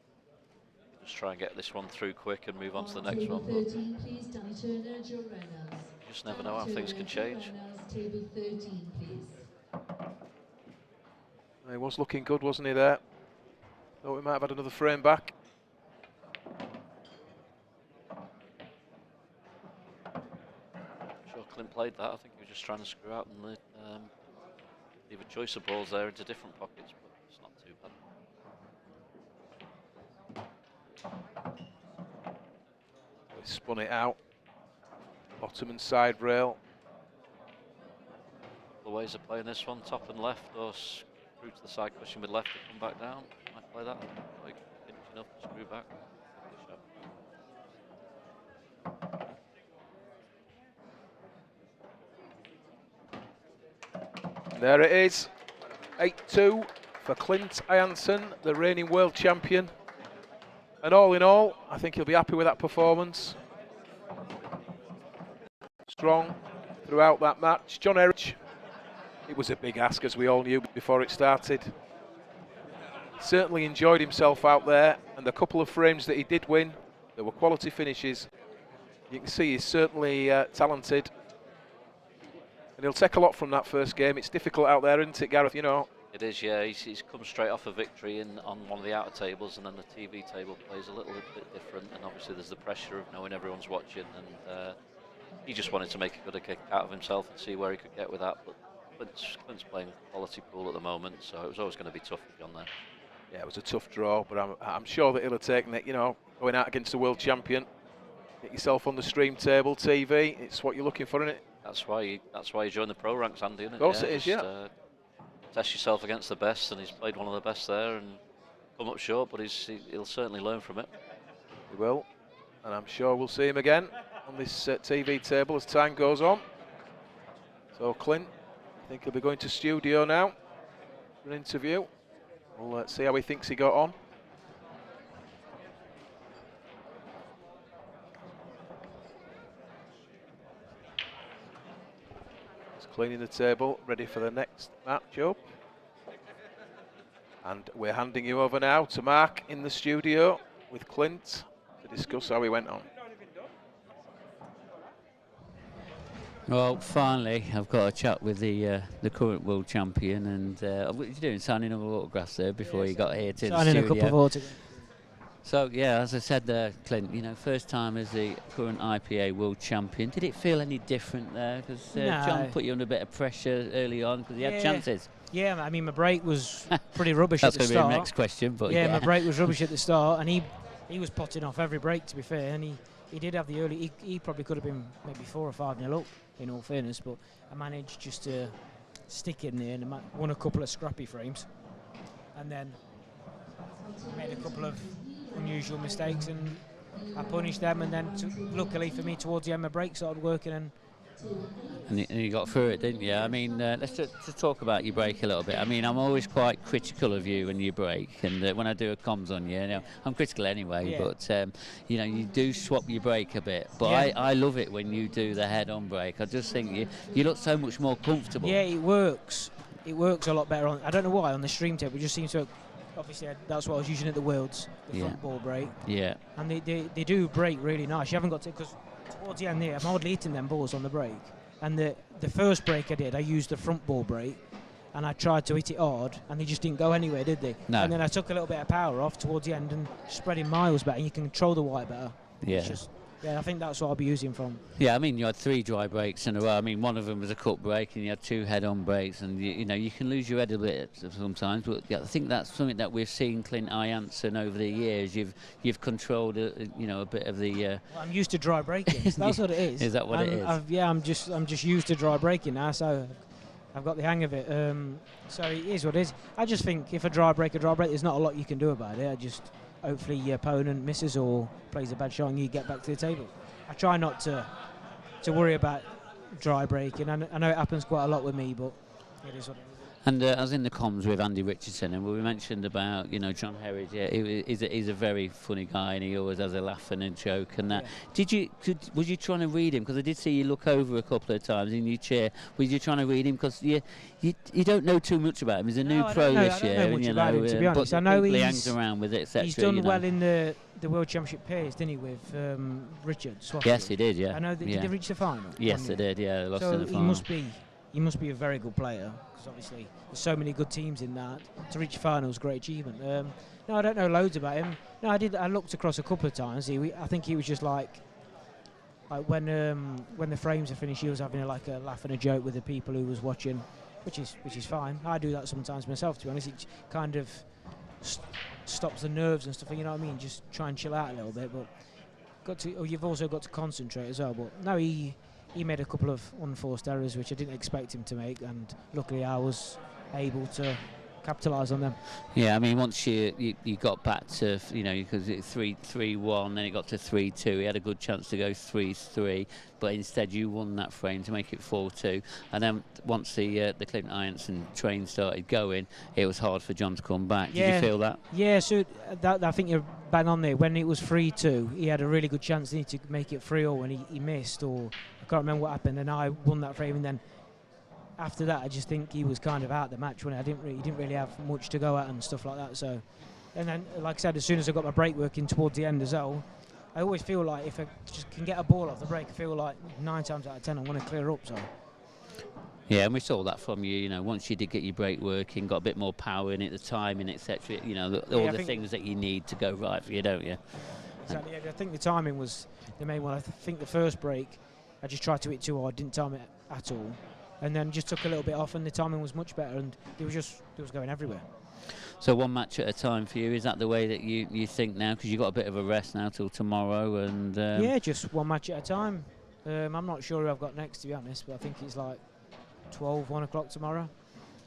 just try and get this one through quick and move on to the next one. But you just never know how things can change. He was looking good, wasn't he, there? Thought we might have had another frame back. I'm sure Clint played that. I think he was just trying to screw out and leave a choice of balls there into different pockets, but it's not too bad. He spun it out. Bottom and side rail. The ways of playing this one, top and left, or screw to the side cushion with left to come back down. Might play that. Like pinch enough to screw back. There it is, 8-2 for Clint Janssen, the reigning world champion. And all in all, I think he'll be happy with that performance. Strong throughout that match. John Herridge, it was a big ask, as we all knew before it started. Certainly enjoyed himself out there, and the couple of frames that he did win, there were quality finishes. You can see he's certainly talented. And he'll take a lot from that first game. It's difficult out there, isn't it, Gareth? You know. It is, yeah. He's come straight off a victory on one of the outer tables, and then the TV table plays a little bit different. And obviously, there's the pressure of knowing everyone's watching. And he just wanted to make a good kick out of himself and see where he could get with that. But Clint's playing quality pool at the moment, so it was always going to be tough for John there. Yeah, it was a tough draw, but I'm sure that he'll have taken it. You know, going out against the world champion, get yourself on the stream table, TV. It's what you're looking for, isn't it? That's why you join the pro ranks, Andy, isn't it? Of course it is, yeah. Test yourself against the best, and he's played one of the best there and come up short, but he'll certainly learn from it. He will, and I'm sure we'll see him again on this TV table as time goes on. So Clint, I think he'll be going to studio now for an interview. We'll see how he thinks he got on. Cleaning the table, ready for the next match up. And we're handing you over now to Mark in the studio with Clint to discuss how he went on. Well, finally, I've got a chat with the current world champion, and what are you doing? Signing of autographs there before you got here to the studio? Signing a couple of autographs. So yeah, as I said there, Clint, you know, first time as the current IPA world champion. Did it feel any different there? Because No. John put you under a bit of pressure early on because he had chances. Yeah, I mean, my break was pretty rubbish at the That's start. going to be the next question, but yeah, my break was rubbish at the start, and he was potting off every break, to be fair, and he did have the early. He probably could have been maybe 4 or 5-0 up, in all fairness, but I managed just to stick in there and won a couple of scrappy frames, and then made a couple of unusual mistakes, and I punished them, and then luckily for me, towards the end, my break started working, and you got through it, didn't you? I mean, let's just talk about your break a little bit. I mean, I'm always quite critical of you when you break, and when I do a comms on you, I'm critical anyway, but you know, you do swap your break a bit, but I love it when you do the head-on break. I just think you look so much more comfortable. Yeah, it works a lot better on, I don't know why, on the stream table. It just seems to, obviously that's what I was using at the Worlds, the front ball break. Yeah. And they do break really nice. You haven't got to, because towards the end there, I'm hardly hitting them balls on the break. And the first break I did, I used the front ball break, and I tried to hit it hard, and they just didn't go anywhere, did they? No. And then I took a little bit of power off towards the end and spreading miles better, and you can control the white better. Yeah. It's just, I think that's what I'll be using from. Yeah, I mean, you had 3 dry breaks in a row. I mean, one of them was a cut break, and you had 2 head-on breaks, and you know, you can lose your head a bit sometimes. But I think that's something that we've seen Clint Janssen over the years. You've controlled, you know, a bit of the. Well, I'm used to dry breaking. That's what it is. Is that what it is? I'm just used to dry breaking now, so I've got the hang of it. So it is what it is. I just think if a dry break, there's not a lot you can do about it. Hopefully your opponent misses or plays a bad shot and you get back to the table. I try not to worry about dry breaking. I know it happens quite a lot with me, but it is what it is. And I was in the comms with Andy Richardson, and we mentioned about, you know, John Herridge. Yeah, he's a very funny guy, and he always has a laugh and a joke. And that. Was you trying to read him? Because I did see you look over a couple of times in your chair. Was you trying to read him? Because you don't know too much about him. He's a new pro this year. I don't know much about him, to be honest. I know he hangs around with it, etc. He's done well in the World Championship pairs, didn't he, with Richard Swafford? Yes, he did. Yeah. I know. Did they reach the final? Yes, they did. Yeah, they lost in the final. He must be a very good player, because obviously there's so many good teams in that. To reach final is a great achievement. No, I don't know loads about him. No, I looked across a couple of times. I think he was just like when the frames are finished, he was having a laugh and a joke with the people who was watching, which is fine. I do that sometimes myself, to be honest. It kind of stops the nerves and stuff. You know what I mean? Just try and chill out a little bit. But you've also got to concentrate as well. But no, he made a couple of unforced errors, which I didn't expect him to make, and luckily I was able to capitalise on them. Yeah, I mean, once you got back to, because it's 3-3-1, then it got to 3-2. He had a good chance to go 3-3, but instead you won that frame to make it 4-2. And then once the Clinton Ianson train started going, it was hard for John to come back. Did you feel that? Yeah, so I think you're bang on there. When it was 3-2, he had a really good chance to make it 3-0 when he missed, or I can't remember what happened, and I won that frame, and then after that, I just think he was kind of out of the match when he didn't really have much to go at and stuff like that. So, and then, like I said, as soon as I got my break working towards the end as well, I always feel like if I just can get a ball off the break, I feel like 9 times out of 10 I want to clear up. So. Yeah, and we saw that from you. Once you did get your break working, got a bit more power in it, the timing, etc. All the things that you need to go right for you, don't you? Exactly. Yeah, I think the timing was the main one. I think the first break, I just tried to hit too hard, didn't time it at all. And then just took a little bit off, and the timing was much better, and it was going everywhere. So one match at a time for you, is that the way that you think now? Because you've got a bit of a rest now till tomorrow, and yeah, just one match at a time. I'm not sure who I've got next, to be honest, but I think it's like 1 o'clock tomorrow,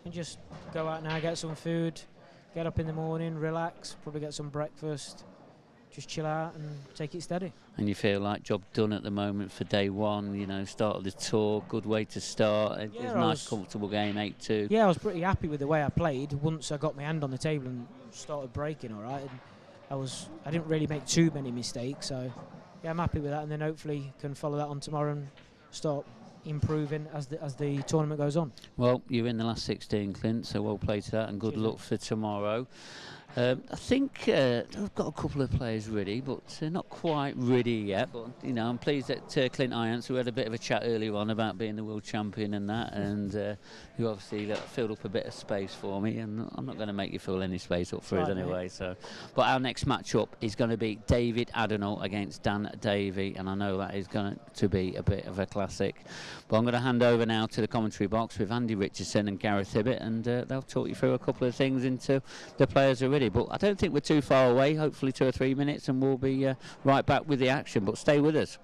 and just go out now, get some food, get up in the morning, relax, probably get some breakfast, just chill out and take it steady. And you feel like job done at the moment for day one, start of the tour, good way to start. It was a nice, comfortable game, 8-2. Yeah, I was pretty happy with the way I played once I got my hand on the table and started breaking all right. And I didn't really make too many mistakes, so yeah, I'm happy with that, and then hopefully can follow that on tomorrow and start improving as the tournament goes on. Well, you're in the last 16, Clint, so well played to that, and good luck for tomorrow. I think I've got a couple of players ready, but not quite ready yet. But I'm pleased that Clint Ianson, who had a bit of a chat earlier on about being the world champion and that, and who obviously filled up a bit of space for me. And I'm not going to make you fill any space up for us anyway. So, but our next match-up is going to be David Ardern against Dan Davey, and I know that is going to be a bit of a classic. But I'm going to hand over now to the commentary box with Andy Richardson and Gareth Hibbett, and they'll talk you through a couple of things into the players already. But I don't think we're too far away, hopefully 2 or 3 minutes, and we'll be right back with the action. But stay with us.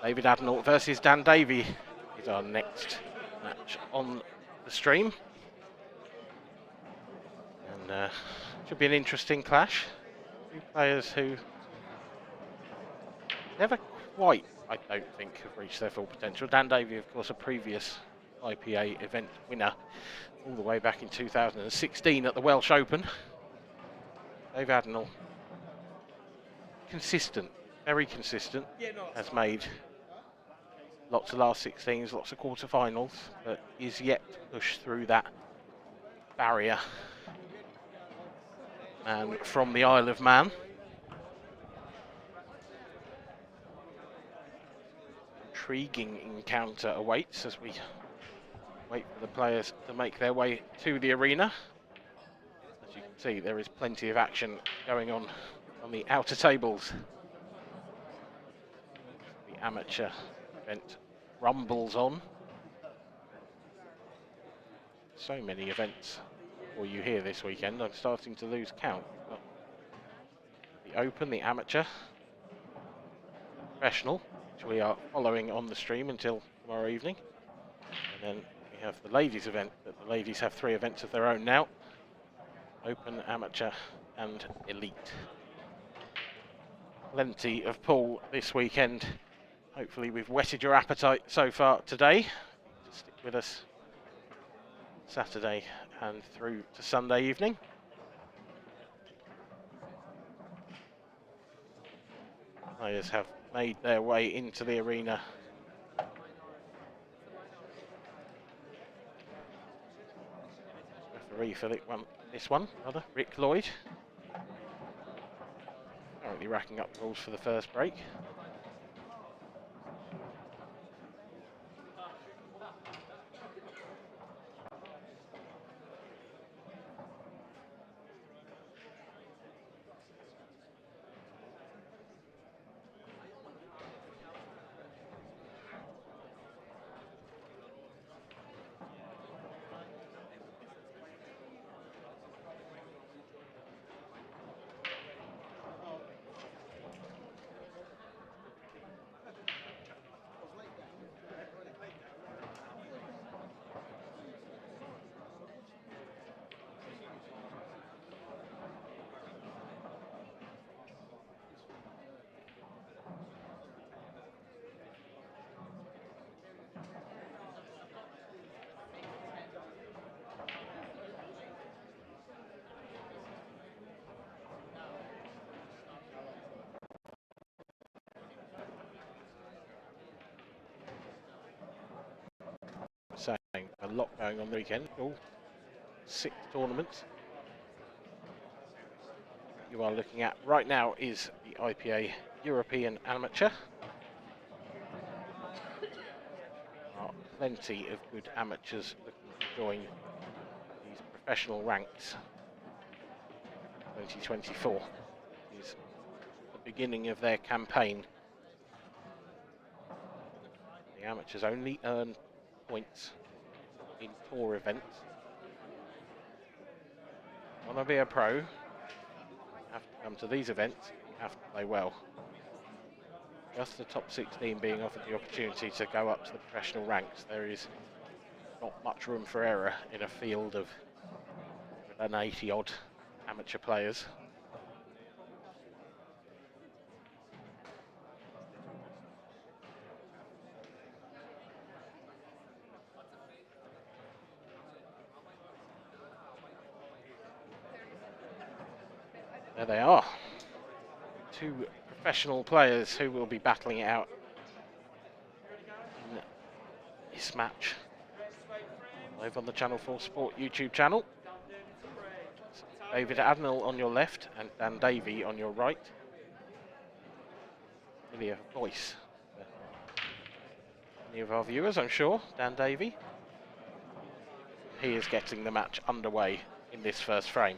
David Adnall versus Dan Davey is our next match on the stream. And should be an interesting clash. Two players who never quite, I don't think, have reached their full potential. Dan Davey, of course, a previous IPA event winner all the way back in 2016 at the Welsh Open. Dave Adnall, consistent, very consistent, has made lots of last 16s, lots of quarterfinals, but is yet to push through that barrier. And from the Isle of Man, intriguing encounter awaits as we wait for the players to make their way to the arena. As you can see, there is plenty of action going on the outer tables. The amateur event rumbles on. So many events for you here this weekend, I'm starting to lose count. We've got the Open, the Amateur, Professional, which we are following on the stream until tomorrow evening. And then we have the ladies event, but the ladies have 3 events of their own now. Open, Amateur and Elite. Plenty of pool this weekend. Hopefully we've whetted your appetite so far today. Stick with us Saturday and through to Sunday evening. Players have made their way into the arena. Referee for this one, Rick Lloyd. Currently racking up rules for the first break. Saying a lot going on the weekend. All 6 tournaments you are looking at right now is the IPA European Amateur. There are plenty of good amateurs looking to join these professional ranks. 2024 is the beginning of their campaign. The amateurs only earn points in tour events. Want to be a pro, you have to come to these events, you have to play well. Just the top 16 being offered the opportunity to go up to the professional ranks. There is not much room for error in a field of an 80 odd amateur players. There they are. 2 professional players who will be battling it out in this match. Live on the Channel 4 Sport YouTube channel. David Adnall on your left and Dan Davey on your right. Familiar voice for many of our viewers, I'm sure. Dan Davey. He is getting the match underway in this first frame.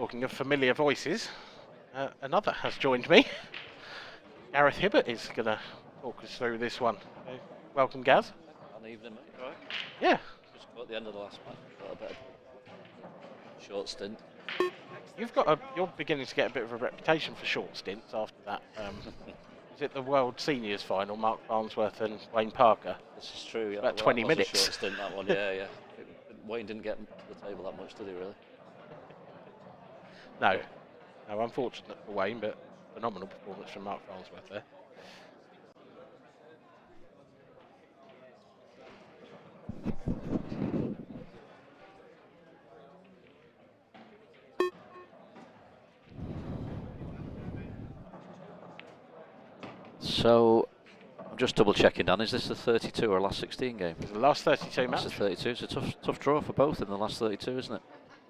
Talking of familiar voices, another has joined me. Gareth Hibbert is going to talk us through this one. Welcome, Gaz. An evening, mate, right? Yeah. Just at the end of the last match, got a bit of short stint. You're beginning to get a bit of a reputation for short stints after that. Is it the World Seniors final, Mark Farnsworth and Wayne Parker? This is true. Yeah, about 20 minutes. A short stint, that one. Yeah. Wayne didn't get to the table that much, did he? Really? No, unfortunate for Wayne, but phenomenal performance from Mark Farnsworth there. So, I'm just double checking, Dan. Is this the 32 or last 16 game? It's the last 32 match. It's the 32. It's a tough draw for both in the last 32, isn't it?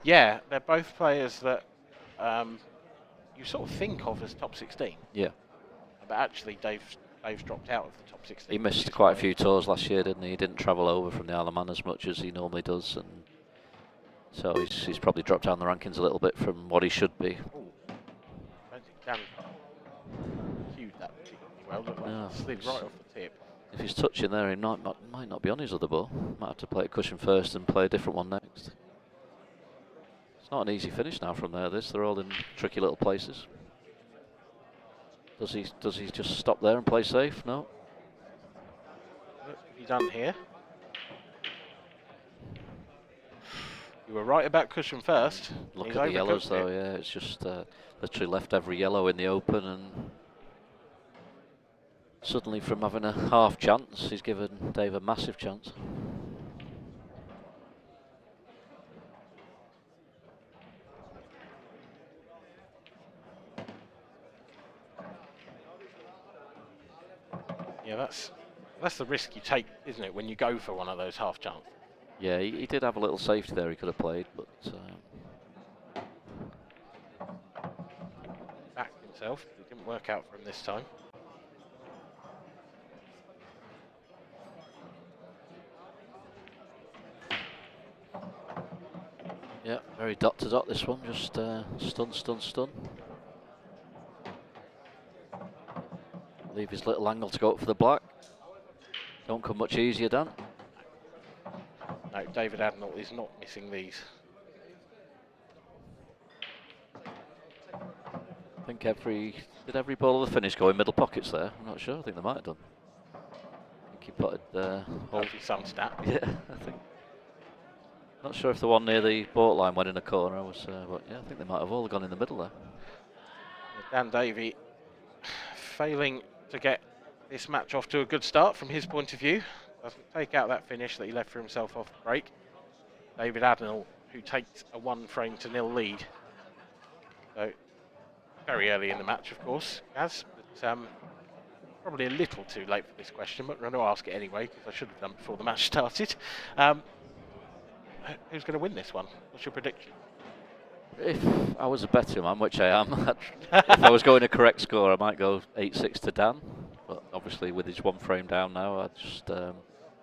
Yeah, they're both players that you sort of think of as top 16. Yeah. But actually, Dave's dropped out of the top 16. He missed quite a few tours last year, didn't he? He didn't travel over from the Isle of Man as much as he normally does, and so he's probably dropped down the rankings a little bit from what he should be. Ooh. I don't think Dan cued that particularly well. Looked like No, it slid right off the tip. If he's touching there, he might not be on his other ball. Might have to play a cushion first and play a different one next. It's not an easy finish now from there. They're all in tricky little places. Does he just stop there and play safe? No. What have you done here? You were right about cushion first. Look He's at the yellows overcooked though. it. Yeah, it's just literally left every yellow in the open, and suddenly from having a half chance, he's given Dave a massive chance. Yeah, that's the risk you take, isn't it, when you go for one of those half chances? Yeah, he did have a little safety there he could have played, but Backed himself. It didn't work out for him this time. yeah, very dot to dot this one, just stun. Leave his little angle to go up for the black. Don't come much easier, Dan. No, David Adnall is not missing these. I think did every ball of the finish go in middle pockets there? I'm not sure. I think they might have done. I think he putted Hopefully some stat. Yeah, I think. Not sure if the one near the boat line went in a corner. But yeah, I think they might have all gone in the middle there. Dan Davey failing to get this match off to a good start from his point of view. Doesn't take out that finish that he left for himself off the break. David Adnall, who takes a 1-frame-to-0 lead. So, very early in the match, of course, Gaz, but probably a little too late for this question, but I'm going to ask it anyway, because I should have done before the match started. Who's going to win this one? What's your prediction? If I was a betting man, which I am, if I was going a correct score, I might go 8-6 to Dan. But obviously, with his 1 frame down now,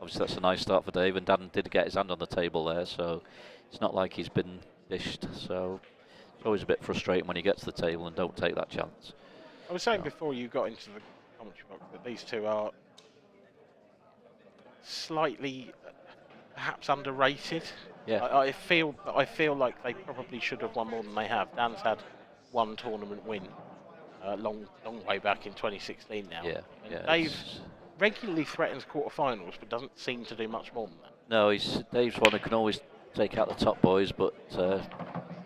obviously that's a nice start for Dave. And Dan did get his hand on the table there, so it's not like he's been dished. So it's always a bit frustrating when you get to the table and don't take that chance. I was saying before you got into the commentary box that these two are slightly, perhaps underrated. Yeah. I feel like they probably should have won more than they have. Dan's had 1 tournament win, long way back in 2016 now. Yeah. And Dave regularly threatens quarterfinals, but doesn't seem to do much more than that. No, Dave's one who can always take out the top boys, but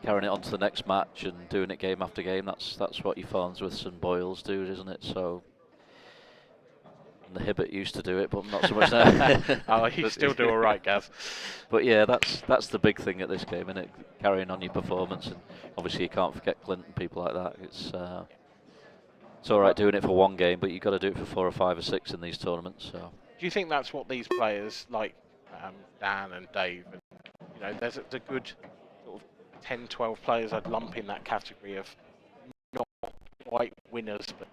carrying it on to the next match and doing it game after game, that's what your Farnsworths and Boyles do, isn't it? So. The Hibbert used to do it, but not so much now. Oh, you still do all right, Gav. But yeah, that's the big thing at this game, isn't it? Carrying on your performance, and obviously you can't forget Clint and people like that. It's all right doing it for 1 game, but you've got to do it for 4 or 5 or 6 in these tournaments. So. Do you think that's what these players like Dan and Dave, and there's a good sort of 10, 12 players I'd lump in that category of not quite winners, but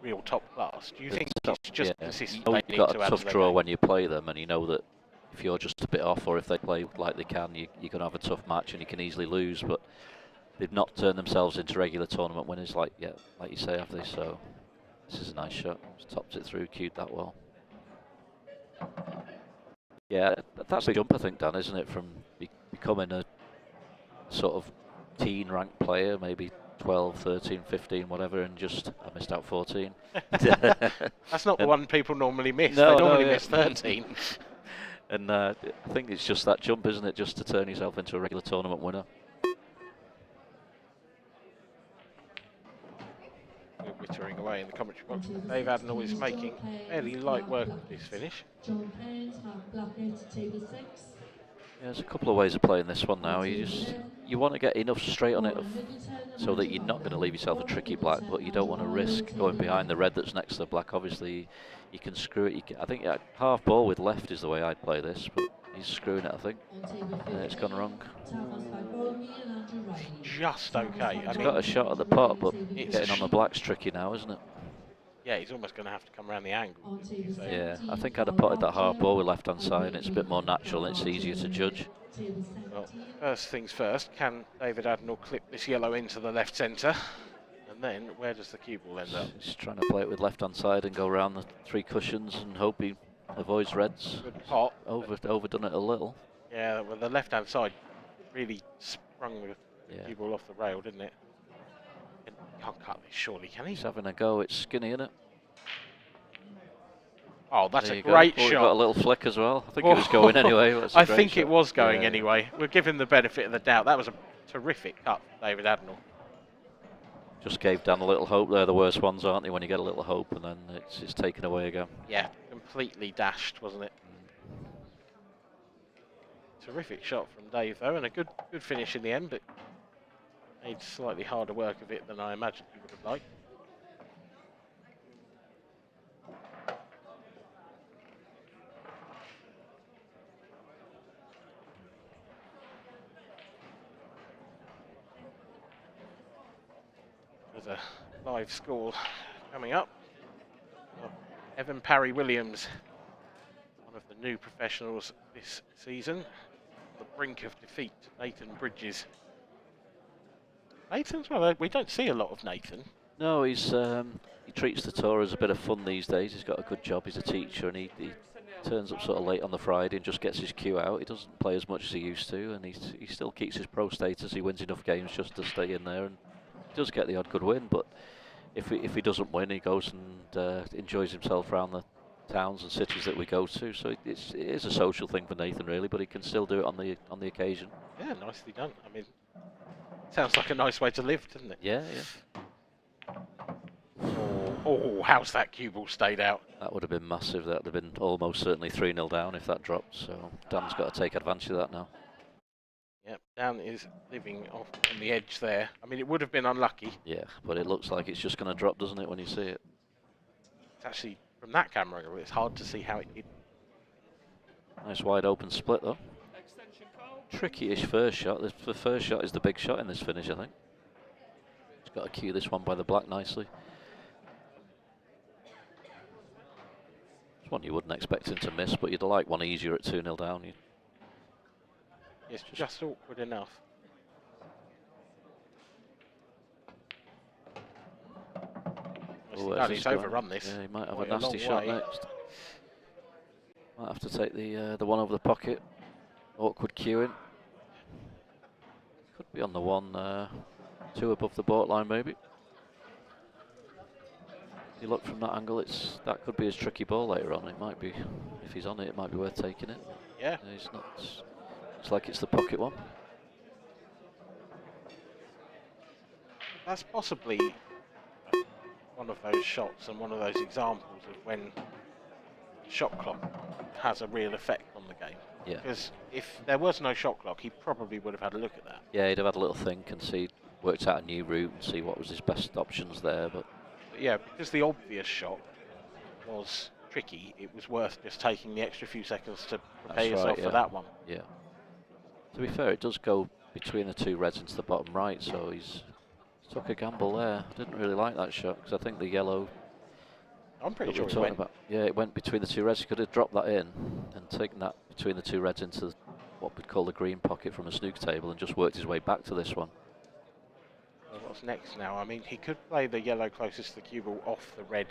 real top class. Do you think it's just consistent? You've got a tough draw when you play them, and you know that if you're just a bit off, or if they play like they can, you're going to have a tough match and you can easily lose. But they've not turned themselves into regular tournament winners like you say, have they? So this is a nice shot. Just topped it through, cued that well. Yeah, that's the jump, I think, Dan, isn't it? From becoming a sort of teen ranked player, maybe 12, 13, 15, whatever, and just, I missed out 14. That's not the one people normally miss. No, they normally miss 13. And I think it's just that jump, isn't it? Just to turn yourself into a regular tournament winner. We're wittering away in the commentary box. Dave Adnall is making fairly light work of this finish. John Payne, Mark Blackett, table 6. Yeah, there's a couple of ways of playing this one now. You want to get enough straight on it so that you're not going to leave yourself a tricky black, but you don't want to risk going behind the red that's next to the black. Obviously, you can screw it. I think half ball with left is the way I'd play this, but he's screwing it, I think. It's gone wrong. Just okay. He's got a shot at the pot, but getting on the black's tricky now, isn't it? Yeah, he's almost going to have to come around the angle. Yeah, I think I'd have potted that half ball with left-hand side. It's a bit more natural and it's easier to judge. Well, first things first, can David Adnall clip this yellow into the left centre? And then, where does the cue ball end up? He's trying to play it with left-hand side and go around the 3 cushions and hope he avoids reds. Good pot. Overdone it a little. Yeah, well, the left-hand side really sprung the cue ball off the rail, didn't it? Can't cut this, surely, can he? He's having a go. It's skinny, isn't it? Oh, that's a great shot. Got a little flick as well. I think it was going anyway. I think it was going anyway. We'll give him the benefit of the doubt. That was a terrific cut, David Adnall. Just gave Dan a little hope. They're the worst ones, aren't they, when you get a little hope and then it's taken away again. Yeah, completely dashed, wasn't it? Terrific shot from Dave, though, and a good finish in the end, but made slightly harder work of it than I imagined he would have liked. There's a live score coming up. Evan Parry Williams, one of the new professionals this season, on the brink of defeat to Nathan Bridges. Nathan's, well, we don't see a lot of Nathan. No, he treats the tour as a bit of fun these days. He's got a good job. He's a teacher, and he turns up sort of late on the Friday and just gets his cue out. He doesn't play as much as he used to, and he still keeps his pro status. He wins enough games just to stay in there, and he does get the odd good win. But if he doesn't win, he goes and enjoys himself around the towns and cities that we go to. So it is a social thing for Nathan, really, but he can still do it on the occasion. Yeah, nicely done. I mean, sounds like a nice way to live, doesn't it? Yeah. Oh, how's that cue ball stayed out? That would have been massive. That would have been almost certainly 3-0 down if that dropped. So Dan's got to take advantage of that now. Yep, Dan is living off on the edge there. I mean, it would have been unlucky. Yeah, but it looks like it's just going to drop, doesn't it, when you see it? It's actually, from that camera angle, it's hard to see how it did. Nice wide open split, though. Tricky-ish first shot. The first shot is the big shot in this finish, I think. He's got to cue this one by the black nicely. It's one you wouldn't expect him to miss, but you'd like one easier at 2-0 down. It's just awkward enough. Oh, he's overrun this. Yeah, he might have a nasty shot next. Might have to take the one over the pocket. Awkward cueing. Could be on the 1-2 above the baud line, maybe. If you look from that angle, that could be his tricky ball later on. It might be, if he's on it, it might be worth taking it. Yeah. He's not. Looks like it's the pocket one. That's possibly one of those shots and one of those examples of when shot clock has a real effect on the game. Yeah. Because if there was no shot clock, he probably would have had a look at that. Yeah, he'd have had a little think and worked out a new route and see what was his best options there. But yeah, because the obvious shot was tricky, it was worth just taking the extra few seconds to prepare yourself for that one. Yeah. To be fair, it does go between the 2 reds into the bottom right, so he's took a gamble there. I didn't really like that shot because I think the yellow. I'm pretty sure it went. Yeah, it went between the 2 reds. He could have dropped that in and taken that between the 2 reds into what we'd call the green pocket from a snooker table and just worked his way back to this one. What's next now? I mean, he could play the yellow closest to the cue ball off the red.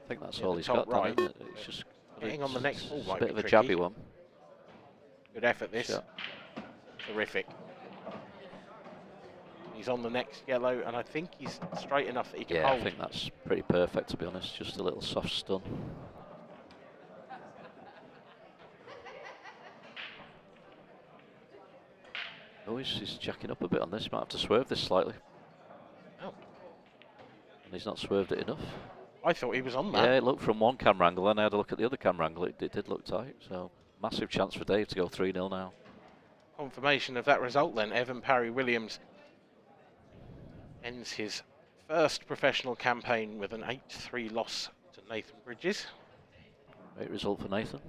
I think that's all he's got, right. isn't it? It's just getting on the next ball might a bit be of a tricky. jabby one. Good effort, this. Shot. Terrific. He's on the next yellow, and I think he's straight enough that he can Yeah, hold. I think that's pretty perfect, to be honest. Just a little soft stun. Oh, he's jacking up a bit on this. Might have to swerve this slightly. Oh. And he's not swerved it enough. I thought he was on that. Yeah, it looked from one camera angle, and I had a look at the other camera angle. It did look tight. So, massive chance for Dave to go 3-0 now. Confirmation of that result then. Evan Parry Williams ends his first professional campaign with an 8-3 loss to Nathan Bridges. Great result for Nathan.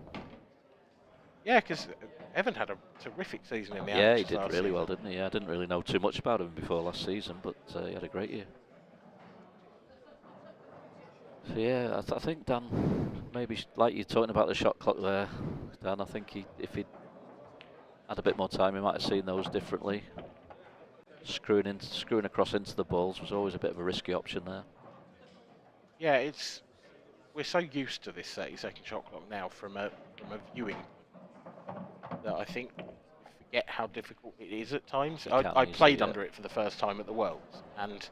Yeah, because Evan had a terrific season in the Yeah, he amateurs did last really season. well, didn't he? Yeah, I didn't really know too much about him before last season, but he had a great year. So yeah, I think Dan, maybe like you're talking about the shot clock there, Dan, I think if he'd had a bit more time, he might have seen those differently. Screwing across into the balls was always a bit of a risky option there. Yeah, we're so used to this 30-second shot clock now from a viewing that I think we forget how difficult it is at times. I played under it for the first time at the Worlds, and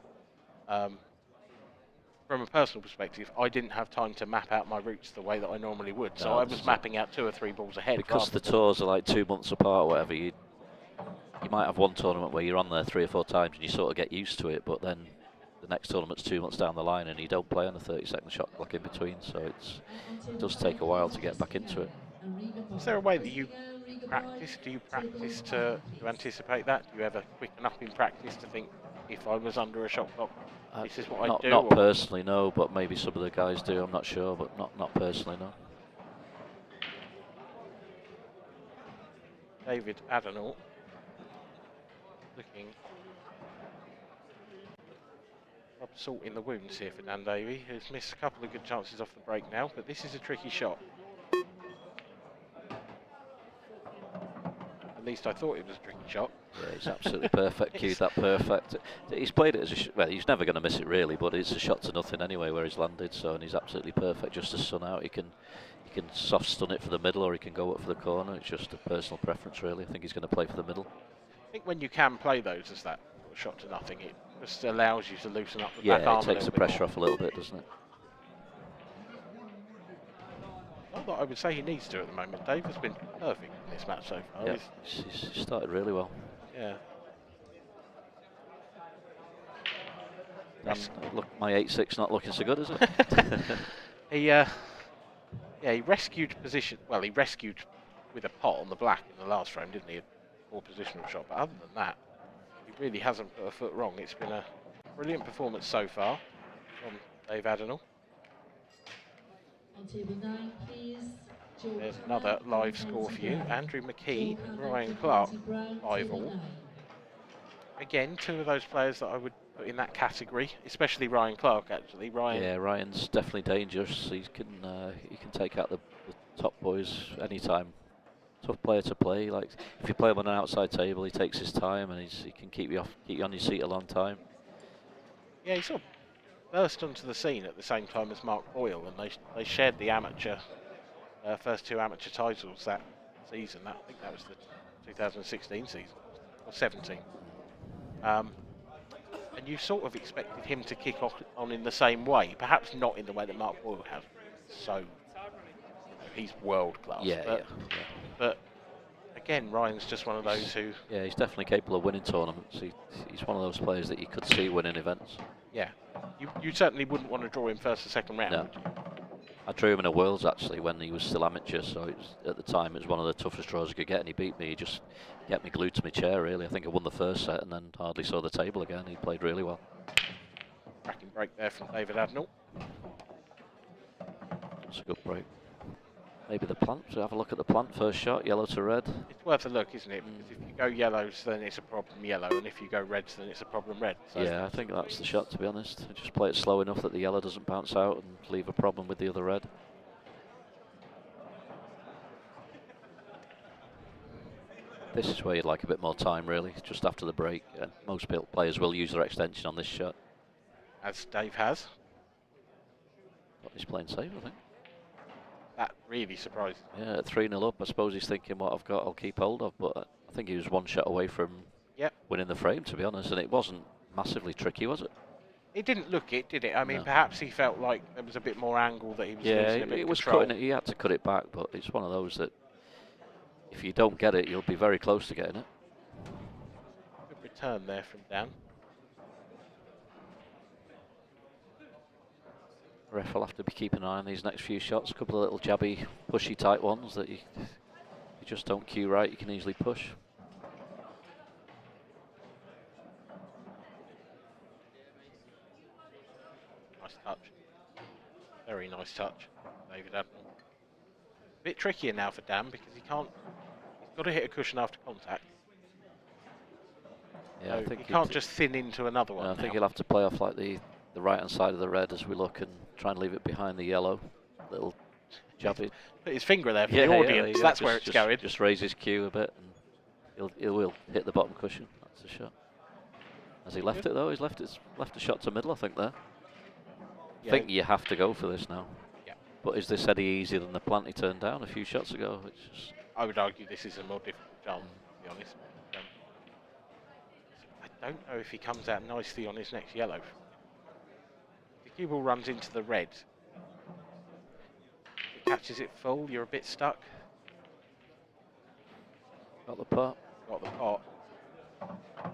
from a personal perspective, I didn't have time to map out my routes the way that I normally would. So I was mapping out 2 or 3 balls ahead. Because the tours are like 2 months apart or whatever, you might have one tournament where you're on there 3 or 4 times and you sort of get used to it, but then the next tournament's 2 months down the line and you don't play on a 30-second shot clock in between, so it does take a while to get back into it. Is there a way that you practice? Do you practice to anticipate that? Do you ever quicken up in practice to think, if I was under a shot clock, this is what I'd do? Not personally, no, but maybe some of the guys do, I'm not sure, but not personally, no. David Ardern looking rub salt in the wounds here for Dan Davey, who's missed a couple of good chances off the break now, but this is a tricky shot. At least I thought it was a tricky shot. Yeah, he's absolutely perfect, cued that perfect. He's played it as well, he's never going to miss it really, but it's a shot to nothing anyway where he's landed, so, and he's absolutely perfect just to sun out. He can soft stun it for the middle or he can go up for the corner. It's just a personal preference really. I think he's going to play for the middle. I think when you can play those as that shot to nothing, it just allows you to loosen up the back arm. Yeah, it takes the pressure off a little bit, doesn't it? Not that I would say he needs to at the moment. Dave has been perfect in this match so far. Yeah, he's started really well. Yeah. Look, my 8-6 not looking so good, is it? He rescued position. Well, he rescued with a pot on the black in the last frame, didn't he? A poor positional shot. But other than that, he really hasn't put a foot wrong. It's been a brilliant performance so far from Dave Ardern. On table 9, please. There's another live score for you. Andrew McKee and Ryan Clark, 5-all. Again, 2 of those players that I would put in that category, especially Ryan Clark. Actually, Yeah, Ryan's definitely dangerous. He can take out the top boys anytime. Tough player to play. Like if you play him on an outside table, he takes his time and he can keep you on your seat a long time. Yeah, he sort of burst onto the scene at the same time as Mark Boyle, and they shared the amateur first 2 amateur titles that season. I think that was the 2016 season or 17. And you sort of expected him to kick off on in the same way, perhaps not in the way that Mark Boyle has. So he's world class. But again, Ryan's just one of those who. Yeah, he's definitely capable of winning tournaments. He's one of those players that you could see winning events. Yeah, you certainly wouldn't want to draw him first or second round, no. would you? I drew him in a Worlds actually when he was still amateur, so at the time it was one of the toughest draws I could get, and he beat me. He just kept me glued to my chair really. I think I won the first set and then hardly saw the table again. He played really well. Cracking break there from David Ardern. It's a good break. Maybe the plant, so have a look at the plant first shot, yellow to red. It's worth a look, isn't it? Because if you go yellows, then it's a problem yellow, and if you go reds, then it's a problem red. So yeah, I think that's the shot, to be honest. Just play it slow enough that the yellow doesn't bounce out and leave a problem with the other red. This is where you'd like a bit more time, really, just after the break. Most players will use their extension on this shot. As Dave has. Got his playing safe, I think. That really surprised me. Yeah, at 3-0 up, I suppose he's thinking what I've got I'll keep hold of, but I think he was one shot away from winning the frame, to be honest, and it wasn't massively tricky, was it? It didn't look it, did it? I mean, No. perhaps he felt like there was a bit more angle that he was losing a bit it of was control. cutting it. He had to cut it back, but it's one of those that if you don't get it, you'll be very close to getting it. Good return there from Dan. Ref will have to be keeping an eye on these next few shots. A couple of little jabby, pushy type ones that you just don't cue right, you can easily push. Nice touch. Very nice touch, David Admiral. A bit trickier now for Dan because he's got to hit a cushion after contact. Yeah, So I think he can't just thin into another one. I think now. he'll have to play off like the right hand side of the red as we look and try and leave it behind the yellow. Little jabby. Put his finger there for the audience. That's where it's going. Just raise his cue a bit and he will hit the bottom cushion. That's the shot. Has he left it though? He's left a shot to middle, I think there. I think you have to go for this now. Yeah. But is this any easier than the plant he turned down a few shots ago? It's just I would argue this is a more difficult chance, to be honest. I don't know if he comes out nicely on his next yellow. If the cue ball runs into the red, if it catches it full, you're a bit stuck. got the pot. Got the pot.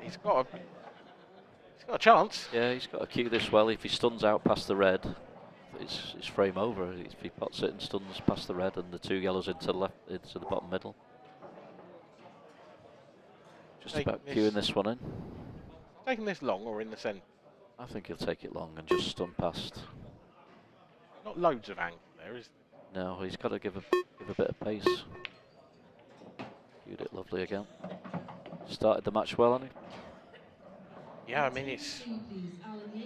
He's got a chance. Yeah, he's got to cue this well. If he stuns out past the red, it's frame over. If he pots it and stuns past the red and the two yellows into the left, into the bottom middle. Just about cueing this one in. Taking this long or in the centre? I think he'll take it long and just stun past. Not loads of angle there, is there? No, he's got to give a bit of pace. Cued it lovely again. Started the match well, hasn't he? Yeah, I mean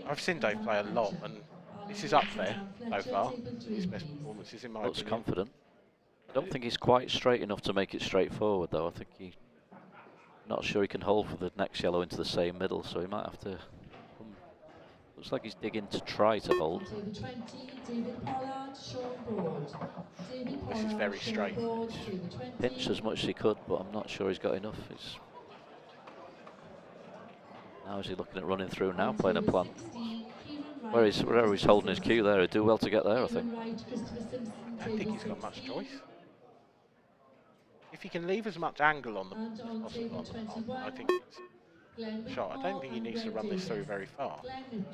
I've seen Dave play a lot, and this is up there so far. His best performances in my Looks opinion. confident. I don't think he's quite straight enough to make it straightforward, though. I think not sure he can hold for the next yellow into the same middle, so he might have to. Looks like he's digging to try to hold. This is very straight. Pinched as much as he could, but I'm not sure he's got enough. Now is he looking at running through now, playing a plant? Wherever he's holding his cue there, he'd do well to get there, I think. I don't think he's got much choice. If he can leave as much angle on the as possible on the plant, I think it's a shot. I don't think he needs to run this through very far.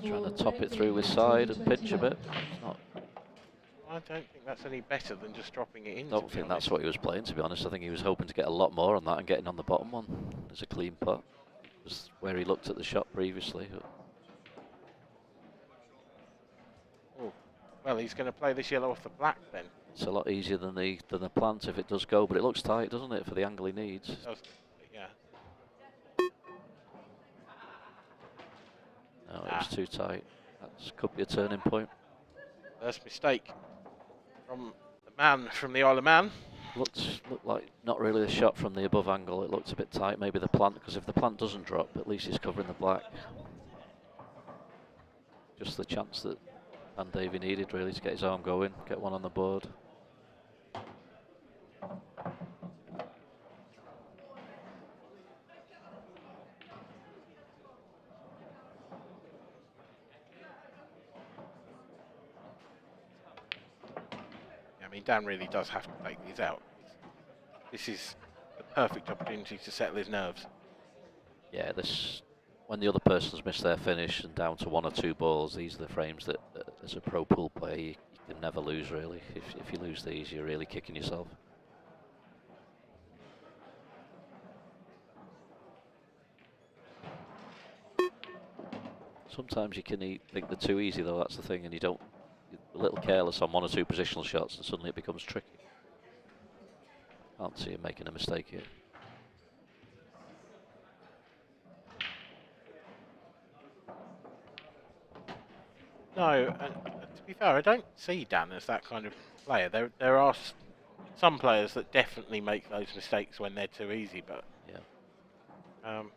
Trying to top it through with side and pinch a bit. I don't think that's any better than just dropping it in. I don't think that's what he was playing, to be honest. I think he was hoping to get a lot more on that and getting on the bottom one as a clean putt. It was where he looked at the shot previously. Oh, well, he's going to play this yellow off the black then. It's a lot easier than the plant if it does go, but it looks tight, doesn't it, for the angle he needs? It does, yeah. No, it was too tight. That could be a turning point. First mistake from the man from the Isle of Man. Looked like not really a shot from the above angle. It looked a bit tight. Maybe the plant, because if the plant doesn't drop, at least he's covering the black. Just the chance that Davey needed really to get his arm going, get one on the board. I mean, Dan really does have to take these out. This is the perfect opportunity to settle his nerves. Yeah, when the other person's missed their finish and down to one or two balls, these are the frames that as a pro pool player, you can never lose, really. If you lose these, you're really kicking yourself. Sometimes you can think they're too easy, though, that's the thing, and you're a little careless on one or two positional shots, and suddenly it becomes tricky. Can't see him making a mistake here. No, to be fair, I don't see Dan as that kind of player. There are some players that definitely make those mistakes when they're too easy, but yeah. Um,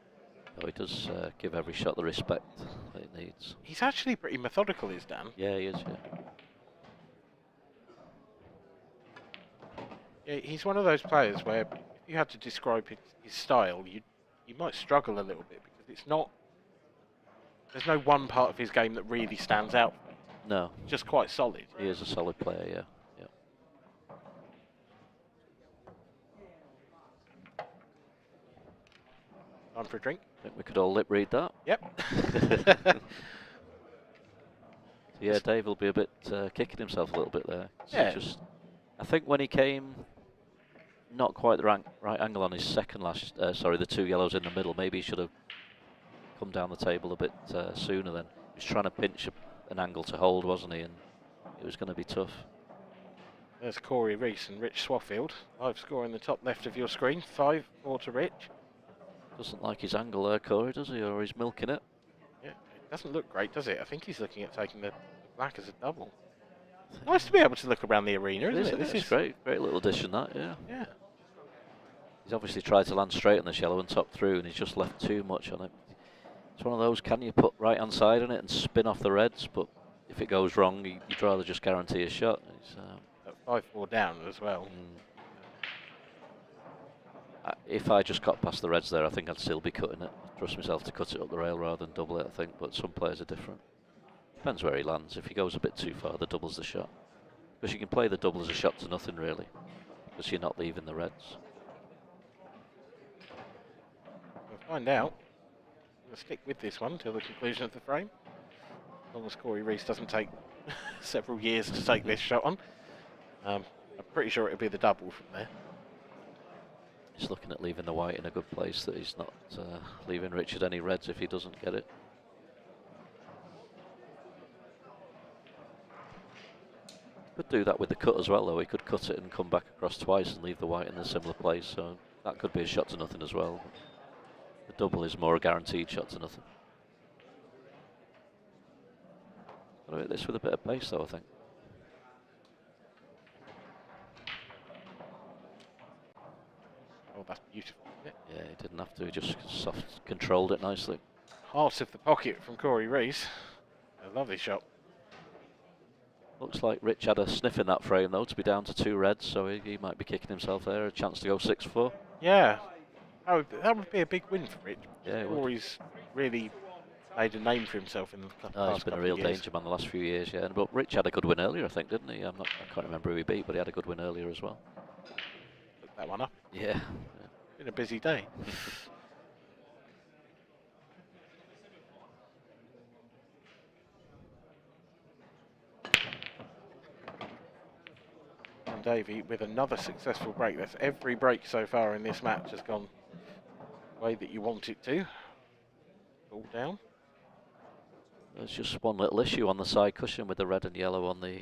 Oh, he does give every shot the respect that it needs. he's actually pretty methodical, is Dan. Yeah, he is, yeah. Yeah, he's one of those players where if you had to describe his style, you might struggle a little bit because it's not. There's no one part of his game that really stands out. No. Just quite solid. He is a solid player, yeah. Time for a drink. I think we could all lip read that. Yep. Yeah, Dave will be a bit kicking himself a little bit there. So Yeah. just, I think when he came, not quite the right angle on his second the 2 yellows in the middle. Maybe he should have come down the table a bit sooner then. He was trying to pinch an angle to hold, wasn't he? And it was going to be tough. There's Corey Reese and Rich Swaffield. Live score in the top left of your screen. 5-4 to Rich. Doesn't like his angle there, Corey, does he? Or he's milking it. Yeah, it doesn't look great, does it? I think he's looking at taking the black as a double. Nice to be able to look around the arena, isn't it? This is great. Great little addition, that, yeah. Yeah. He's obviously tried to land straight on this yellow and top through, and he's just left too much on it. It's one of those, can you put right hand side on it and spin off the reds? But if it goes wrong, you'd rather just guarantee a shot. At 5-4 down as well. If I just got past the reds there, I think I'd still be cutting it. I trust myself to cut it up the rail rather than double it, I think. But some players are different. Depends where he lands. If he goes a bit too far, the double's the shot. Because you can play the double as a shot to nothing, really. Because you're not leaving the reds. We'll find out. We'll stick with this one till the conclusion of the frame. As long as Corey Reese doesn't take several years to take this shot on. I'm pretty sure it'll be the double from there. He's looking at leaving the white in a good place, that he's not leaving Richard any reds if he doesn't get it. Could do that with the cut as well, though. He could cut it and come back across twice and leave the white in a similar place, so that could be a shot to nothing as well. The double is more a guaranteed shot to nothing. Got to hit this with a bit of pace, though, I think. Oh, that's beautiful, isn't it? Yeah, he didn't have to. He just soft controlled it nicely. Heart of the pocket from Corey Reese. A lovely shot. Looks like Rich had a sniff in that frame, though, to be down to 2 reds, so he might be kicking himself there. A chance to go 6-4. Yeah, that would be a big win for Rich. Yeah, Corey's really made a name for himself in the past He's been a couple real of years. danger man the last few years, yeah. But Rich had a good win earlier, I think, didn't he? I can't remember who he beat, but he had a good win earlier as well. Look that one up. Yeah. Been a busy day. And Davey with another successful break. That's every break so far in this match has gone the way that you want it to. All down. There's just one little issue on the side cushion with the red and yellow on the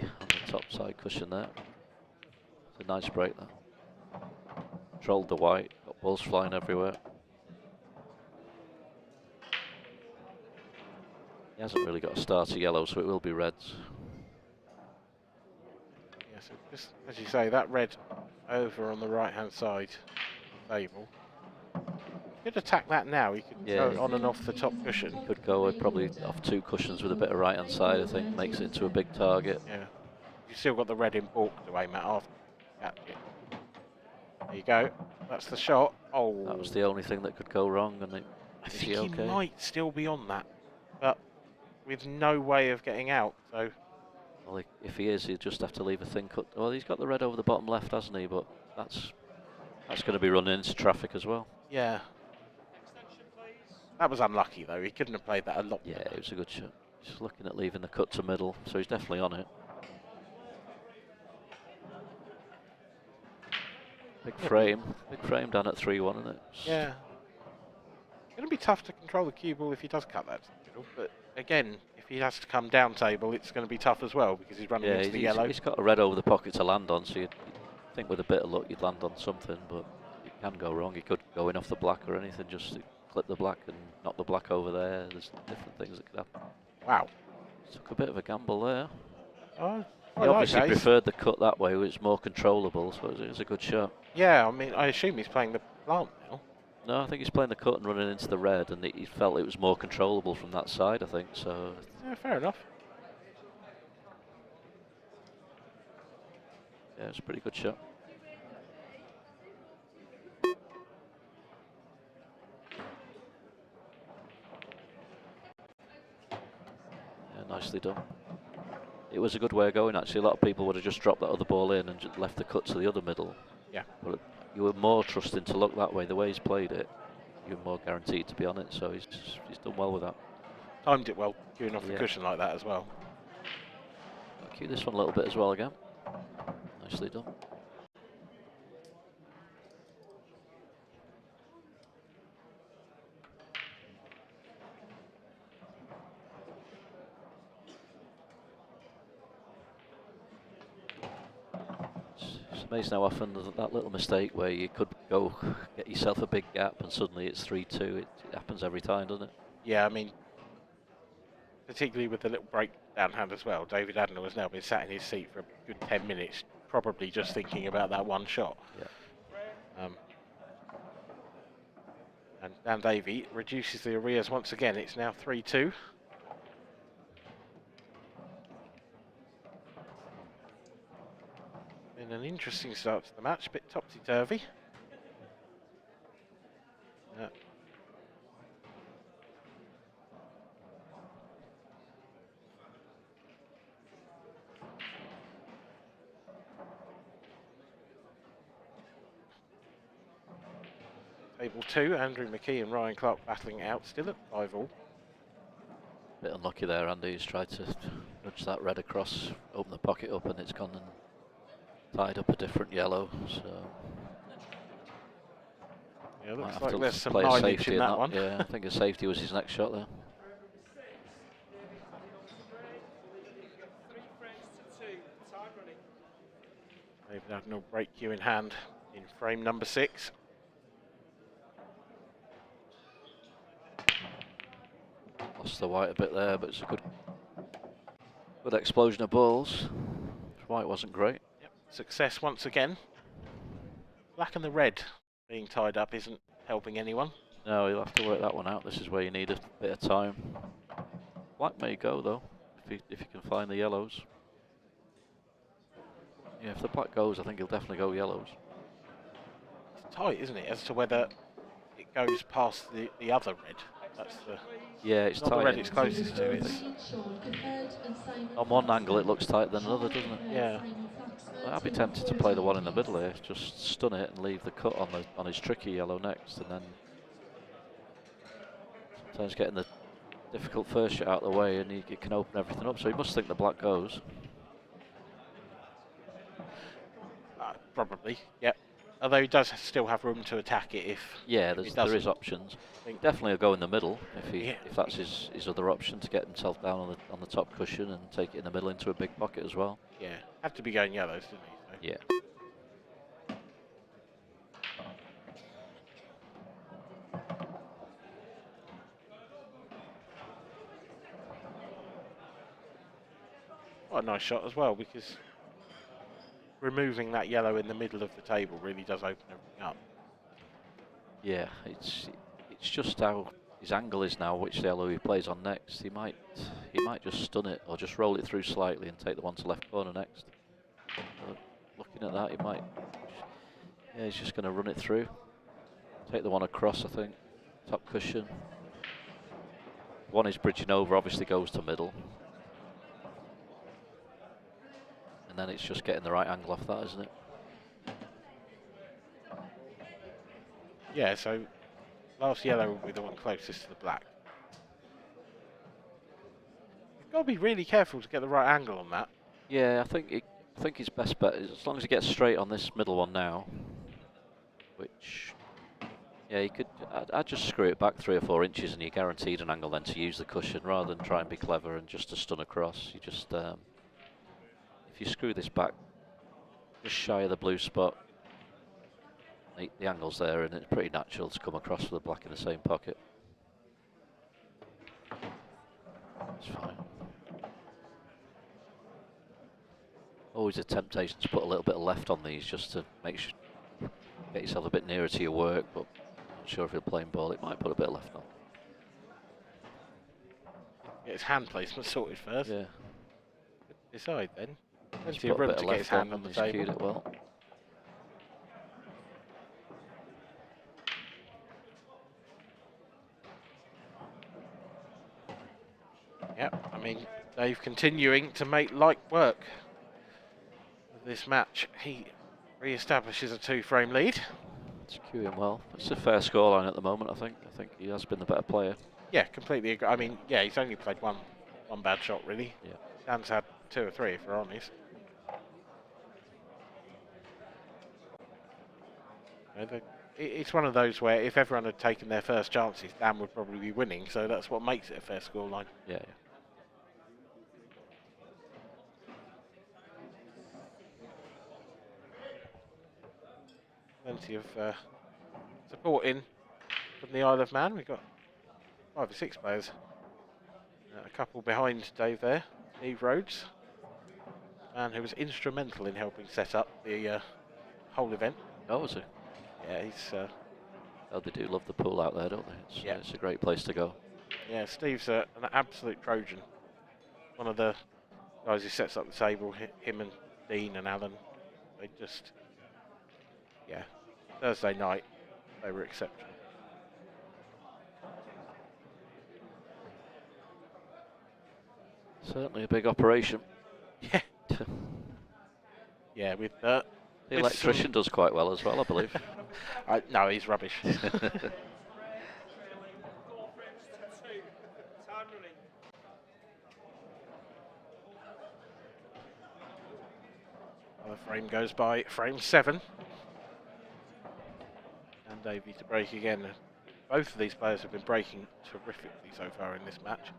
top side cushion there. It's a nice break there. Controlled the white, got balls flying everywhere. He hasn't really got a starter yellow, so it will be reds. Yes, just as you say, that red over on the right hand side table. You could attack that now. You could go on and off the top cushion. Could go probably off 2 cushions with a bit of right hand side, I think. Makes it into a big target. Yeah. You've still got the red in balk to aim at after. There you go. That's the shot. Oh. That was the only thing that could go wrong. And I think he might still be on that, but with no way of getting out. So. Well, if he is, he'll just have to leave a thin cut. Well, he's got the red over the bottom left, hasn't he? But that's going to be running into traffic as well. Yeah. That was unlucky, though. He couldn't have played that a lot. Yeah, it was a good shot. Just looking at leaving the cut to middle, so he's definitely on it. Big frame down at 3-1, isn't it? Yeah. It's going to be tough to control the cue ball if he does cut that to the middle, but again, if he has to come down table, it's going to be tough as well because he's running into the yellow. He's got a red over the pocket to land on, so you'd think with a bit of luck you'd land on something, but it can go wrong. He could go in off the black or anything, just to clip the black and knock the black over there. There's different things that could happen. Wow. Took a bit of a gamble there. Oh, he obviously preferred the cut that way, which is more controllable, so it was a good shot. Yeah, I mean, I assume he's playing the plant now. No, I think he's playing the cut and running into the red, and he felt it was more controllable from that side, I think, so... Yeah, fair enough. Yeah, it's a pretty good shot. Yeah, nicely done. It was a good way of going, actually. A lot of people would have just dropped that other ball in and just left the cut to the other middle. Yeah. But you were more trusting to look that way. The way he's played it, you're more guaranteed to be on it, so he's done well with that. Timed it well, queuing off the cushion like that as well. I'll cue this one a little bit as well again. Nicely done. It's amazing how often that little mistake where you could go get yourself a big gap and suddenly it's 3-2. It happens every time, doesn't it? Yeah, I mean, particularly with the little break downhand as well. David Adner has now been sat in his seat for a good 10 minutes, probably just thinking about that one shot. Yeah. And Dan Davey reduces the arrears once again. It's now 3-2. Been an interesting start to the match, a bit topsy-turvy. Table 2, Andrew McKee and Ryan Clark battling it out, still at 5-all. Bit unlucky there, Andy. He's tried to nudge that red across, open the pocket up, and it's gone and tied up a different yellow. So yeah, looks like there's some mileage in that one. Yeah, I think a safety was his next shot there. David Adner break cue in hand in frame number 6. Lost the white a bit there, but it's a good explosion of balls. White wasn't great. Yep. Success once again. Black and the red being tied up isn't helping anyone. No, you'll have to work that one out. This is where you need a bit of time. Black may go though, if you can find the yellows. Yeah, if the black goes, I think he'll definitely go yellows. It's tight, isn't it, as to whether it goes past the other red. That's the it's not tight. The red it's closest to. It's on one angle it looks tighter than another, doesn't it? Yeah. Well, I'd be tempted to play the one in the middle here, just stun it and leave the cut on his tricky yellow next, and then sometimes getting the difficult first shot out of the way, and he can open everything up. So he must think the black goes. Probably, yep. Although he does still have room to attack it if. Yeah, there is options. Definitely a go in the middle if that's his other option, to get himself down on the top cushion and take it in the middle into a big pocket as well. Yeah, had to be going yellows, didn't he? So. Yeah. What a nice shot as well, because removing that yellow in the middle of the table really does open everything up. Yeah, it's just how his angle is now, which yellow he plays on next. He might just stun it or just roll it through slightly and take the one to left corner next. But looking at that, he might. Yeah, he's just going to run it through. Take the one across, I think. Top cushion. One is bridging over, obviously goes to middle. And then it's just getting the right angle off that, isn't it? Yeah, so last yellow will be the one closest to the black. You've got to be really careful to get the right angle on that. Yeah, I think his best bet is, as long as he gets straight on this middle one now, which, yeah, you could. I'd just screw it back 3 or 4 inches, and you're guaranteed an angle then to use the cushion rather than try and be clever and just to stun across. You just if you screw this back just shy of the blue spot, the angle's there, and it's pretty natural to come across with the black in the same pocket. It's fine. Always a temptation to put a little bit of left on these just to make sure, get yourself a bit nearer to your work, but Not sure if he'll play ball. It might put a bit of left on. Get his hand placement sorted first. Yeah. Decide then. He's Plenty of put a room bit to of get his left hand on the He's cued table. it well. Yep, I mean, Dave continuing to make light work of this match. He re-establishes a 2-frame lead. It's cueing well. It's a fair scoreline at the moment, I think. I think he has been the better player. Yeah, completely agree. I mean, yeah, he's only played one bad shot, really. Yeah. Dan's had 2 or 3, if we're honest. It's one of those where if everyone had taken their first chances, Dan would probably be winning, so that's what makes it a fair scoreline. Yeah. Plenty of support in from the Isle of Man. We've got 5 or 6 players. A couple behind Dave there. Eve Rhodes, man who was instrumental in helping set up the whole event. Oh, was he? Yeah, he's... oh, they do love the pool out there, don't they? It's a great place to go. Yeah, Steve's an absolute Trojan. One of the guys who sets up the table, him and Dean and Alan, they just... Yeah, Thursday night, they were exceptional. Certainly a big operation. Yeah. Yeah, with the electrician does quite well as well, I believe. No, he's rubbish. Another frame goes by, frame 7. And Davey to break again. Both of these players have been breaking terrifically so far in this match.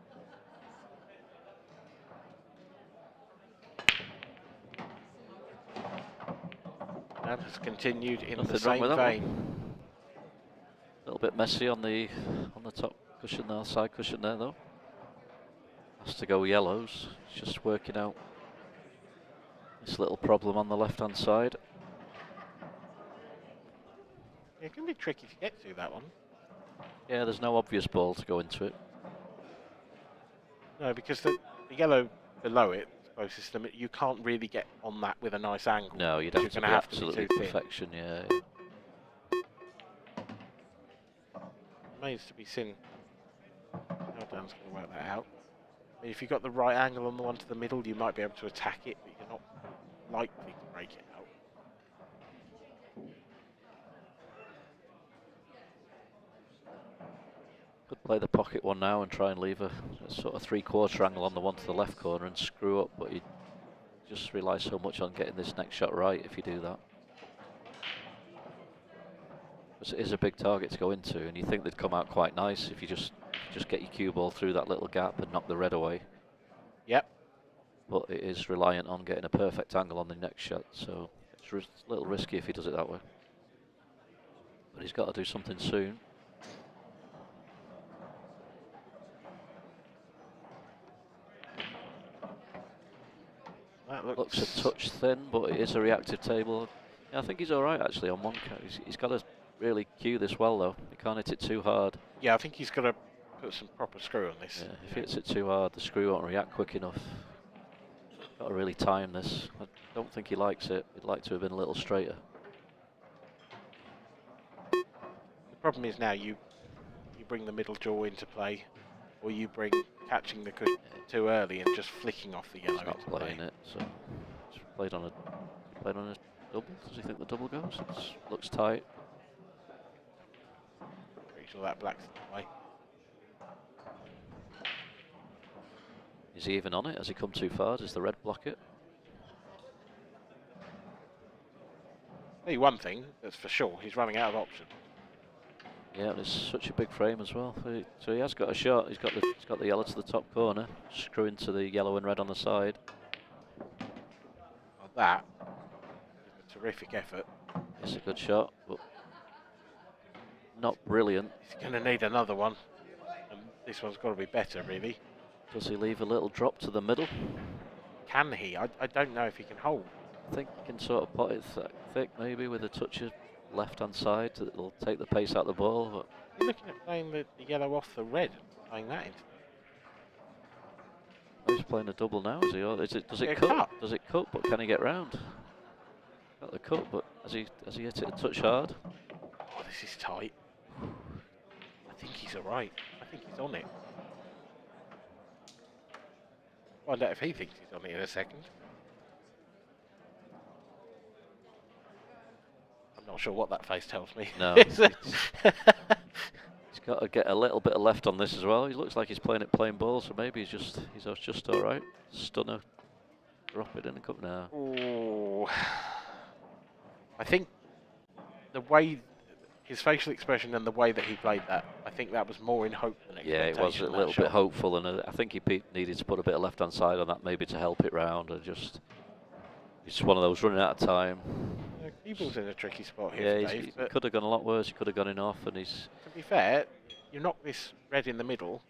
And has continued in the same vein. A little bit messy on the top cushion there, side cushion there though. Has to go yellows. It's just working out this little problem on the left-hand side. It can be tricky to get to that one. Yeah, there's no obvious ball to go into it. No, because the yellow below it, closest to them, you can't really get on that with a nice angle. No, you'd have to be absolutely perfection, yeah. Remains to be seen how Dan's going to work that out. I mean, if you've got the right angle on the one to the middle, you might be able to attack it, but you're not likely to break it out. Could play the pocket one now and try and leave a sort of 3/4 angle on the one to the left corner and screw up, but you just rely so much on getting this next shot right if you do that. Because it is a big target to go into, and you think they'd come out quite nice if you just get your cue ball through that little gap and knock the red away. Yep. But it is reliant on getting a perfect angle on the next shot, so it's a little risky if he does it that way. But he's got to do something soon. That looks a touch thin, but it is a reactive table. Yeah, I think he's all right actually on one count. He's got to really cue this well though. He can't hit it too hard. Yeah, I think he's got to put some proper screw on this. Yeah, if he hits it too hard, the screw won't react quick enough. Got to really time this. I don't think he likes it. He'd like to have been a little straighter. The problem is now you bring the middle jaw into play, or you bring catching the cushion too early and just flicking off the yellow. He's not playing it, so he's played on a double. Does he think the double goes? It looks tight. Pretty sure that black's in the way. Is he even on it? Has he come too far? Does the red block it? Tell you one thing that's for sure, he's running out of options. Yeah, and it's such a big frame as well. So he has got a shot. He's got the yellow to the top corner, screw into the yellow and red on the side. Well, that is a terrific effort. It's a good shot, but not brilliant. He's going to need another one, and this one's got to be better, really. Does he leave a little drop to the middle? Can he? I don't know if he can hold. I think he can sort of pot it thick, maybe with a touch of left-hand side that'll take the pace out of the ball. But You're looking at playing the yellow off the red, playing that into. he's playing a double now, is he? Or does it Yeah, cut? cut. Does it cut? But can he get round? Got the cut, but has he hit it a touch hard? Oh, this is tight. I think he's alright. I think he's on it. Find out if he thinks he's on it in a second. I'm not sure what that face tells me. No. He's got to get a little bit of left on this as well. He looks like he's playing at plain ball, so maybe he's just all right. Stunner, drop it in and come now. Ooh. I think the way his facial expression and the way that he played that, I think that was more in hope than expectation. Yeah, it was a little bit hopeful, and I think he needed to put a bit of left hand side on that maybe to help it round, and just it's one of those running out of time. Keeble's in a tricky spot here. Yeah, Dave, he could have gone a lot worse. He could have gone in off, and he's. To be fair, you knock this red in the middle.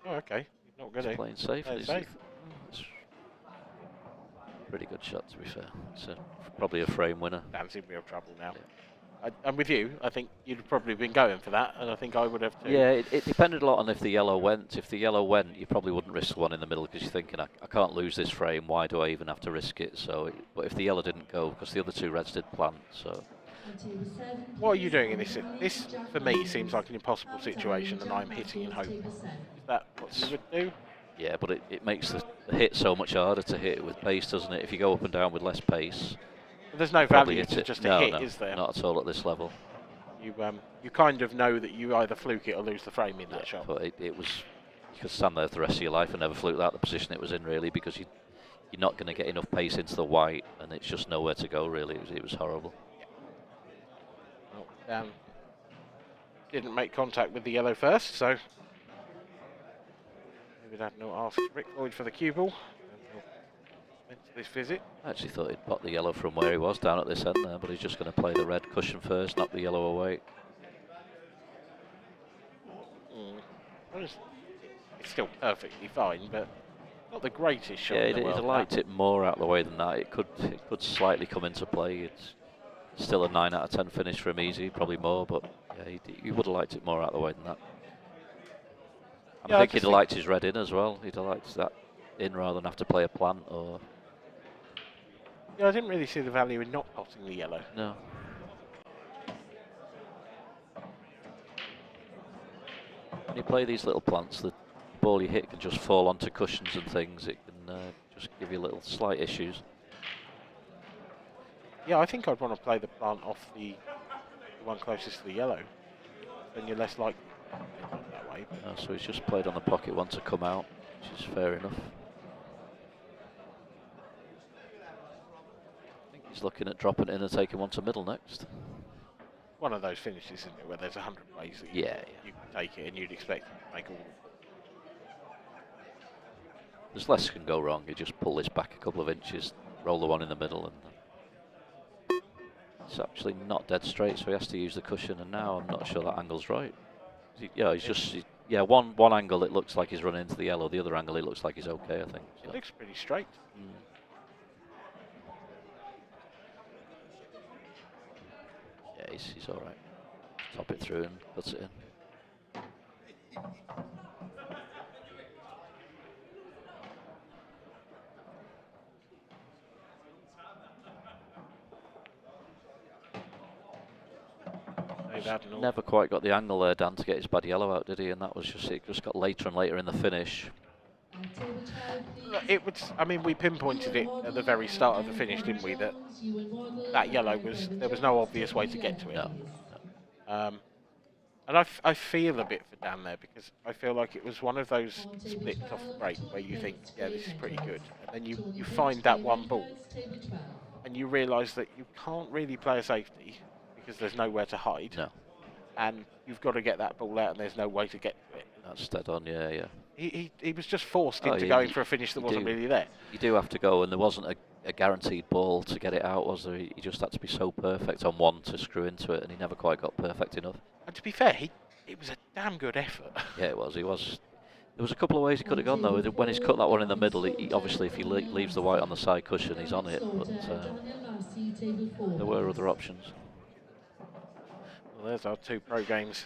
Oh, okay. He's not going to. Playing safe. Playing safe. It's pretty good shot, to be fair. It's probably a frame winner. Dan's in real trouble now. Yeah. I'm with you. I think you'd have probably been going for that, and I think I would have too. Yeah, it depended a lot on if the yellow went. If the yellow went, you probably wouldn't risk the one in the middle because you're thinking, I can't lose this frame. Why do I even have to risk it? So, but if the yellow didn't go, because the other two reds did plant, so. What are you doing in this? This, for me, seems like an impossible situation, and I'm hitting in hope. Is that what you would do? Yeah, but it makes the hit so much harder to hit with pace, doesn't it? If you go up and down with less pace. But there's no value to just a hit, no, is there? Not at all at this level. You kind of know that you either fluke it or lose the frame in that shot. But it was, you could stand there for the rest of your life and never fluke that, the position it was in, really, because you're not going to get enough pace into the white, and it's just nowhere to go, really. It was horrible. Well, Dan didn't make contact with the yellow first, so maybe that no ask Rick Lloyd for the cue ball. This visit. I actually thought he'd pot the yellow from where he was down at this end there, but he's just going to play the red cushion first, knock the yellow away. It's still perfectly fine, but not the greatest shot. Yeah, in the he'd world, have liked it more out of the way than that. It could slightly come into play. It's still a 9 out of 10 finish for him, easy, probably more, but yeah, he would have liked it more out of the way than that. And I think he'd have liked his red in as well. He'd have liked that in rather than have to play a plant or. Yeah, I didn't really see the value in not potting the yellow. No. When you play these little plants, the ball you hit can just fall onto cushions and things. It can just give you little slight issues. Yeah, I think I'd want to play the plant off the one closest to the yellow. Then you're less likely to end up that way. So he's just played on the pocket one to come out, which is fair enough. He's looking at dropping it in and taking one to middle next. One of those finishes, isn't it, where there's 100 ways that you can take it and you'd expect to make all. There's less can go wrong. You just pull this back a couple of inches, roll the one in the middle, and it's actually not dead straight, so he has to use the cushion, and now I'm not sure that angle's right. He's just, one angle it looks like he's running into the yellow, the other angle it looks like he's okay, I think. So. It looks pretty straight. Yeah, he's all right. Top it through and puts it in. Never quite got the angle there, Dan, to get his bad yellow out, did he? And that was just it. Just got later and later in the finish. It was. I mean, we pinpointed it at the very start of the finish, didn't we? That yellow was. There was no obvious way to get to it. No. And I feel a bit for Dan there, because I feel like it was one of those splits off the break where you think, yeah, this is pretty good, and then you find that one ball, and you realise that you can't really play a safety because there's nowhere to hide. No. And you've got to get that ball out, and there's no way to get to it. That's dead on, yeah. He was just forced into going for a finish that wasn't really there. You do have to go, and there wasn't a guaranteed ball to get it out, was there? He just had to be so perfect on one to screw into it, and he never quite got perfect enough. And to be fair, it was a damn good effort. Yeah, it was. There was a couple of ways he could have gone, though. When he's cut that one in the middle, he obviously, if he leaves the white on the side cushion, he's on it, but there were other options. Well, there's our 2 pro games.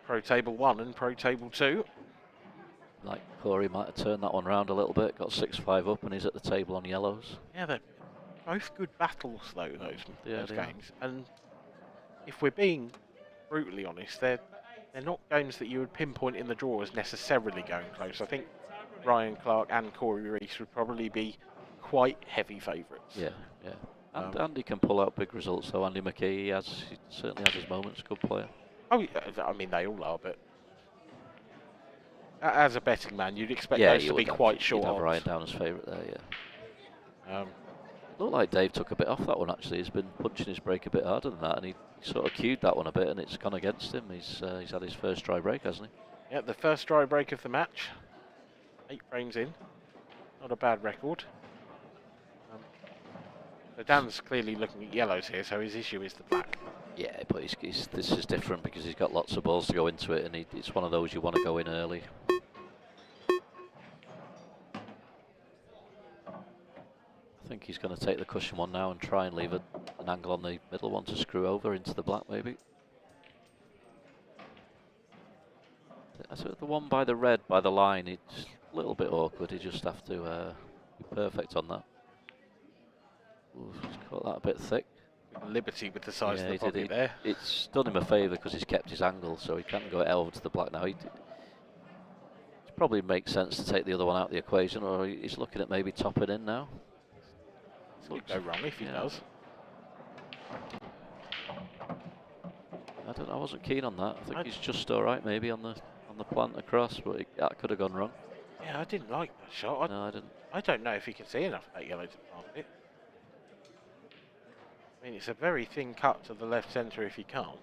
Pro Table 1 and Pro Table 2. Like Corey might have turned that one round a little bit, got 6-5 up, and he's at the table on yellows. Yeah, they're both good battles, though, those they games. And if we're being brutally honest, they're not games that you would pinpoint in the draw as necessarily going close. I think Ryan Clark and Corey Reese would probably be quite heavy favourites. Yeah, yeah. And Andy can pull out big results, though. Andy McKee, he certainly has his moments, good player. Oh, yeah, I mean, they all are, but as a betting man, you'd expect Yeah, those to be quite short You'd have odds. Ryan down as favourite there, yeah. Um, Looked like Dave took a bit off that one, actually. He's been punching his break a bit harder than that, and he sort of cued that one a bit, and it's gone against him. He's had his first dry break, hasn't he? Yeah, the first dry break of the match. 8 frames in. Not a bad record. So Dan's clearly looking at yellows here, so his issue is the black. Yeah, but this is different because he's got lots of balls to go into it, and it's one of those you want to go in early. I think he's going to take the cushion one now and try and leave an angle on the middle one to screw over into the black, maybe. I thought the one by the red, by the line, it's a little bit awkward. You just have to be perfect on that. Ooh, he's caught that a bit thick. Liberty with the size of the he pocket there. It's done him a favour because he's kept his angle, so he can't go over to the black now. It probably makes sense to take the other one out of the equation, or he's looking at maybe topping in now. Could go wrong if he does. I wasn't keen on that. I think he's just all right, maybe on the plant across, but that could have gone wrong. Yeah, I didn't like that shot. No, I didn't. I don't know if he can see enough of that yellow to plant it. I mean, it's a very thin cut to the left centre if he can't.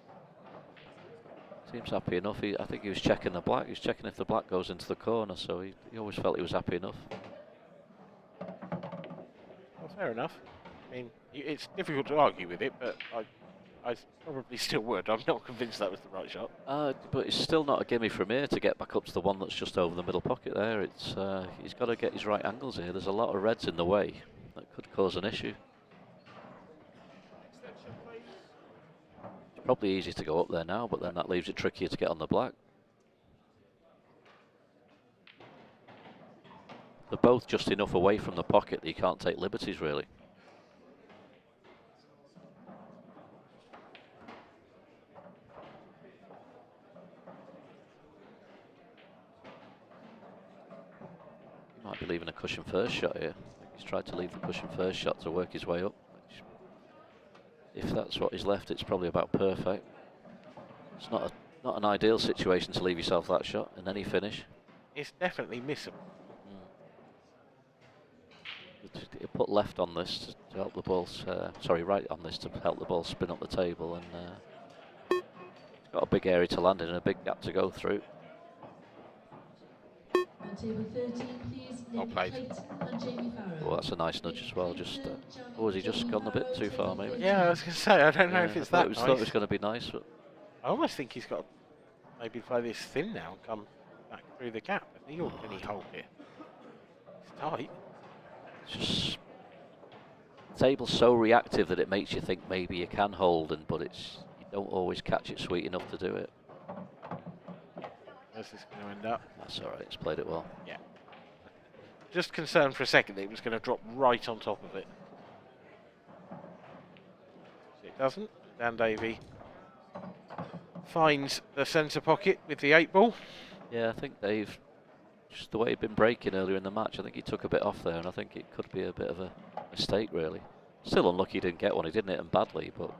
Seems happy enough. I think he was checking the black. He was checking if the black goes into the corner, so he always felt he was happy enough. Well, fair enough. I mean, it's difficult to argue with it, but I probably still would. I'm not convinced that was the right shot. But it's still not a gimme from here to get back up to the one that's just over the middle pocket there. He's got to get his right angles here. There's a lot of reds in the way that could cause an issue. It's probably easy to go up there now, but then that leaves it trickier to get on the black. They're both just enough away from the pocket that you can't take liberties, really. He might be leaving a cushion first shot here. He's tried to leave the cushion first shot to work his way up. If that's what is left, it's probably about perfect. It's not an ideal situation to leave yourself that shot in any finish. It's definitely missable. You put left on this to help the ball, right on this to help the ball spin up the table, and it's got a big area to land in and a big gap to go through. On table 13, please, Nick Clayton and Jamie Farrow. Oh, that's a nice nudge as well. Just, has he just gone a bit too far, maybe? Yeah, I was going to say, I don't know if it's that nice. I thought it was going to be nice, but I almost think he's got to maybe play this thin now and come back through the gap. I think any hole here. It's tight. It's just the table's so reactive that it makes you think maybe you can hold, but you don't always catch it sweet enough to do it. Where's this going to end up? That's all right. It's played it well. Yeah. Just concerned for a second that it was going to drop right on top of it. It doesn't. Dan Davey finds the centre pocket with the 8 ball. Yeah, I think Dave, just the way he'd been breaking earlier in the match, I think he took a bit off there, and I think it could be a bit of a mistake, really. Still unlucky he didn't get one. He didn't hit him badly, but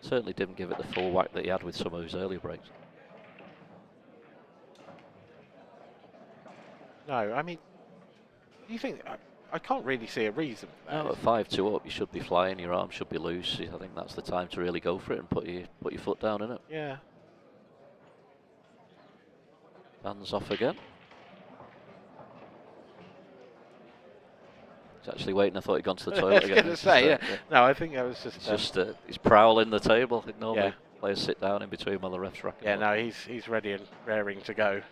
certainly didn't give it the full whack that he had with some of his earlier breaks. No, I mean, do you think... I can't really see a reason for that. No, at 5-2 up, you should be flying, your arm should be loose. I think that's the time to really go for it and put your foot down in it. Yeah. Hands off again. He's actually waiting. I thought he'd gone to the toilet again. I was going to say, yeah. No, I think that was just... he's prowling the table. Normally players sit down in between while the ref's racking. Yeah, no, he's ready and raring to go.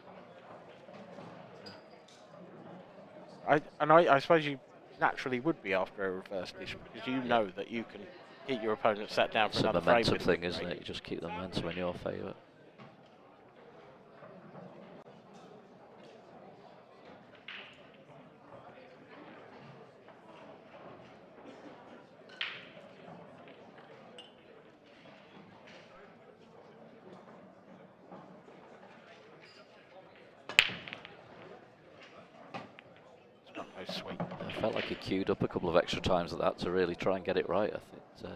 I suppose you naturally would be after a reverse dish because you know that you can keep your opponent sat down for It's a another frame. momentum thing, isn't it? You just keep the momentum in your favour. Sweet. I felt like he queued up a couple of extra times at that to really try and get it right. I think.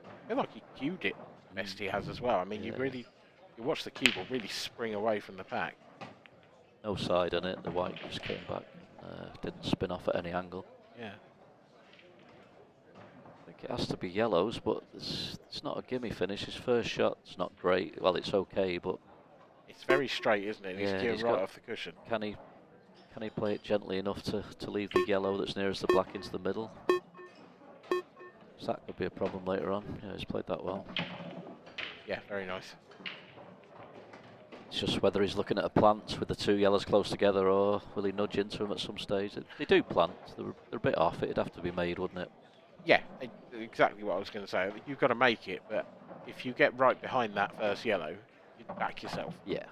I feel like he cued it best he has as well. I mean, Yeah. you watch the cue ball really spring away from the pack. No side on it. The white just came back. Didn't spin off at any angle. Yeah. I think it has to be yellows, but it's not a gimme finish. His first shot's not great. Well, it's okay, but it's very straight, isn't it? Yeah, he's right off the cushion. Can he play it gently enough to leave the yellow that's nearest the black into the middle? So that could be a problem later on. Yeah, he's played that well. Yeah, very nice. It's just whether he's looking at a plant with the two yellows close together, or will he nudge into them at some stage? They do plant. They're a bit off. It'd have to be made, wouldn't it? Yeah, exactly what I was going to say. You've got to make it, but if you get right behind that first yellow, you back yourself. Yeah.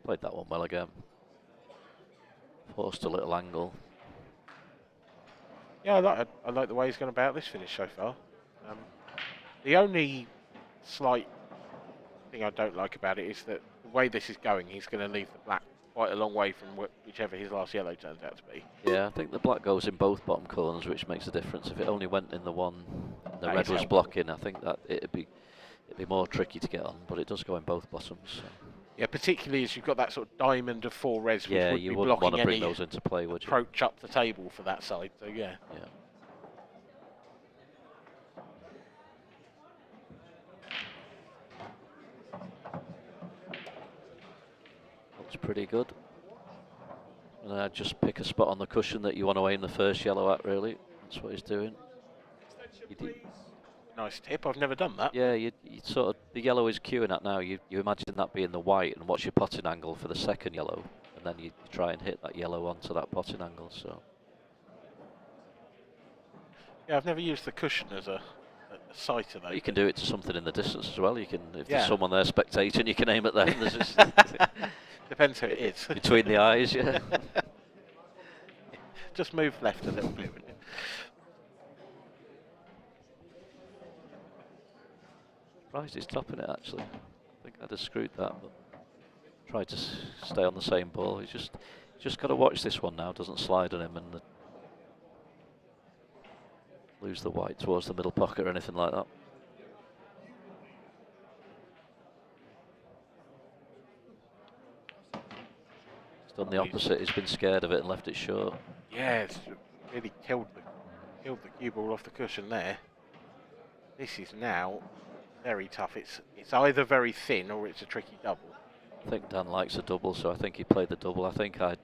Played that one well again. Forced a little angle. Yeah, I like the way he's gone about this finish so far. The only slight thing I don't like about it is that the way this is going, he's going to leave the black quite a long way from whichever his last yellow turns out to be. Yeah, I think the black goes in both bottom corners, which makes a difference. If it only went in the one the That red is was helpful. blocking, I think that it'd be more tricky to get on, but it does go in both bottoms. So. Yeah, particularly as you've got that sort of diamond of 4 reds, which Yeah, would you be wouldn't want blocking to bring any those into play, would you? approach up the table for that side. So yeah. Looks pretty good. And just pick a spot on the cushion that you want to aim the first yellow at, really. That's what he's doing. Nice tip. I've never done that. Yeah, you sort of, the yellow is queuing at now. You imagine that being the white, and what's your potting angle for the second yellow, and then you try and hit that yellow onto that potting angle. So. Yeah, I've never used the cushion as a sighter though. You can do it to something in the distance as well. You can, if Yeah. there's someone there spectating, you can aim at them. There's just Depends who it is. Between the eyes, yeah. Just move left a little bit. Wouldn't you? Surprised he's topping it actually. I think I'd have screwed that, but tried to stay on the same ball. He's just got to watch this one now. Doesn't slide on him and lose the white towards the middle pocket or anything like that. He's done the opposite. He's been scared of it and left it short. Yeah, it's really killed the cue ball off the cushion there. This is now very tough. It's either very thin or it's a tricky double. I think Dan likes a double, so I think he played the double. I think I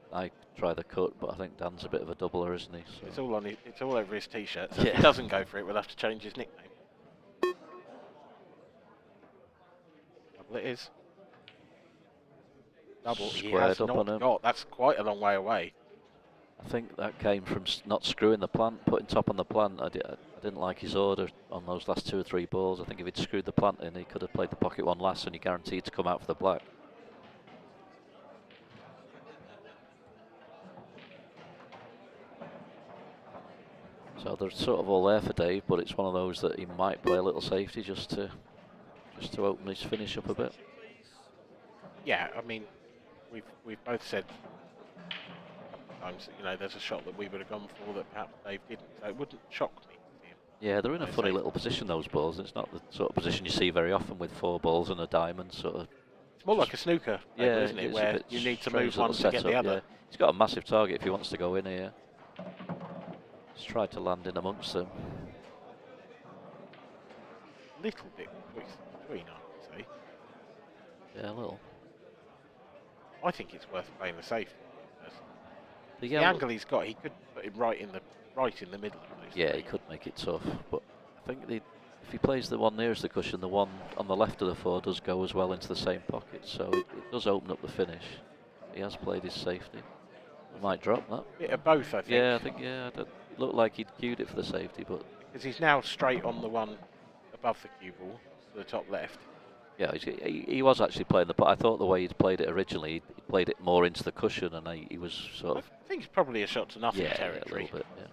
try the cut, but I think Dan's a bit of a doubler, isn't he? So. It's all over his t-shirt. So Yeah. if he doesn't go for it, we'll have to change his nickname. Double it is. Double. He Squared has up not on him. got. That's quite a long way away. I think that came from not screwing the plant, putting top on the plant. I didn't like his order on those last 2 or 3 balls. I think if he'd screwed the plant in, he could have played the pocket one last, and he guaranteed to come out for the black. So they're sort of all there for Dave, but it's one of those that he might play a little safety just to open his finish up a bit. Yeah, I mean, we've both said sometimes, you know, there's a shot that we would have gone for that perhaps Dave didn't. So it wouldn't shock me. Yeah, they're in a funny little position, those balls. It's not the sort of position you see very often with 4 balls and a diamond sort of. It's more like a snooker, Yeah, isn't it? it's a Where bit you need to strange move one little to get the setup, other. yeah. He's got a massive target if he wants to go in here. He's tried to land in amongst them. Little bit between, I would say. Yeah, a little. I think it's worth playing the safe. The yellow- angle he's got, he could put him right in the middle of those Yeah, three. he could make it tough, but I think if he plays the one nearest the cushion, the one on the left of the 4 does go as well into the same pocket, so it does open up the finish. He has played his safety. He might drop that. Bit of both, I think. Yeah, I think, it looked like he'd queued it for the safety, but Because he's now straight on the one above the cue ball to the top left. Yeah, he was actually playing the putt. I thought the way he'd played it originally, he played it more into the cushion, and he was sort of. I think it's probably a shot to nothing Yeah, territory. a little bit. Yeah.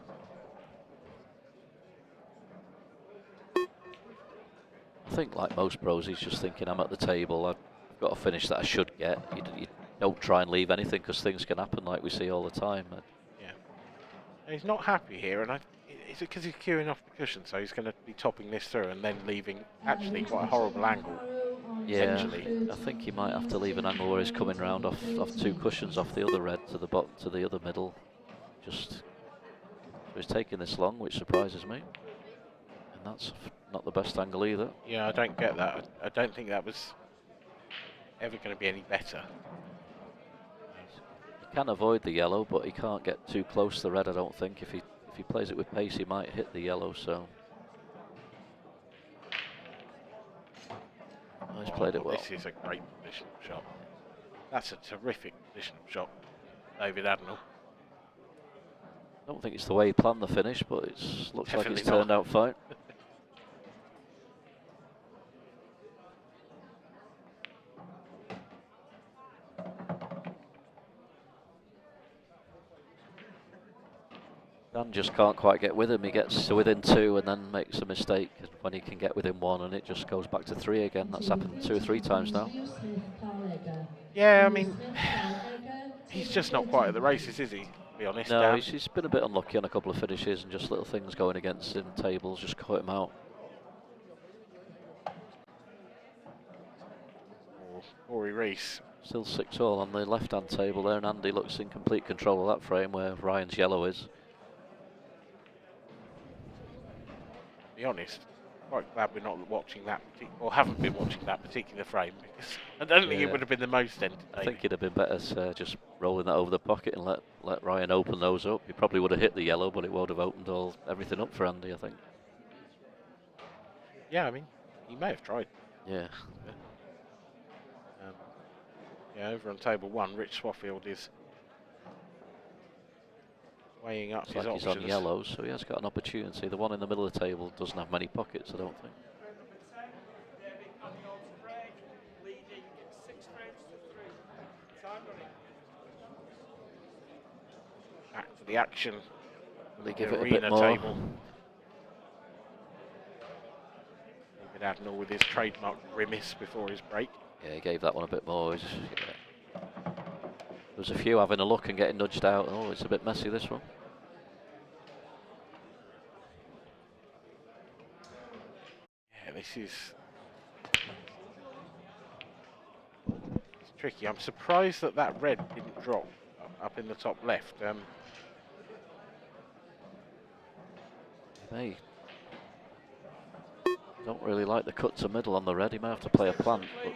I think, like most pros, he's just thinking, I'm at the table, I've got a finish that I should get. You don't try and leave anything because things can happen like we see all the time. Yeah. And he's not happy here, and is it because he's queuing off the cushion, so he's going to be topping this through and then leaving actually quite a horrible angle? Yeah, I think he might have to leave an angle where he's coming round off 2 cushions off the other red to the bottom to the other middle. Just so he's taking this long, which surprises me, and that's not the best angle either. Yeah, I don't get that. I don't think that was ever going to be any better. He can avoid the yellow, but he can't get too close to the red, I don't think. If he plays it with pace, he might hit the yellow, so. Oh, he's played it well. This is a great positional shot. That's a terrific positional shot, David Adnell. I don't think it's the way he planned the finish, but it looks like it's turned out fine. Dan just can't quite get with him. He gets to within 2 and then makes a mistake when he can get within 1, and it just goes back to 3 again. That's happened 2 or 3 times now. Yeah, I mean, he's just not quite at the races, is he? To be honest. No, he's been a bit unlucky on a couple of finishes, and just little things going against him. Tables just caught him out. Rory Rees. Still 6-all on the left-hand table there, and Andy looks in complete control of that frame where Ryan's yellow is. To be honest, quite glad we're not watching that, or haven't been watching that particular frame, because I don't think it would have been the most entertaining. I think it'd have been better just rolling that over the pocket and let Ryan open those up. He probably would have hit the yellow, but it would have opened everything up for Andy, I think. Yeah, I mean, he may have tried. Yeah. Yeah, over on table 1, Rich Swaffield is weighing up his options. He's on yellow, so he has got an opportunity. The one in the middle of the table doesn't have many pockets, I don't think. Back to the action. Will he give it a arena bit more? table. David Adnell with his trademark grimace before his break. Yeah, he gave that one a bit more. There was a few having a look and getting nudged out. Oh, it's a bit messy, this one. Yeah, this is... It's tricky. I'm surprised that red didn't drop up in the top left. Hey, don't really like the cut to middle on the red. He may have to play a plant, but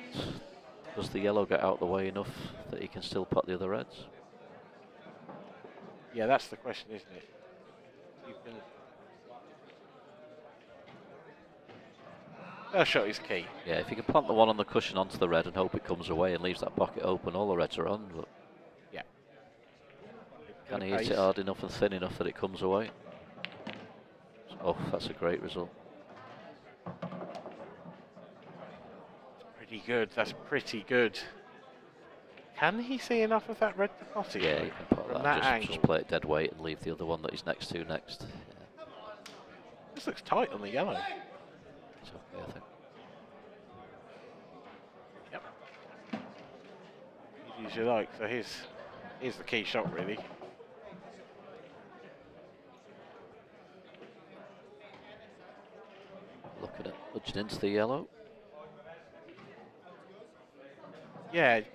does the yellow get out the way enough that he can still pot the other reds? Yeah, that's the question, isn't it? You can... First shot is key. Yeah, if you can plant the one on the cushion onto the red and hope it comes away and leaves that pocket open, all the reds are on. But yeah, can he hit it hard enough and thin enough that it comes away? Oh, that's a great result. Pretty good. That's pretty good. Can he see enough of that red to pot it? Yeah, he can pot from that. angle. Just play it dead weight and leave the other one that he's next to next. Yeah. This looks tight on the yellow. It's okay, I think. Yep. Easy as you like. So here's the key shot, really. Looking at nudging into the yellow. Yeah, you've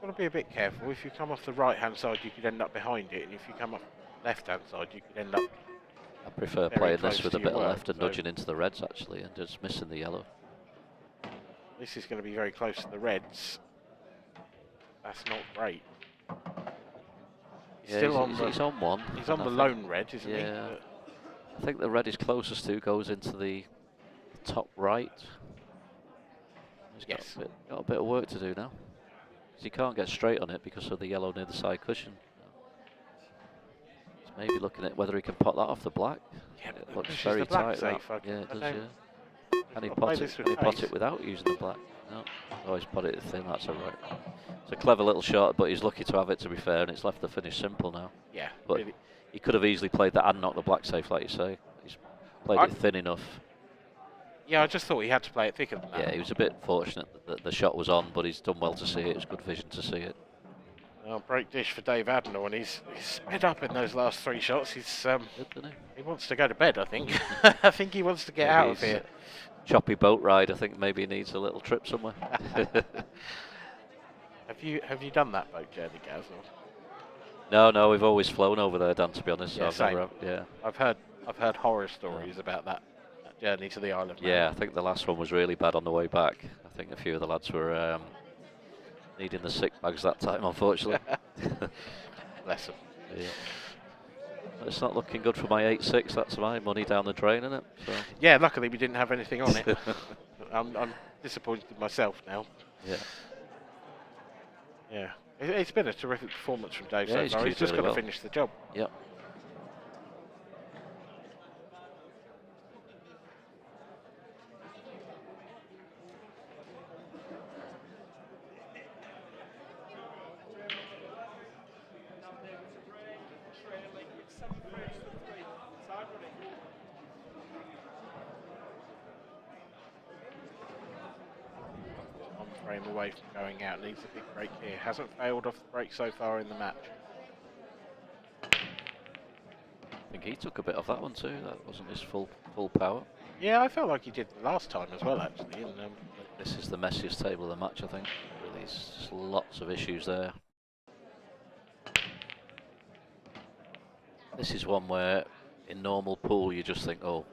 got to be a bit careful. If you come off the right-hand side, you could end up behind it, and if you come off left-hand side, you could end up... I prefer very playing close this with to a bit your of work, left and so nudging into the reds, actually, and just missing the yellow. This is going to be very close to the reds. That's not great. Yeah, Still he's on one. He's on the lone red, isn't he? Yeah. I think the red is closest to goes into the top right. He's got a bit of work to do now. Because he can't get straight on it because of the yellow near the side cushion. He's maybe looking at whether he can pot that off the black. Yeah, It looks pushes very the black tight. That. safe, Yeah, it I does. don't- Yeah. Can he I'll play pot this it? with Can he pot pace. it without using the black? No. Oh, he's put it thin. That's all right. It's a clever little shot, but he's lucky to have it. To be fair, and it's left the finish simple now. Yeah, But really. he could have easily played that and knocked the black safe, like you say. He's played it thin enough. Yeah, I just thought he had to play it thicker than that. Yeah, he was a bit fortunate that the shot was on, but he's done well to see it. It's good vision to see it. Well, break dish for Dave Adnor, and he's sped up in those last 3 shots. He wants to go to bed, I think. I think he wants to get out of here. Choppy boat ride. I think maybe he needs a little trip somewhere. Have you done that boat journey, Gaz? No, we've always flown over there, Dan. To be honest, Yeah, so I've never, I've heard horror stories about that journey to the Isle of Man. Yeah, I think the last one was really bad on the way back. I think a few of the lads were needing the sick bags that time, unfortunately. Bless them. Yeah. It's not looking good for my 8.6. That's my money down the drain, isn't it? So. Yeah, luckily we didn't have anything on it. I'm disappointed in myself now. Yeah. Yeah. It's been a terrific performance from Dave so far. He's just really got to finish the job. Yep. Frame away from going out, needs a big break here. Hasn't failed off the break so far in the match. I think he took a bit of that one too. That wasn't his full power. Yeah, I felt like he did the last time as well, actually. And, this is the messiest table of the match, I think. Really, there's lots of issues there. This is one where, in normal pool, you just think, oh,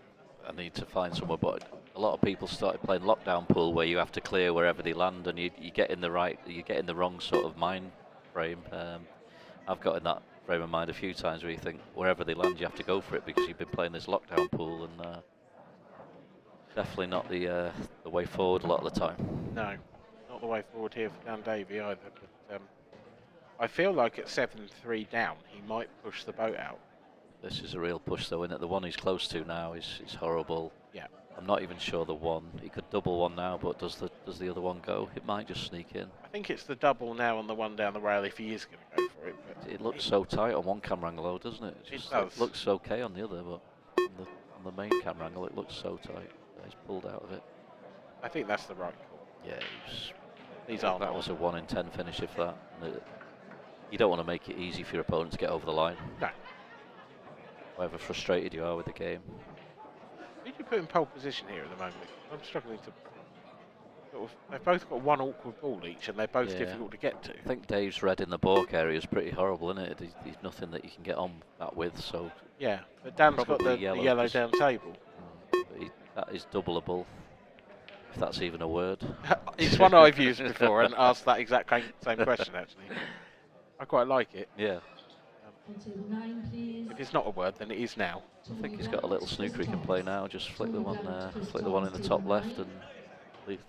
I need to find somewhere, but a lot of people started playing lockdown pool where you have to clear wherever they land, and you get in the wrong sort of mind frame. I've got in that frame of mind a few times where you think wherever they land you have to go for it because you've been playing this lockdown pool, and definitely not the way forward a lot of the time. No, not the way forward here for Dan Davey either. But I feel like at 7-3 down he might push the boat out. This is a real push though, isn't it? The one he's close to now is horrible. Yeah. I'm not even sure the one. He could double one now, but does the other one go? It might just sneak in. I think it's the double now on the one down the rail if he is going to go for it. But it looks so tight on one camera angle, though, doesn't it? It does. It looks okay on the other, but on the main camera angle, it looks so tight. He's pulled out of it. I think that's the right call. Yeah, that was a 1 in 10 finish if that. You don't want to make it easy for your opponent to get over the line. No. However frustrated you are with the game. Who do you put in pole position here at the moment? I'm struggling to... They've both got one awkward ball each, and they're both difficult to get to. I think Dave's red in the balk area is pretty horrible, isn't it? He's nothing that you can get on that with, so... Yeah, but Dan's got the yellow down table. That is doubleable, if that's even a word. It's one I've used before and asked that exact same question, actually. I quite like it. Yeah. If it's not a word, then it is now. I think he's got a little snooker he can play now. Just flick the one in the top left and leave.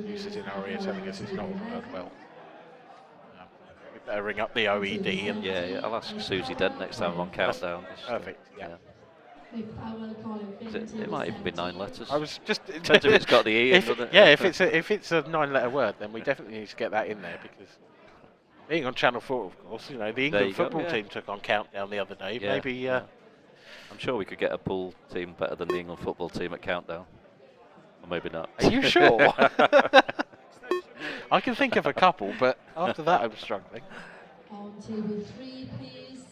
Users in our ear telling us it's not a word. Well, we better ring up the OED and yeah. I'll ask Susie Dent next time I'm on countdown. Perfect. Yeah. It might even be 9 letters. I was just. Depends if it's got the E in, doesn't it? Yeah, if it's a 9-letter word, then we definitely need to get that in there because being on Channel 4, of course, you know, the England football team took on Countdown the other day. Yeah, maybe. I'm sure we could get a pool team better than the England football team at Countdown. Or maybe not. Are you sure? I can think of a couple, but after that I'm struggling. On table 3, please.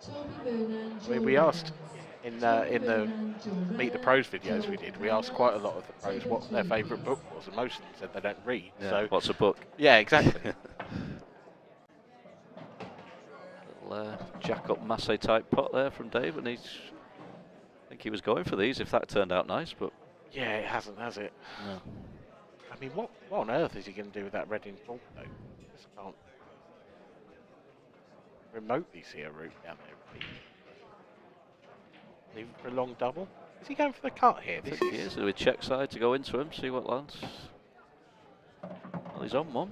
Toby Vernon, I mean, we asked in the Meet the Pros videos we did, we asked quite a lot of the pros what their favourite book was, and most of them said they don't read. Yeah, so what's a book? Yeah, exactly. Little jack up Massey type pot there from Dave, and I think he was going for these if that turned out nice, but yeah, it hasn't, has it? No. I mean, what on earth is he going to do with that red in front though? Just can't remotely see a route down there. Leave it for a long double. Is he going for the cut here? I think he is. With check side to go into him, see what lands. Well, he's on one.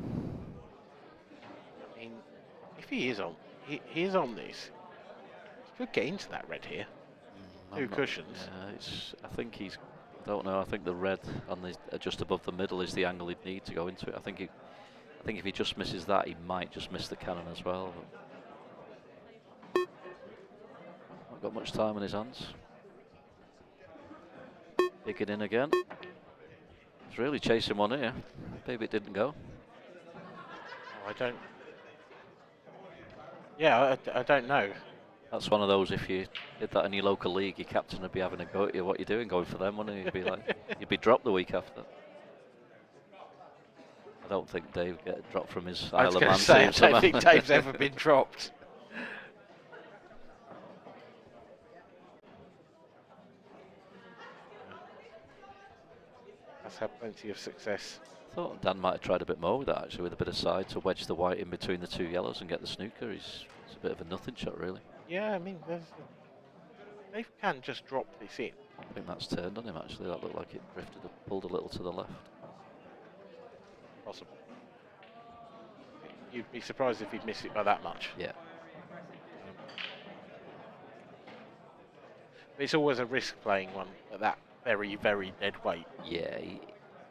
he is on, he is on this. He could get into that red here. Two cushions. Yeah, I think he's. I don't know. I think the red on the just above the middle is the angle he'd need to go into it. I think if he just misses that, he might just miss the cannon as well. But not got much time on his hands. Dig it in again. He's really chasing one here. Maybe it didn't go. Oh, I don't. Yeah, I don't know. That's one of those, if you did that in your local league, your captain would be having a go at you, what you're doing, going for them, wouldn't he? You'd be like, you'd be dropped the week after. I don't think Dave would get dropped from his Isle of Man team. I don't think Dave's ever been dropped. That's had plenty of success. I thought Dan might have tried a bit more with that, actually, with a bit of side to wedge the white in between the two yellows and get the snooker. It's a bit of a nothing shot, really. Yeah, I mean, Dave can just drop this in. I think that's turned on him, actually. That looked like it drifted, pulled a little to the left. Possible. You'd be surprised if he'd miss it by that much. Yeah. It's always a risk playing one at that very, very dead weight. Yeah,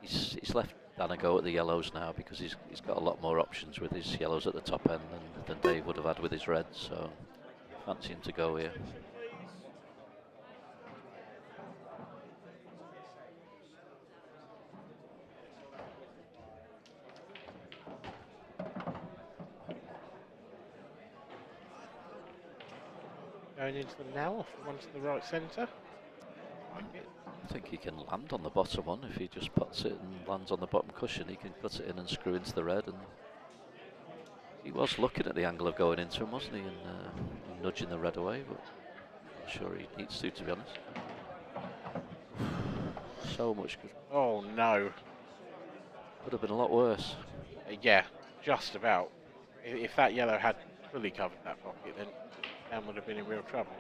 he's left Dan a go at the yellows now because he's got a lot more options with his yellows at the top end than Dave would have had with his reds. So fancy him to go here. Going into them now, off one to the right centre. I think he can land on the bottom one if he just puts it and lands on the bottom cushion. He can cut it in and screw into the red. And he was looking at the angle of going into him, wasn't he, and nudging the red away. But I'm not sure he needs to be honest. So much good. Oh no! Could have been a lot worse. Yeah, just about. If that yellow had fully covered that pocket, then Dan would have been in real trouble.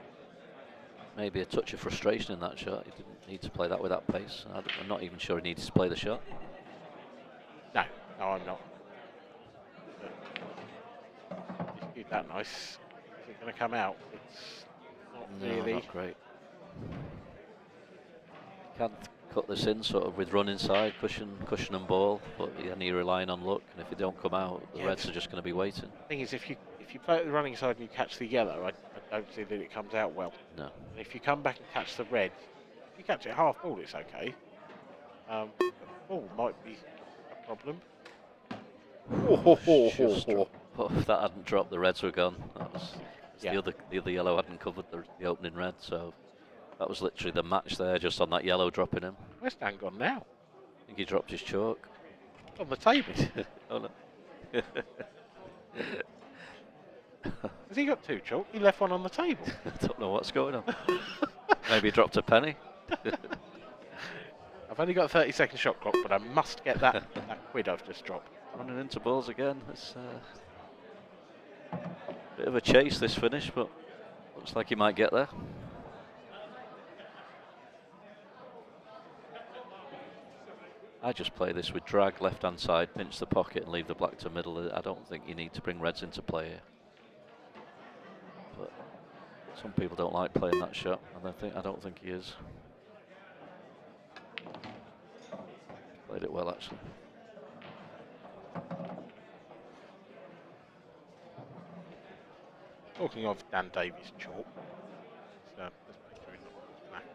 Maybe a touch of frustration in that shot. He didn't need to play that with that pace. I'm not even sure he needs to play the shot. No, I'm not. But if that nice, is it going to come out? It's not really. Not great. Can't cut this in sort of with run inside, cushion and ball, but you're relying on luck, and if it don't come out, the reds are just going to be waiting. The thing is, if you play at the running side and you catch the yellow, I don't see that it comes out well. No. And if you come back and catch the red, if you catch it half ball, it's okay. Ball might be a problem. If that hadn't dropped, the reds were gone. That was, the other yellow hadn't covered the opening red, so that was literally the match there, just on that yellow dropping him. Where's Dan gone now? I think he dropped his chalk. On the table. Oh no. Has he got two chalk? He left one on the table. I don't know what's going on. Maybe he dropped a penny. I've only got a 30-second shot clock, but I must get that quid I've just dropped. Running into balls again. It's a bit of a chase, this finish, but looks like he might get there. I just play this with drag, left-hand side, pinch the pocket and leave the black to middle. I don't think you need to bring reds into play here. But some people don't like playing that shot, and I don't think he is. Played it well, actually. Talking of Dan Davies' chalk, let's make sure he's not back.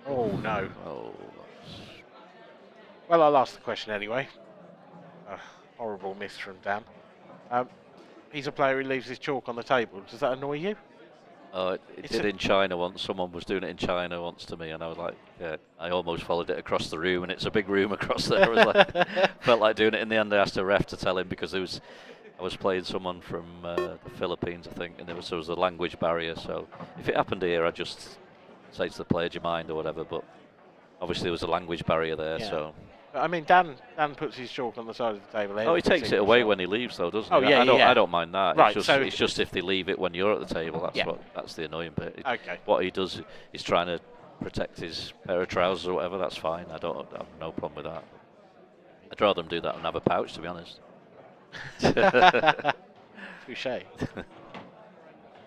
Oh no. Oh. Well, I'll ask the question anyway. A horrible miss from Dan. He's a player who leaves his chalk on the table. Does that annoy you? Oh, it did in China once. Someone was doing it in China once to me, and I was like, yeah, I almost followed it across the room, and it's a big room across there. I was like, felt like doing it. In the end, I asked a ref to tell him because I was playing someone from the Philippines, I think, and there was a language barrier. So if it happened here, I'd just say to the player, do you mind or whatever. But obviously there was a language barrier there, so. I mean, Dan puts his chalk on the side of the table. Oh, he takes it away when he leaves, though, doesn't he? Yeah, I don't mind that. Right, it's just if they leave it when you're at the table, that's the annoying bit. Okay. What he does, he's trying to protect his pair of trousers or whatever. That's fine. I have no problem with that. I'd rather them do that and have a pouch, to be honest. Touché.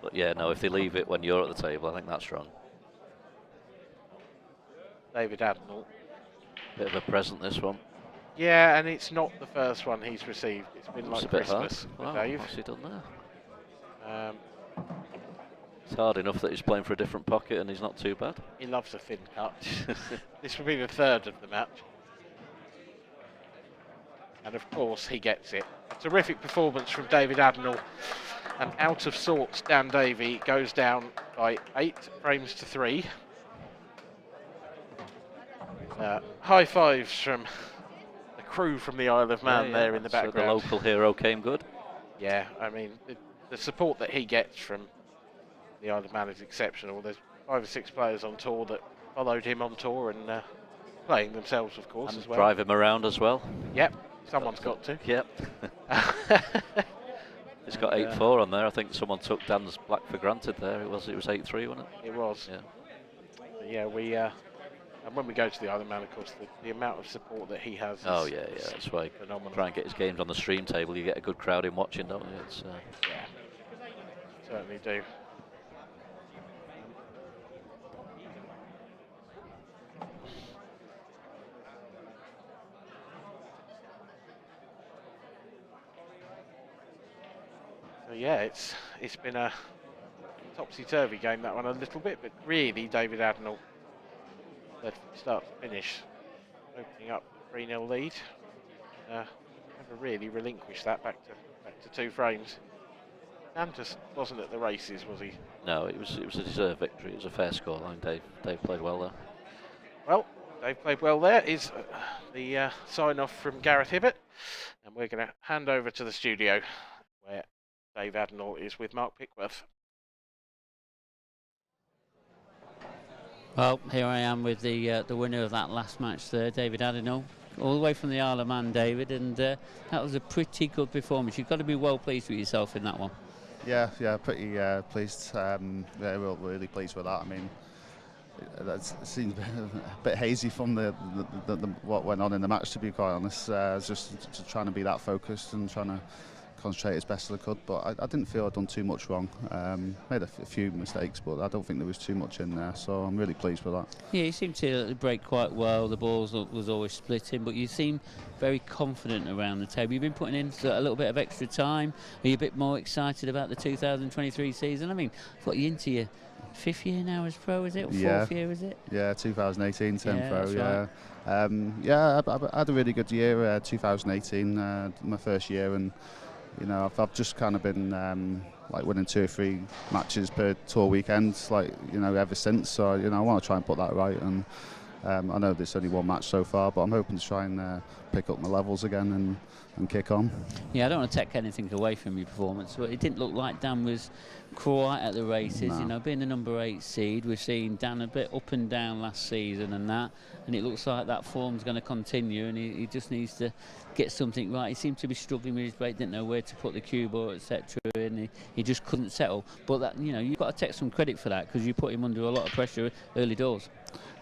But yeah, no, if they leave it when you're at the table, I think that's wrong. David Adnall. Bit of a present, this one. Yeah, and it's not the first one he's received. It's been It's like a bit Christmas hard. for Wow, Dave. what's he done there? Um, It's hard enough that he's playing for a different pocket and he's not too bad. he loves a thin cut. This will be the third of the match. And of course he gets it. A terrific performance from David Adnall. And out of sorts, Dan Davey goes down by 8 frames to 3. High fives from the crew from the Isle of Man there in the background. So the local hero came good. Yeah, I mean, the support that he gets from the Isle of Man is exceptional. There's 5 or 6 players on tour that followed him on tour and playing themselves, of course, And as well. drive him around as well. Yep, someone's got to. Yep. It's got 8-4 on there. I think someone took Dan's black for granted there. It was 8-3, wasn't it? It was. Yeah. But yeah, we and when we go to the Isle of Man, of course, the amount of support that he has. Oh yeah, that's why. Phenomenal. Try and get his games on the stream table. You get a good crowd in watching, don't you? It's, yeah, certainly do. So yeah, it's been a topsy-turvy game, that one, a little bit, but really David Adnall, led from start to finish, opening up the 3-0 lead. Never really relinquished that back to 2 frames. Dan just wasn't at the races, was he? no, it was a deserved victory. It was a fair scoreline. Dave played well there. Well, Dave played well there. Is the sign-off from Gareth Hibbert, and we're going to hand over to the studio where Dave Adnall is with Mark Pickworth. Well, here I am with the winner of that last match there, David Adnall, all the way from the Isle of Man, David, and that was a pretty good performance. You've got to be well pleased with yourself in that one. Yeah, pretty pleased. Yeah, we're really pleased with that. I mean, that seems a bit hazy from the what went on in the match, to be quite honest. Just trying to be that focused and trying to concentrate as best as I could, but I didn't feel I'd done too much wrong. Made a few mistakes, but I don't think there was too much in there, so I'm really pleased with that. Yeah, you seemed to break quite well. The balls was always splitting, but you seem very confident around the table. You've been putting in a little bit of extra time. Are you a bit more excited about the 2023 season? I mean, what, you into your 5th year now as pro, is it? Or 4th year, is it? Yeah, 2018 10 yeah, pro, yeah. Right. Yeah, I had a really good year, 2018, my first year, and you know, I've just kind of been like winning 2 or 3 matches per tour weekend, like, you know, ever since. So, you know, I want to try and put that right. And I know there's only 1 match so far, but I'm hoping to try and pick up my levels again and kick on. Yeah, I don't want to take anything away from your performance, but it didn't look like Dan was quite at the races. No. You know, being the number 8 seed, we've seen Dan a bit up and down last season and that, and it looks like that form's going to continue, and he just needs to get something right. He seemed to be struggling with his break, didn't know where to put the cue ball, etc., and he just couldn't settle. But that, you know, you've got to take some credit for that, because you put him under a lot of pressure early doors.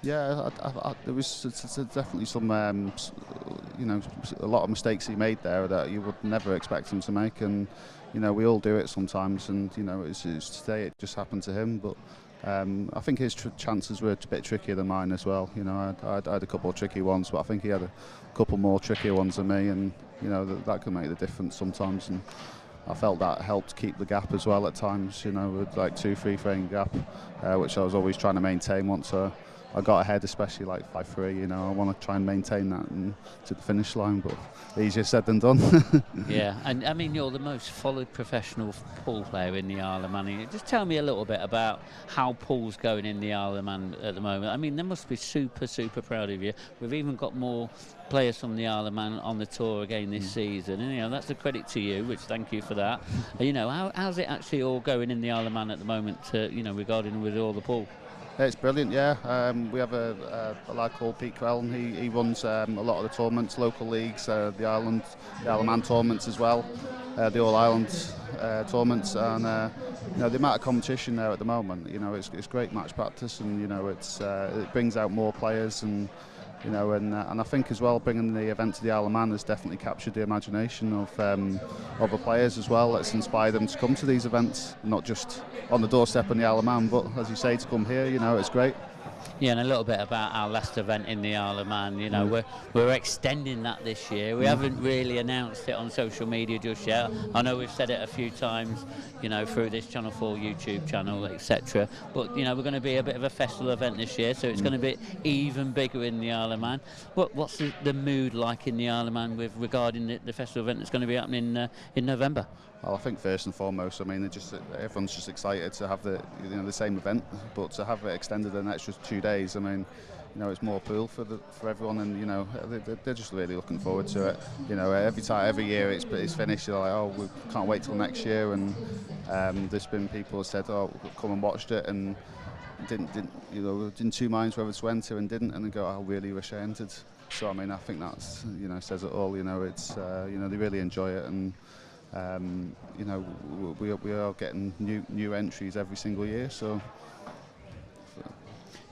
Yeah, there was definitely some, you know, a lot of mistakes he made there that you would never expect him to make, and you know, we all do it sometimes, and you know, today it just happened to him. But I think his chances were a bit trickier than mine as well. You know, I had a couple of tricky ones, but I think he had a couple more trickier ones than me, and you know, that can make the difference sometimes. And I felt that helped keep the gap as well at times. You know, with like 2-3 frame gap, which I was always trying to maintain once I got ahead, especially like 5-3. You know, I want to try and maintain that and to the finish line, but easier said than done. Yeah, and I mean, you're the most followed professional pool player in the Isle of Man. Just tell me a little bit about how pool's going in the Isle of Man at the moment. I mean, they must be super proud of you. We've even got more players from the Isle of Man on the tour again this season, and you know, that's a credit to you, which thank you for that. You know, how's it actually all going in the Isle of Man at the moment, you know, regarding with all the pool? It's brilliant, yeah. We have a lad called Pete Crellin. He runs a lot of the tournaments, local leagues, the Isle of Man tournaments as well, the All Ireland tournaments, and you know, the amount of competition there at the moment. You know, it's great match practice, and you know, it brings out more players, and you know, and I think as well bringing the event to the Isle of Man has definitely captured the imagination of other players as well. It's inspired them to come to these events, not just on the doorstep in the Isle of Man, but as you say, to come here. You know, it's great. Yeah, and a little bit about our last event in the Isle of Man. You know, we're extending that this year. We haven't really announced it on social media just yet. I know we've said it a few times, you know, through this Channel 4 YouTube channel, etc. But you know, we're going to be a bit of a festival event this year, so it's going to be even bigger in the Isle of Man. What's the mood like in the Isle of Man with regarding the festival event that's going to be happening in November? Well, I think first and foremost, I mean, everyone's just excited to have the same event, but to have it extended an extra 2 days. I mean, you know, it's more pool for everyone, and you know, they're just really looking forward to it. You know, every year it's finished, you're like, oh, we can't wait till next year. And there's been people who said, oh, come and watched it, and didn't you know, in two minds whether to enter and didn't, and they go, I really wish I entered. So I mean, I think that's, you know, says it all. You know, it's you know, they really enjoy it, and you know, we are getting new entries every single year. So.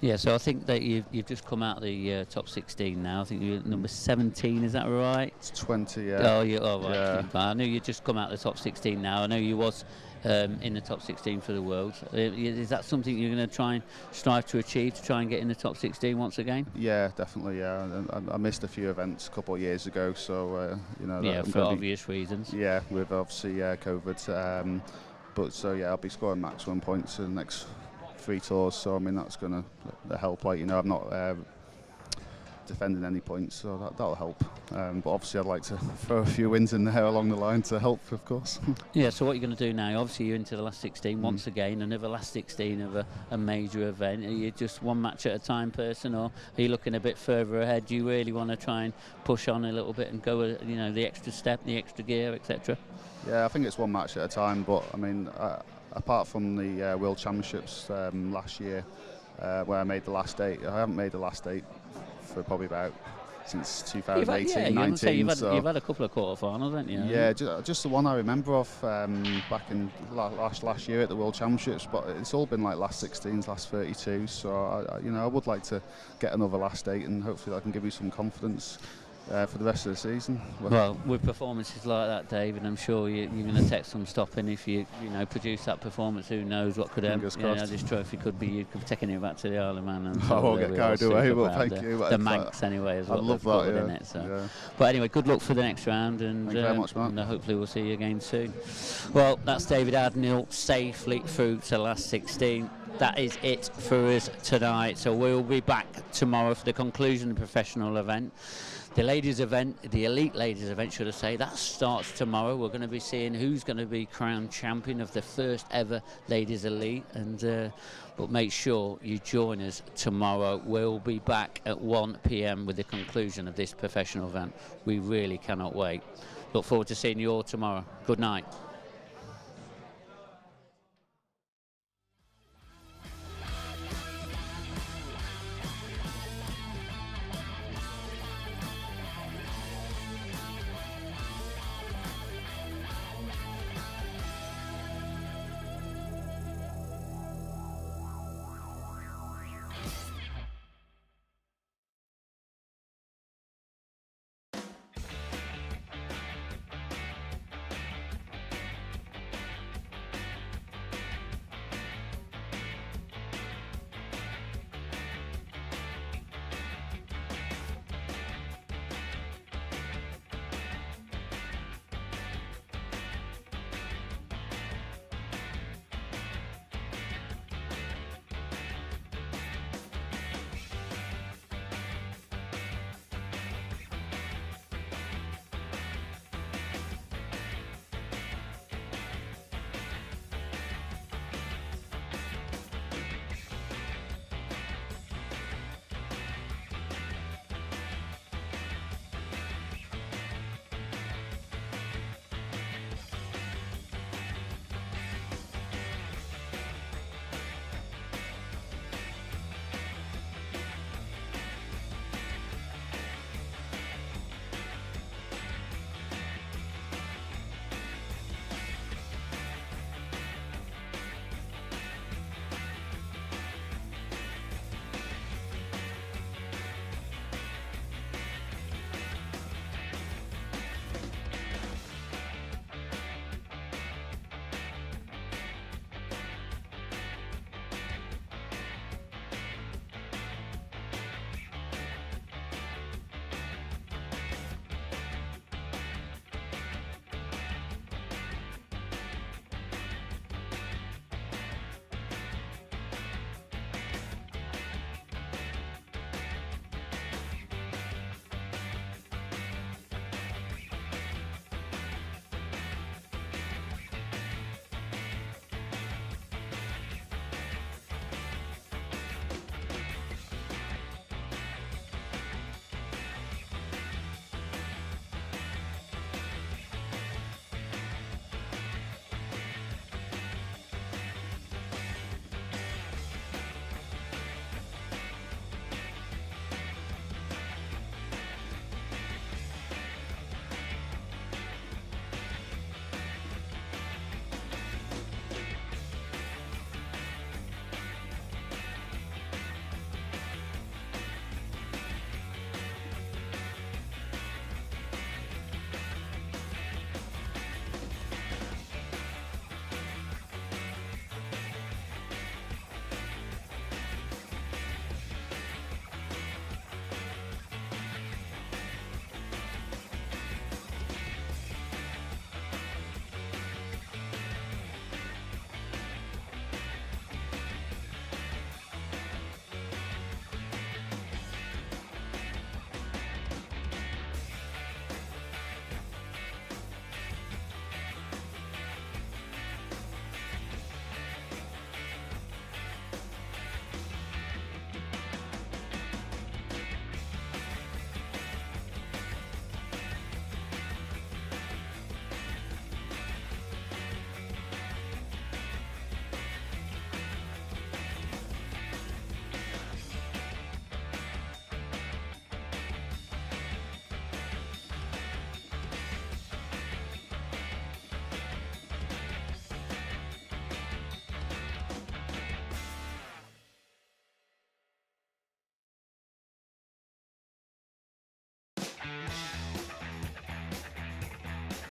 Yeah, so I think that you've just come out of the top 16 now. I think you're number 17, is that right? It's 20, yeah. Right. Yeah. I knew you'd just come out of the top 16 now. I know you was in the top 16 for the world. Is that something you're going to try and strive to achieve, to try and get in the top 16 once again? Yeah, definitely, yeah. I missed a few events a couple of years ago, so, you know... Yeah, for obvious reasons. Yeah, with obviously COVID. But, so, yeah, I'll be scoring maximum points in the next 3 tours, so I mean that's going to help. Like, you know, I'm not defending any points, so that'll help. But obviously, I'd like to throw a few wins in there along the line to help, of course. Yeah. So what you're going to do now? Obviously, you're into the last 16 once again, another last 16 of a major event. Are you just one match at a time person, or are you looking a bit further ahead? Do you really want to try and push on a little bit and go, you know, the extra step, the extra gear, etc.? Yeah, I think it's one match at a time. But I mean, apart from the World Championships last year, where I made the last 8, I haven't made the last 8 for probably about since 2018, 19. You've had a couple of quarterfinals, haven't you? Yeah, just the one I remember of back in last year at the World Championships. But it's all been like last 16s, last 32. So you know, I would like to get another last 8, and hopefully I can give you some confidence for the rest of the season. Well, with performances like that, Dave, and I'm sure you're going to take some stopping if you know, produce that performance. Who knows what could happen? You know, this trophy could be you taking it back to the Isle of Man. And I won't get carried away, but thank you. The Manx anyway as well. I love that, yeah. It, so. Yeah. But anyway, good luck for the next round, and thank you very much, Mark. And hopefully we'll see you again soon. Well, that's David Ardern safely through to the last 16. That is it for us tonight. So we'll be back tomorrow for the conclusion of the professional event. The ladies event, the elite ladies event, should I say, that starts tomorrow. We're going to be seeing who's going to be crowned champion of the first ever ladies elite. And but make sure you join us tomorrow. We'll be back at 1 p.m. with the conclusion of this professional event. We really cannot wait. Look forward to seeing you all tomorrow. Good night.